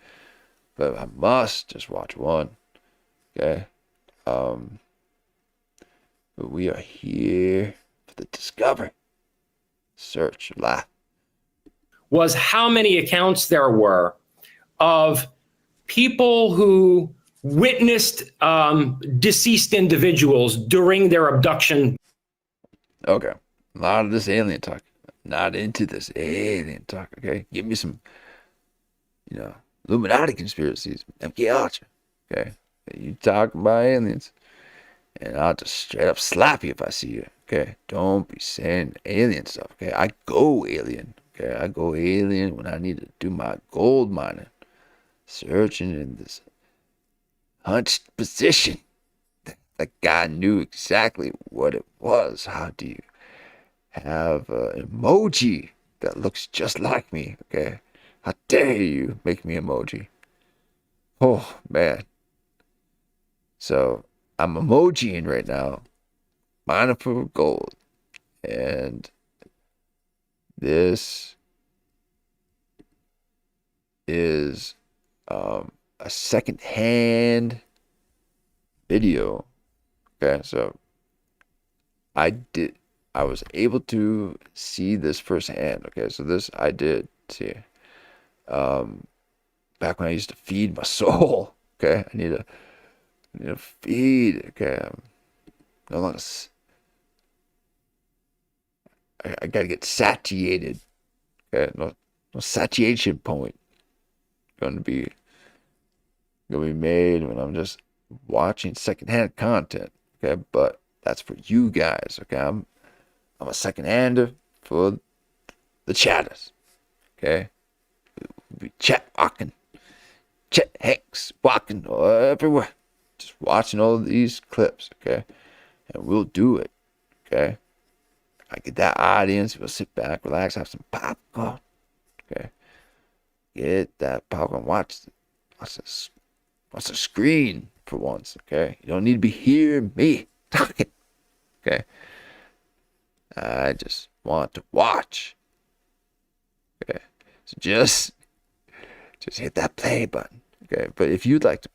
but I must just watch one. Okay, but we are here for the discovery, search, laugh. Was how many accounts there were of people who witnessed deceased individuals during their abduction. Okay, a lot of this alien talk. Not into this alien talk. Okay, give me some, Illuminati conspiracies, MK Ultra. Okay, you talk about aliens, and I'll just straight up slap you if I see you. Okay, don't be saying alien stuff. Okay, I go alien. Okay, I go alien when I need to do my gold mining, searching in this hunched position. That guy knew exactly what it was. How do you have an emoji that looks just like me? Okay, how dare you make me emoji? Oh man. So I'm emojiing right now, mining for gold, and this is a second-hand video. Okay, so I was able to see this firsthand. Okay, so this I did see. Back when I used to feed my soul. Okay, I need to feed. Okay, no longer. I gotta get satiated. Okay, no satiation point gonna be made when I'm just watching secondhand content. Okay, but that's for you guys. Okay, I'm a secondhander for the chatters. Okay, we chat walking, chat Hanks walking everywhere, just watching all these clips. Okay, and we'll do it. Okay, I get that audience. We'll sit back, relax, have some popcorn. Okay, get that popcorn. Watch the screen for once. Okay, you don't need to be hearing me talking. Okay, I just want to watch. Okay, so just hit that play button. Okay, but if you'd like to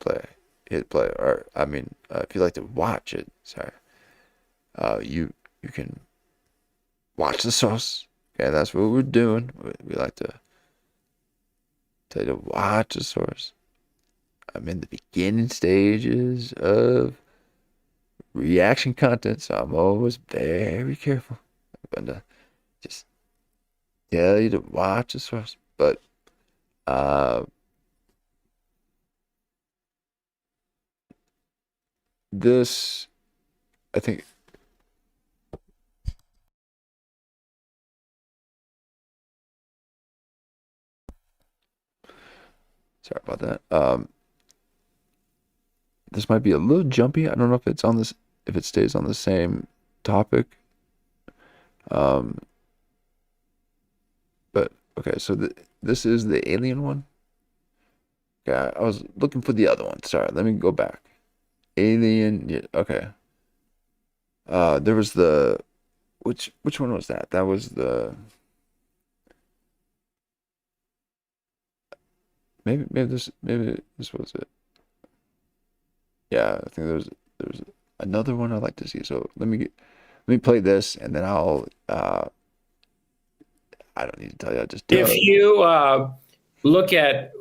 hit play, or if you'd like to watch it, you can watch the source. Okay, that's what we're doing. We like to tell you to watch the source. I'm in the beginning stages of reaction content, so I'm always very careful. I'm gonna just tell you to watch this first. But this, I think. Sorry about that. This might be a little jumpy. I don't know if it's on this, if it stays on the same topic. But okay, so this is the alien one. Yeah, I was looking for the other one. Sorry, let me go back. Alien, yeah, okay. There was the which one was that? That was the maybe this was it. Yeah, I think there's another one I'd like to see. So let me play this, and then I'll I don't need to tell you. I'll just do if it. you look at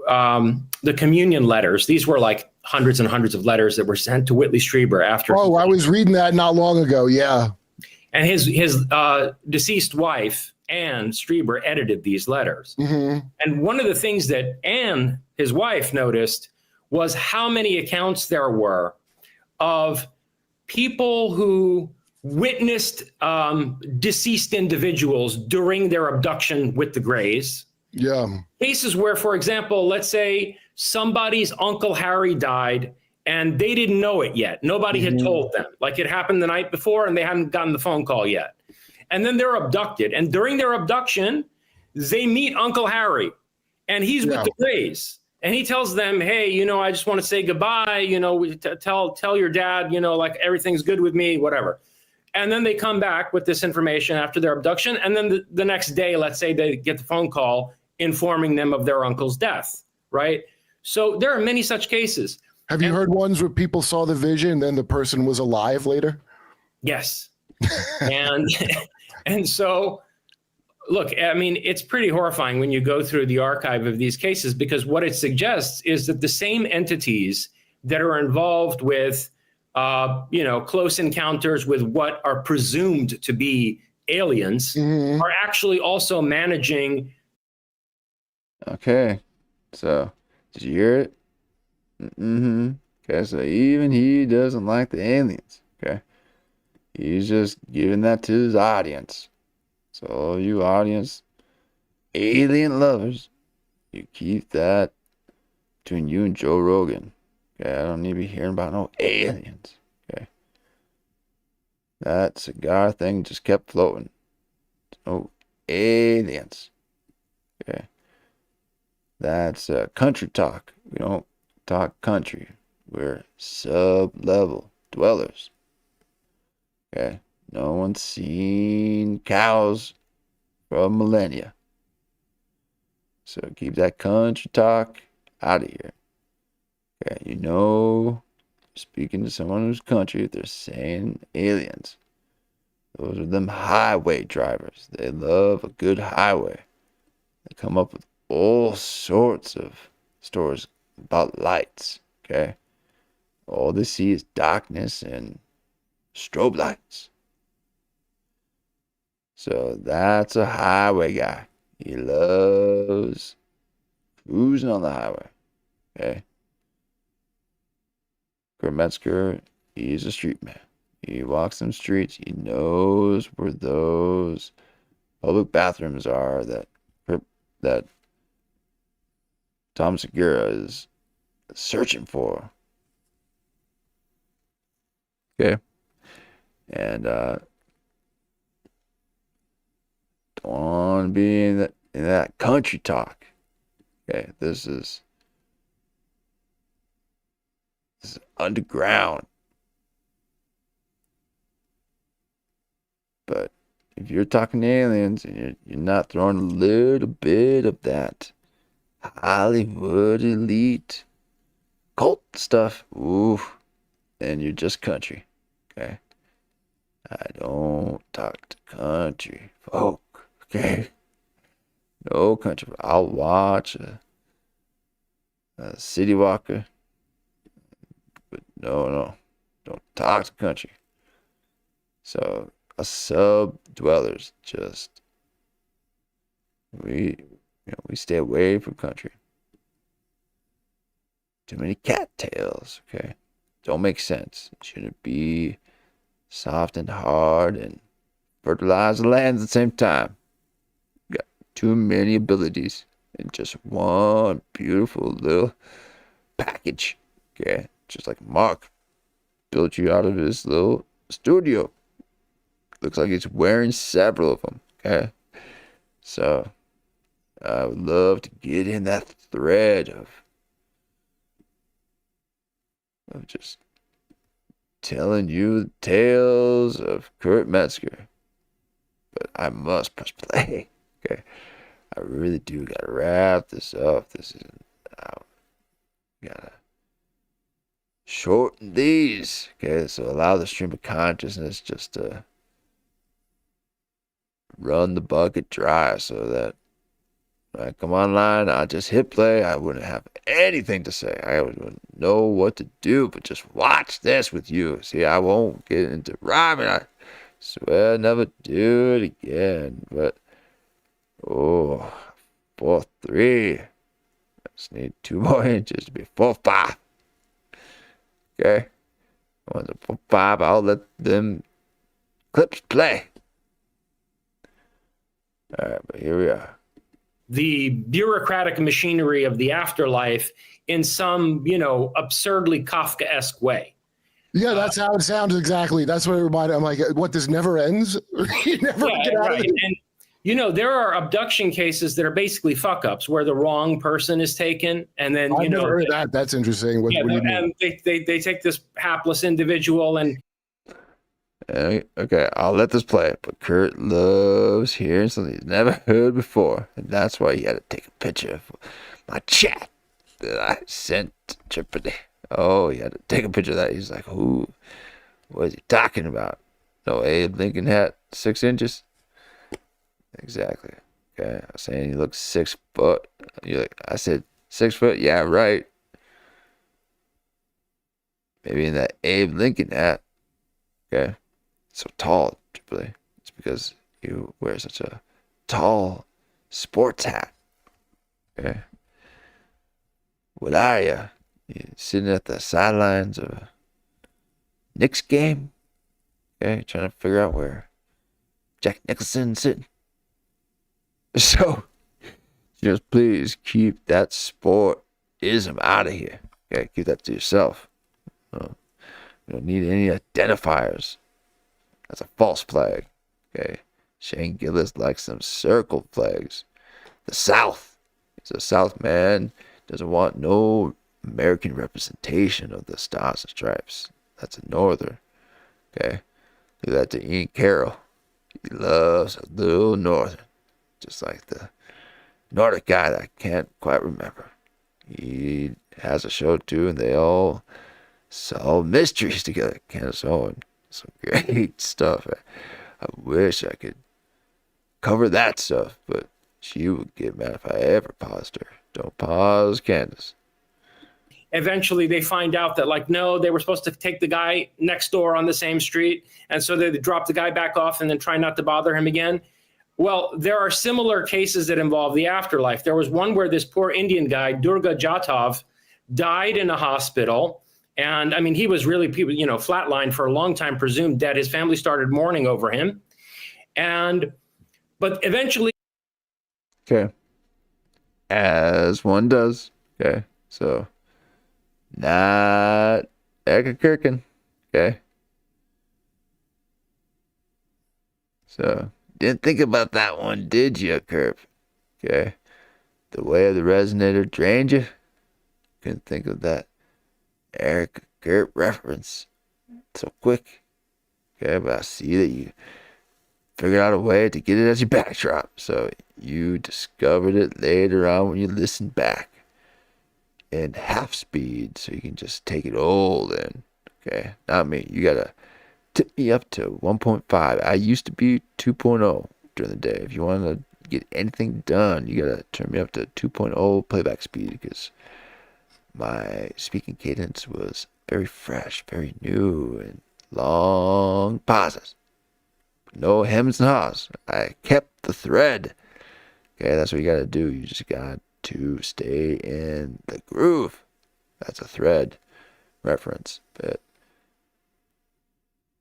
the communion letters, these were like hundreds and hundreds of letters that were sent to Whitley Strieber after. Oh, I was reading that not long ago. Yeah. And his deceased wife, Anne Strieber, edited these letters. Mm-hmm. And one of the things that Anne, his wife, noticed was how many accounts there were of people who witnessed deceased individuals during their abduction with the Greys. Yeah. Cases where, for example, let's say somebody's Uncle Harry died and they didn't know it yet. Nobody had told them. Like it happened the night before and they hadn't gotten the phone call yet. And then they're abducted. And during their abduction, they meet Uncle Harry and he's with the Greys. And he tells them, hey, you know, I just want to say goodbye. You know, tell your dad, you know, like everything's good with me, whatever. And then they come back with this information after their abduction. And then the next day, let's say they get the phone call informing them of their uncle's death, right? So there are many such cases. Have you heard ones where people saw the vision and then the person was alive later? Yes. and so, look, I mean, it's pretty horrifying when you go through the archive of these cases, because what it suggests is that the same entities that are involved with, you know, close encounters with what are presumed to be aliens are actually also managing. Okay, so did you hear it? Okay, so even he doesn't like the aliens. Okay, he's just giving that to his audience. So you audience, alien lovers, you keep that between you and Joe Rogan. Okay, I don't need to be hearing about no aliens. Okay, that cigar thing just kept floating. No aliens. Okay, that's country talk. We don't talk country. We're sub-level dwellers. Okay, no one's seen cows from millennia. So keep that country talk out of here. Okay, you know, speaking to someone who's country, if they're saying aliens, those are them highway drivers. They love a good highway. They come up with all sorts of stories about lights. Okay, all they see is darkness and strobe lights. So that's a highway guy. He loves cruising on the highway. Okay. Metzger, he's a street man. He walks them streets. He knows where those public bathrooms are that Tom Segura is searching for. Okay. And don't want to be in that country talk. Okay, this is underground. But if you're talking aliens and you're not throwing a little bit of that Hollywood elite cult stuff, ooh, then you're just country. Okay, I don't talk to country folk. Okay, no country. I'll watch a City Walker. But no, don't talk to country. So us sub dwellers we stay away from country. Too many cattails, okay? Don't make sense. It shouldn't be soft and hard and fertilize the land at the same time. Got too many abilities in just one beautiful little package, okay? Just like Mark built you out of his little studio. Looks like he's wearing several of them, okay? So I would love to get in that thread of just telling you the tales of Kurt Metzger. But I must press play, okay? I really do gotta wrap this up. This is gotta shorten these, okay? So allow the stream of consciousness just to run the bucket dry, so that when I come online, I just hit play. I wouldn't have anything to say. I wouldn't know what to do, but just watch this with you. See, I won't get into rhyming. I swear I'll never do it again. But 4-3. I just need 2 more inches to be 4-5. Okay? Once a 4-5, I'll let them clips play. All right, but here we are. The bureaucratic machinery of the afterlife in some, absurdly Kafkaesque way. Yeah, that's how it sounds exactly. That's what it reminded. I'm like, what? This never ends. You never get out of it. And there are abduction cases that are basically fuck ups where the wrong person is taken, and then I've never heard that. That's interesting. What do you mean? And they take this hapless individual and. Okay, I'll let this play, but Kurt loves hearing something he's never heard before, and that's why he had to take a picture of my chat that I sent to Tripoli. Oh, he had to take a picture of that. He's like, what is he talking about? No Abe Lincoln hat, 6 inches? Exactly. Okay, I was saying he looks 6 foot. I said 6 foot? Yeah, right. Maybe in that Abe Lincoln hat. Okay. So tall, Tripoli. It's because you wear such a tall sports hat. Okay. What are you? You sitting at the sidelines of a Knicks game? Okay, trying to figure out where Jack Nicholson's sitting. So, just please keep that sportism out of here. Okay, keep that to yourself. You don't need any identifiers. That's a false flag. Okay. Shane Gillis likes them circle flags. The South. He's a South man. Doesn't want no American representation of the Stars and Stripes. That's a Northern. Okay. Do that to Ian Carroll. He loves a little Northern. Just like the Nordic guy that I can't quite remember. He has a show too, and they all solve mysteries together. Candace Owen. Some great stuff. I wish I could cover that stuff, but she would get mad if I ever paused her. Don't pause, Candace. Eventually, they find out that, no, they were supposed to take the guy next door on the same street, and so they drop the guy back off and then try not to bother him again. Well, there are similar cases that involve the afterlife. There was one where this poor Indian guy, Durga Jatov, died in a hospital. And he was really, flatlined for a long time, presumed dead. His family started mourning over him. But eventually. Okay. As one does. Okay. So, not Eka Kirkin. Okay. So, didn't think about that one, did you, Kurp? Okay. The way of the resonator drained you? Couldn't think of that Eric Gert reference so quick. Okay, but I see that you figured out a way to get it as your backdrop. So you discovered it later on when you listened back in half speed, so you can just take it all in. Okay, not me. You gotta tip me up to 1.5. I used to be 2.0 during the day. If you want to get anything done, you gotta turn me up to 2.0 playback speed, because my speaking cadence was very fresh, very new, and long pauses. no hems and haws. I kept the thread. Okay, that's what you gotta do. You just got to stay in the groove. That's a thread reference. But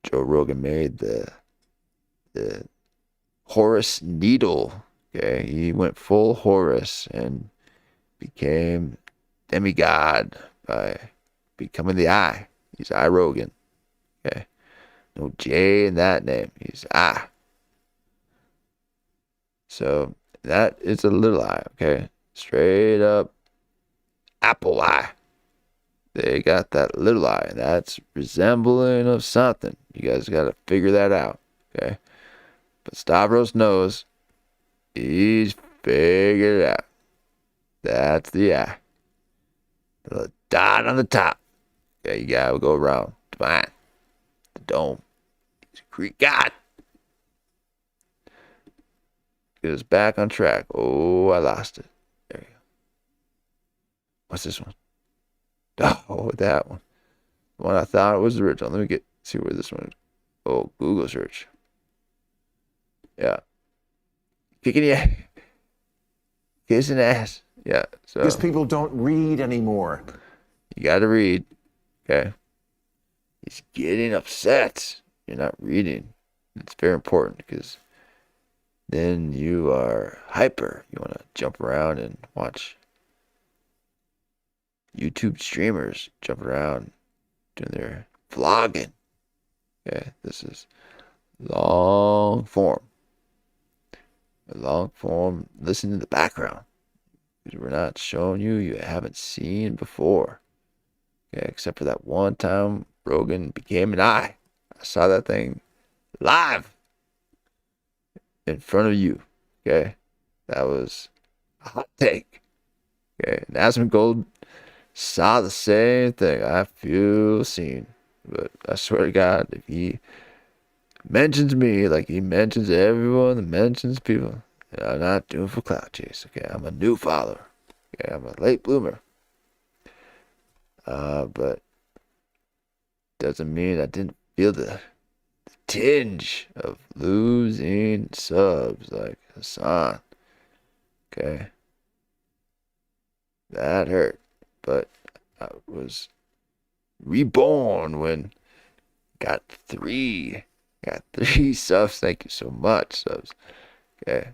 Joe Rogan made the Horus needle. Okay, he went full Horus and became demigod by becoming the I. He's I Rogan. Okay, no J in that name. He's I. So that is a little I. Okay, straight up apple eye. They got that little eye. That's resembling of something. You guys got to figure that out. Okay, but Stavros knows. He's figured it out. That's the eye. The dot on the top. Okay, you gotta go around. Fine. The dome. He's a Greek god. Get us back on track. Oh, I lost it. There you go. What's this one? Oh, that one. The one I thought was the original. Let me see where this one is. Oh, Google search. Yeah. Kicking your kissing ass. Yeah. So Because people don't read anymore. you gotta read. Okay. He's getting upset. You're not reading. It's very important because then you are hyper. You want to jump around and watch YouTube streamers jump around doing their vlogging. Okay, this is long form. Long form, listen to the background. Because we're not showing you haven't seen before. Okay, except for that one time Rogan became an I. I saw that thing live in front of you. Okay, that was a hot take. Okay, and Asmongold saw the same thing. I feel seen. But I swear to God, if he mentions me like he mentions everyone that mentions people, and I'm not doing for clout chase. Okay, I'm a new follower. Okay, I'm a late bloomer. But doesn't mean I didn't feel the tinge of losing subs like Hassan. Okay, that hurt, but I was reborn when got three subs. Thank you so much, subs. Okay,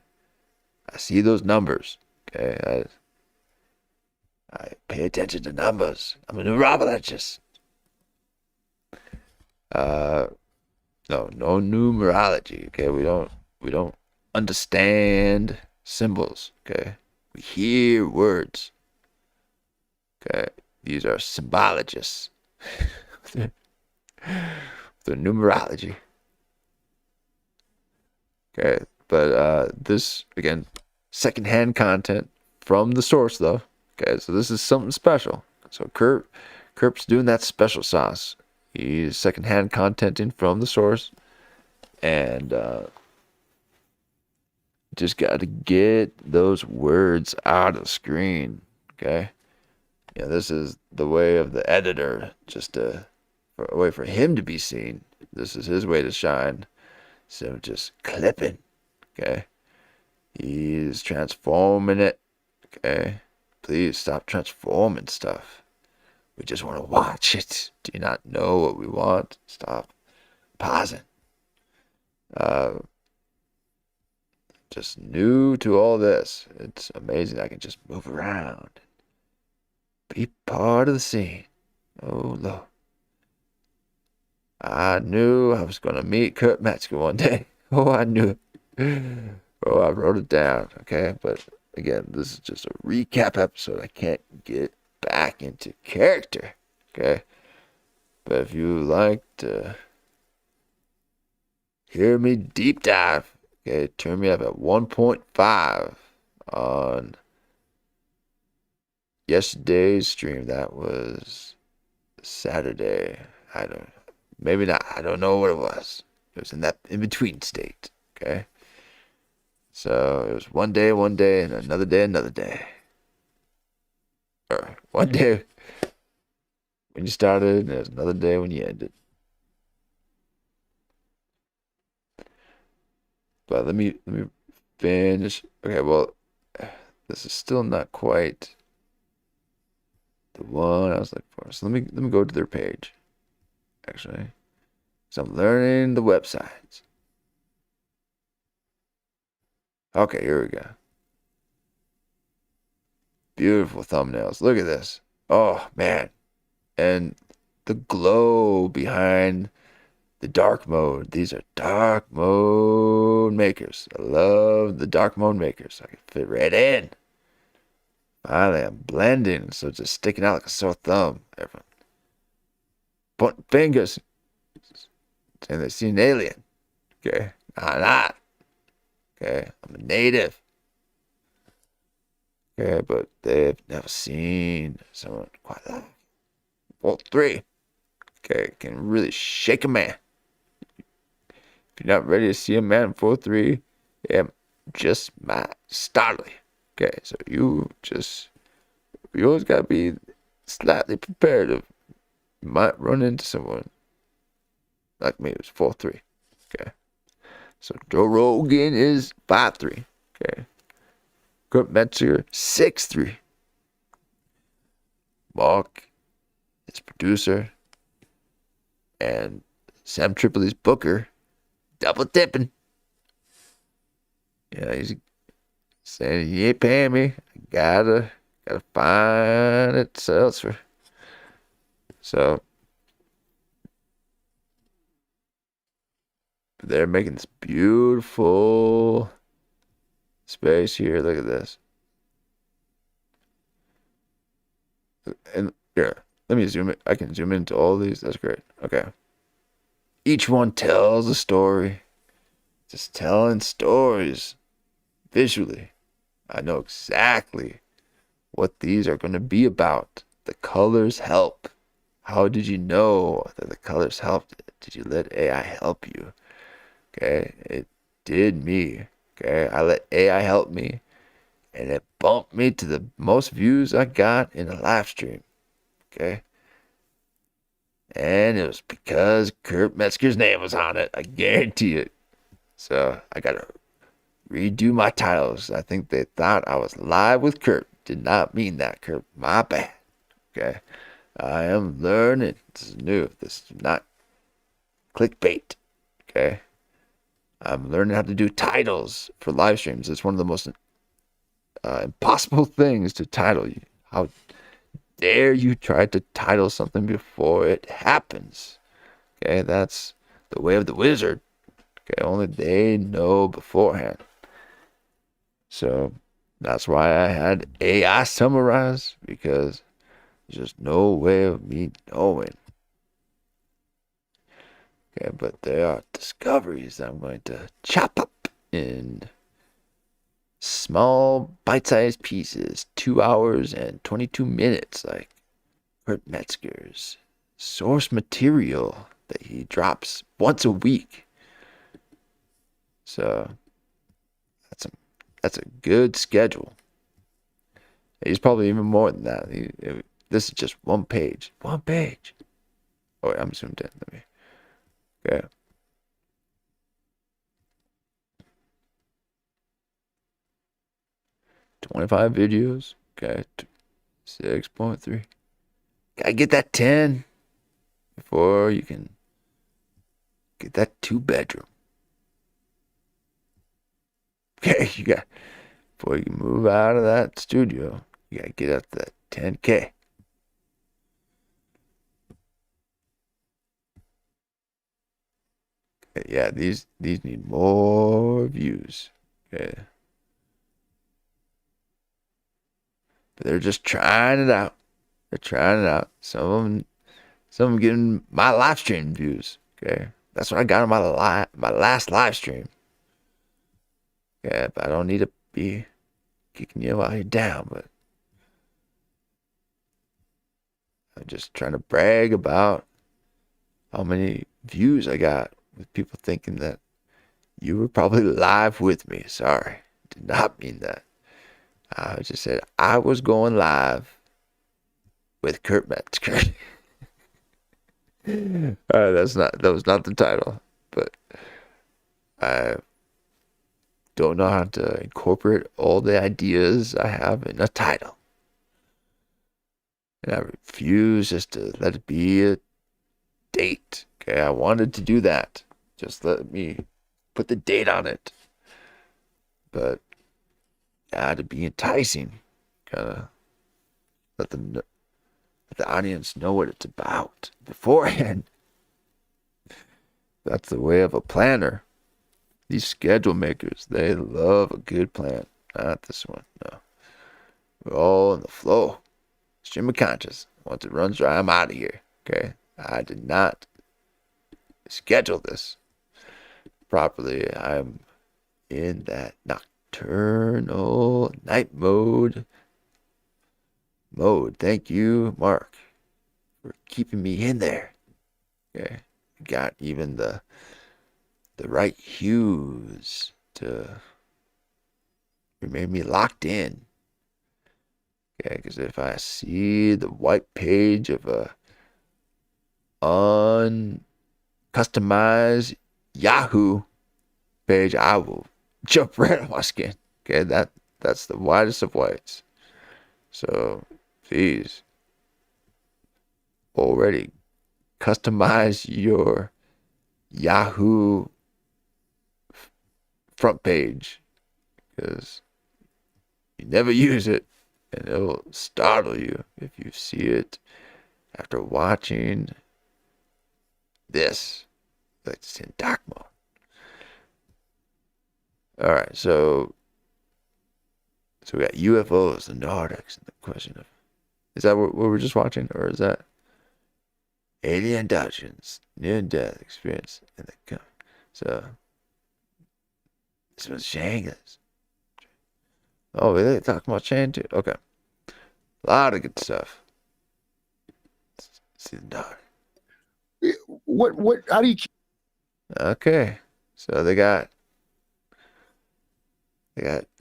I see those numbers. Okay, I pay attention to numbers. I'm a numerologist. No numerology. Okay, we don't understand symbols. Okay, we hear words. Okay, these are symbologists. The numerology. Okay, but this again, secondhand content from the source though. Okay, so this is something special. So Kurps doing that special sauce. He's secondhand contenting from the source, and just got to get those words out of the screen. Okay, yeah, this is the way of the editor, just a way for him to be seen. This is his way to shine. So just clipping. Okay, he's transforming it. Okay, please stop transforming stuff. We just want to watch it. Do you not know what we want? Stop pausing. Just new to all this. It's amazing. I can just move around. Be part of the scene. Oh, Lord. I knew I was going to meet Kurt Metzger one day. Oh, I knew it. Oh, I wrote it down. Okay, but again, this is just a recap episode. I can't get back into character. Okay, but if you like to hear me deep dive, okay, turn me up at 1.5 on yesterday's stream. That was Saturday. Maybe not. I don't know what it was. It was in that in-between state. Okay, so it was one day, and another day. Or one day when you started, and there's another day when you ended. But let me finish. Okay, well, this is still not quite the one I was looking for. So let me go to their page. Actually, so I'm learning the websites. Okay, here we go. Beautiful thumbnails. Look at this. Oh man, and the glow behind the dark mode. These are dark mode makers. I love the dark mode makers. I can fit right in. Finally, I'm blending, so it's just sticking out like a sore thumb. Everyone pointing fingers, saying they see an alien. Okay, I'm not. Okay, I'm a native. Okay, but they've never seen someone quite like Vault 3. Okay, can really shake a man. If you're not ready to see a man in 4-3, yeah, just might startle you. Okay, so you always gotta be slightly prepared of you might run into someone like me who's 4-3. Okay. So Joe Rogan is 5-3. Okay. Kurt Metzger 6-3. Mark, his producer, and Sam Tripoli's booker, double dipping. Yeah, he's saying he ain't paying me. I gotta find it elsewhere. So they're making this beautiful space here. Look at this. And here, let me zoom it. I can zoom into all these. That's great. Okay. Each one tells a story. Just telling stories visually. I know exactly what these are going to be about. The colors help. How did you know that the colors helped? Did you let AI help you? Okay, it did me. Okay, I let AI help me, and it bumped me to the most views I got in a live stream. Okay, and it was because Kurt Metzger's name was on it. I guarantee it. So I gotta redo my titles. I think they thought I was live with Kurt. Did not mean that, Kurt. My bad. Okay, I am learning. This is new. This is not clickbait. Okay. I'm learning how to do titles for live streams. It's one of the most impossible things to title you. How dare you try to title something before it happens? Okay, that's the way of the wizard. Okay, only they know beforehand. So that's why I had AI summarize, because there's just no way of me knowing. Okay, but there are discoveries that I'm going to chop up in small bite-sized pieces, 2 hours and 22 minutes, like Kurt Metzger's source material that he drops once a week. So that's a good schedule. He's probably even more than that. This is just one page. One page. Oh, wait, I'm zoomed in. Let me. Okay. $25 videos. Okay. 6.3. Gotta get that 10 before you can get that 2-bedroom. Okay, before you can move out of that studio, you gotta get up to that 10K. Yeah, these need more views. Okay. But they're just trying it out. They're trying it out. Some of them getting my live stream views. Okay. That's what I got on my last live stream. Yeah, but I don't need to be kicking you while you're down, but I'm just trying to brag about how many views I got, with people thinking that you were probably live with me. Sorry, did not mean that. I just said I was going live with Kurt Metzger. That was not the title, but don't know how to incorporate all the ideas I have in a title. And I refuse just to let it be a date. Okay, I wanted to do that. Just let me put the date on it. But to be enticing. Gotta let the audience know what it's about beforehand. That's the way of a planner. These schedule makers, they love a good plan. Not this one, no. We're all in the flow. Stream of conscious. Once it runs dry, I'm out of here. Okay? I did not schedule this properly. I'm in that nocturnal night mode. Thank you, Mark, for keeping me in there. Okay? Got even the right hues to remain me locked in. Okay, because if I see the white page of a uncustomized Yahoo page, I will jump right on my skin. Okay, that's the whitest of whites. So please already customize your Yahoo front page, because you never use it, and it will startle you if you see it after watching this. Like, it's in dark mode. All right, so we got UFOs, the Nordics, and the question of, is that what we're just watching, or is that alien abductions, near-death experience in the so this was Shanghai's. Oh, really? Talking about Shang too? Okay. A lot of good stuff. Let's see the dog. What, how do you... Okay. So they got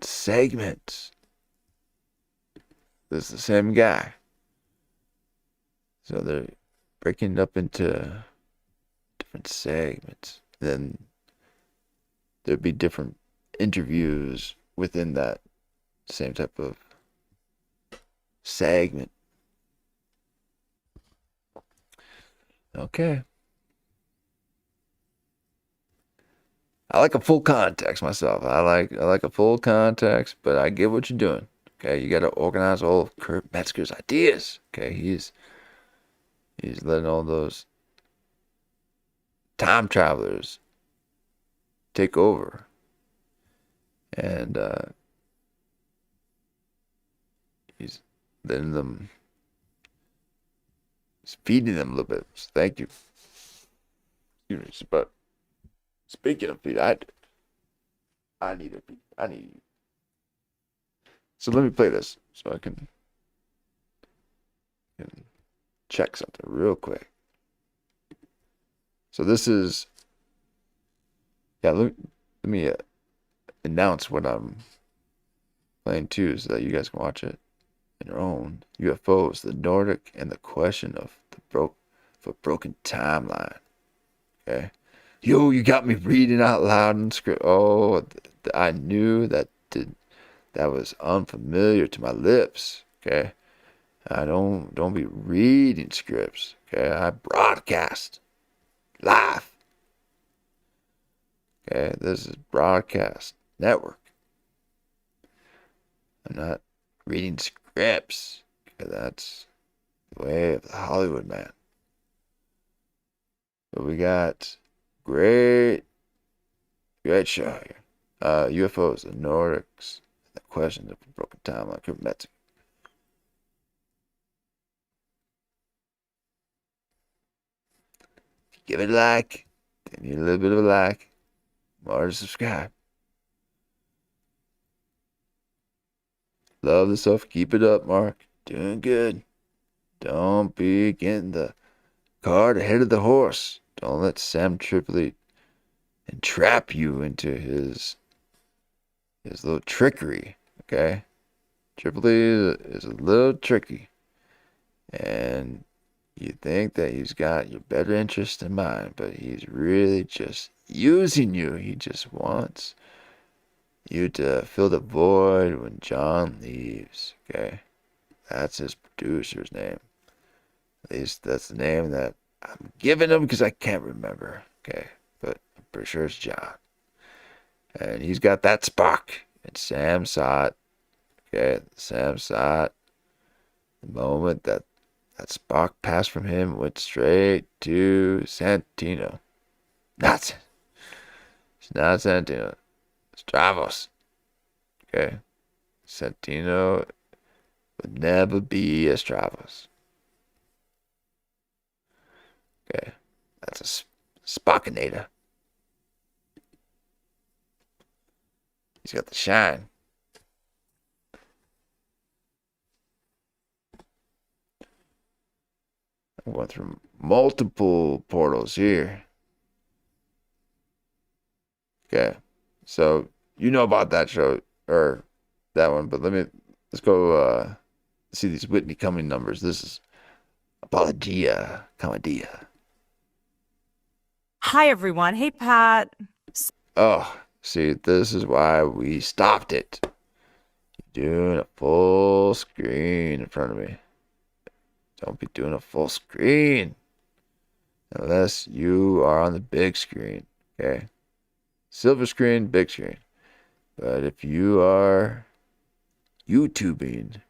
segments. This is the same guy. So they're breaking it up into different segments. Then there'd be different interviews within that same type of segment. Okay. I like a full context myself. I like a full context, but I get what you're doing. Okay, you got to organize all of Kurt Metzger's ideas. Okay, he's letting all those time travelers take over, and he's letting them, he's feeding them a little bit. So thank you. But speaking of feed, I need a feed. I need. So let me play this so I can check something real quick. So this is, let me announce what I'm playing too, so that you guys can watch it on your own. UFOs, the Nordic, and the question of the broken timeline. Okay. Yo, you got me reading out loud in script. Oh, I knew that was unfamiliar to my lips. Okay. I don't be reading scripts. Okay. I broadcast live. Okay. This is broadcast network. I'm not reading scripts. Okay, that's the way of the Hollywood man. But we got great show here. UFOs, the Nordics, the question of the broken timeline, Kurps Metzger. Give it a like. They need a little bit of a like. More to subscribe. Love the stuff. Keep it up, Mark. Doing good. Don't be getting the cart ahead of the horse. Don't let Sam Tripoli entrap you into his little trickery. Okay? Tripoli is a little tricky. And you think that he's got your better interest in mind, but he's really just using you. He just wants You to fill the void when John leaves. Okay. That's his producer's name. At least that's the name that I'm giving him because I can't remember. Okay. But I'm pretty sure it's John. And he's got that Spock. And Sam saw it. Okay. Sam saw it. The moment that Spock passed from him, went straight to Santino. It's not Santino. It's Stravos. Okay. Santino would never be a Stravos. Okay. That's a Spockinator. He's got the shine. I'm going through multiple portals here. Okay. So you know about that show or that one, but let's go see these Whitney Cummings numbers. This is Apologia Commedia. Hi, everyone. Hey, Pat. Oh, see, this is why we stopped it. Doing a full screen in front of me. Don't be doing a full screen unless you are on the big screen. Okay. Silver screen, big screen. But if you are YouTubing,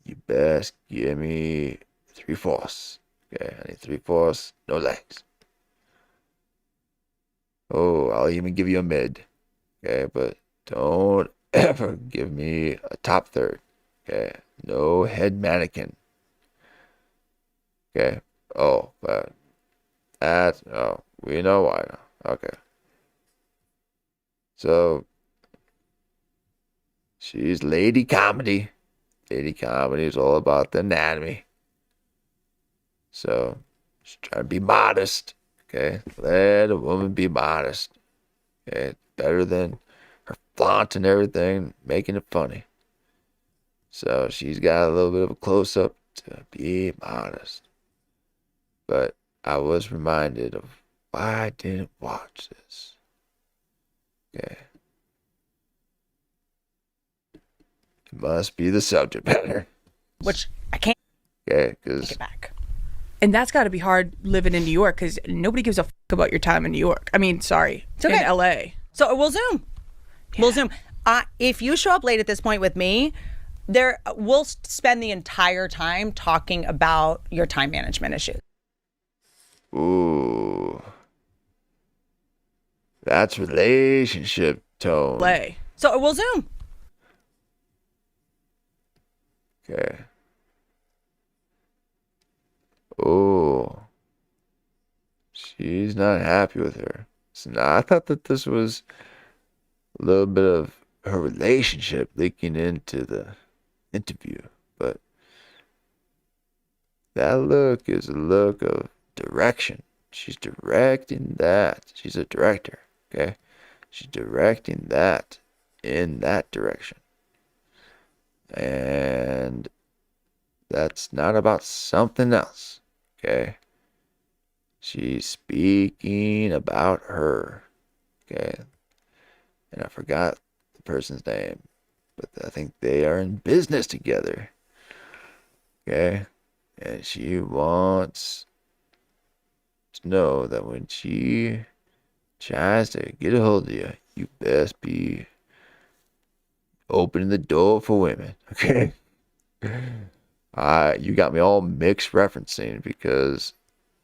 you best give me 3/4. Okay, I need 3/4, no legs. Oh, I'll even give you a mid. Okay, but don't ever give me a top third. Okay, no head mannequin. Okay, oh, but we know why now. Okay. So, she's lady comedy. Lady comedy is all about the anatomy. So, she's trying to be modest. Okay, let a woman be modest. Okay, better than her flaunt and everything, making it funny. So, she's got a little bit of a close-up to be modest. But I was reminded of why I didn't watch this. Okay. It must be the subject matter. Which I can't Okay, because take it back. And that's got to be hard living in New York because nobody gives a fuck about your time in New York. I mean, sorry, it's okay. In LA. So we'll Zoom. Yeah. We'll Zoom. If you show up late at this point with me, we'll spend the entire time talking about your time management issues. Ooh. That's relationship tone. So we'll Zoom. Okay. Oh. She's not happy with her. So now I thought that this was a little bit of her relationship leaking into the interview, but that look is a look of direction. She's directing that. She's a director, okay? She's directing that in that direction. And that's not about something else, okay? She's speaking about her, okay? And I forgot the person's name, but I think they are in business together, okay? And she wants to know that when she tries to get a hold of you, you best be opening the door for women, okay? You got me all mixed referencing because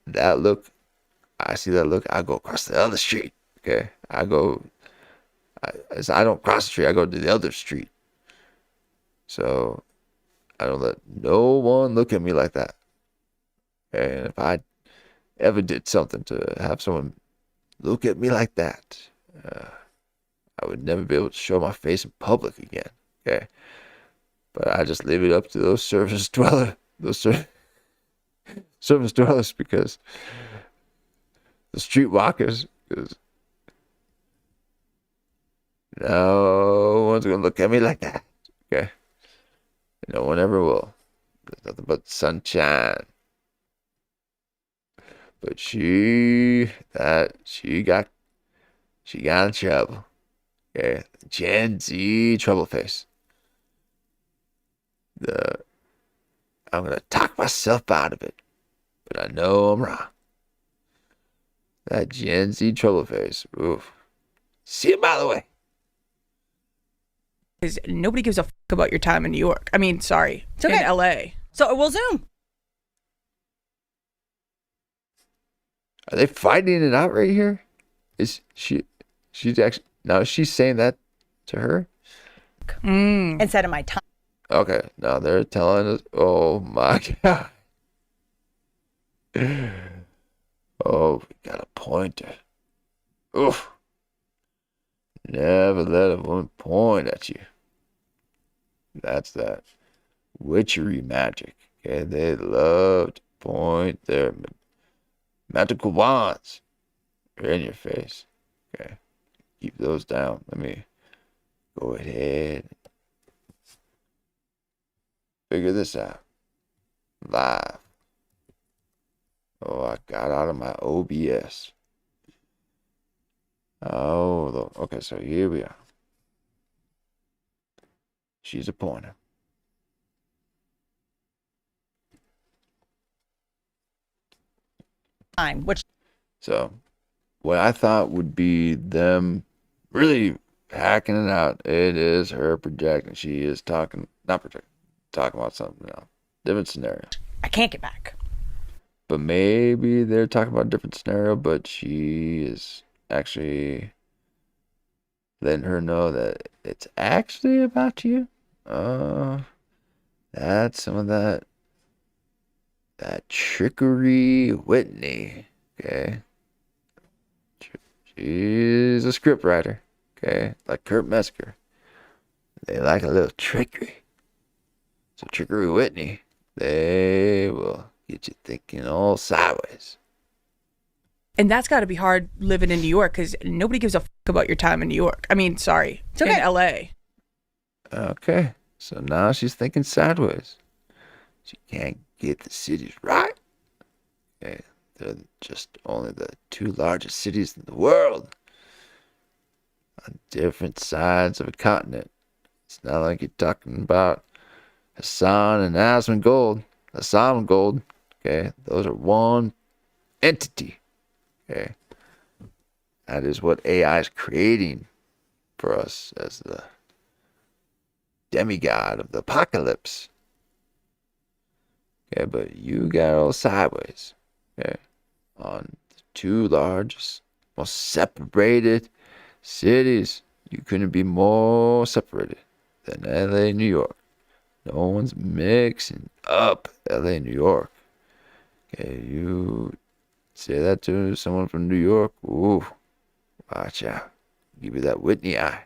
that look, I see that look, I go across the other street, okay? I don't cross the street, I go to the other street. So I don't let no one look at me like that. And if I ever did something to have someone look at me like that, I would never be able to show my face in public again, okay? But I just leave it up to those service dwellers, because the streetwalkers, because no one's gonna look at me like that, okay? No one ever will. There's nothing but sunshine. But she got in trouble. Okay, Gen Z trouble face. I'm gonna talk myself out of it, but I know I'm wrong. That Gen Z trouble face. Oof. See him by the way. Because nobody gives a fuck about your time in New York. I mean, sorry, It's okay. in LA. So we'll Zoom. Are they fighting it out right here? Is she's actually no, she's saying that to her? Instead of my time. Okay, now they're telling us. Oh my god. Oh, we got a pointer. Oof. Never let a woman point at you. That's that witchery magic. Okay, they love to point their magical wands right in your face. Okay, keep those down. Let me go ahead. Figure this out. Live. Oh, I got out of my OBS. Oh, okay, so here we are. She's a pointer. Time, which So, what I thought would be them really hacking it out, it is her projecting. She is talking, not projecting, talking about something else. Different scenario. I can't get back. But maybe they're talking about a different scenario, but she is actually letting her know that it's actually about you. That's some of that trickery Whitney. Okay. She's a script writer. Okay. Like Kurt Metzger. They like a little trickery. So trickery Whitney, they will get you thinking all sideways. And that's got to be hard living in New York because nobody gives a fuck about your time in New York. I mean, sorry, It's okay. in LA. Okay. So now she's thinking sideways. She can't get the cities right. Okay. They're just only the two largest cities in the world. On different sides of a continent. It's not like you're talking about Hassan and Asmongold. Gold. Okay. Those are one entity. Okay. That is what AI is creating for us as the demigod of the apocalypse. Okay, but you got all sideways. Okay. On the two largest, most separated cities. You couldn't be more separated than LA, New York. No one's mixing up LA, New York. Okay, you say that to someone from New York, ooh, watch out. Give you that Whitney eye.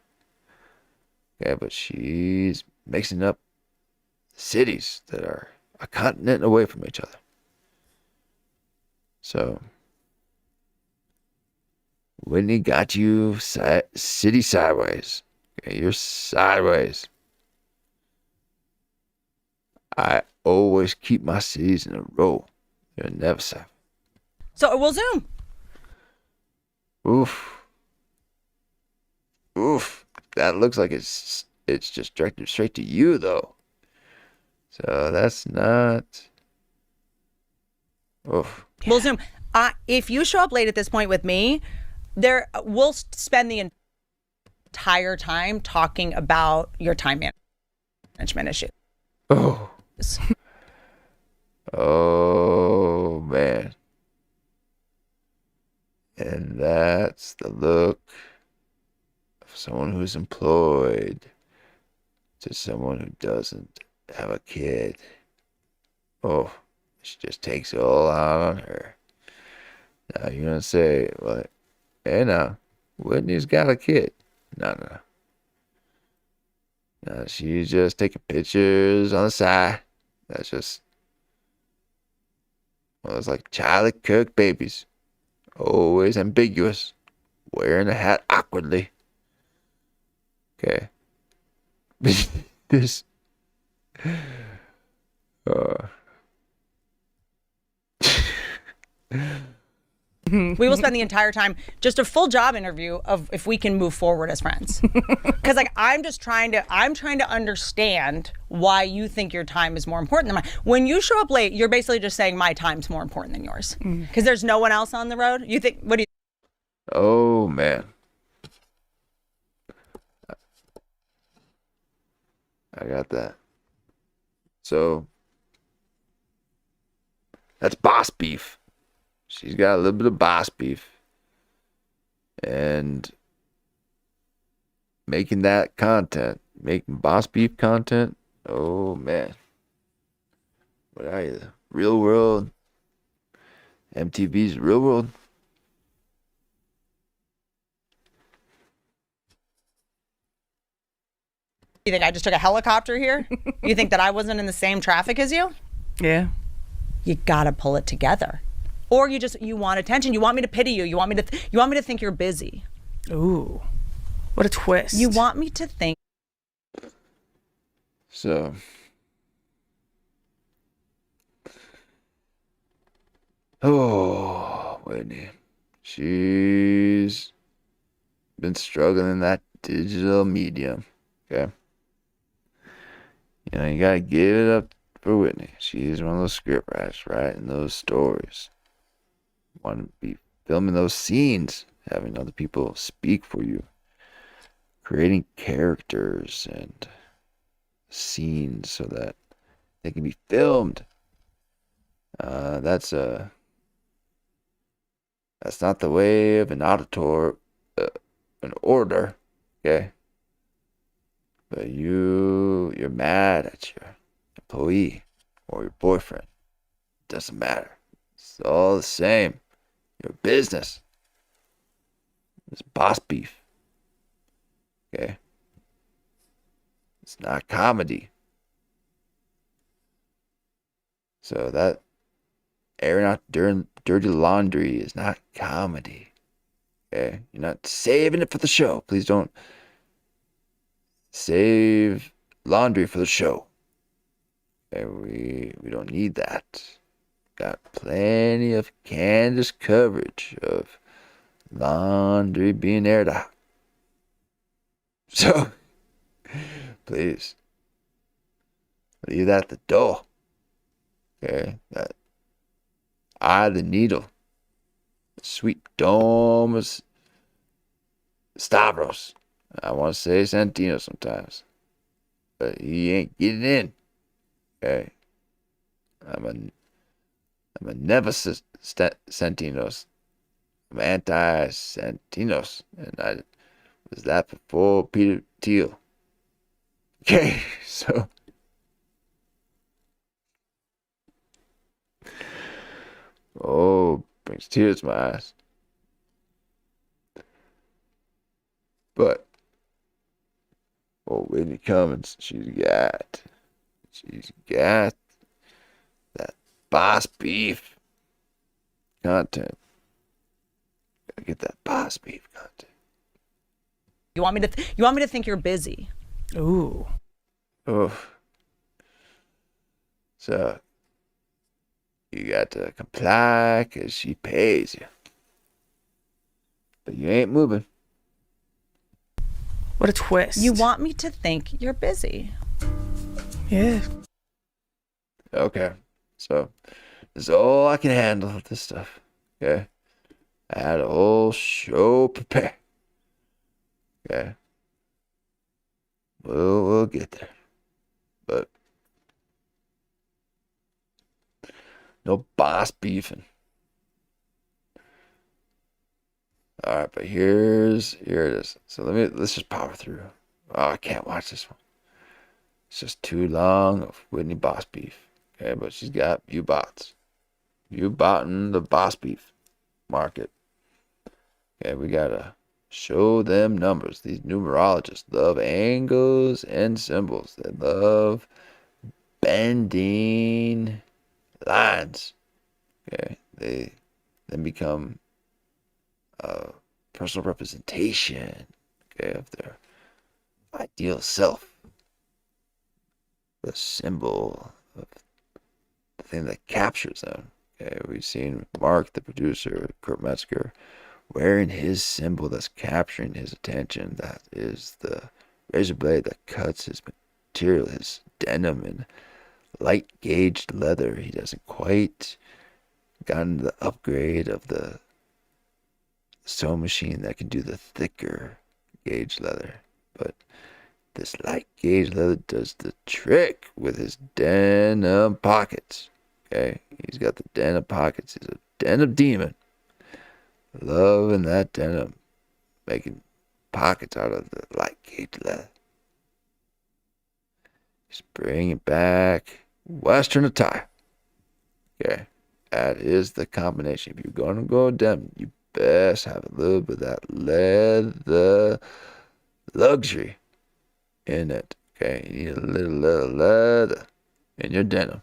Okay, but she's mixing up cities that are a continent away from each other. So, Whitney got you city sideways. Okay, you're sideways. I always keep my cities in a row. They're never sideways. So we'll Zoom. Oof. That looks like it's just directed straight to you, though. So that's not. Oof. We'll Zoom. If you show up late at this point with me, we'll spend the entire time talking about your time management issue. Oh. Oh, man. And that's the look of someone who's employed to someone who doesn't have a kid. Oh, she just takes it all out on her. Now you're going to say, well, hey now, Whitney's got a kid. No. No, she's just taking pictures on the side. That's just, well, it's like Charlie Kirk babies. Always ambiguous. Wearing a hat awkwardly. Okay. This. We will spend the entire time, just a full job interview of if we can move forward as friends. Because like I'm trying to understand why you think your time is more important than mine. When you show up late, you're basically just saying my time's more important than yours. Because there's no one else on the road. You think? What do you? Oh man. I got that. So that's boss beef. She's got a little bit of boss beef. And making that content, making boss beef content, oh man. What are you? Real World? MTV's Real World? You think I just took a helicopter here? You think that I wasn't in the same traffic as you? Yeah. You gotta pull it together. Or you want attention. You want me to pity you. You want me to think you're busy. Ooh. What a twist. You want me to think. So oh, Whitney. She's been struggling in that digital medium. Okay. You know, you gotta give it up for Whitney. She's one of those script writers writing those stories. Want to be filming those scenes, having other people speak for you, creating characters and scenes so that they can be filmed. That's not the way of an auditor, an order, okay? But you're mad at your employee or your boyfriend. Doesn't matter. It's all the same. Your business. It's boss beef. Okay? It's not comedy. So that airing out dirty laundry is not comedy. Okay? You're not saving it for the show. Please don't save laundry for the show. Okay, we don't need that. Got plenty of candid coverage of laundry being aired out. So, please, leave that at the door. Okay, that eye of the needle. Sweet Domus Stavros. I want to say Santino sometimes. But he ain't getting in. Okay. I'm a never Santinos. I'm anti-Santinos. And I was that before Peter Thiel. Okay, so. Oh, brings tears to my eyes. But, oh, Whitney Cummings, she's got that boss beef content. Gotta get that boss beef content. You want me to think you're busy. Ooh. Oh. So you got to comply because she pays you. But you ain't moving. What a twist. You want me to think you're busy. Yeah. Okay. So this is all I can handle with this stuff. Okay. I had a whole show prepared. Okay. We'll get there. But no boss beefing. All right, but here it is. So let's just power through. Oh, I can't watch this one. It's just too long of Whitney boss beef. Okay, but she's got view bots. View botting the boss beef market. Okay, we gotta show them numbers. These numerologists love angles and symbols. They love bending lines. Okay, they then become personal representation, okay, of their ideal self. The symbol of the thing that captures them. Okay, we've seen Mark, the producer, Kurt Metzger, wearing his symbol that's capturing his attention. That is the razor blade that cuts his material, his denim and light gauged leather. He doesn't quite gotten the upgrade of the sewing machine that can do the thicker gauge leather, but this light gauge leather does the trick with his denim pockets. Okay, he's got the denim pockets. He's a denim demon, loving that denim, making pockets out of the light gauge leather. He's bringing back Western attire. Okay, that is the combination. If you're gonna go denim, you best have a little bit of that leather luxury in it. Okay, you need a little leather in your denim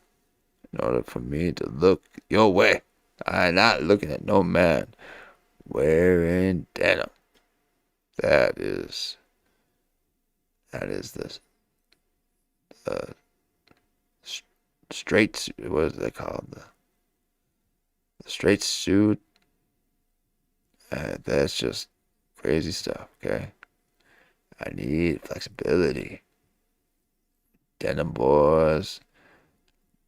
in order for me to look your way. I'm not looking at no man wearing denim. That is the straight, what is they called? The straight suit. That's just crazy stuff, okay? I need flexibility. Denim boys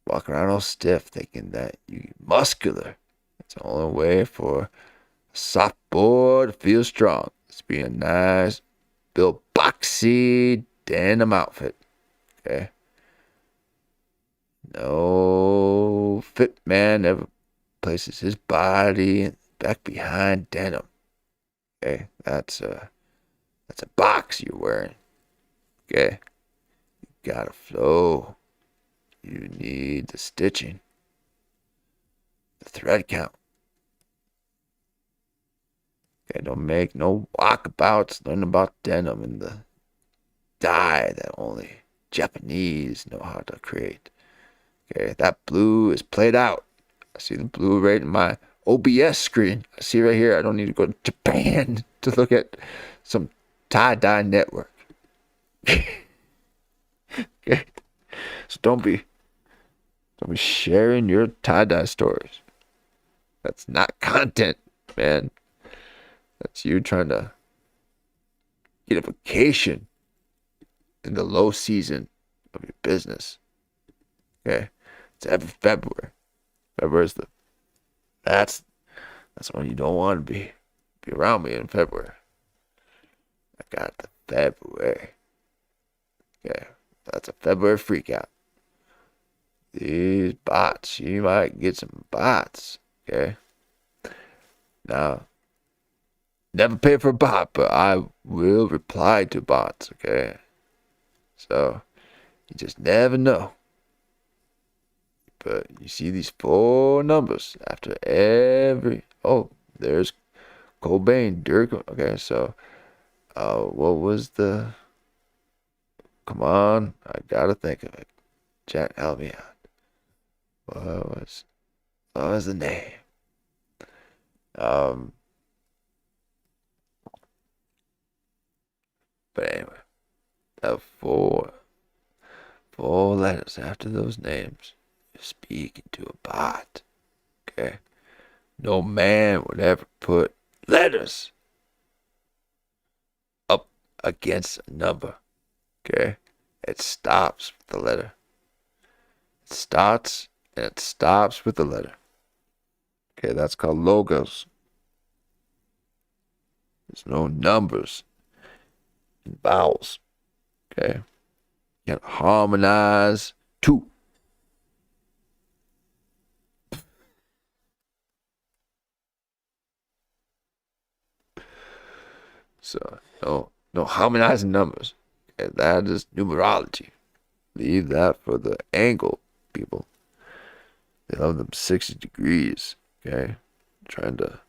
walk around all stiff thinking that you're muscular. It's the only way for a soft boy to feel strong. It's be a nice, built, boxy denim outfit, okay? No fit man ever places his body back behind denim. Okay, that's a box you're wearing. Okay, you gotta flow. You need the stitching, the thread count. Okay, don't make no walkabouts. Learn about denim and the dye that only Japanese know how to create. Okay, that blue is played out. I see the blue right in my OBS screen. I see right here. I don't need to go to Japan to look at some tie-dye network. Okay, so don't be sharing your tie-dye stories. That's not content, man. That's you trying to get a vacation in the low season of your business. Okay, it's every February. February's that's when you don't want to be around me in February. I got the February. Okay, that's a February freak out. These bots, you might get some bots. Okay, now never pay for a bot, but I will reply to bots. Okay, so you just never know. But you see these 4 numbers after every. Oh, there's Cobain, Dirk. Okay, so what was the? Come on, I gotta think of it. Chat, help me out. What was the name? But anyway, the 4 letters after those names. Speaking to a bot. Okay, no man would ever put letters up against a number. Okay, it stops with the letter. It starts and it stops with the letter. Okay, that's called logos. There's no numbers and vowels. Okay, you gotta harmonize 2. So no harmonizing numbers. Okay, that is numerology. Leave that for the angle people. They love them 60 degrees. Okay, trying to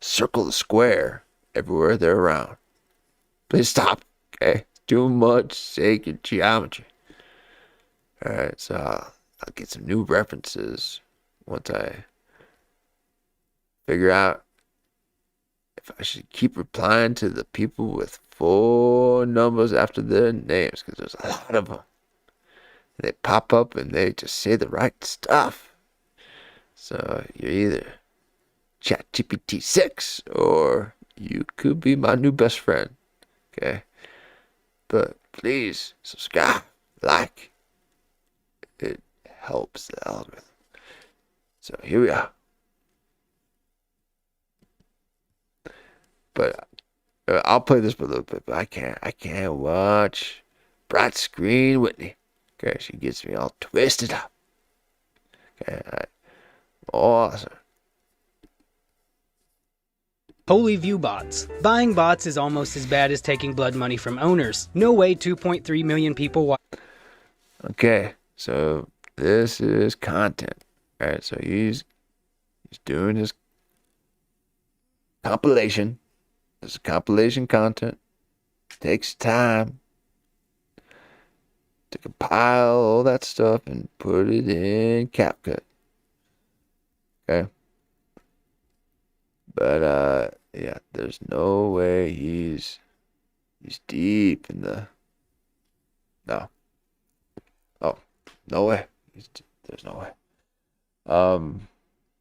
circle the square everywhere they're around. Please stop. Okay, too much sacred geometry. All right, so I'll get some new references once I figure out if I should keep replying to the people with 4 numbers after their names, because there's a lot of them. They pop up and they just say the right stuff. So you're either ChatGPT 6 or you could be my new best friend. Okay? But please subscribe, like. It helps the algorithm. So here we are. But I'll play this for a little bit, but I can't watch Bright Screen Whitney. Okay, she gets me all twisted up. Okay, awesome. Holy view bots. Buying bots is almost as bad as taking blood money from owners. No way 2.3 million people watch. Okay, so this is content. Alright, so he's doing his compilation. This is compilation content. Takes time to compile all that stuff and put it in CapCut. Okay. But yeah, there's no way he's deep in the no. Oh, no way. There's no way.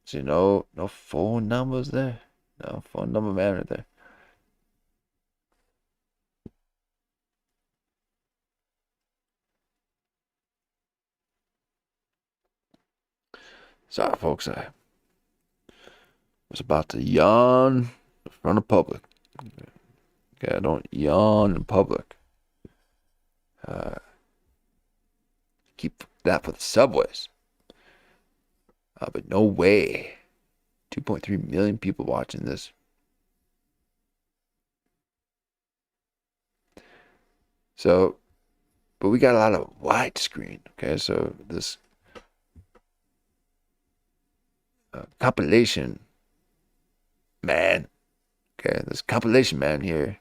So no phone numbers there. No phone number man right there. Sorry, folks. I was about to yawn in front of public. Okay, I don't yawn in public. Keep that for the subways. But no way. 2.3 million people watching this. So, but we got a lot of widescreen. Okay, so this compilation man. Okay, this compilation man here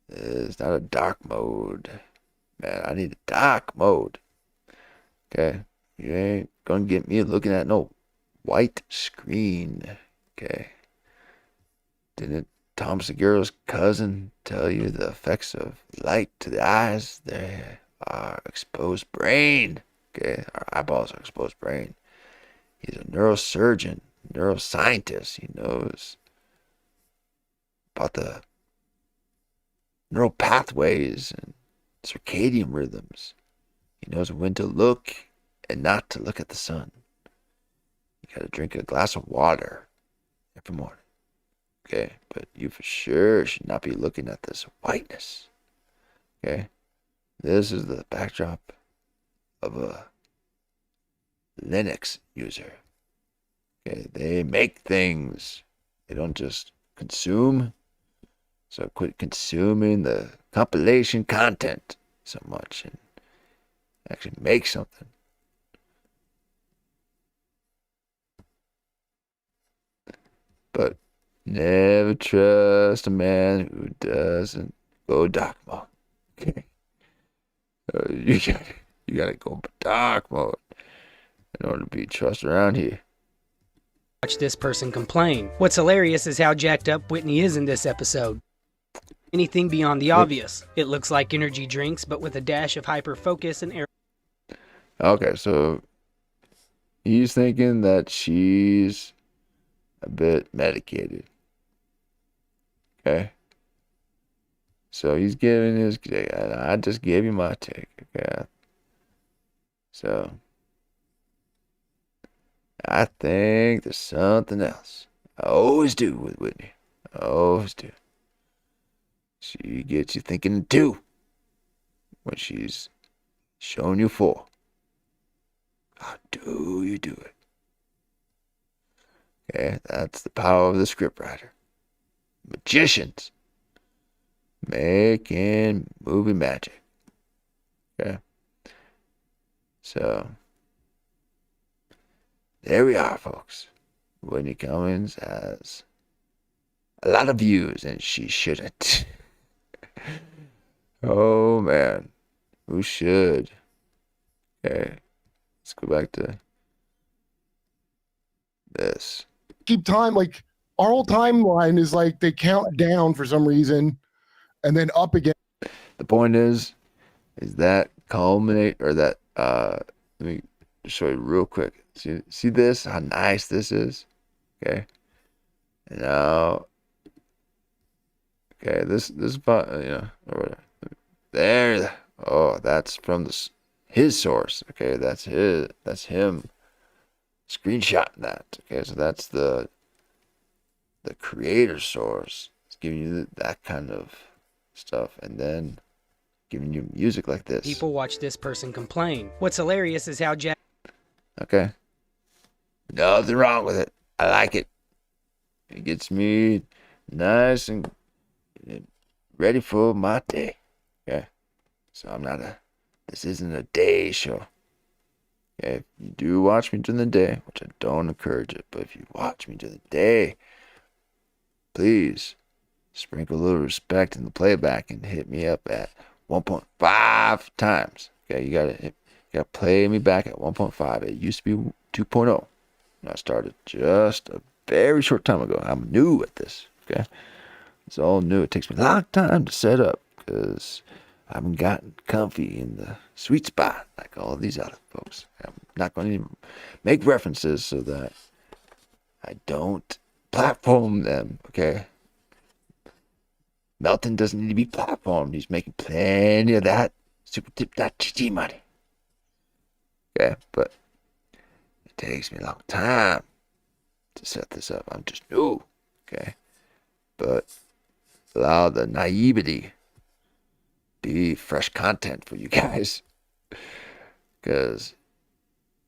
is not a dark mode. Man, I need a dark mode. Okay, you ain't gonna get me looking at no white screen. Okay, didn't Tom Segura's cousin tell you the effects of light to the eyes? They are exposed brain. Okay, our eyeballs are exposed brain. He's a neurosurgeon, neuroscientist. He knows about the neural pathways and circadian rhythms. He knows when to look and not to look at the sun. You gotta drink a glass of water every morning. Okay, but you for sure should not be looking at this whiteness. Okay, this is the backdrop of a Linux user. Okay, they make things. They don't just consume. So quit consuming the compilation content so much and actually make something. But never trust a man who doesn't go dark mode. Okay, you gotta go dark mode in order to be trusted around here. Watch this person complain. What's hilarious is how jacked up Whitney is in this episode. Anything beyond the obvious. It looks like energy drinks, but with a dash of hyper focus and air. Okay, so he's thinking that she's a bit medicated. Okay. So he's giving his, I just gave you my take. Okay. So I think there's something else. I always do with Whitney. I always do. She gets you thinking 2 when she's showing you 4. How do you do it? Okay, that's the power of the scriptwriter. Magicians making movie magic. Okay, so there we are, folks. Whitney Cummings has a lot of views, and she shouldn't. Oh man, who should? Okay, let's go back to this. Keep time, like our whole timeline is like they count down for some reason and then up again. The point is that culminate or that let me show you real quick. See this? How nice this is? Okay. And now, okay, this there. Oh, that's from his source. Okay, that's him screenshotting that. Okay, so that's the creator source. It's giving you that kind of stuff, and then giving you music like this. People watch this person complain. What's hilarious is how Jack. Okay. Nothing wrong with it. I like it. It gets me nice and ready for my day. Okay. So this isn't a day show. Okay. If you do watch me during the day, which I don't encourage it, but if you watch me during the day, please sprinkle a little respect in the playback and hit me up at 1.5 times. Okay. You gotta play me back at 1.5. It used to be 2.0. I started just a very short time ago. I'm new at this. Okay. It's all new. It takes me a long time to set up because I haven't gotten comfy in the sweet spot like all of these other folks. I'm not going to even make references so that I don't platform them. Okay. Melton doesn't need to be platformed. He's making plenty of that supertip.gg money. Okay, but it takes me a long time to set this up. I'm just new, okay? But allow the naivety be fresh content for you guys, because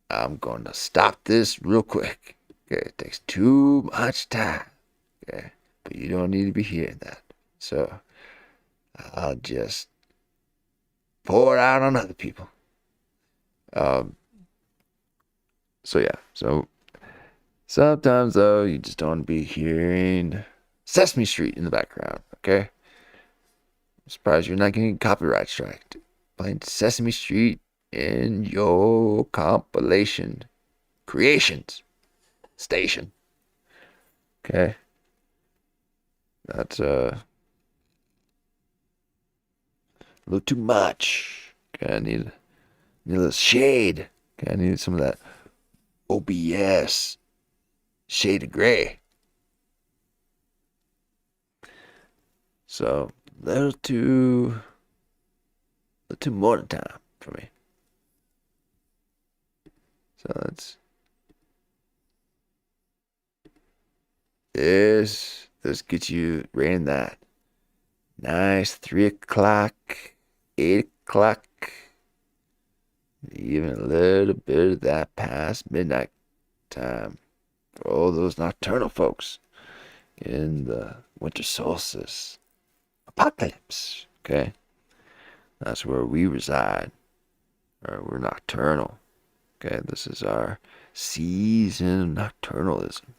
I'm going to stop this real quick. Okay, it takes too much time, okay? But you don't need to be hearing that. So I'll just pour it out on other people. So yeah, so sometimes though you just don't want to be hearing Sesame Street in the background, okay? I'm surprised you're not getting copyright striked playing Sesame Street in your compilation creations station. Okay. That's a little too much. Okay, I need a little shade. Okay, I need some of that OBS shade of gray. So a little too morning time for me. So this gets you right in that nice 3 o'clock, 8 o'clock, even a little bit of that past midnight time for all those nocturnal folks in the winter solstice apocalypse. Okay, that's where we reside. Or we're nocturnal. Okay, this is our season of nocturnalism.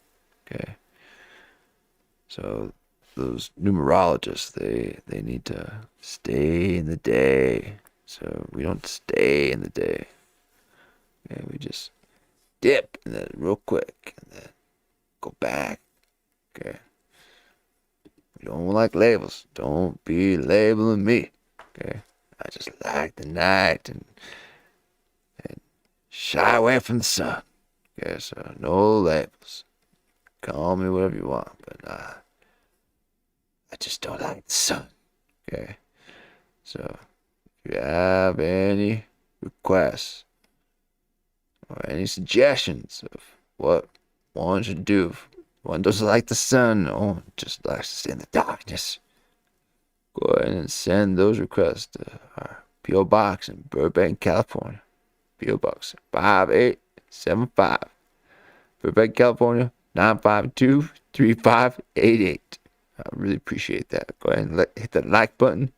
Okay, so those numerologists, they need to stay in the day. So we don't stay in the day. Okay, we just dip and then real quick and then go back. Okay. We don't like labels. Don't be labeling me. Okay. I just like the night and shy away from the sun. Okay, so no labels. Call me whatever you want, but I just don't like the sun. Okay. So if you have any requests or any suggestions of what one should do, one doesn't like the sun or just likes to stay in the darkness, go ahead and send those requests to our P.O. Box in Burbank, California. P.O. Box 5875. Burbank, California 9523588. I really appreciate that. Go ahead and hit that like button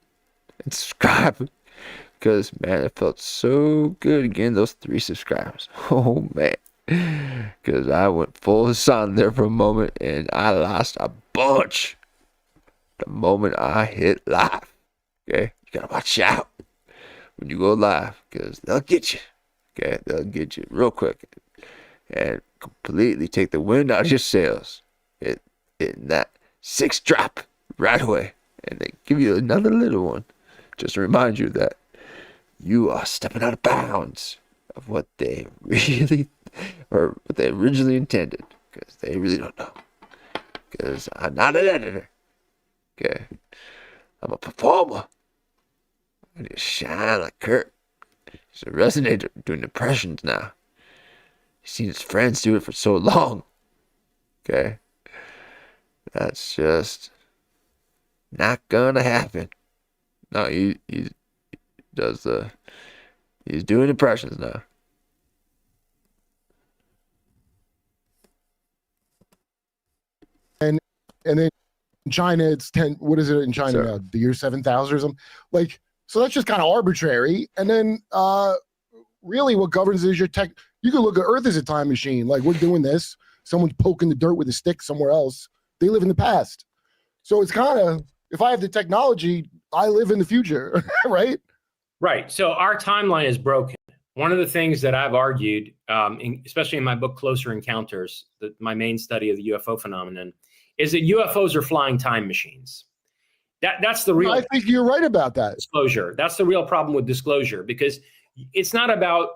and subscribe, because man, it felt so good getting those 3 subscribers. Oh man, because I went full Hassan there for a moment and I lost a bunch the moment I hit live. Okay, you gotta watch out when you go live, because they'll get you. Okay, they'll get you real quick and completely take the wind out of your sails. In that 6 drop right away, and they give you another little one just to remind you that you are stepping out of bounds of of what they really, or what they originally intended, because they really don't know. Because I'm not an editor. Okay, I'm a performer. I need to shine like Kurt. He's a resonator doing impressions now. He's seen his friends do it for so long. Okay, that's just not gonna happen. No, he does the. He's doing impressions now. And then in China, it's 10. What is it in China now? The year 7,000 or something. Like, so that's just kind of arbitrary. And then really what governs is your tech. You can look at Earth as a time machine. Like, we're doing this. Someone's poking the dirt with a stick somewhere else. They live in the past. So it's kind of, if I have the technology, I live in the future, right? Right. So our timeline is broken. One of the things that I've argued, especially in my book, Closer Encounters, my main study of the UFO phenomenon, is that UFOs are flying time machines. That's the real. I think you're right about that. Disclosure. That's the real problem with disclosure, because it's not about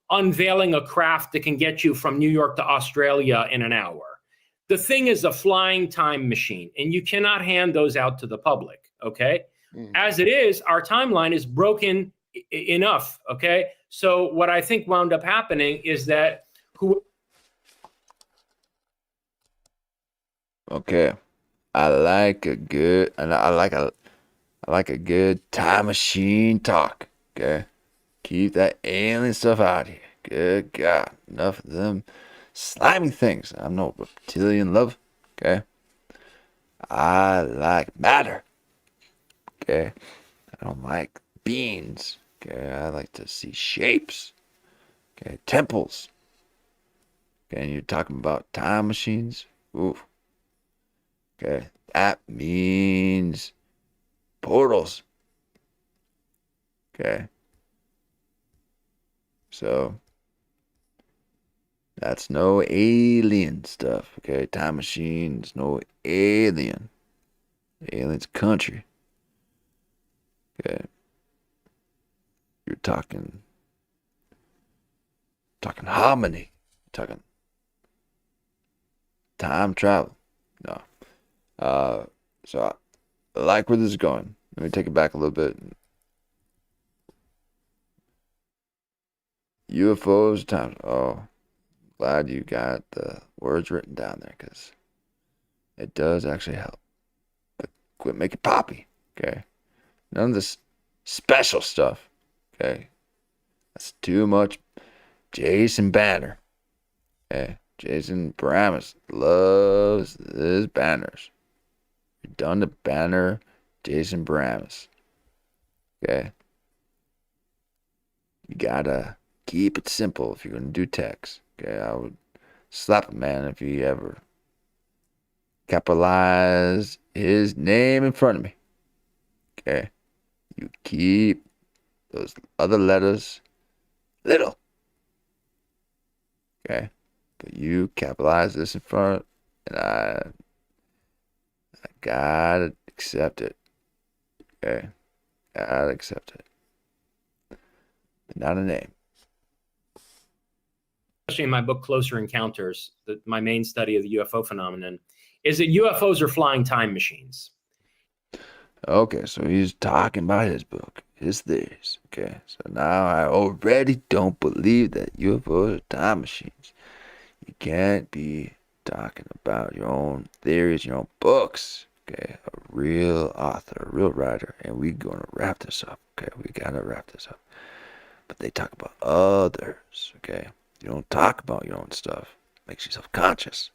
unveiling a craft that can get you from New York to Australia in an hour. The thing is a flying time machine, and you cannot hand those out to the public. Okay. As it is, our timeline is broken enough. Okay. So what I think wound up happening is that Okay, I like a good time machine talk. Okay, keep that alien stuff out here. Good God, enough of them slimy things. I'm no reptilian love. Okay, I like matter. Okay, I don't like beans. Okay, I like to see shapes. Okay, temples. Okay, and you're talking about time machines. Ooh. Okay, that means portals. Okay. So that's no alien stuff. Okay, time machines, no alien. Alien's country. Okay. You're talking harmony. Talking time travel. No. So I like where this is going. Let me take it back a little bit. UFOs times. Oh, glad you got the words written down there, because it does actually help. But quit making poppy. Okay. None of this special stuff. Okay. That's too much Jason Banner. Okay. Jason Paramus loves his banners. You're done to banner Jason Paramus. Okay. You gotta keep it simple if you're gonna do text. Okay. I would slap a man if he ever capitalized his name in front of me. Okay. You keep those other letters little. Okay. But you capitalize this in front, and I gotta accept it. Okay. Gotta accept it. But not a name. Especially in my book, Closer Encounters, my main study of the UFO phenomenon, is that UFOs are flying time machines. Okay, so he's talking about his book, his theories. Okay, so now I already don't believe that UFOs are time machines. You can't be talking about your own theories, your own books. Okay, a real author, a real writer, and we're gonna wrap this up. Okay, we gotta wrap this up. But they talk about others. Okay, you don't talk about your own stuff. Makes you self-conscious.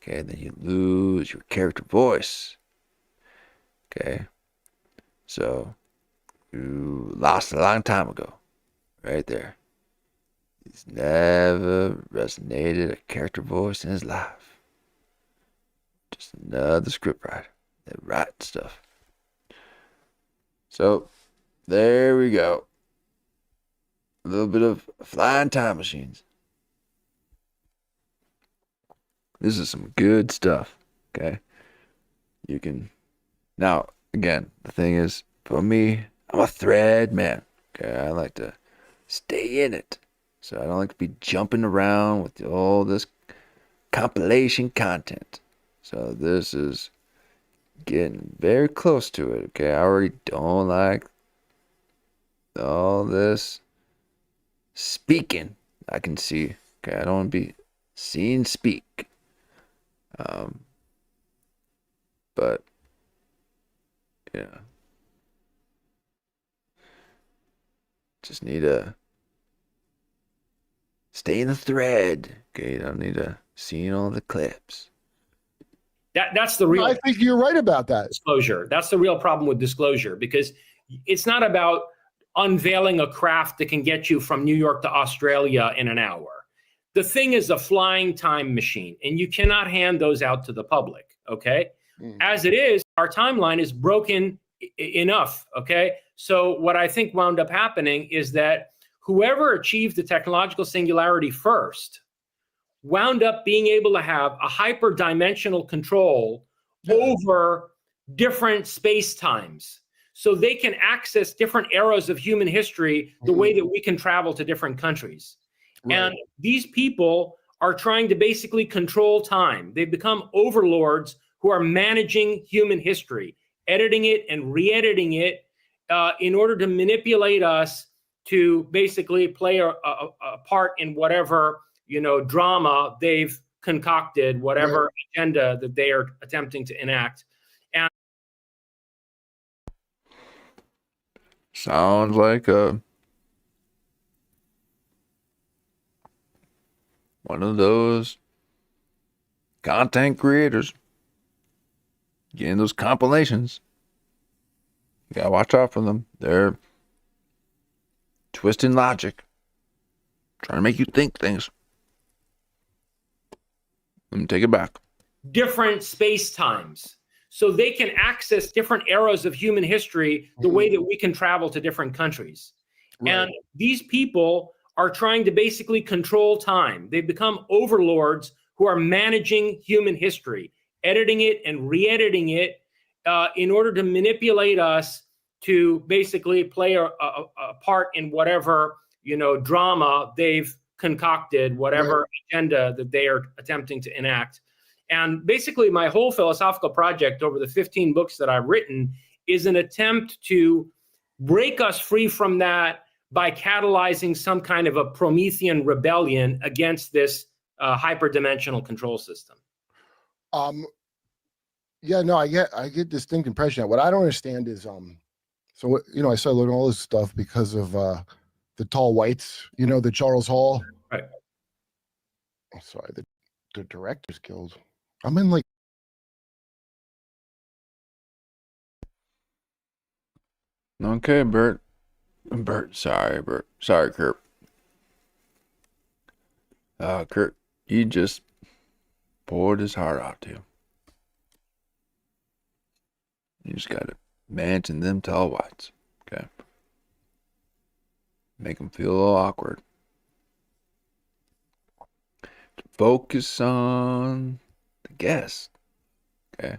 Okay, then you lose your character voice. Okay, so you lost a long time ago, right there. He's never resonated a character voice in his life. Just another scriptwriter that writes stuff. So there we go. A little bit of flying time machines. This is some good stuff. Okay, you can. Now, again, the thing is, for me, I'm a thread man. Okay, I like to stay in it. So I don't like to be jumping around with all this compilation content. So this is getting very close to it. Okay, I already don't like all this speaking. I can see. Okay, I don't want to be seen speak. But yeah, just need to stay in the thread. Okay, you don't need to see all the clips. That's the real. I think you're right about that. Disclosure. That's the real problem with disclosure, because it's not about unveiling a craft that can get you from New York to Australia in an hour. The thing is a flying time machine, and you cannot hand those out to the public. Okay. As it is, our timeline is broken enough. Okay. So what I think wound up happening is that whoever achieved the technological singularity first wound up being able to have a hyperdimensional control over different space times. So they can access different eras of human history the way that we can travel to different countries. Right. And these people are trying to basically control time. They've become overlords who are managing human history, editing it and re-editing it in order to manipulate us to basically play a part in whatever, drama they've concocted, whatever agenda that they are attempting to enact. And sounds like one of those content creators getting those compilations. You gotta watch out for them. They're twisting logic, trying to make you think things. Let me take it back. Different space times. So they can access different eras of human history the way that we can travel to different countries. Right. And these people are trying to basically control time. They've become overlords who are managing human history, editing it and re-editing it in order to manipulate us to basically play a part in whatever, drama they've concocted, whatever agenda that they are attempting to enact. And basically my whole philosophical project over the 15 books that I've written is an attempt to break us free from that by catalyzing some kind of a Promethean rebellion against this hyperdimensional control system. Yeah, no, I get distinct impression that what I don't understand is so I started learning all this stuff because of the tall whites, the Charles Hall. Right. I'm sorry, the Directors Guild. I'm in like Okay, Bert. Sorry, Kurt. Kurt, he just poured his heart out to you. You just gotta mention them tall whites, okay? Make them feel a little awkward. Focus on the guest, okay?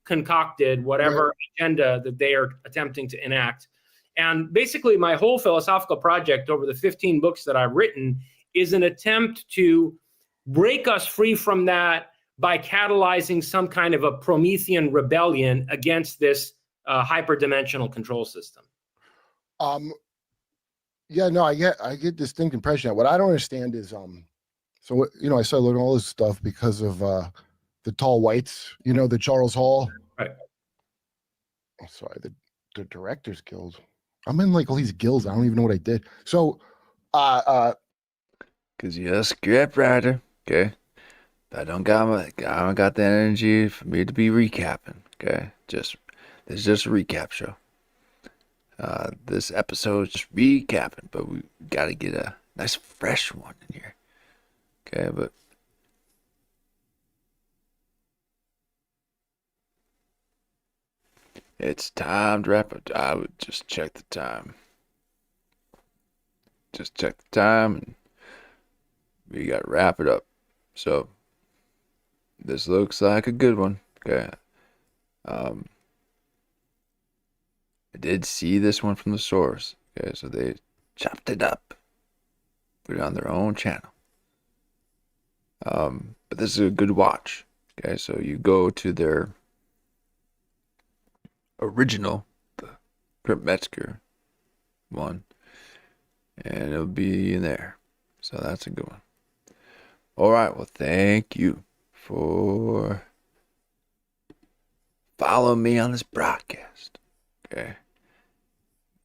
Concocted whatever agenda that they are attempting to enact. And basically my whole philosophical project over the 15 books that I've written is an attempt to break us free from that by catalyzing some kind of a Promethean rebellion against this hyperdimensional control system. Yeah, no, I get distinct impression that what I don't understand is so I started learning all this stuff because of the tall whites, the Charles Hall. Right. I'm sorry, the Directors Guild. I'm in like all these guilds. I don't even know what I did. So cause you're a script writer, okay? I don't got the energy for me to be recapping, okay? This is just a recap show. This episode is just recapping, but we gotta get a nice fresh one in here. Okay, but it's time to wrap up. I would just check the time. Just check the time and we gotta wrap it up. So this looks like a good one. Okay. I did see this one from the source. Okay, so they chopped it up, put it on their own channel. But this is a good watch. Okay, so you go to their original, the Metzger one, and it'll be in there. So that's a good one. All right, well, thank you for following me on this broadcast. Okay.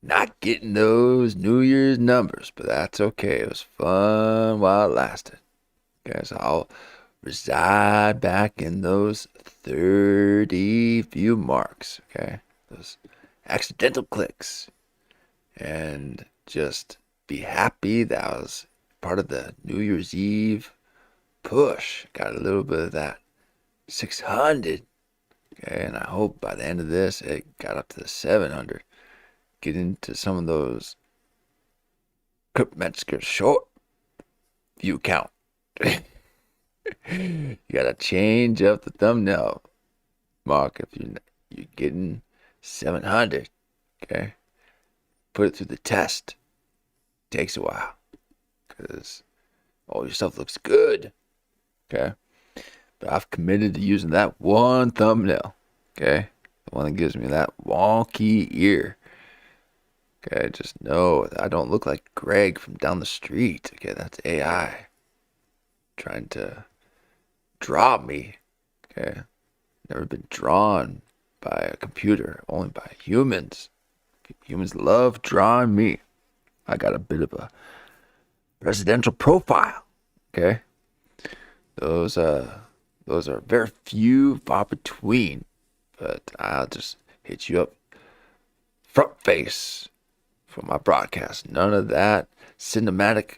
Not getting those New Year's numbers, but that's okay. It was fun while it lasted. Okay, so I'll reside back in those 30 view marks. Okay, those accidental clicks. And just be happy that I was part of the New Year's Eve push. Got a little bit of that 600. Okay, and I hope by the end of this, it got up to the 700. Get into some of those Metzger short view count. You gotta change up the thumbnail, Mark, if you're getting 700. Okay, put it through the test. Takes a while because all your stuff looks good. Okay, but I've committed to using that one thumbnail. Okay, the one that gives me that wonky ear. Okay, just know that I don't look like Greg from down the street. Okay, that's AI trying to draw me. Okay, never been drawn by a computer, only by humans. Humans love drawing me. I got a bit of a presidential profile. Okay, those are very few, far between. But I'll just hit you up front face for my broadcast. None of that cinematic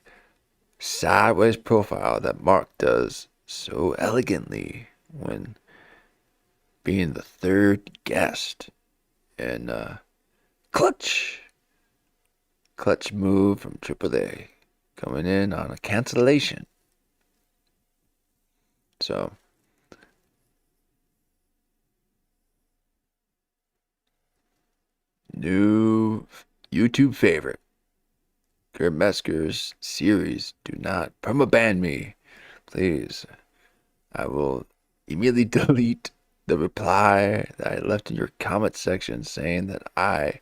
sideways profile that Mark does so elegantly when being the third guest. And clutch move from Tripoli coming in on a cancellation. So new YouTube favorite, Kurt Metzger's series. Do not permaban me, please. I will immediately delete the reply that I left in your comment section saying that I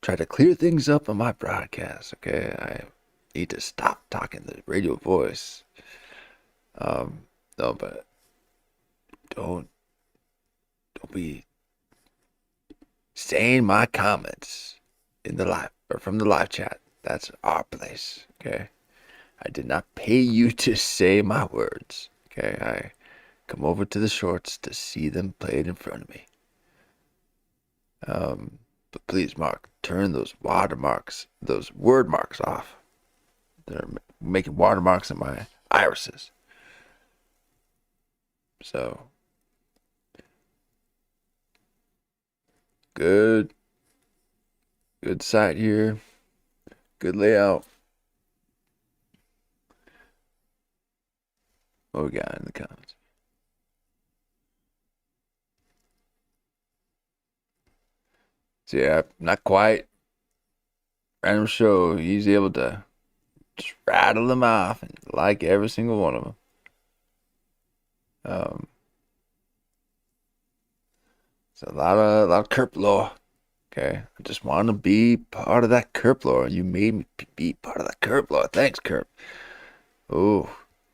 try to clear things up on my broadcast. Okay, I need to stop talking the radio voice. No, but don't be saying my comments in the live or from the live chat. That's our place. Okay, I did not pay you to say my words. Okay, I come over to the shorts to see them played in front of me. But please, Mark, turn those watermarks, those word marks off. They're making watermarks in my irises. So good site here, good layout. What we got in the comments? So yeah, not quite. Random show, he's able to just rattle them off and like every single one of them. It's a lot of Kurp lore. Okay, I just want to be part of that Kurp lore. You made me be part of that Kurp lore. Thanks, Kurp. Oh,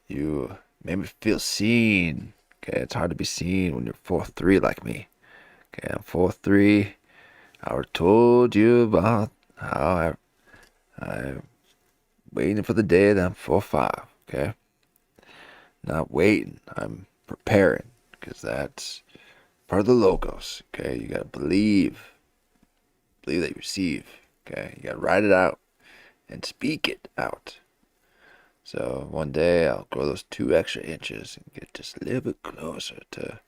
you made me feel seen. Okay, it's hard to be seen when you're 4'3" like me. Okay, I'm 4'3". I already told you about how I'm waiting for the day that I'm 4'5". Okay, not waiting. I'm preparing because that's part of the logos. Okay, you gotta believe that you receive. Okay, you gotta write it out and speak it out. So one day I'll grow those 2 extra inches and get just a little bit closer to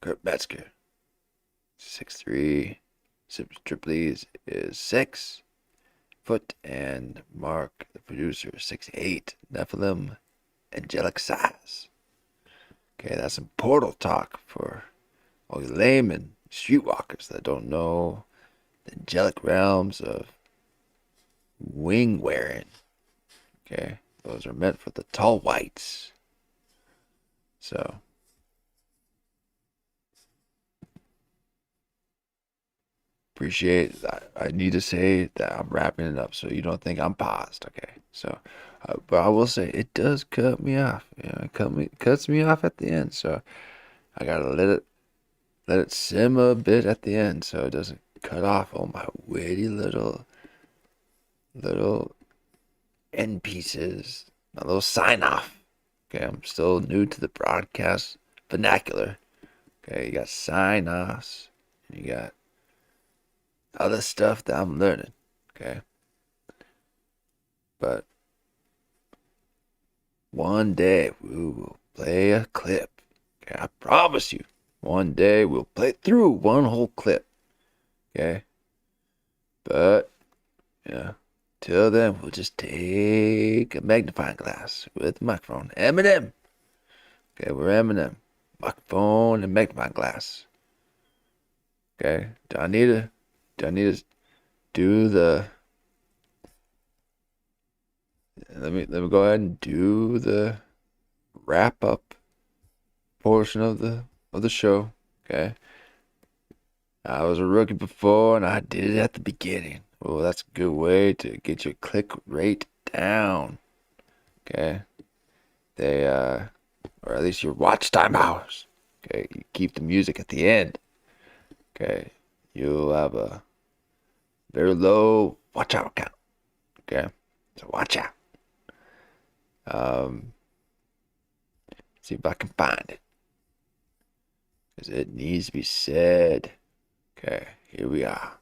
Kurt Metzger. 6'3". Sam Tripoli is 6 foot, and Mark, the producer, 6'8". Nephilim, angelic size. Okay, that's some portal talk for all you laymen, streetwalkers that don't know the angelic realms of wing wearing. Okay, those are meant for the tall whites. So, appreciate that. I need to say that I'm wrapping it up so you don't think I'm paused. Okay, so, but I will say it does cut me off. You know, it cuts me off at the end. So I gotta let it simmer a bit at the end so it doesn't cut off all my witty little end pieces, my little sign off. Okay, I'm still new to the broadcast vernacular. Okay, you got sign offs, you got other stuff that I'm learning. Okay, but one day we will play a clip. Okay, I promise you. One day we'll play through one whole clip. Okay, but yeah. Till then, we'll just take a magnifying glass with a microphone. Eminem. Okay, we're Eminem. Microphone and magnifying glass. Okay, do I need to do the... Let me go ahead and do the wrap up portion of the show. Okay. I was a rookie before and I did it at the beginning. Well, that's a good way to get your click rate down. Okay. Or at least your watch time hours. Okay. You keep the music at the end. Okay. You'll have a very low watch out count. Okay. So watch out. See if I can find it. Because it needs to be said. Okay. Here we are.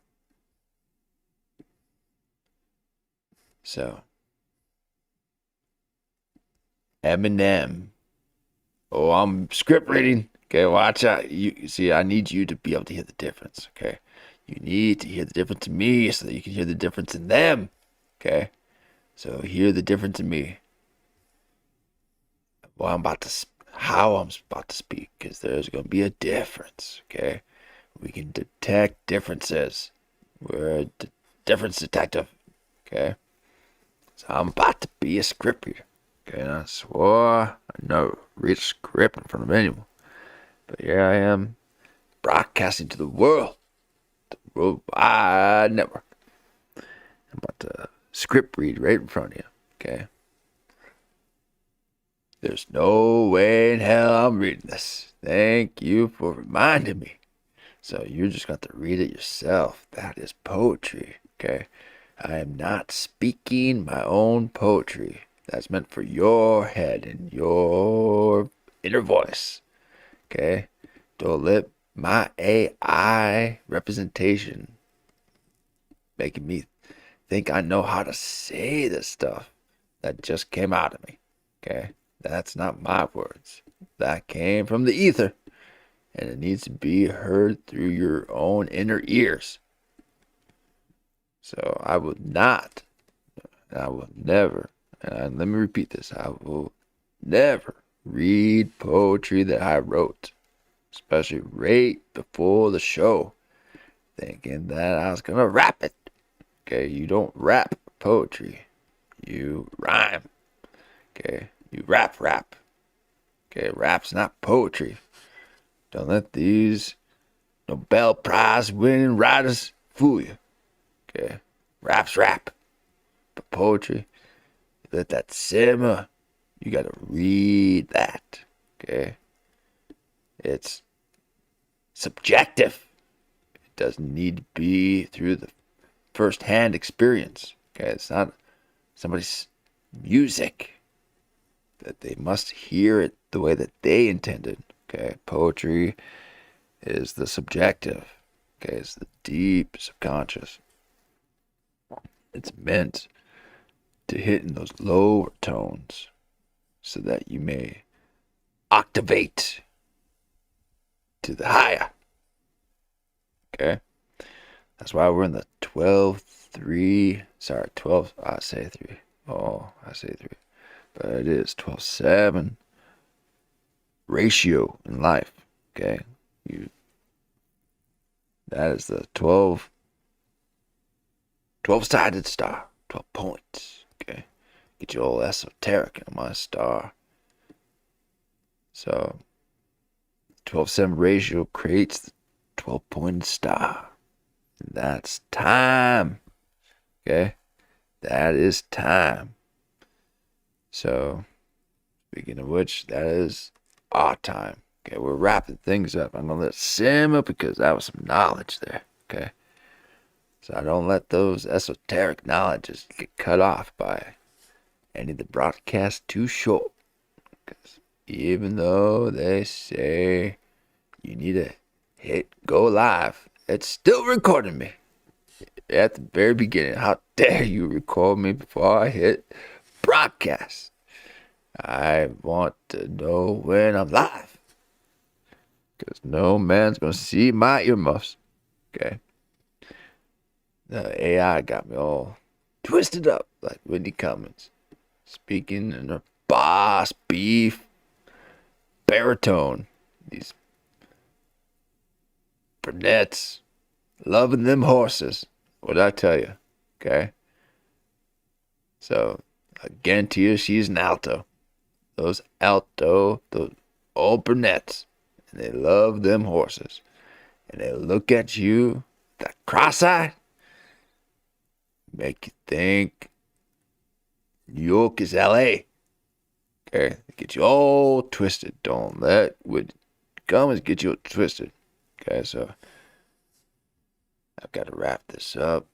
So, Eminem. Oh, I'm script reading. Okay, watch out. You see, I need you to be able to hear the difference. Okay, you need to hear the difference in me so that you can hear the difference in them. Okay, so hear the difference in me. Well, how I'm about to speak, because there's going to be a difference. Okay, we can detect differences. We're a difference detective. Okay. So I'm about to be a script reader. Okay, and I swore I never read a script in front of anyone. But here I am, broadcasting to the world, the worldwide network. I'm about to script read right in front of you. Okay. There's no way in hell I'm reading this. Thank you for reminding me. So you're just going to read it yourself. That is poetry. Okay. I am not speaking my own poetry. That's meant for your head and your inner voice. Okay? Don't let my AI representation making me think I know how to say this stuff that just came out of me. Okay? That's not my words. That came from the ether. And it needs to be heard through your own inner ears. So I will never, and let me repeat this, I will never read poetry that I wrote, especially right before the show, thinking that I was going to rap it. Okay, you don't rap poetry, you rhyme. Okay, you rap. Okay, rap's not poetry. Don't let these Nobel Prize winning writers fool you. Okay, rap's rap. But poetry, you let that simmer. You gotta read that. Okay, it's subjective. It doesn't need to be through the first-hand experience. Okay, it's not somebody's music. That they must hear it the way that they intended. Okay, poetry is the subjective. Okay, it's the deep subconscious. It's meant to hit in those lower tones so that you may octavate to the higher. Okay? That's why we're in the 12-3. Sorry, 12. I say 3. Oh, I say 3. But it is 12-7 ratio in life. Okay? That is the 12-sided star. 12 points. Okay. Get your old esoteric on my star. So 12-7 ratio creates the 12-pointed star. That's time. Okay. That is time. So, speaking of which, that is our time. Okay, we're wrapping things up. I'm going to let it simmer because that was some knowledge there. Okay. So I don't let those esoteric knowledges get cut off by any of the broadcasts too short. Because even though they say you need to hit go live, it's still recording me. At the very beginning, how dare you record me before I hit broadcast? I want to know when I'm live. Because no man's going to see my earmuffs. Okay. The AI got me all twisted up like Whitney Cummings. Speaking in a boss beef baritone. These brunettes loving them horses. What'd I tell you? Okay. So, I guarantee you she's an alto. Those old brunettes. And they love them horses. And they look at you, that cross-eyed, make you think New York is L.A. Okay? Get you all twisted. Don't let Whitney Cummings get you twisted. Okay, so I've got to wrap this up.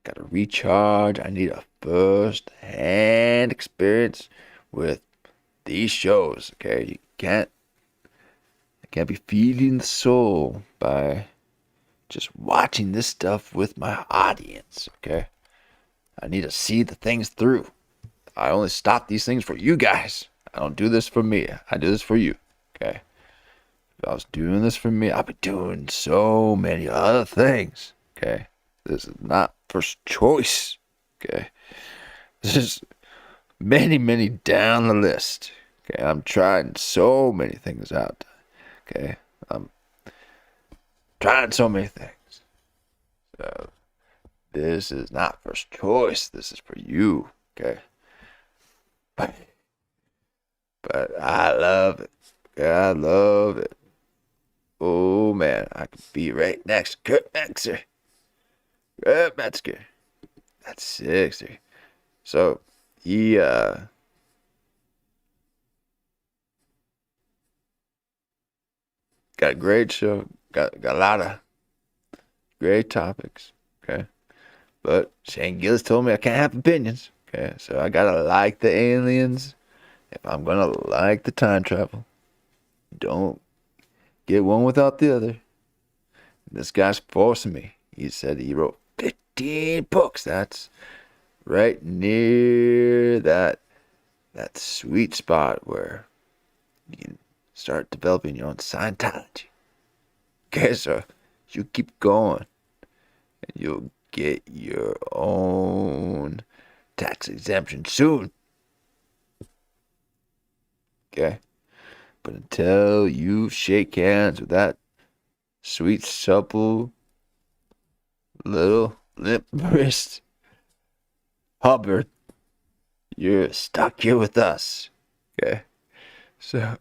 Got to recharge. I need a first-hand experience with these shows. Okay, I can't be feeding the soul by just watching this stuff with my audience. Okay, I need to see the things through. I only stop these things for you guys. I don't do this for me. I do this for you. Okay. If I was doing this for me, I'd be doing so many other things. Okay. This is not first choice. Okay. This is many, many down the list. Okay. I'm trying so many things out. Okay. I'm trying so many things. So this is not first choice. This is for you. Okay. But I love it. I love it. Oh man, I could be right next to Metzger. That's 60. So he got a great show. Got a lot of great topics. Okay. But Shane Gillis told me I can't have opinions. Okay, so I gotta like the aliens if I'm gonna like the time travel. Don't get one without the other. This guy's forcing me. He said he wrote 15 books. That's right near that sweet spot where you can start developing your own Scientology. Okay, so you keep going and you'll get your own tax exemption soon. Okay? But until you shake hands with that sweet, supple, little limp wrist Hubbard, you're stuck here with us. Okay? So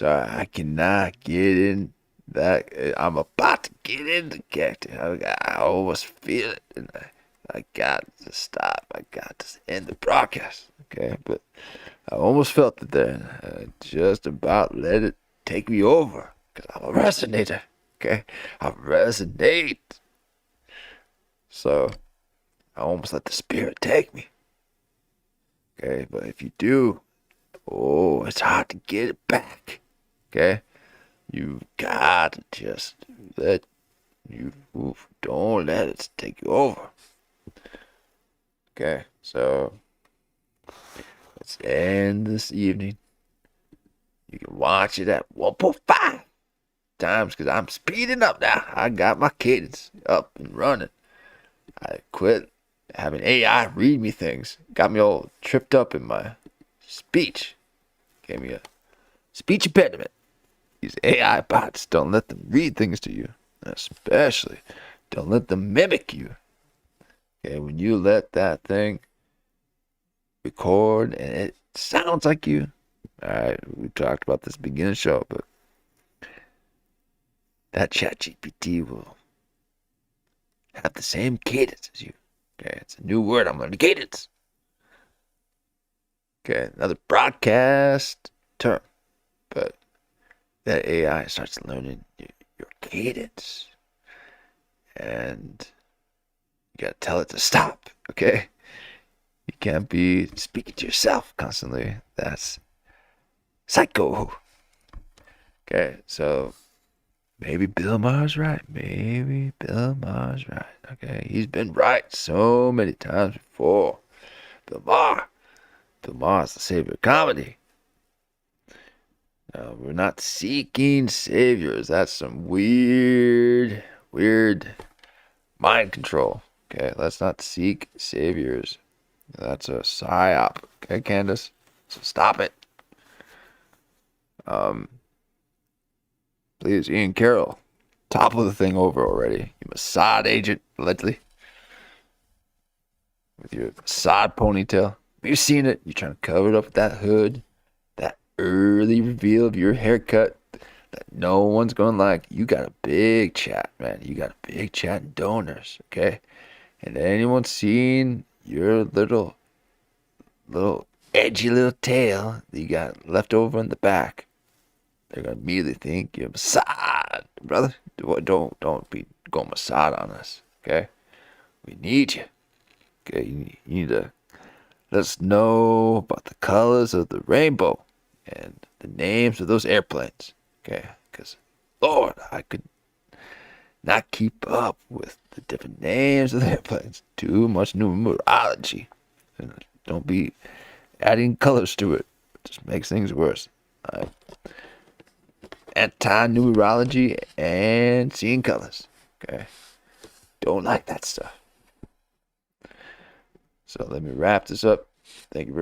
I cannot get in that. I'm about to get in the character. I almost feel it. And I got to stop. I got to end the broadcast. Okay? But I almost felt it there. I just about let it take me over. Because I'm a resonator. Okay? I resonate. So I almost let the spirit take me. Okay? But if you do, it's hard to get it back. Okay? You got to just don't let it take you over. Okay, so let's end this evening. You can watch it at 1.5 times because I'm speeding up now. I got my cadence up and running. I quit having AI read me things. Got me all tripped up in my speech. Gave me a speech impediment. These AI bots, don't let them read things to you. Especially, don't let them mimic you. Okay, when you let that thing record and it sounds like you. All right, we talked about this beginning of the show, but that ChatGPT will have the same cadence as you. Okay, it's a new word. I'm learning cadence. Okay, another broadcast term, but that AI starts learning your cadence, and you gotta tell it to stop. Okay, you can't be speaking to yourself constantly. That's psycho. Okay, so maybe Bill Maher's right. Maybe Bill Maher's right. Okay, he's been right so many times before. Bill Maher is the savior of comedy. No, we're not seeking saviors. That's some weird mind control. Okay, let's not seek saviors. That's a psyop. Okay, Candace? So stop it. Please, Ian Carroll, topple the thing over already. You Mossad agent, allegedly. With your Mossad ponytail. Have you seen it? You're trying to cover it up with that hood. That early reveal of your haircut that no one's going to like. You got a big chat, man. You got a big chat in donors, okay? And anyone seeing your little edgy little tail that you got left over in the back, they're going to immediately think you're Mossad, brother. Don't be going Mossad on us, okay? We need you. Okay, you need to let us know about the colors of the rainbow and the names of those airplanes, okay? Because, Lord, I could not keep up with the different names of the airplanes. Too much numerology. Don't be adding colors to it. It just makes things worse. Anti-numerology and seeing colors, okay? Don't like that stuff. So let me wrap this up. Thank you very much.